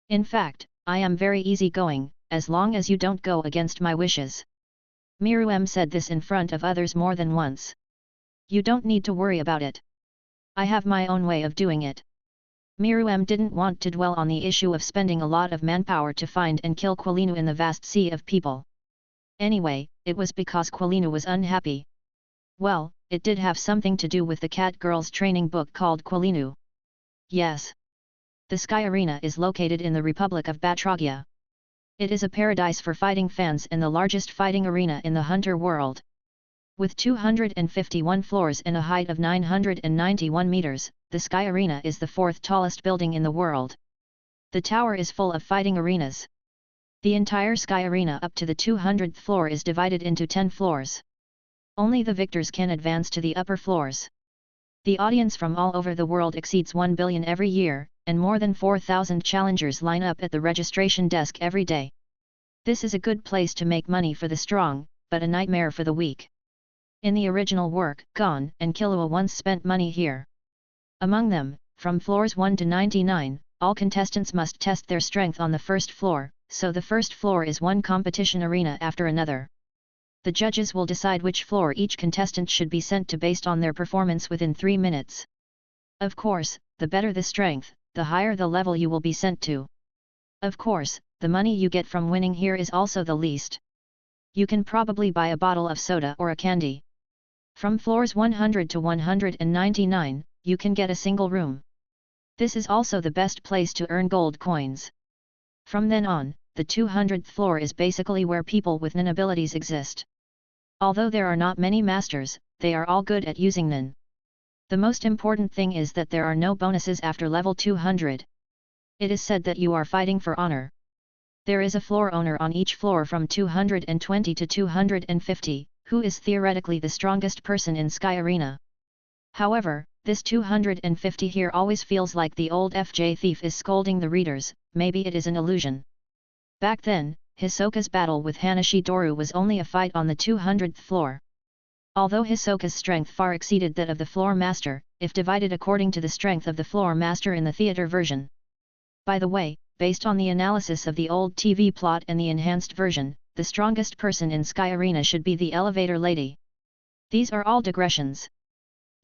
In fact, I am very easygoing, as long as you don't go against my wishes. Miru said this in front of others more than once. You don't need to worry about it. I have my own way of doing it. Miru didn't want to dwell on the issue of spending a lot of manpower to find and kill Quilinu in the vast sea of people. Anyway, it was because Quilinu was unhappy. Well, it did have something to do with the cat girl's training book called Quilinu. Yes. The Sky Arena is located in the Republic of Batragia. It is a paradise for fighting fans and the largest fighting arena in the Hunter world. With 251 floors and a height of 991 meters, the Sky Arena is the 4th tallest building in the world. The tower is full of fighting arenas. The entire Sky Arena up to the 200th floor is divided into 10 floors. Only the victors can advance to the upper floors. The audience from all over the world exceeds 1 billion every year, and more than 4,000 challengers line up at the registration desk every day. This is a good place to make money for the strong, but a nightmare for the weak. In the original work, Gon and Killua once spent money here. Among them, from floors 1 to 99, all contestants must test their strength on the first floor, so the first floor is one competition arena after another. The judges will decide which floor each contestant should be sent to based on their performance within 3 minutes. Of course, the better the strength, the higher the level you will be sent to. Of course, the money you get from winning here is also the least. You can probably buy a bottle of soda or a candy. From floors 100 to 199, you can get a single room. This is also the best place to earn gold coins. From then on, the 200th floor is basically where people with nin abilities exist. Although there are not many masters, they are all good at using nin. The most important thing is that there are no bonuses after level 200. It is said that you are fighting for honor. There is a floor owner on each floor from 220 to 250, who is theoretically the strongest person in Sky Arena. However, this 250 here always feels like the old FJ thief is scolding the readers, maybe it is an illusion. Back then, Hisoka's battle with Hanashi Doru was only a fight on the 200th floor. Although Hisoka's strength far exceeded that of the floor master, if divided according to the strength of the floor master in the theater version. By the way, based on the analysis of the old TV plot and the enhanced version, the strongest person in Sky Arena should be the elevator lady. These are all digressions.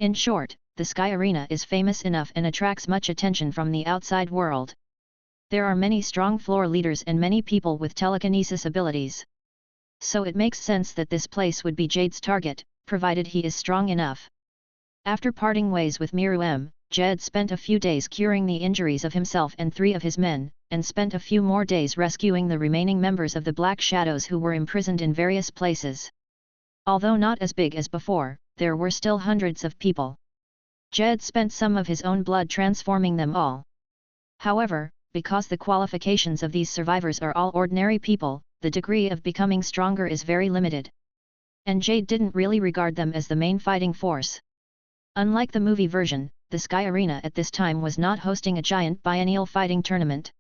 In short, the Sky Arena is famous enough and attracts much attention from the outside world. There are many strong floor leaders and many people with telekinesis abilities. So it makes sense that this place would be Jade's target, provided he is strong enough. After parting ways with Miru, Jade spent a few days curing the injuries of himself and 3 of his men, and spent a few more days rescuing the remaining members of the Black Shadows who were imprisoned in various places. Although not as big as before, there were still hundreds of people. Jade spent some of his own blood transforming them all. However, because the qualifications of these survivors are all ordinary people, the degree of becoming stronger is very limited. And Jade didn't really regard them as the main fighting force. Unlike the movie version, the Sky Arena at this time was not hosting a giant biennial fighting tournament.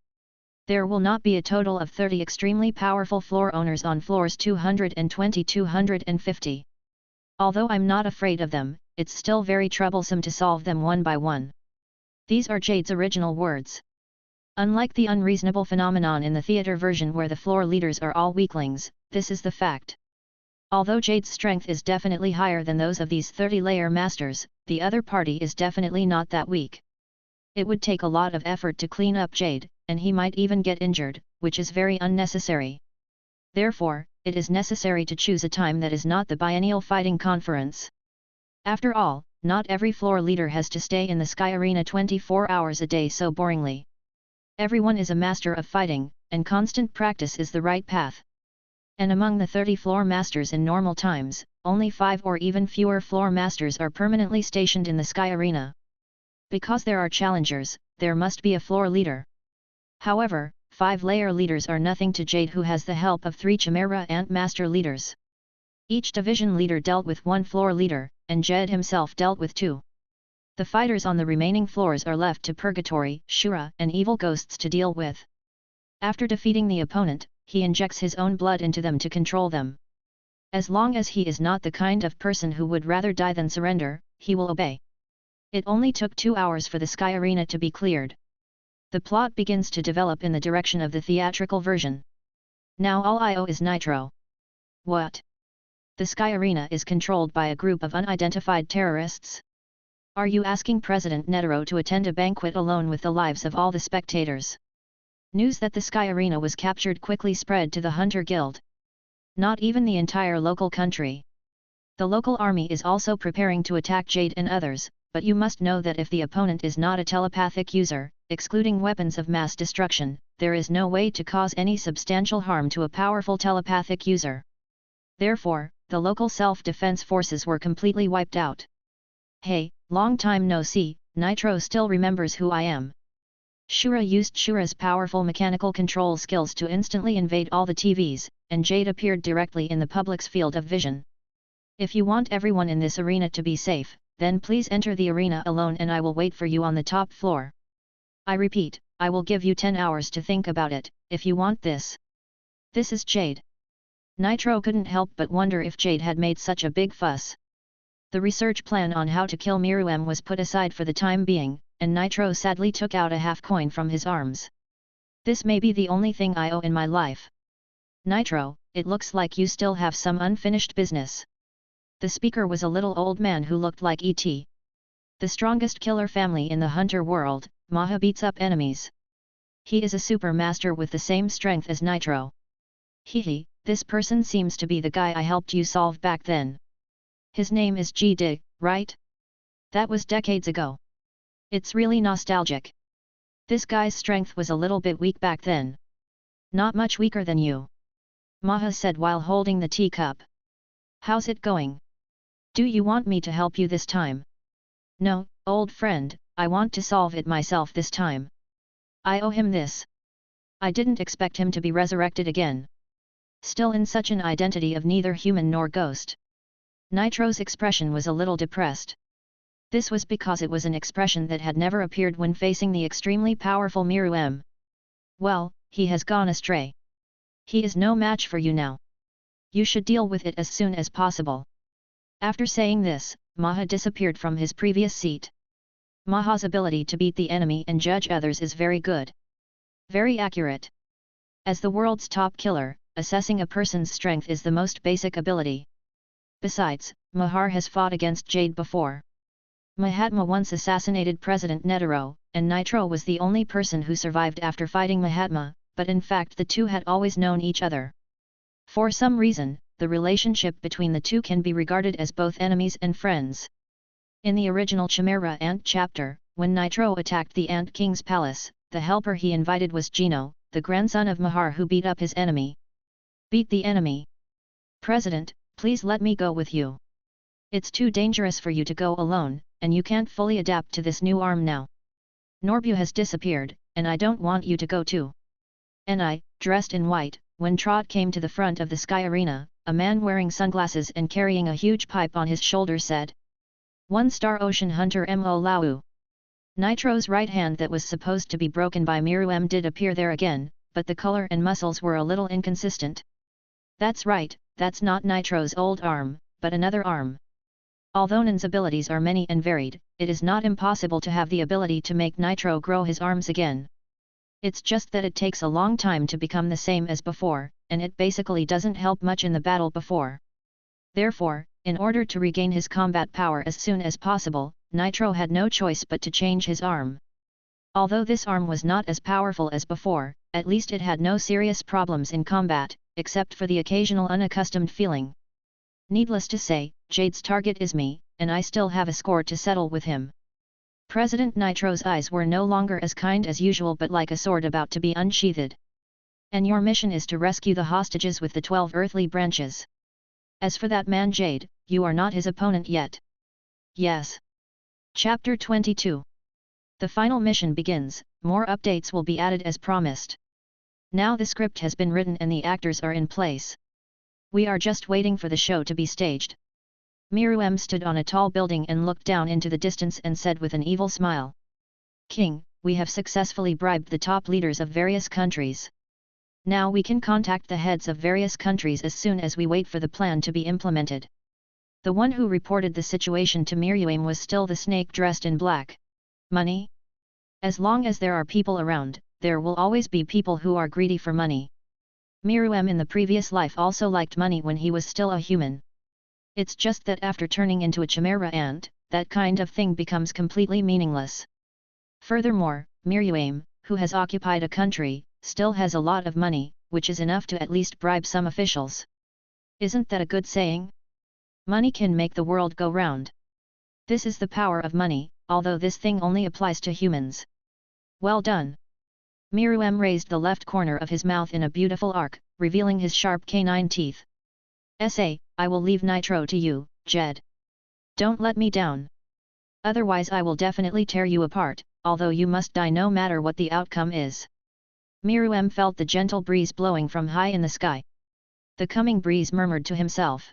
There will not be a total of 30 extremely powerful floor owners on floors 220-250. Although I'm not afraid of them, it's still very troublesome to solve them one by one. These are Jade's original words. Unlike the unreasonable phenomenon in the theater version where the floor leaders are all weaklings, this is the fact. Although Jade's strength is definitely higher than those of these 30-layer masters, the other party is definitely not that weak. It would take a lot of effort to clean up Jade, and he might even get injured, which is very unnecessary. Therefore, it is necessary to choose a time that is not the biennial fighting conference. After all, not every floor leader has to stay in the Sky Arena 24 hours a day so boringly. Everyone is a master of fighting, and constant practice is the right path. And among the 30 floor masters in normal times, only 5 or even fewer floor masters are permanently stationed in the Sky Arena. Because there are challengers, there must be a floor leader. However, 5-layer leaders are nothing to Jade, who has the help of 3 Chimera Ant Master leaders. Each division leader dealt with 1 floor leader, and Jade himself dealt with 2. The fighters on the remaining floors are left to Purgatory, Shura, and evil ghosts to deal with. After defeating the opponent, he injects his own blood into them to control them. As long as he is not the kind of person who would rather die than surrender, he will obey. It only took 2 hours for the Sky Arena to be cleared. The plot begins to develop in the direction of the theatrical version. Now all IO is Nitro. What? The Sky Arena is controlled by a group of unidentified terrorists? Are you asking President Nitro to attend a banquet alone with the lives of all the spectators? News that the Sky Arena was captured quickly spread to the Hunter Guild. Not even the entire local country. The local army is also preparing to attack Jade and others, but you must know that if the opponent is not a telepathic user, excluding weapons of mass destruction, there is no way to cause any substantial harm to a powerful telepathic user. Therefore, the local self-defense forces were completely wiped out. Hey, long time no see, Nitro still remembers who I am. Shura used Shura's powerful mechanical control skills to instantly invade all the TVs, and Jade appeared directly in the public's field of vision. If you want everyone in this arena to be safe, then please enter the arena alone and I will wait for you on the top floor. I repeat, I will give you 10 hours to think about it, if you want this. This is Jade. Nitro couldn't help but wonder if Jade had made such a big fuss. The research plan on how to kill Miru was put aside for the time being, and Nitro sadly took out a half coin from his arms. This may be the only thing I owe in my life. Nitro, it looks like you still have some unfinished business. The speaker was a little old man who looked like E.T. The strongest killer family in the hunter world, Maha beats up enemies. He is a super master with the same strength as Nitro. Hehe, this person seems to be the guy I helped you solve back then. His name is Jade, right? That was decades ago. It's really nostalgic. This guy's strength was a little bit weak back then. Not much weaker than you. Maha said while holding the teacup. How's it going? Do you want me to help you this time? No, old friend, I want to solve it myself this time. I owe him this. I didn't expect him to be resurrected again. Still in such an identity of neither human nor ghost. Nitro's expression was a little depressed. This was because it was an expression that had never appeared when facing the extremely powerful Miru. Well, he has gone astray. He is no match for you now. You should deal with it as soon as possible. After saying this, Maha disappeared from his previous seat. Maha's ability to beat the enemy and judge others is very good. Very accurate. As the world's top killer, assessing a person's strength is the most basic ability. Besides, Mahar has fought against Jade before. Mahatma once assassinated President Nitro, and Nitro was the only person who survived after fighting Mahatma, but in fact the two had always known each other. For some reason, the relationship between the two can be regarded as both enemies and friends. In the original Chimera Ant chapter, when Nitro attacked the Ant King's palace, the helper he invited was Gino, the grandson of Mahar who beat up his enemy. Beat the enemy. President, please let me go with you. It's too dangerous for you to go alone, and you can't fully adapt to this new arm now. Norbu has disappeared, and I don't want you to go too. And I, dressed in white, when Trot came to the front of the sky arena, a man wearing sunglasses and carrying a huge pipe on his shoulder said. 1-star Ocean Hunter Mo Lau. Nitro's right hand that was supposed to be broken by Miru did appear there again, but the color and muscles were a little inconsistent. That's right, that's not Nitro's old arm, but another arm. Although Nan's abilities are many and varied, it is not impossible to have the ability to make Nitro grow his arms again. It's just that it takes a long time to become the same as before, and it basically doesn't help much in the battle before. Therefore, in order to regain his combat power as soon as possible, Nitro had no choice but to change his arm. Although this arm was not as powerful as before, at least it had no serious problems in combat, except for the occasional unaccustomed feeling. Needless to say, Jade's target is me, and I still have a score to settle with him. President Nitro's eyes were no longer as kind as usual but like a sword about to be unsheathed. And your mission is to rescue the hostages with the 12 earthly branches. As for that man Jade, you are not his opponent yet. Yes. Chapter 22. The final mission begins, more updates will be added as promised. Now the script has been written and the actors are in place. We are just waiting for the show to be staged. Miru stood on a tall building and looked down into the distance and said with an evil smile. King, we have successfully bribed the top leaders of various countries. Now we can contact the heads of various countries as soon as we wait for the plan to be implemented. The one who reported the situation to Miru was still the snake dressed in black. Money? As long as there are people around, there will always be people who are greedy for money. Miru in the previous life also liked money when he was still a human. It's just that after turning into a chimera ant, that kind of thing becomes completely meaningless. Furthermore, Miru, who has occupied a country, still has a lot of money, which is enough to at least bribe some officials. Isn't that a good saying? Money can make the world go round. This is the power of money, although this thing only applies to humans. Well done. Miru raised the left corner of his mouth in a beautiful arc, revealing his sharp canine teeth. I will leave Nitro to you, Jade. Don't let me down. Otherwise I will definitely tear you apart, although you must die no matter what the outcome is. Miru felt the gentle breeze blowing from high in the sky. The coming breeze murmured to himself.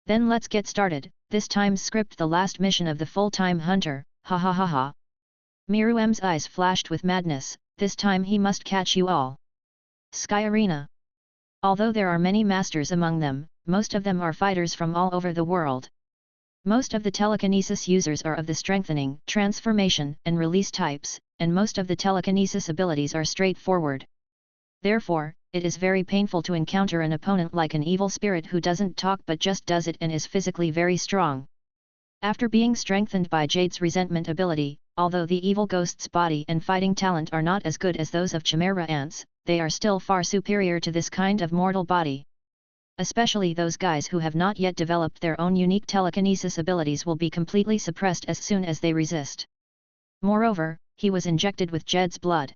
Then let's get started, this time's script the last mission of the full-time hunter, ha ha ha ha. Miru's eyes flashed with madness, this time he must catch you all. Sky Arena. Although there are many masters among them, most of them are fighters from all over the world. Most of the telekinesis users are of the strengthening, transformation, and release types, and most of the telekinesis abilities are straightforward. Therefore, it is very painful to encounter an opponent like an evil spirit who doesn't talk but just does it and is physically very strong. After being strengthened by Jade's resentment ability, although the evil ghost's body and fighting talent are not as good as those of chimera ants, they are still far superior to this kind of mortal body. Especially those guys who have not yet developed their own unique telekinesis abilities will be completely suppressed as soon as they resist. Moreover, he was injected with Jade's blood.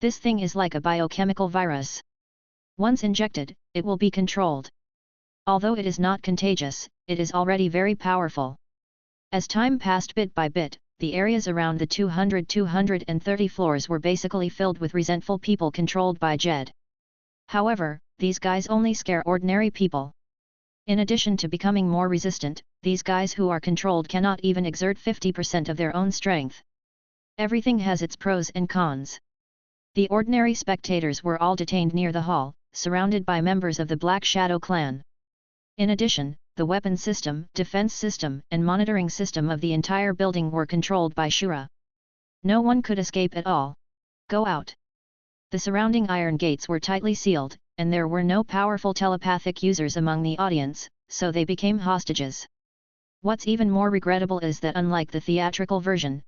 This thing is like a biochemical virus. Once injected, it will be controlled. Although it is not contagious, it is already very powerful. As time passed bit by bit, the areas around the 230 floors were basically filled with resentful people controlled by Jade. However, these guys only scare ordinary people. In addition to becoming more resistant, these guys who are controlled cannot even exert 50% of their own strength. Everything has its pros and cons. The ordinary spectators were all detained near the hall, surrounded by members of the Black Shadow clan. In addition, the weapon system, defense system, and monitoring system of the entire building were controlled by Shura. No one could escape at all. Go out. The surrounding iron gates were tightly sealed, and there were no powerful telepathic users among the audience, so they became hostages. What's even more regrettable is that unlike the theatrical version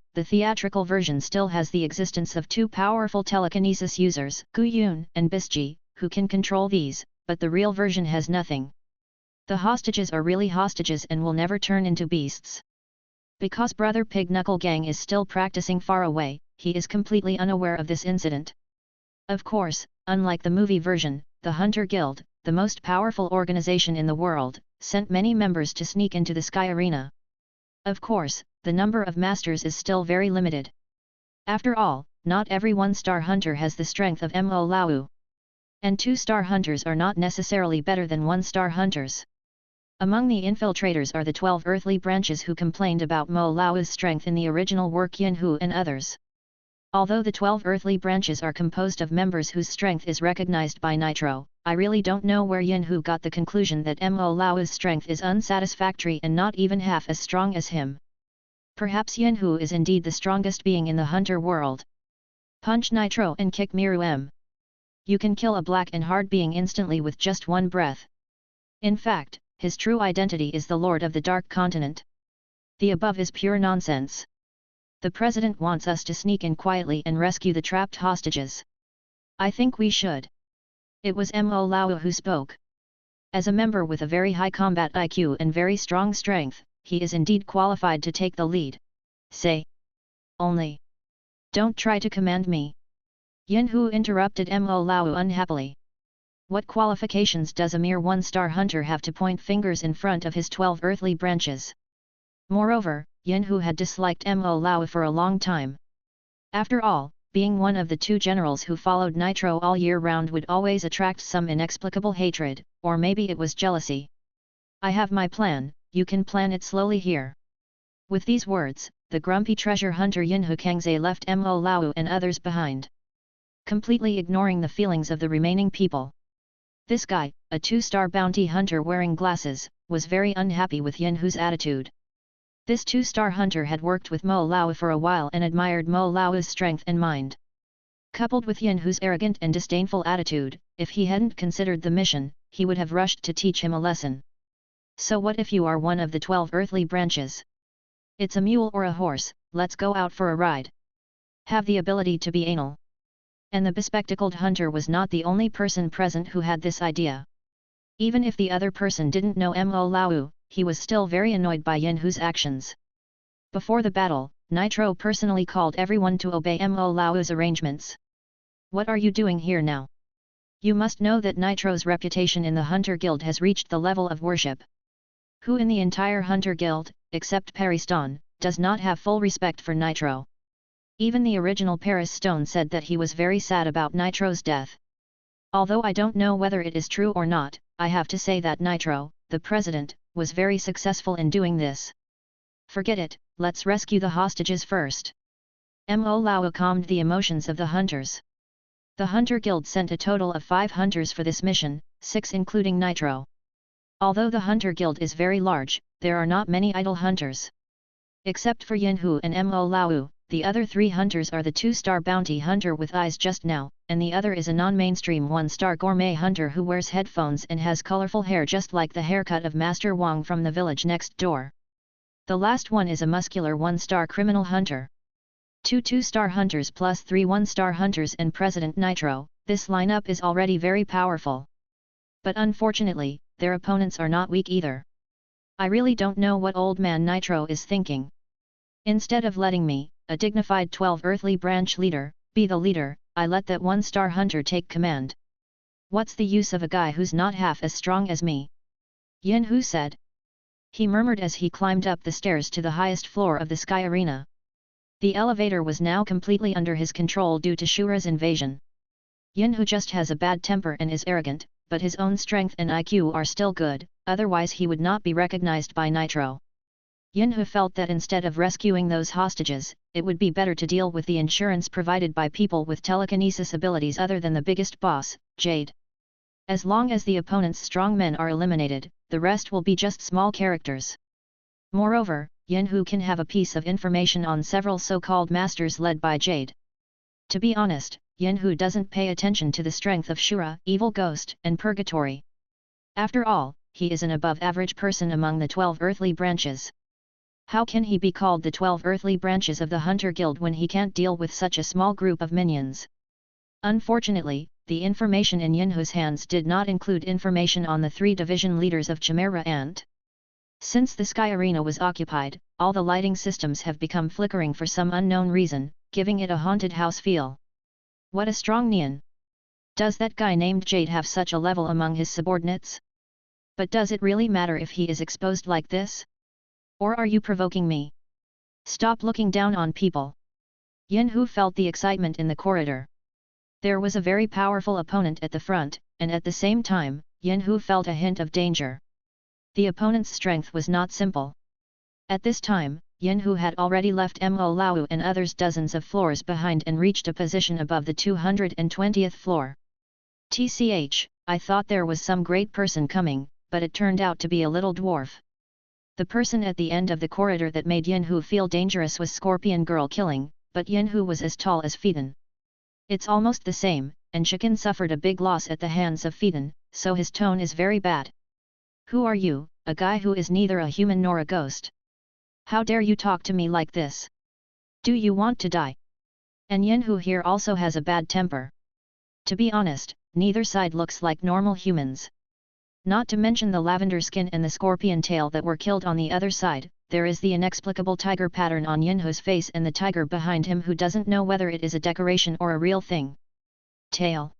still has the existence of two powerful telekinesis users, Guyun and Bisji, who can control these, but the real version has nothing. The hostages are really hostages and will never turn into beasts. Because Brother Pig Knuckle Gang is still practicing far away, he is completely unaware of this incident. Of course, unlike the movie version, the Hunter Guild, the most powerful organization in the world, sent many members to sneak into the Sky Arena. Of course, the number of masters is still very limited. After all, not every 1-star hunter has the strength of Mo Lao. And 2-star hunters are not necessarily better than 1-star hunters. Among the infiltrators are the 12 earthly branches who complained about Mo Lao's strength in the original work Yinhu and others. Although the 12 earthly branches are composed of members whose strength is recognized by Nitro, I really don't know where Yinhu got the conclusion that Mo Lao's strength is unsatisfactory and not even half as strong as him. Perhaps Yinhu is indeed the strongest being in the hunter world. Punch Nitro and kick Miru M. You can kill a black and hard being instantly with just one breath. In fact, his true identity is the Lord of the Dark Continent. The above is pure nonsense. The President wants us to sneak in quietly and rescue the trapped hostages. I think we should. It was Mo Lao who spoke. As a member with a very high combat IQ and very strong strength, he is indeed qualified to take the lead. Say. Only. Don't try to command me. Yinhu interrupted Mo Lao unhappily. What qualifications does a mere 1-star hunter have to point fingers in front of his 12 earthly branches? Moreover, Yinhu had disliked Mo Lao for a long time. After all, being one of the 2 generals who followed Nitro all year round would always attract some inexplicable hatred, or maybe it was jealousy. I have my plan, you can plan it slowly here. With these words, the grumpy treasure hunter Yinhu Kangze left Mo Lao and others behind, completely ignoring the feelings of the remaining people. This guy, a 2-star bounty hunter wearing glasses, was very unhappy with Yinhu's attitude. This 2-star hunter had worked with Mo Lao for a while and admired Mo Lao's strength and mind. Coupled with Yinhu's arrogant and disdainful attitude, if he hadn't considered the mission, he would have rushed to teach him a lesson. So what if you are one of the 12 earthly branches? It's a mule or a horse, let's go out for a ride. Have the ability to be anal. And the bespectacled hunter was not the only person present who had this idea. Even if the other person didn't know Mo Lao, he was still very annoyed by Yinhu's actions. Before the battle, Nitro personally called everyone to obey Mo Lao's arrangements. What are you doing here now? You must know that Nitro's reputation in the Hunter Guild has reached the level of worship. Who in the entire Hunter Guild, except Pariston, does not have full respect for Nitro? Even the original Paris Stone said that he was very sad about Nitro's death. Although I don't know whether it is true or not, I have to say that Nitro, the president, was very successful in doing this. Forget it, let's rescue the hostages first. Mo Lao calmed the emotions of the hunters. The Hunter Guild sent a total of 5 hunters for this mission, 6 including Nitro. Although the Hunter Guild is very large, there are not many idle hunters. Except for Yinhu and Mo Lao, the other 3 hunters are the 2-star bounty hunter with eyes just now, and the other is a non-mainstream 1-star gourmet hunter who wears headphones and has colorful hair just like the haircut of Master Wang from the village next door. The last one is a muscular 1-star criminal hunter. 2 2-star hunters plus 3 1-star hunters and President Nitro, this lineup is already very powerful. But unfortunately, their opponents are not weak either. I really don't know what old man Nitro is thinking. Instead of letting me, a dignified 12 earthly branch leader, be the leader, I let that 1-star hunter take command. What's the use of a guy who's not half as strong as me? Yinhu said. He murmured as he climbed up the stairs to the highest floor of the Sky Arena. The elevator was now completely under his control due to Shura's invasion. Yinhu just has a bad temper and is arrogant, but his own strength and IQ are still good, otherwise he would not be recognized by Nitro. Yinhu felt that instead of rescuing those hostages, it would be better to deal with the insurance provided by people with telekinesis abilities other than the biggest boss, Jade. As long as the opponent's strong men are eliminated, the rest will be just small characters. Moreover, Yinhu can have a piece of information on several so-called masters led by Jade. To be honest, Yinhu doesn't pay attention to the strength of Shura, Evil Ghost, and Purgatory. After all, he is an above-average person among the 12 earthly branches. How can he be called the 12 earthly branches of the Hunter Guild when he can't deal with such a small group of minions? Unfortunately, the information in Yinhu's hands did not include information on the 3 division leaders of Chimera Ant. Since the Sky Arena was occupied, all the lighting systems have become flickering for some unknown reason, giving it a haunted house feel. What a strong neon! Does that guy named Jade have such a level among his subordinates? But does it really matter if he is exposed like this? Or are you provoking me? Stop looking down on people. Yin-Hu felt the excitement in the corridor. There was a very powerful opponent at the front, and at the same time, Yin-Hu felt a hint of danger. The opponent's strength was not simple. At this time, Yin-Hu had already left Mo Lao and others dozens of floors behind and reached a position above the 220th floor. TCH, I thought there was some great person coming, but it turned out to be a little dwarf. The person at the end of the corridor that made Yin-Hu feel dangerous was Scorpion Girl killing, but Yin-Hu was as tall as Phaeton. It's almost the same, and Chicken suffered a big loss at the hands of Phaeton, so his tone is very bad. Who are you, a guy who is neither a human nor a ghost? How dare you talk to me like this? Do you want to die? And Yin-Hu here also has a bad temper. To be honest, neither side looks like normal humans. Not to mention the lavender skin and the scorpion tail that were killed on the other side, there is the inexplicable tiger pattern on Yin-Hu's face and the tiger behind him who doesn't know whether it is a decoration or a real thing. Tail.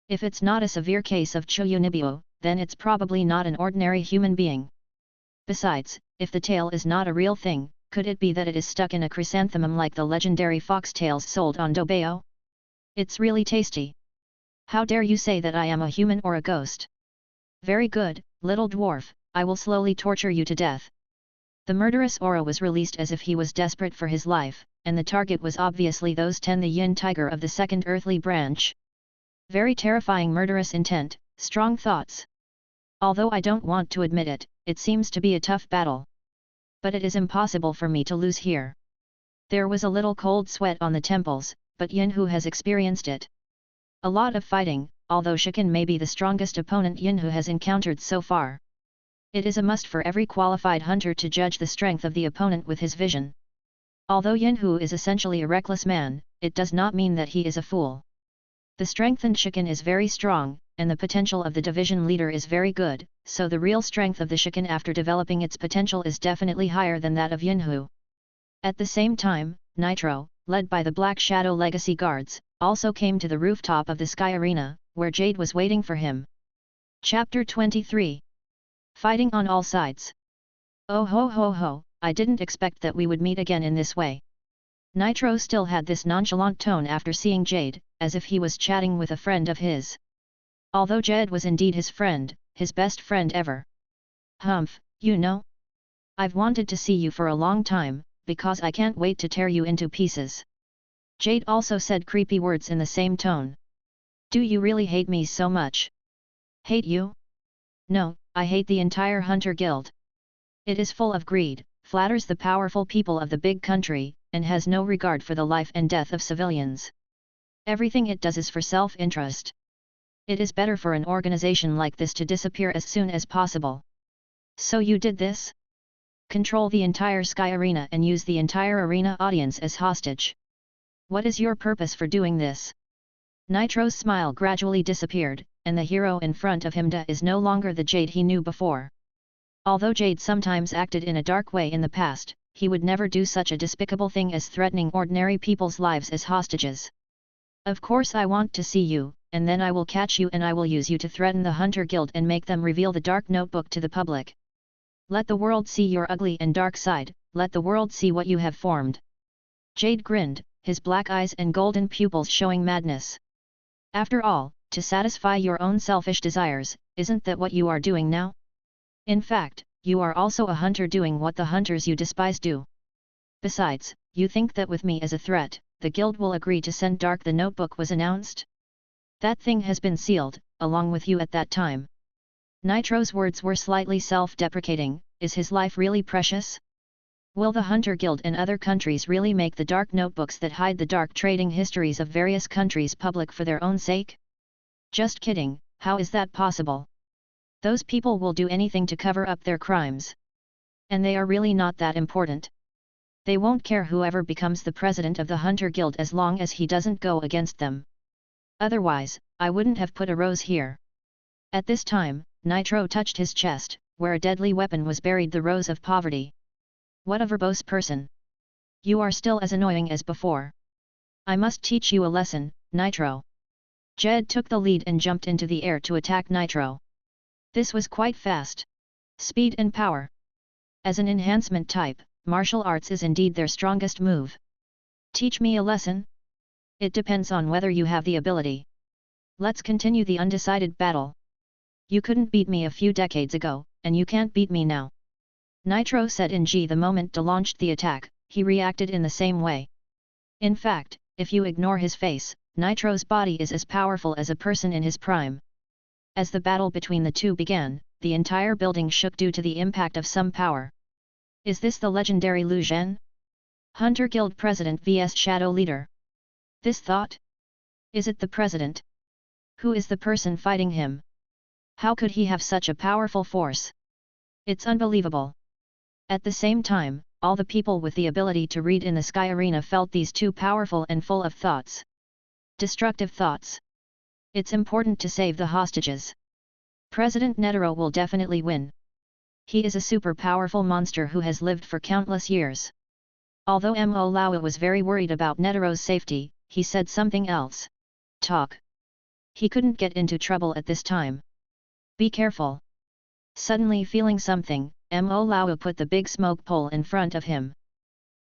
If it's not a severe case of Chuyunibyo, then it's probably not an ordinary human being. Besides, if the tail is not a real thing, could it be that it is stuck in a chrysanthemum like the legendary foxtails sold on Dobeo? It's really tasty. How dare you say that I am a human or a ghost? Very good, little dwarf, I will slowly torture you to death. The murderous aura was released as if he was desperate for his life, and the target was obviously those 10 the yin tiger of the second earthly branch. Very terrifying murderous intent, strong thoughts. Although I don't want to admit it, it seems to be a tough battle. But it is impossible for me to lose here. There was a little cold sweat on the temples, but Yin-Hu has experienced it. A lot of fighting, although Chicken may be the strongest opponent Yin-Hu has encountered so far. It is a must for every qualified hunter to judge the strength of the opponent with his vision. Although Yin-Hu is essentially a reckless man, it does not mean that he is a fool. The strengthened Chicken is very strong, and the potential of the division leader is very good, so the real strength of the Chicken after developing its potential is definitely higher than that of Yin-Hu. At the same time, Nitro, led by the Black Shadow Legacy Guards, also came to the rooftop of the Sky Arena, where Jade was waiting for him. Chapter 23. Fighting on all sides. Oh ho ho ho, I didn't expect that we would meet again in this way. Nitro still had this nonchalant tone after seeing Jade, as if he was chatting with a friend of his. Although Jade was indeed his friend, his best friend ever. Humph, you know? I've wanted to see you for a long time, because I can't wait to tear you into pieces. Jade also said creepy words in the same tone. Do you really hate me so much? Hate you? No, I hate the entire Hunter Guild. It is full of greed, flatters the powerful people of the big country, and has no regard for the life and death of civilians. Everything it does is for self-interest. It is better for an organization like this to disappear as soon as possible. So you did this? Control the entire Sky Arena and use the entire arena audience as hostage. What is your purpose for doing this? Nitro's smile gradually disappeared, and the hero in front of him is no longer the Jade he knew before. Although Jade sometimes acted in a dark way in the past, he would never do such a despicable thing as threatening ordinary people's lives as hostages. Of course I want to see you, and then I will catch you and I will use you to threaten the Hunter Guild and make them reveal the Dark Notebook to the public. Let the world see your ugly and dark side, let the world see what you have formed. Jade grinned, his black eyes and golden pupils showing madness. After all, to satisfy your own selfish desires, isn't that what you are doing now? In fact, you are also a hunter doing what the hunters you despise do. Besides, you think that with me as a threat, the guild will agree to send Dark the Notebook was announced? That thing has been sealed, along with you at that time. Nitro's words were slightly self-deprecating, is his life really precious? Will the Hunter Guild and other countries really make the Dark Notebooks that hide the dark trading histories of various countries public for their own sake? Just kidding, how is that possible? Those people will do anything to cover up their crimes. And they are really not that important. They won't care whoever becomes the president of the Hunter Guild as long as he doesn't go against them. Otherwise, I wouldn't have put a rose here. At this time, Nitro touched his chest, where a deadly weapon was buried, the Rose of Poverty. What a verbose person. You are still as annoying as before. I must teach you a lesson, Nitro. Jade took the lead and jumped into the air to attack Nitro. This was quite fast. Speed and power. As an enhancement type, martial arts is indeed their strongest move. Teach me a lesson? It depends on whether you have the ability. Let's continue the undecided battle. You couldn't beat me a few decades ago, and you can't beat me now. Nitro said in G. The moment De launched the attack, he reacted in the same way. In fact, if you ignore his face, Nitro's body is as powerful as a person in his prime. As the battle between the two began, the entire building shook due to the impact of some power. Is this the legendary Lu Zhen? Hunter Guild President vs Shadow Leader. This thought? Is it the President? Who is the person fighting him? How could he have such a powerful force? It's unbelievable. At the same time, all the people with the ability to read in the Sky Arena felt these two powerful and full of thoughts. Destructive thoughts. It's important to save the hostages. President Nitro will definitely win. He is a super powerful monster who has lived for countless years. Although Mo Laowa was very worried about Nitro's safety, he said something else. Talk. He couldn't get into trouble at this time. Be careful. Suddenly feeling something, Mo Laowa put the big smoke pole in front of him.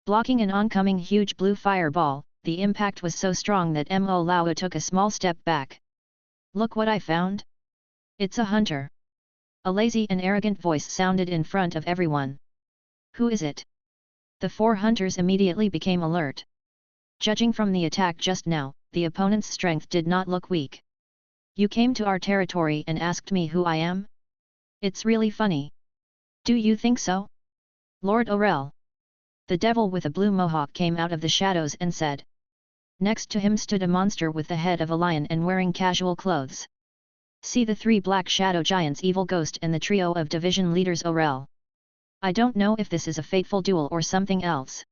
Blocking an oncoming huge blue fireball, the impact was so strong that Mo Laowa took a small step back. Look what I found! It's a hunter. A lazy and arrogant voice sounded in front of everyone. Who is it? The four hunters immediately became alert. Judging from the attack just now, the opponent's strength did not look weak. You came to our territory and asked me who I am? It's really funny. Do you think so? Lord Aurel. The devil with a blue mohawk came out of the shadows and said. Next to him stood a monster with the head of a lion and wearing casual clothes. See the three black shadow giants Evil Ghost and the trio of division leaders Aurel. I don't know if this is a fateful duel or something else.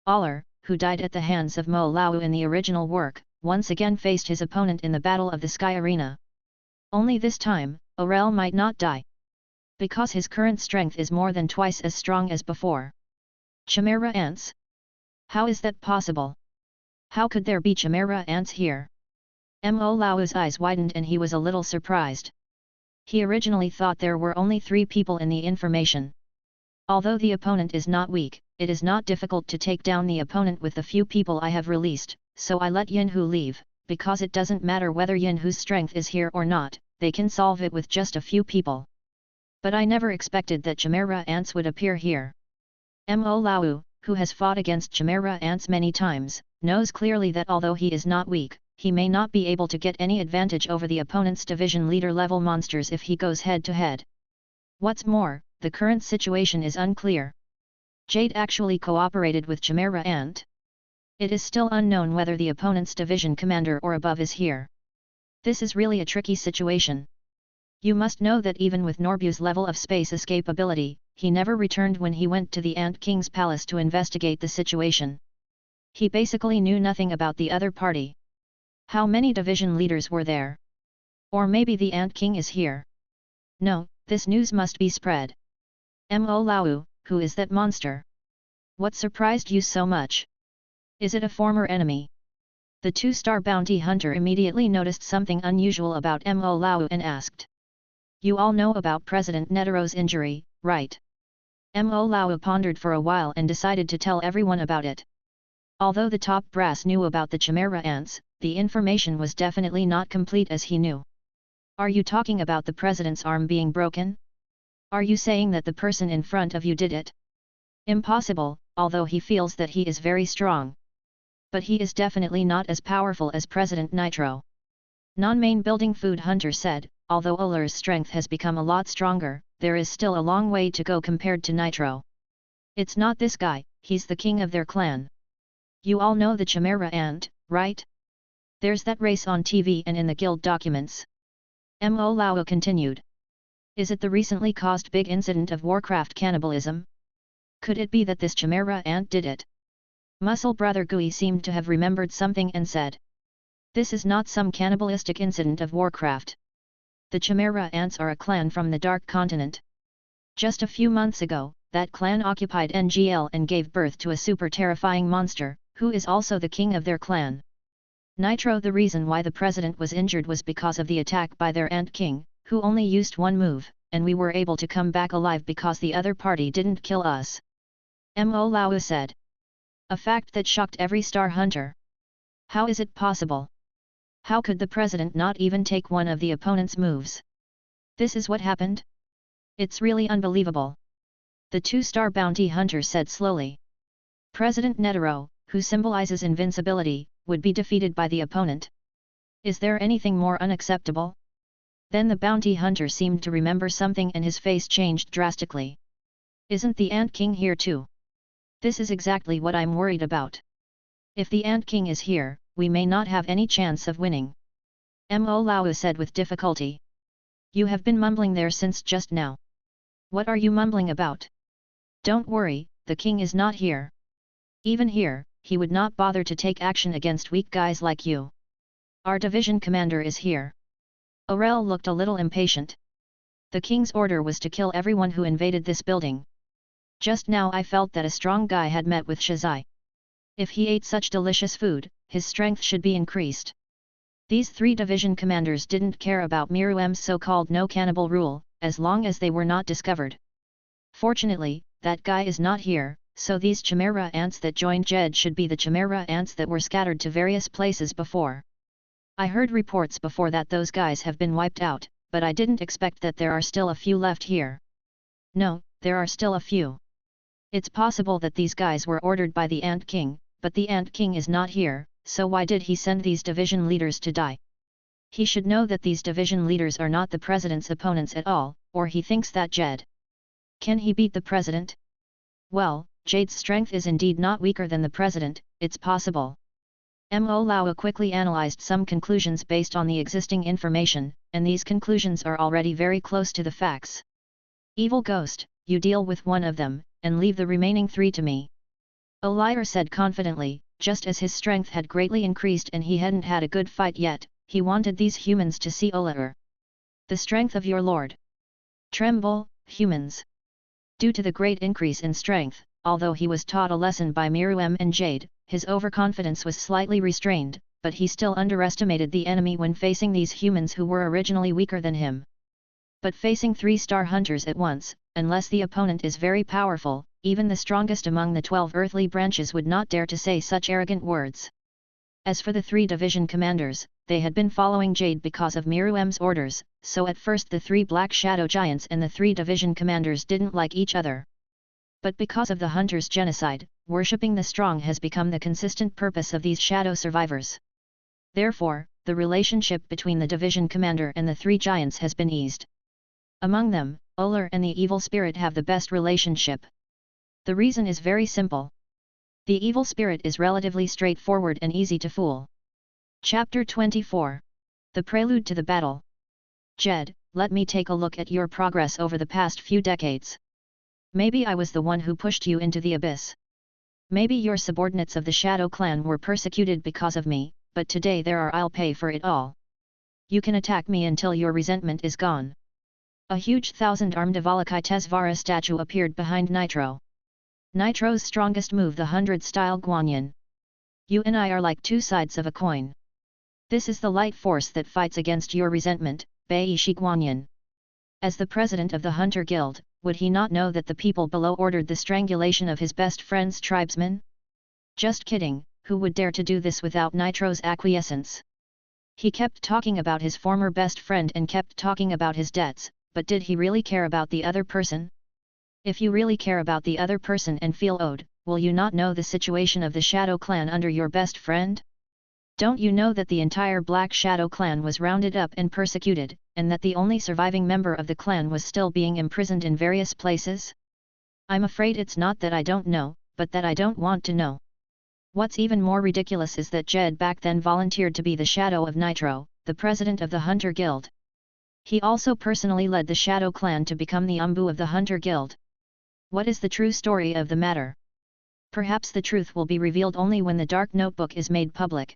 Aller, who died at the hands of Mo Laowa in the original work, once again faced his opponent in the Battle of the Sky Arena. Only this time, Aurel might not die. Because his current strength is more than twice as strong as before. Chimera ants? How is that possible? How could there be chimera ants here? Mo Laowa's eyes widened and he was a little surprised. He originally thought there were only 3 people in the information. Although the opponent is not weak, it is not difficult to take down the opponent with the few people I have released, so I let Yinhu leave, because it doesn't matter whether Yinhu's strength is here or not, they can solve it with just a few people. But I never expected that chimera ants would appear here. Mo Laowa, who has fought against chimera ants many times, knows clearly that although he is not weak, he may not be able to get any advantage over the opponent's division leader level monsters if he goes head to head. What's more, the current situation is unclear. Jade actually cooperated with Chimera Ant. It is still unknown whether the opponent's division commander or above is here. This is really a tricky situation. You must know that even with Norbu's level of space escape ability, he never returned when he went to the Ant King's palace to investigate the situation. He basically knew nothing about the other party. How many division leaders were there? Or maybe the Ant King is here. No, this news must be spread. Mo Laowa, who is that monster? What surprised you so much? Is it a former enemy? The 2-star bounty hunter immediately noticed something unusual about Mo Laowa and asked. You all know about President Nitro's injury, right? Mo Laowa pondered for a while and decided to tell everyone about it. Although the top brass knew about the chimera ants, the information was definitely not complete as he knew. Are you talking about the president's arm being broken? Are you saying that the person in front of you did it? Impossible, although he feels that he is very strong. But he is definitely not as powerful as President Nitro. Non-main building food hunter said, although Oler's strength has become a lot stronger, there is still a long way to go compared to Nitro. It's not this guy, he's the king of their clan. You all know the Chimera Ant, right? There's that race on TV and in the guild documents. Mo Laowa continued. Is it the recently caused big incident of Warcraft cannibalism? Could it be that this Chimera Ant did it? Muscle Brother Gui seemed to have remembered something and said. This is not some cannibalistic incident of Warcraft. The Chimera Ants are a clan from the Dark Continent. Just a few months ago, that clan occupied NGL and gave birth to a super terrifying monster, who is also the king of their clan. Nitro. The reason why the president was injured was because of the attack by their Ant King, who only used one move, and we were able to come back alive because the other party didn't kill us. Mo Laowa said. A fact that shocked every star hunter. How is it possible? How could the president not even take one of the opponent's moves? This is what happened? It's really unbelievable. The two-star bounty hunter said slowly. President Nitro, who symbolizes invincibility, would be defeated by the opponent. Is there anything more unacceptable? Then the bounty hunter seemed to remember something and his face changed drastically. Isn't the Ant King here too? This is exactly what I'm worried about. If the Ant King is here, we may not have any chance of winning. Mo Lao said with difficulty. You have been mumbling there since just now. What are you mumbling about? Don't worry, the king is not here. Even here, he would not bother to take action against weak guys like you. Our division commander is here. Aurel looked a little impatient. The king's order was to kill everyone who invaded this building. Just now I felt that a strong guy had met with Shizai. If he ate such delicious food, his strength should be increased. These three division commanders didn't care about Miru M's so-called no cannibal rule, as long as they were not discovered. Fortunately, that guy is not here, so these chimera ants that joined Jade should be the chimera ants that were scattered to various places before. I heard reports before that those guys have been wiped out, but I didn't expect that there are still a few left here. No, there are still a few. It's possible that these guys were ordered by the Ant King, but the Ant King is not here, so why did he send these division leaders to die? He should know that these division leaders are not the president's opponents at all, or he thinks that Jade. Can he beat the president? Well, Jade's strength is indeed not weaker than the president, it's possible. Mo Lao quickly analyzed some conclusions based on the existing information, and these conclusions are already very close to the facts. Evil ghost, you deal with one of them, and leave the remaining three to me. O'Liar said confidently, just as his strength had greatly increased and he hadn't had a good fight yet, he wanted these humans to see O'Liar. The strength of your lord. Tremble, humans. Due to the great increase in strength, although he was taught a lesson by Miru and Jade, his overconfidence was slightly restrained, but he still underestimated the enemy when facing these humans who were originally weaker than him. But facing 3-star hunters at once, unless the opponent is very powerful, even the strongest among the 12 earthly branches would not dare to say such arrogant words. As for the 3 division commanders, they had been following Jade because of Miru M's orders, so at first the 3 black shadow giants and the 3 division commanders didn't like each other. But because of the hunters' genocide, worshipping the strong has become the consistent purpose of these shadow survivors. Therefore, the relationship between the division commander and the 3 giants has been eased. Among them, Oler and the evil spirit have the best relationship. The reason is very simple. The evil spirit is relatively straightforward and easy to fool. Chapter 24. The Prelude to the Battle. Jade, let me take a look at your progress over the past few decades. Maybe I was the one who pushed you into the abyss. Maybe your subordinates of the Shadow Clan were persecuted because of me, but today I'll pay for it all. You can attack me until your resentment is gone. A huge 1,000-armed Avalokitesvara statue appeared behind Nitro. Nitro's strongest move, the 100-style Guanyin. You and I are like 2 sides of a coin. This is the light force that fights against your resentment, Beishi Guanyin. As the president of the Hunter Guild, would he not know that the people below ordered the strangulation of his best friend's tribesmen? Just kidding, who would dare to do this without Nitro's acquiescence? He kept talking about his former best friend and kept talking about his debts, but did he really care about the other person? If you really care about the other person and feel owed, will you not know the situation of the Shadow Clan under your best friend? Don't you know that the entire Black Shadow Clan was rounded up and persecuted, and that the only surviving member of the clan was still being imprisoned in various places? I'm afraid it's not that I don't know, but that I don't want to know. What's even more ridiculous is that Jade back then volunteered to be the shadow of Nitro, the president of the Hunter Guild. He also personally led the Shadow Clan to become the Umbu of the Hunter Guild. What is the true story of the matter? Perhaps the truth will be revealed only when the Dark Notebook is made public.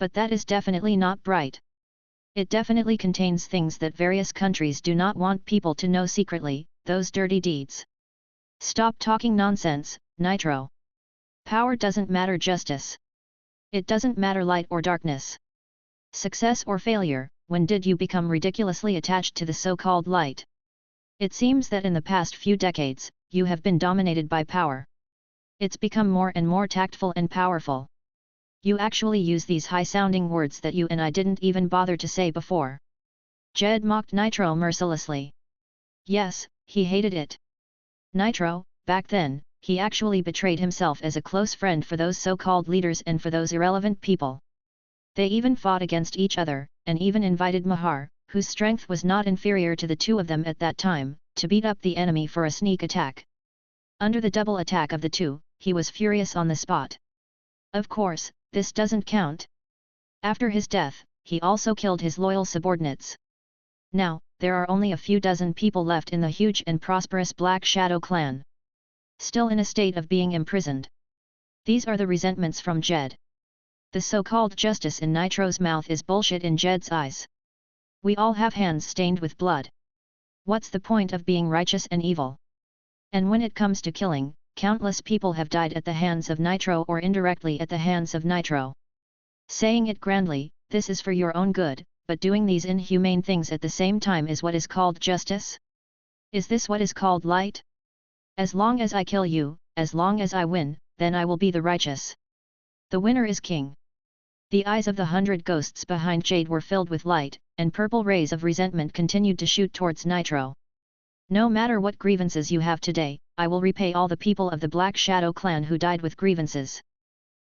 But that is definitely not bright. It definitely contains things that various countries do not want people to know secretly, those dirty deeds. Stop talking nonsense, Nitro. Power doesn't matter, justice. It doesn't matter light or darkness. Success or failure, when did you become ridiculously attached to the so-called light? It seems that in the past few decades, you have been dominated by power. It's become more and more tactful and powerful. You actually use these high-sounding words that you and I didn't even bother to say before. Jade mocked Nitro mercilessly. Yes, he hated it. Nitro, back then, he actually betrayed himself as a close friend for those so-called leaders and for those irrelevant people. They even fought against each other, and even invited Mahar, whose strength was not inferior to the two of them at that time, to beat up the enemy for a sneak attack. Under the double attack of the two, he was furious on the spot. Of course, this doesn't count. After his death, he also killed his loyal subordinates. Now, there are only a few dozen people left in the huge and prosperous Black Shadow clan, still in a state of being imprisoned. These are the resentments from Jade. The so-called justice in Nitro's mouth is bullshit in Jade's eyes. We all have hands stained with blood. What's the point of being righteous and evil? And when it comes to killing, countless people have died at the hands of Nitro or indirectly at the hands of Nitro. Saying it grandly, this is for your own good, but doing these inhumane things at the same time is what is called justice? Is this what is called light? As long as I kill you, as long as I win, then I will be the righteous. The winner is king. The eyes of the 100 ghosts behind Jade were filled with light, and purple rays of resentment continued to shoot towards Nitro. No matter what grievances you have today, I will repay all the people of the Black Shadow clan who died with grievances.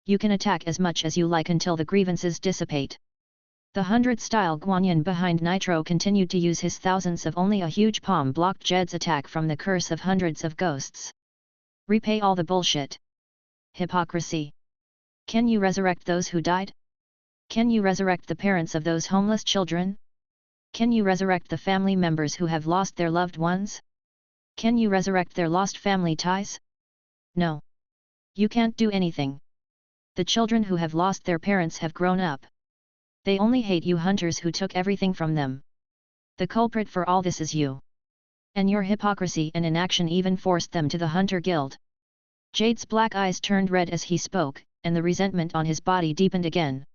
You can attack as much as you like until the grievances dissipate. The 100-style Guanyin behind Nitro continued to use his thousands of only a huge palm blocked Jade's attack from the curse of hundreds of ghosts. Repay all the bullshit. Hypocrisy. Can you resurrect those who died? Can you resurrect the parents of those homeless children? Can you resurrect the family members who have lost their loved ones? Can you resurrect their lost family ties? No. You can't do anything. The children who have lost their parents have grown up. They only hate you hunters who took everything from them. The culprit for all this is you. And your hypocrisy and inaction even forced them to the Hunter Guild. Jade's black eyes turned red as he spoke, and the resentment on his body deepened again.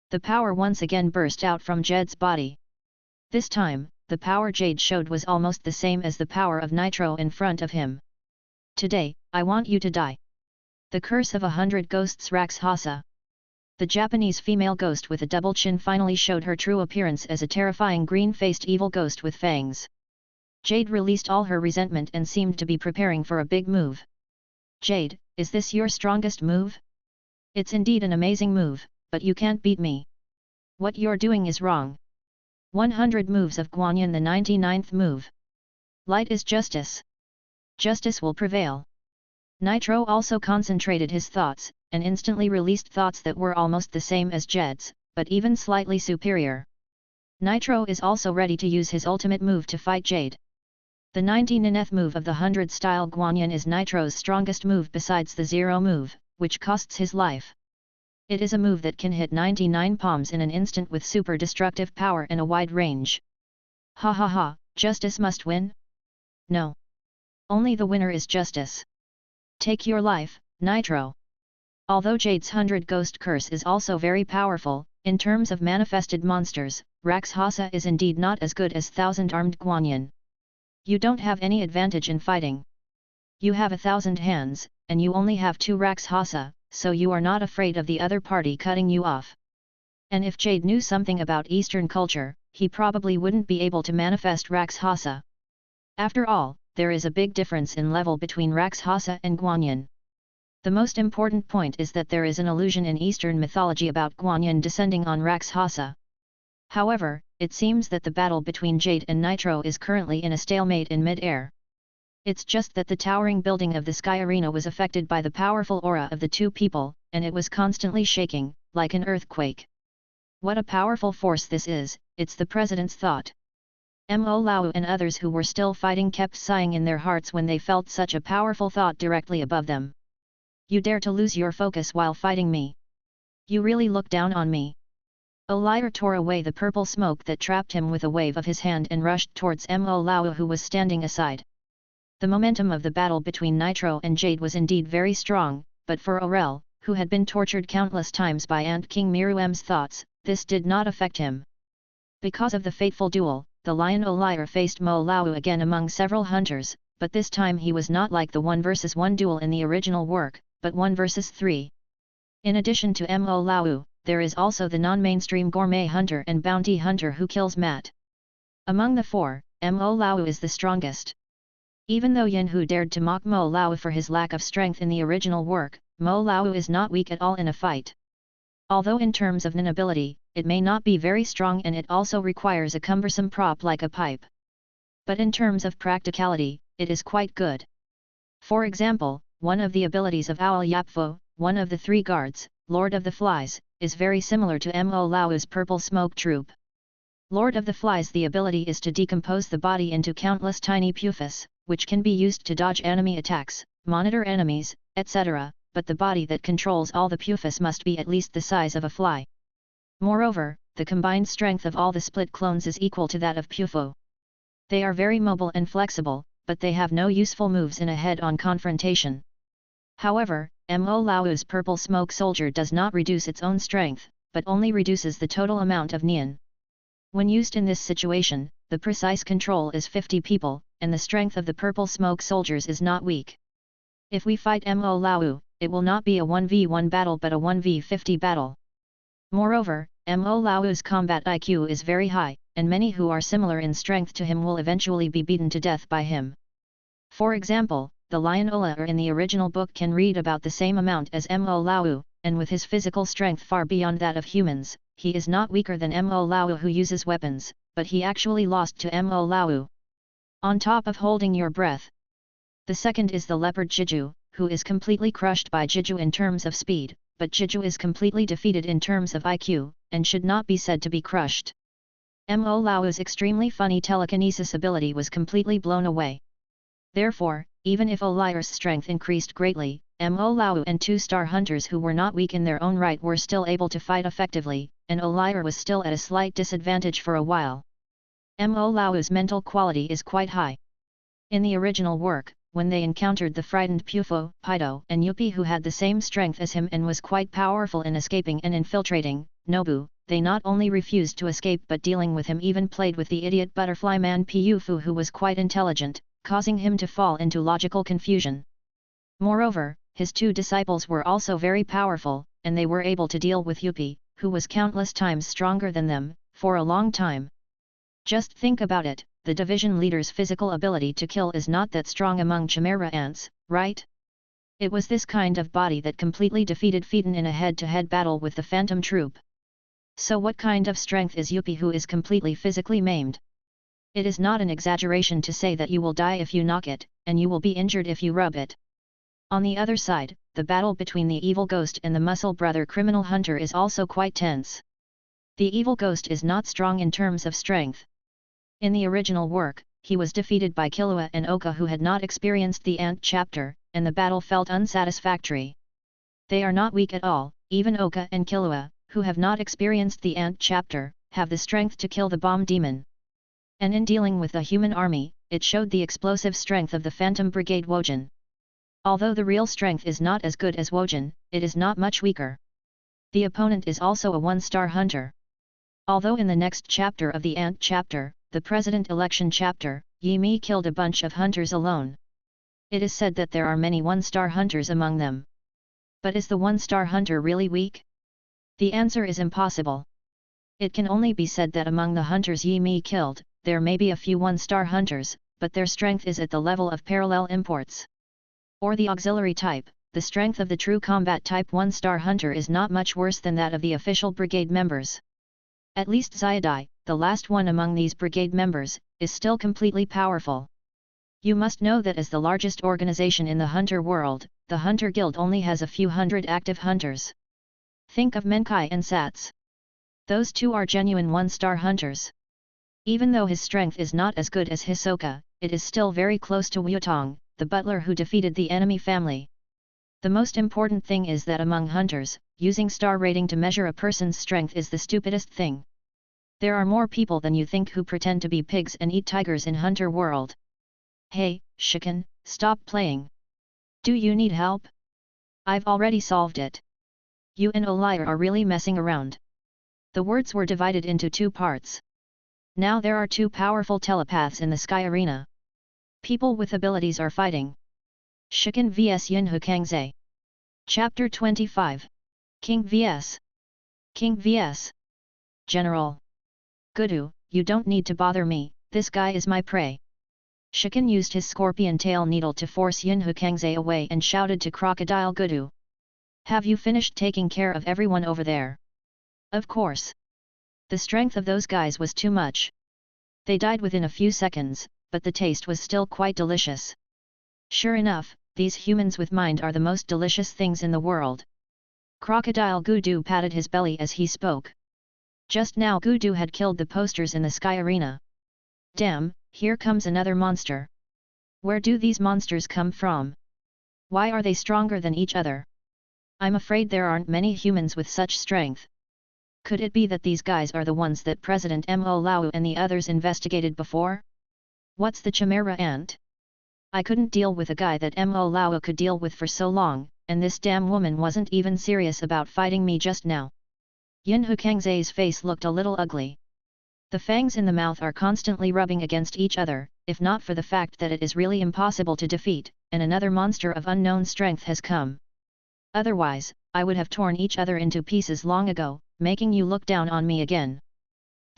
The power once again burst out from Jade's body. This time, the power Jade showed was almost the same as the power of Nitro in front of him. Today, I want you to die. The curse of 100 ghosts Rakshasa. The Japanese female ghost with a double chin finally showed her true appearance as a terrifying green-faced evil ghost with fangs. Jade released all her resentment and seemed to be preparing for a big move. Jade, is this your strongest move? It's indeed an amazing move, but you can't beat me. What you're doing is wrong. 100 moves of Guanyin, the 99th move. Light is justice. Justice will prevail. Nitro also concentrated his thoughts, and instantly released thoughts that were almost the same as Jade's, but even slightly superior. Nitro is also ready to use his ultimate move to fight Jade. The 99th move of the 100-style Guanyin is Nitro's strongest move besides the 0 move, which costs his life. It is a move that can hit 99 palms in an instant with super destructive power and a wide range. Ha ha ha, justice must win? No. Only the winner is justice. Take your life, Nitro. Although Jade's 100 Ghost Curse is also very powerful, in terms of manifested monsters, Rakshasa is indeed not as good as 1,000 armed Guanyin. You don't have any advantage in fighting. You have 1,000 hands, and you only have 2 Rakshasa, so you are not afraid of the other party cutting you off. And if Jade knew something about Eastern culture, he probably wouldn't be able to manifest Rakshasa. After all, there is a big difference in level between Rakshasa and Guanyin. The most important point is that there is an illusion in Eastern mythology about Guanyin descending on Rakshasa. However, it seems that the battle between Jade and Nitro is currently in a stalemate in mid-air. It's just that the towering building of the Sky Arena was affected by the powerful aura of the two people, and it was constantly shaking, like an earthquake. What a powerful force this is, it's the president's thought. Mo Lao and others who were still fighting kept sighing in their hearts when they felt such a powerful thought directly above them. You dare to lose your focus while fighting me? You really look down on me? O'Lear tore away the purple smoke that trapped him with a wave of his hand and rushed towards Mo Lao, who was standing aside. The momentum of the battle between Nitro and Jade was indeed very strong, but for Aurel, who had been tortured countless times by Ant King Miru's thoughts, this did not affect him. Because of the fateful duel, the Lion O'Lear faced Mo Lao again among several hunters, but this time he was not like the 1 versus 1 duel in the original work, but 1 versus 3. In addition to Mo Lao, there is also the non-mainstream gourmet hunter and bounty hunter who kills Mat. Among the four, Mo Lao is the strongest. Even though Yin Hu dared to mock Mo Lao for his lack of strength in the original work, Mo Lao is not weak at all in a fight. Although in terms of nin ability, it may not be very strong and it also requires a cumbersome prop like a pipe. But in terms of practicality, it is quite good. For example, one of the abilities of Owl Yapfo, one of the three guards, Lord of the Flies, is very similar to Mo Lao's Purple Smoke Troop. Lord of the Flies, the ability is to decompose the body into countless tiny pufus, which can be used to dodge enemy attacks, monitor enemies, etc., but the body that controls all the pufus must be at least the size of a fly. Moreover, the combined strength of all the split clones is equal to that of Pufo. They are very mobile and flexible, but they have no useful moves in a head-on confrontation. However, Mo Lao's Purple Smoke Soldier does not reduce its own strength, but only reduces the total amount of Nian. When used in this situation, the precise control is 50 people, and the strength of the Purple Smoke Soldiers is not weak. If we fight Mo Lao, it will not be a 1v1 battle but a 1v50 battle. Moreover, Mo Lao's combat IQ is very high, and many who are similar in strength to him will eventually be beaten to death by him. For example, the Lion Ola in the original book can read about the same amount as Mo Lao, and with his physical strength far beyond that of humans, he is not weaker than Mo Lao who uses weapons, but he actually lost to Mo Lao. On top of holding your breath. The second is the leopard Jiju, who is completely crushed by Jiju in terms of speed, but Jiju is completely defeated in terms of IQ, and should not be said to be crushed. Mo Lao's extremely funny telekinesis ability was completely blown away. Therefore, even if Olir's strength increased greatly, Mo Lao and two-star hunters who were not weak in their own right were still able to fight effectively, and Olir was still at a slight disadvantage for a while. Mo Lao's mental quality is quite high. In the original work, when they encountered the frightened Pufo, Paido and Yuppie who had the same strength as him and was quite powerful in escaping and infiltrating, Nobu, they not only refused to escape but dealing with him even played with the idiot butterfly man Pufu who was quite intelligent, causing him to fall into logical confusion. Moreover, his two disciples were also very powerful, and they were able to deal with Yuppie, who was countless times stronger than them, for a long time. Just think about it, the division leader's physical ability to kill is not that strong among Chimera ants, right? It was this kind of body that completely defeated Phaeton in a head-to-head battle with the Phantom Troop. So what kind of strength is Yuppie who is completely physically maimed? It is not an exaggeration to say that you will die if you knock it, and you will be injured if you rub it. On the other side, the battle between the evil ghost and the muscle brother criminal hunter is also quite tense. The evil ghost is not strong in terms of strength. In the original work, he was defeated by Killua and Oka who had not experienced the Ant chapter, and the battle felt unsatisfactory. They are not weak at all, even Oka and Killua, who have not experienced the Ant chapter, have the strength to kill the bomb demon. And in dealing with the human army, it showed the explosive strength of the Phantom Brigade Wojin. Although the real strength is not as good as Wojin, it is not much weaker. The opponent is also a one-star hunter. Although in the next chapter of the Ant chapter, the President Election chapter, Yi Mi killed a bunch of hunters alone. It is said that there are many one-star hunters among them. But is the one-star hunter really weak? The answer is impossible. It can only be said that among the hunters Yi Mi killed, there may be a few one-star hunters, but their strength is at the level of parallel imports. Or the auxiliary type, the strength of the true combat type one-star hunter is not much worse than that of the official brigade members. At least Xiaodai, the last one among these brigade members, is still completely powerful. You must know that as the largest organization in the hunter world, the Hunter Guild only has a few hundred active hunters. Think of Menkai and Sats. Those two are genuine one-star hunters. Even though his strength is not as good as Hisoka, it is still very close to Wutong, the butler who defeated the enemy family. The most important thing is that among hunters, using star rating to measure a person's strength is the stupidest thing. There are more people than you think who pretend to be pigs and eat tigers in Hunter World. Hey, Shiken, stop playing. Do you need help? I've already solved it. You and Olir are really messing around. The words were divided into two parts. Now there are two powerful telepaths in the Sky Arena. People with abilities are fighting. Shiken vs Yunhu Kangze. Chapter 25. King vs. King vs. General. Gouto, you don't need to bother me, this guy is my prey. Shikin used his scorpion tail needle to force Yunhu Kangze away and shouted to Crocodile Gouto. Have you finished taking care of everyone over there? Of course. The strength of those guys was too much. They died within a few seconds, but the taste was still quite delicious. Sure enough, these humans with mind are the most delicious things in the world. Crocodile Gouto patted his belly as he spoke. Just now Gouto had killed the posters in the sky arena. Damn, here comes another monster. Where do these monsters come from? Why are they stronger than each other? I'm afraid there aren't many humans with such strength. Could it be that these guys are the ones that President Mo Lau and the others investigated before? What's the Chimera ant? I couldn't deal with a guy that Mo Lau could deal with for so long, and this damn woman wasn't even serious about fighting me just now. Yunhu Kangze's face looked a little ugly. The fangs in the mouth are constantly rubbing against each other, if not for the fact that it is really impossible to defeat, and another monster of unknown strength has come. Otherwise, I would have torn each other into pieces long ago, making you look down on me again.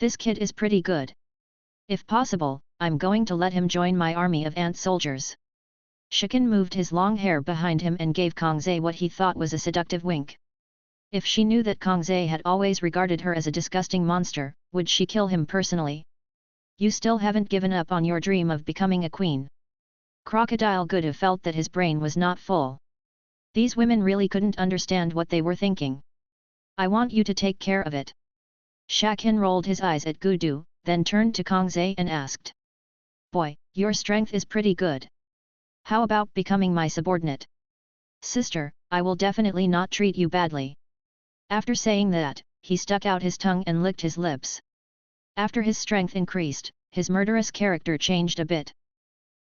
This kid is pretty good. If possible, I'm going to let him join my army of ant soldiers. Shikin moved his long hair behind him and gave Kangze what he thought was a seductive wink. If she knew that Kangze had always regarded her as a disgusting monster, would she kill him personally? You still haven't given up on your dream of becoming a queen. Crocodile Gouto felt that his brain was not full. These women really couldn't understand what they were thinking. I want you to take care of it. Shakin rolled his eyes at Gouto, then turned to Kangze and asked. Boy, your strength is pretty good. How about becoming my subordinate? Sister, I will definitely not treat you badly. After saying that, he stuck out his tongue and licked his lips. After his strength increased, his murderous character changed a bit.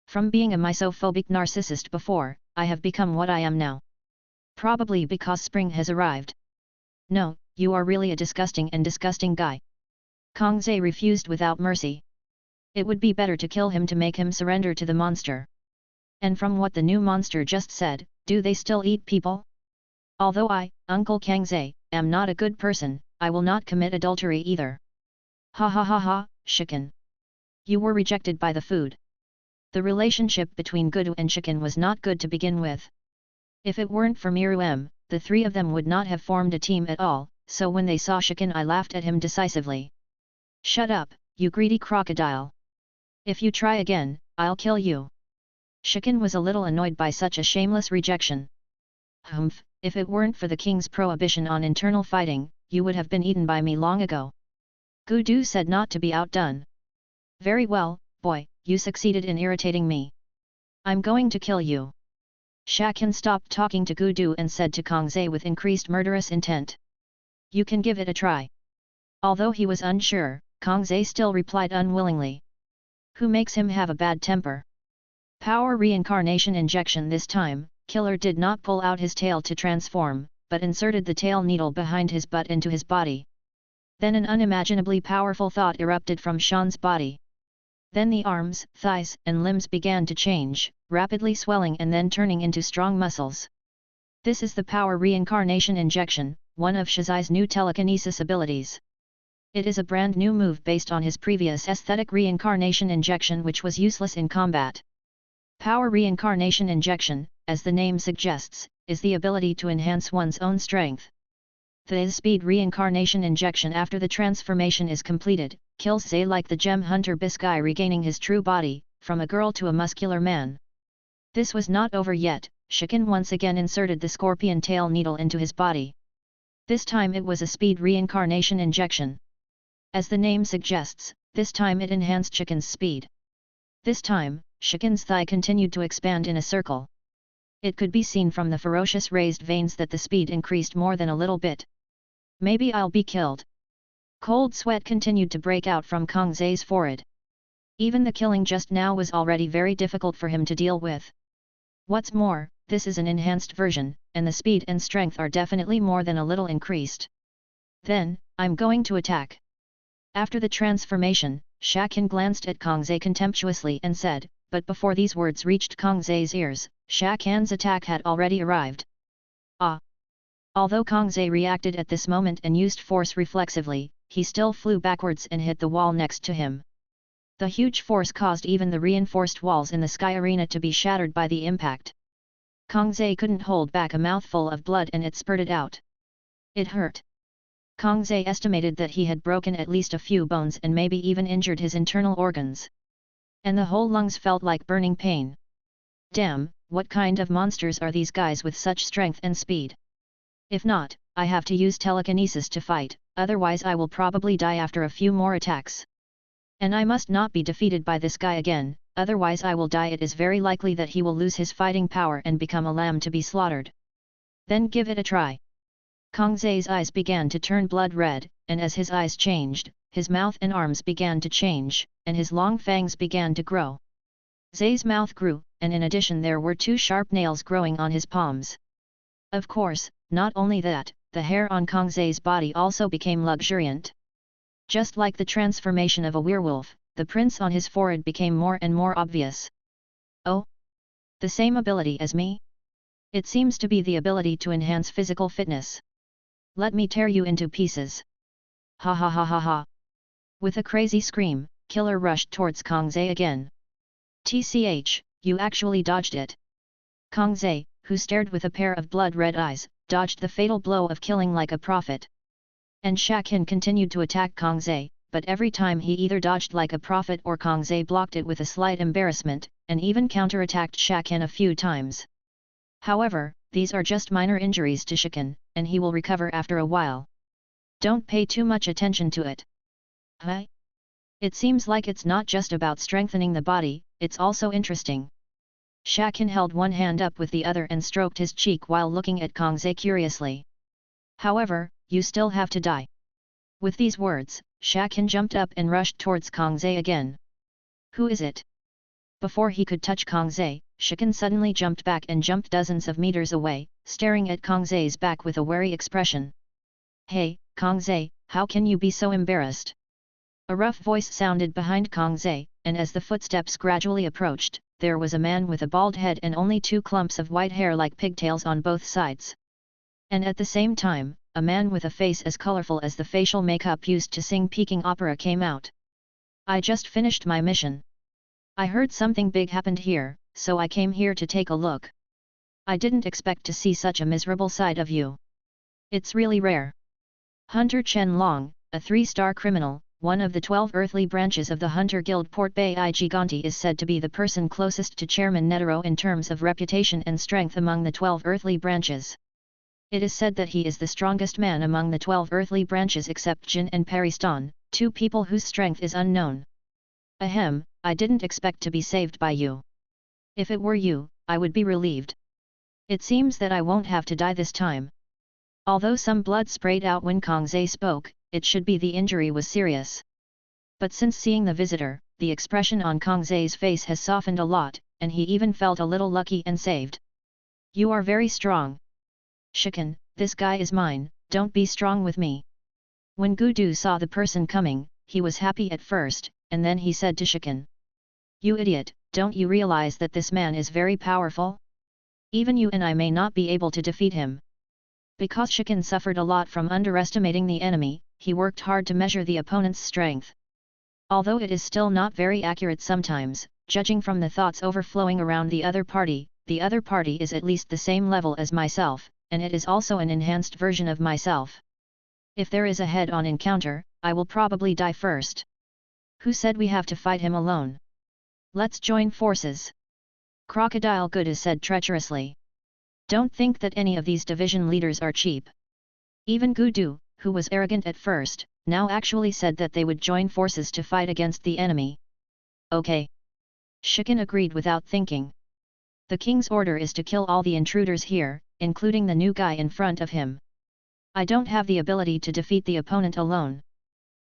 From being a misophobic narcissist before, I have become what I am now. Probably because spring has arrived. No, you are really a disgusting guy. Kangze refused without mercy. It would be better to kill him to make him surrender to the monster. And from what the new monster just said, do they still eat people? Although I, Uncle Kangze, am not a good person, I will not commit adultery either. Ha ha ha ha, Shikin. You were rejected by the food. The relationship between Gouto and Shikin was not good to begin with. If it weren't for Miru, the three of them would not have formed a team at all, so when they saw Shikin I laughed at him decisively. Shut up, you greedy crocodile. If you try again, I'll kill you. Shikin was a little annoyed by such a shameless rejection. Humph, if it weren't for the king's prohibition on internal fighting, you would have been eaten by me long ago. Gouto said not to be outdone. Very well, boy, you succeeded in irritating me. I'm going to kill you. Shakin stopped talking to Gouto and said to Kangze with increased murderous intent. You can give it a try. Although he was unsure, Kangze still replied unwillingly. Who makes him have a bad temper? Power reincarnation injection this time. Killer did not pull out his tail to transform, but inserted the tail needle behind his butt into his body. Then an unimaginably powerful thought erupted from Shan's body. Then the arms, thighs, and limbs began to change, rapidly swelling and then turning into strong muscles. This is the power reincarnation injection, one of Shizai's new telekinesis abilities. It is a brand new move based on his previous aesthetic reincarnation injection which was useless in combat. Power reincarnation injection, as the name suggests, is the ability to enhance one's own strength. The speed reincarnation injection after the transformation is completed, kills Zay like the gem hunter Biscay regaining his true body, from a girl to a muscular man. This was not over yet, Shikin once again inserted the scorpion tail needle into his body. This time it was a speed reincarnation injection. As the name suggests, this time it enhanced Shikin's speed. This time, Shikin's thigh continued to expand in a circle. It could be seen from the ferocious raised veins that the speed increased more than a little bit. Maybe I'll be killed. Cold sweat continued to break out from Kangze's forehead. Even the killing just now was already very difficult for him to deal with. What's more, this is an enhanced version, and the speed and strength are definitely more than a little increased. Then, I'm going to attack. After the transformation, Shakin glanced at Kangze contemptuously and said, but before these words reached Kangze's ears, Shakin's attack had already arrived. Ah! Although Kangze reacted at this moment and used force reflexively, he still flew backwards and hit the wall next to him. The huge force caused even the reinforced walls in the sky arena to be shattered by the impact. Kangze couldn't hold back a mouthful of blood and it spurted out. It hurt. Kangze estimated that he had broken at least a few bones and maybe even injured his internal organs. And the whole lungs felt like burning pain. Damn, what kind of monsters are these guys with such strength and speed? If not, I have to use telekinesis to fight, otherwise I will probably die after a few more attacks. And I must not be defeated by this guy again, otherwise I will die. It is very likely that he will lose his fighting power and become a lamb to be slaughtered. Then give it a try. Kangze's eyes began to turn blood red, and as his eyes changed, his mouth and arms began to change, and his long fangs began to grow. Zay's mouth grew, and in addition there were 2 sharp nails growing on his palms. Of course, not only that, the hair on Kangze's body also became luxuriant. Just like the transformation of a werewolf, the prints on his forehead became more and more obvious. Oh? The same ability as me? It seems to be the ability to enhance physical fitness. Let me tear you into pieces. Ha ha ha ha ha. With a crazy scream, Killer rushed towards Kangze again. TCH, you actually dodged it. Kangze, who stared with a pair of blood-red eyes, dodged the fatal blow of killing like a prophet. And Shakin continued to attack Kangze, but every time he either dodged like a prophet or Kangze blocked it with a slight embarrassment, and even counterattacked Shakin a few times. However, these are just minor injuries to Shakin, and he will recover after a while. Don't pay too much attention to it. Huh? It seems like it's not just about strengthening the body, it's also interesting. Shakin held one hand up with the other and stroked his cheek while looking at Kangze curiously. However, you still have to die. With these words, Shakin jumped up and rushed towards Kangze again. Who is it? Before he could touch Kangze, Shakin suddenly jumped back and jumped dozens of meters away, staring at Kangze's back with a wary expression. Hey, Kangze, how can you be so embarrassed? A rough voice sounded behind Kangze, and as the footsteps gradually approached, there was a man with a bald head and only 2 clumps of white hair like pigtails on both sides. And at the same time, a man with a face as colorful as the facial makeup used to sing Peking opera came out. I just finished my mission. I heard something big happened here, so I came here to take a look. I didn't expect to see such a miserable side of you. It's really rare. Hunter Chen Long, a 3-star criminal, one of the 12 earthly branches of the Hunter Guild Port Bay I Giganti, is said to be the person closest to Chairman Nitro in terms of reputation and strength among the 12 earthly branches. It is said that he is the strongest man among the 12 earthly branches except Jin and Paristan, 2 people whose strength is unknown. Ahem, I didn't expect to be saved by you. If it were you, I would be relieved. It seems that I won't have to die this time. Although some blood sprayed out when Kangze spoke, it should be the injury was serious. But since seeing the visitor, the expression on Kangze's face has softened a lot, and he even felt a little lucky and saved. You are very strong. Shakin, this guy is mine, don't be strong with me. When Gouto saw the person coming, he was happy at first, and then he said to Shakin. You idiot, don't you realize that this man is very powerful? Even you and I may not be able to defeat him. Because Shakin suffered a lot from underestimating the enemy, he worked hard to measure the opponent's strength. Although it is still not very accurate sometimes, judging from the thoughts overflowing around the other party is at least the same level as myself, and it is also an enhanced version of myself. If there is a head-on encounter, I will probably die first. Who said we have to fight him alone? Let's join forces. Crocodile Gouto said treacherously. Don't think that any of these division leaders are cheap. Even Gouto, who was arrogant at first, now actually said that they would join forces to fight against the enemy. Okay. Shakin agreed without thinking. The king's order is to kill all the intruders here, including the new guy in front of him. I don't have the ability to defeat the opponent alone.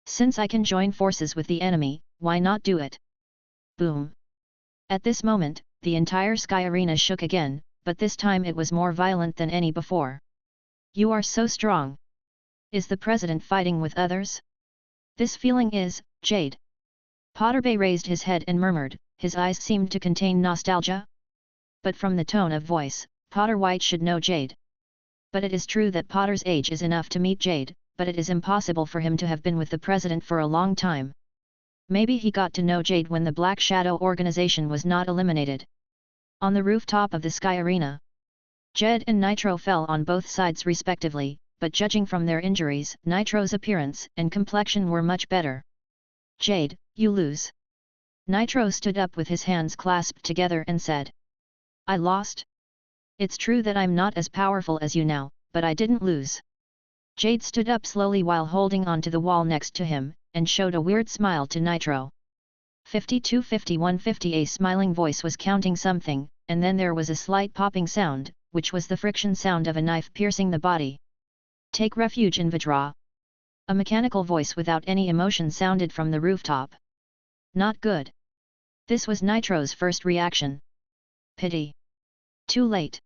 Since I can join forces with the enemy, why not do it? Boom. At this moment, the entire sky arena shook again, but this time it was more violent than any before. You are so strong. Is the president fighting with others? This feeling is, Jade. Potterbay raised his head and murmured, his eyes seemed to contain nostalgia. But from the tone of voice, Potter White should know Jade. But it is true that Potter's age is enough to meet Jade, but it is impossible for him to have been with the president for a long time. Maybe he got to know Jade when the Black Shadow organization was not eliminated. On the rooftop of the Sky Arena, Jade and Nitro fell on both sides respectively, but judging from their injuries, Nitro's appearance and complexion were much better. Jade, you lose. Nitro stood up with his hands clasped together and said. I lost? It's true that I'm not as powerful as you now, but I didn't lose. Jade stood up slowly while holding onto the wall next to him, and showed a weird smile to Nitro. 52 51 50. A smiling voice was counting something, and then there was a slight popping sound, which was the friction sound of a knife piercing the body. Take refuge in Vajra. A mechanical voice without any emotion sounded from the rooftop. Not good. This was Nitro's first reaction. Pity. Too late.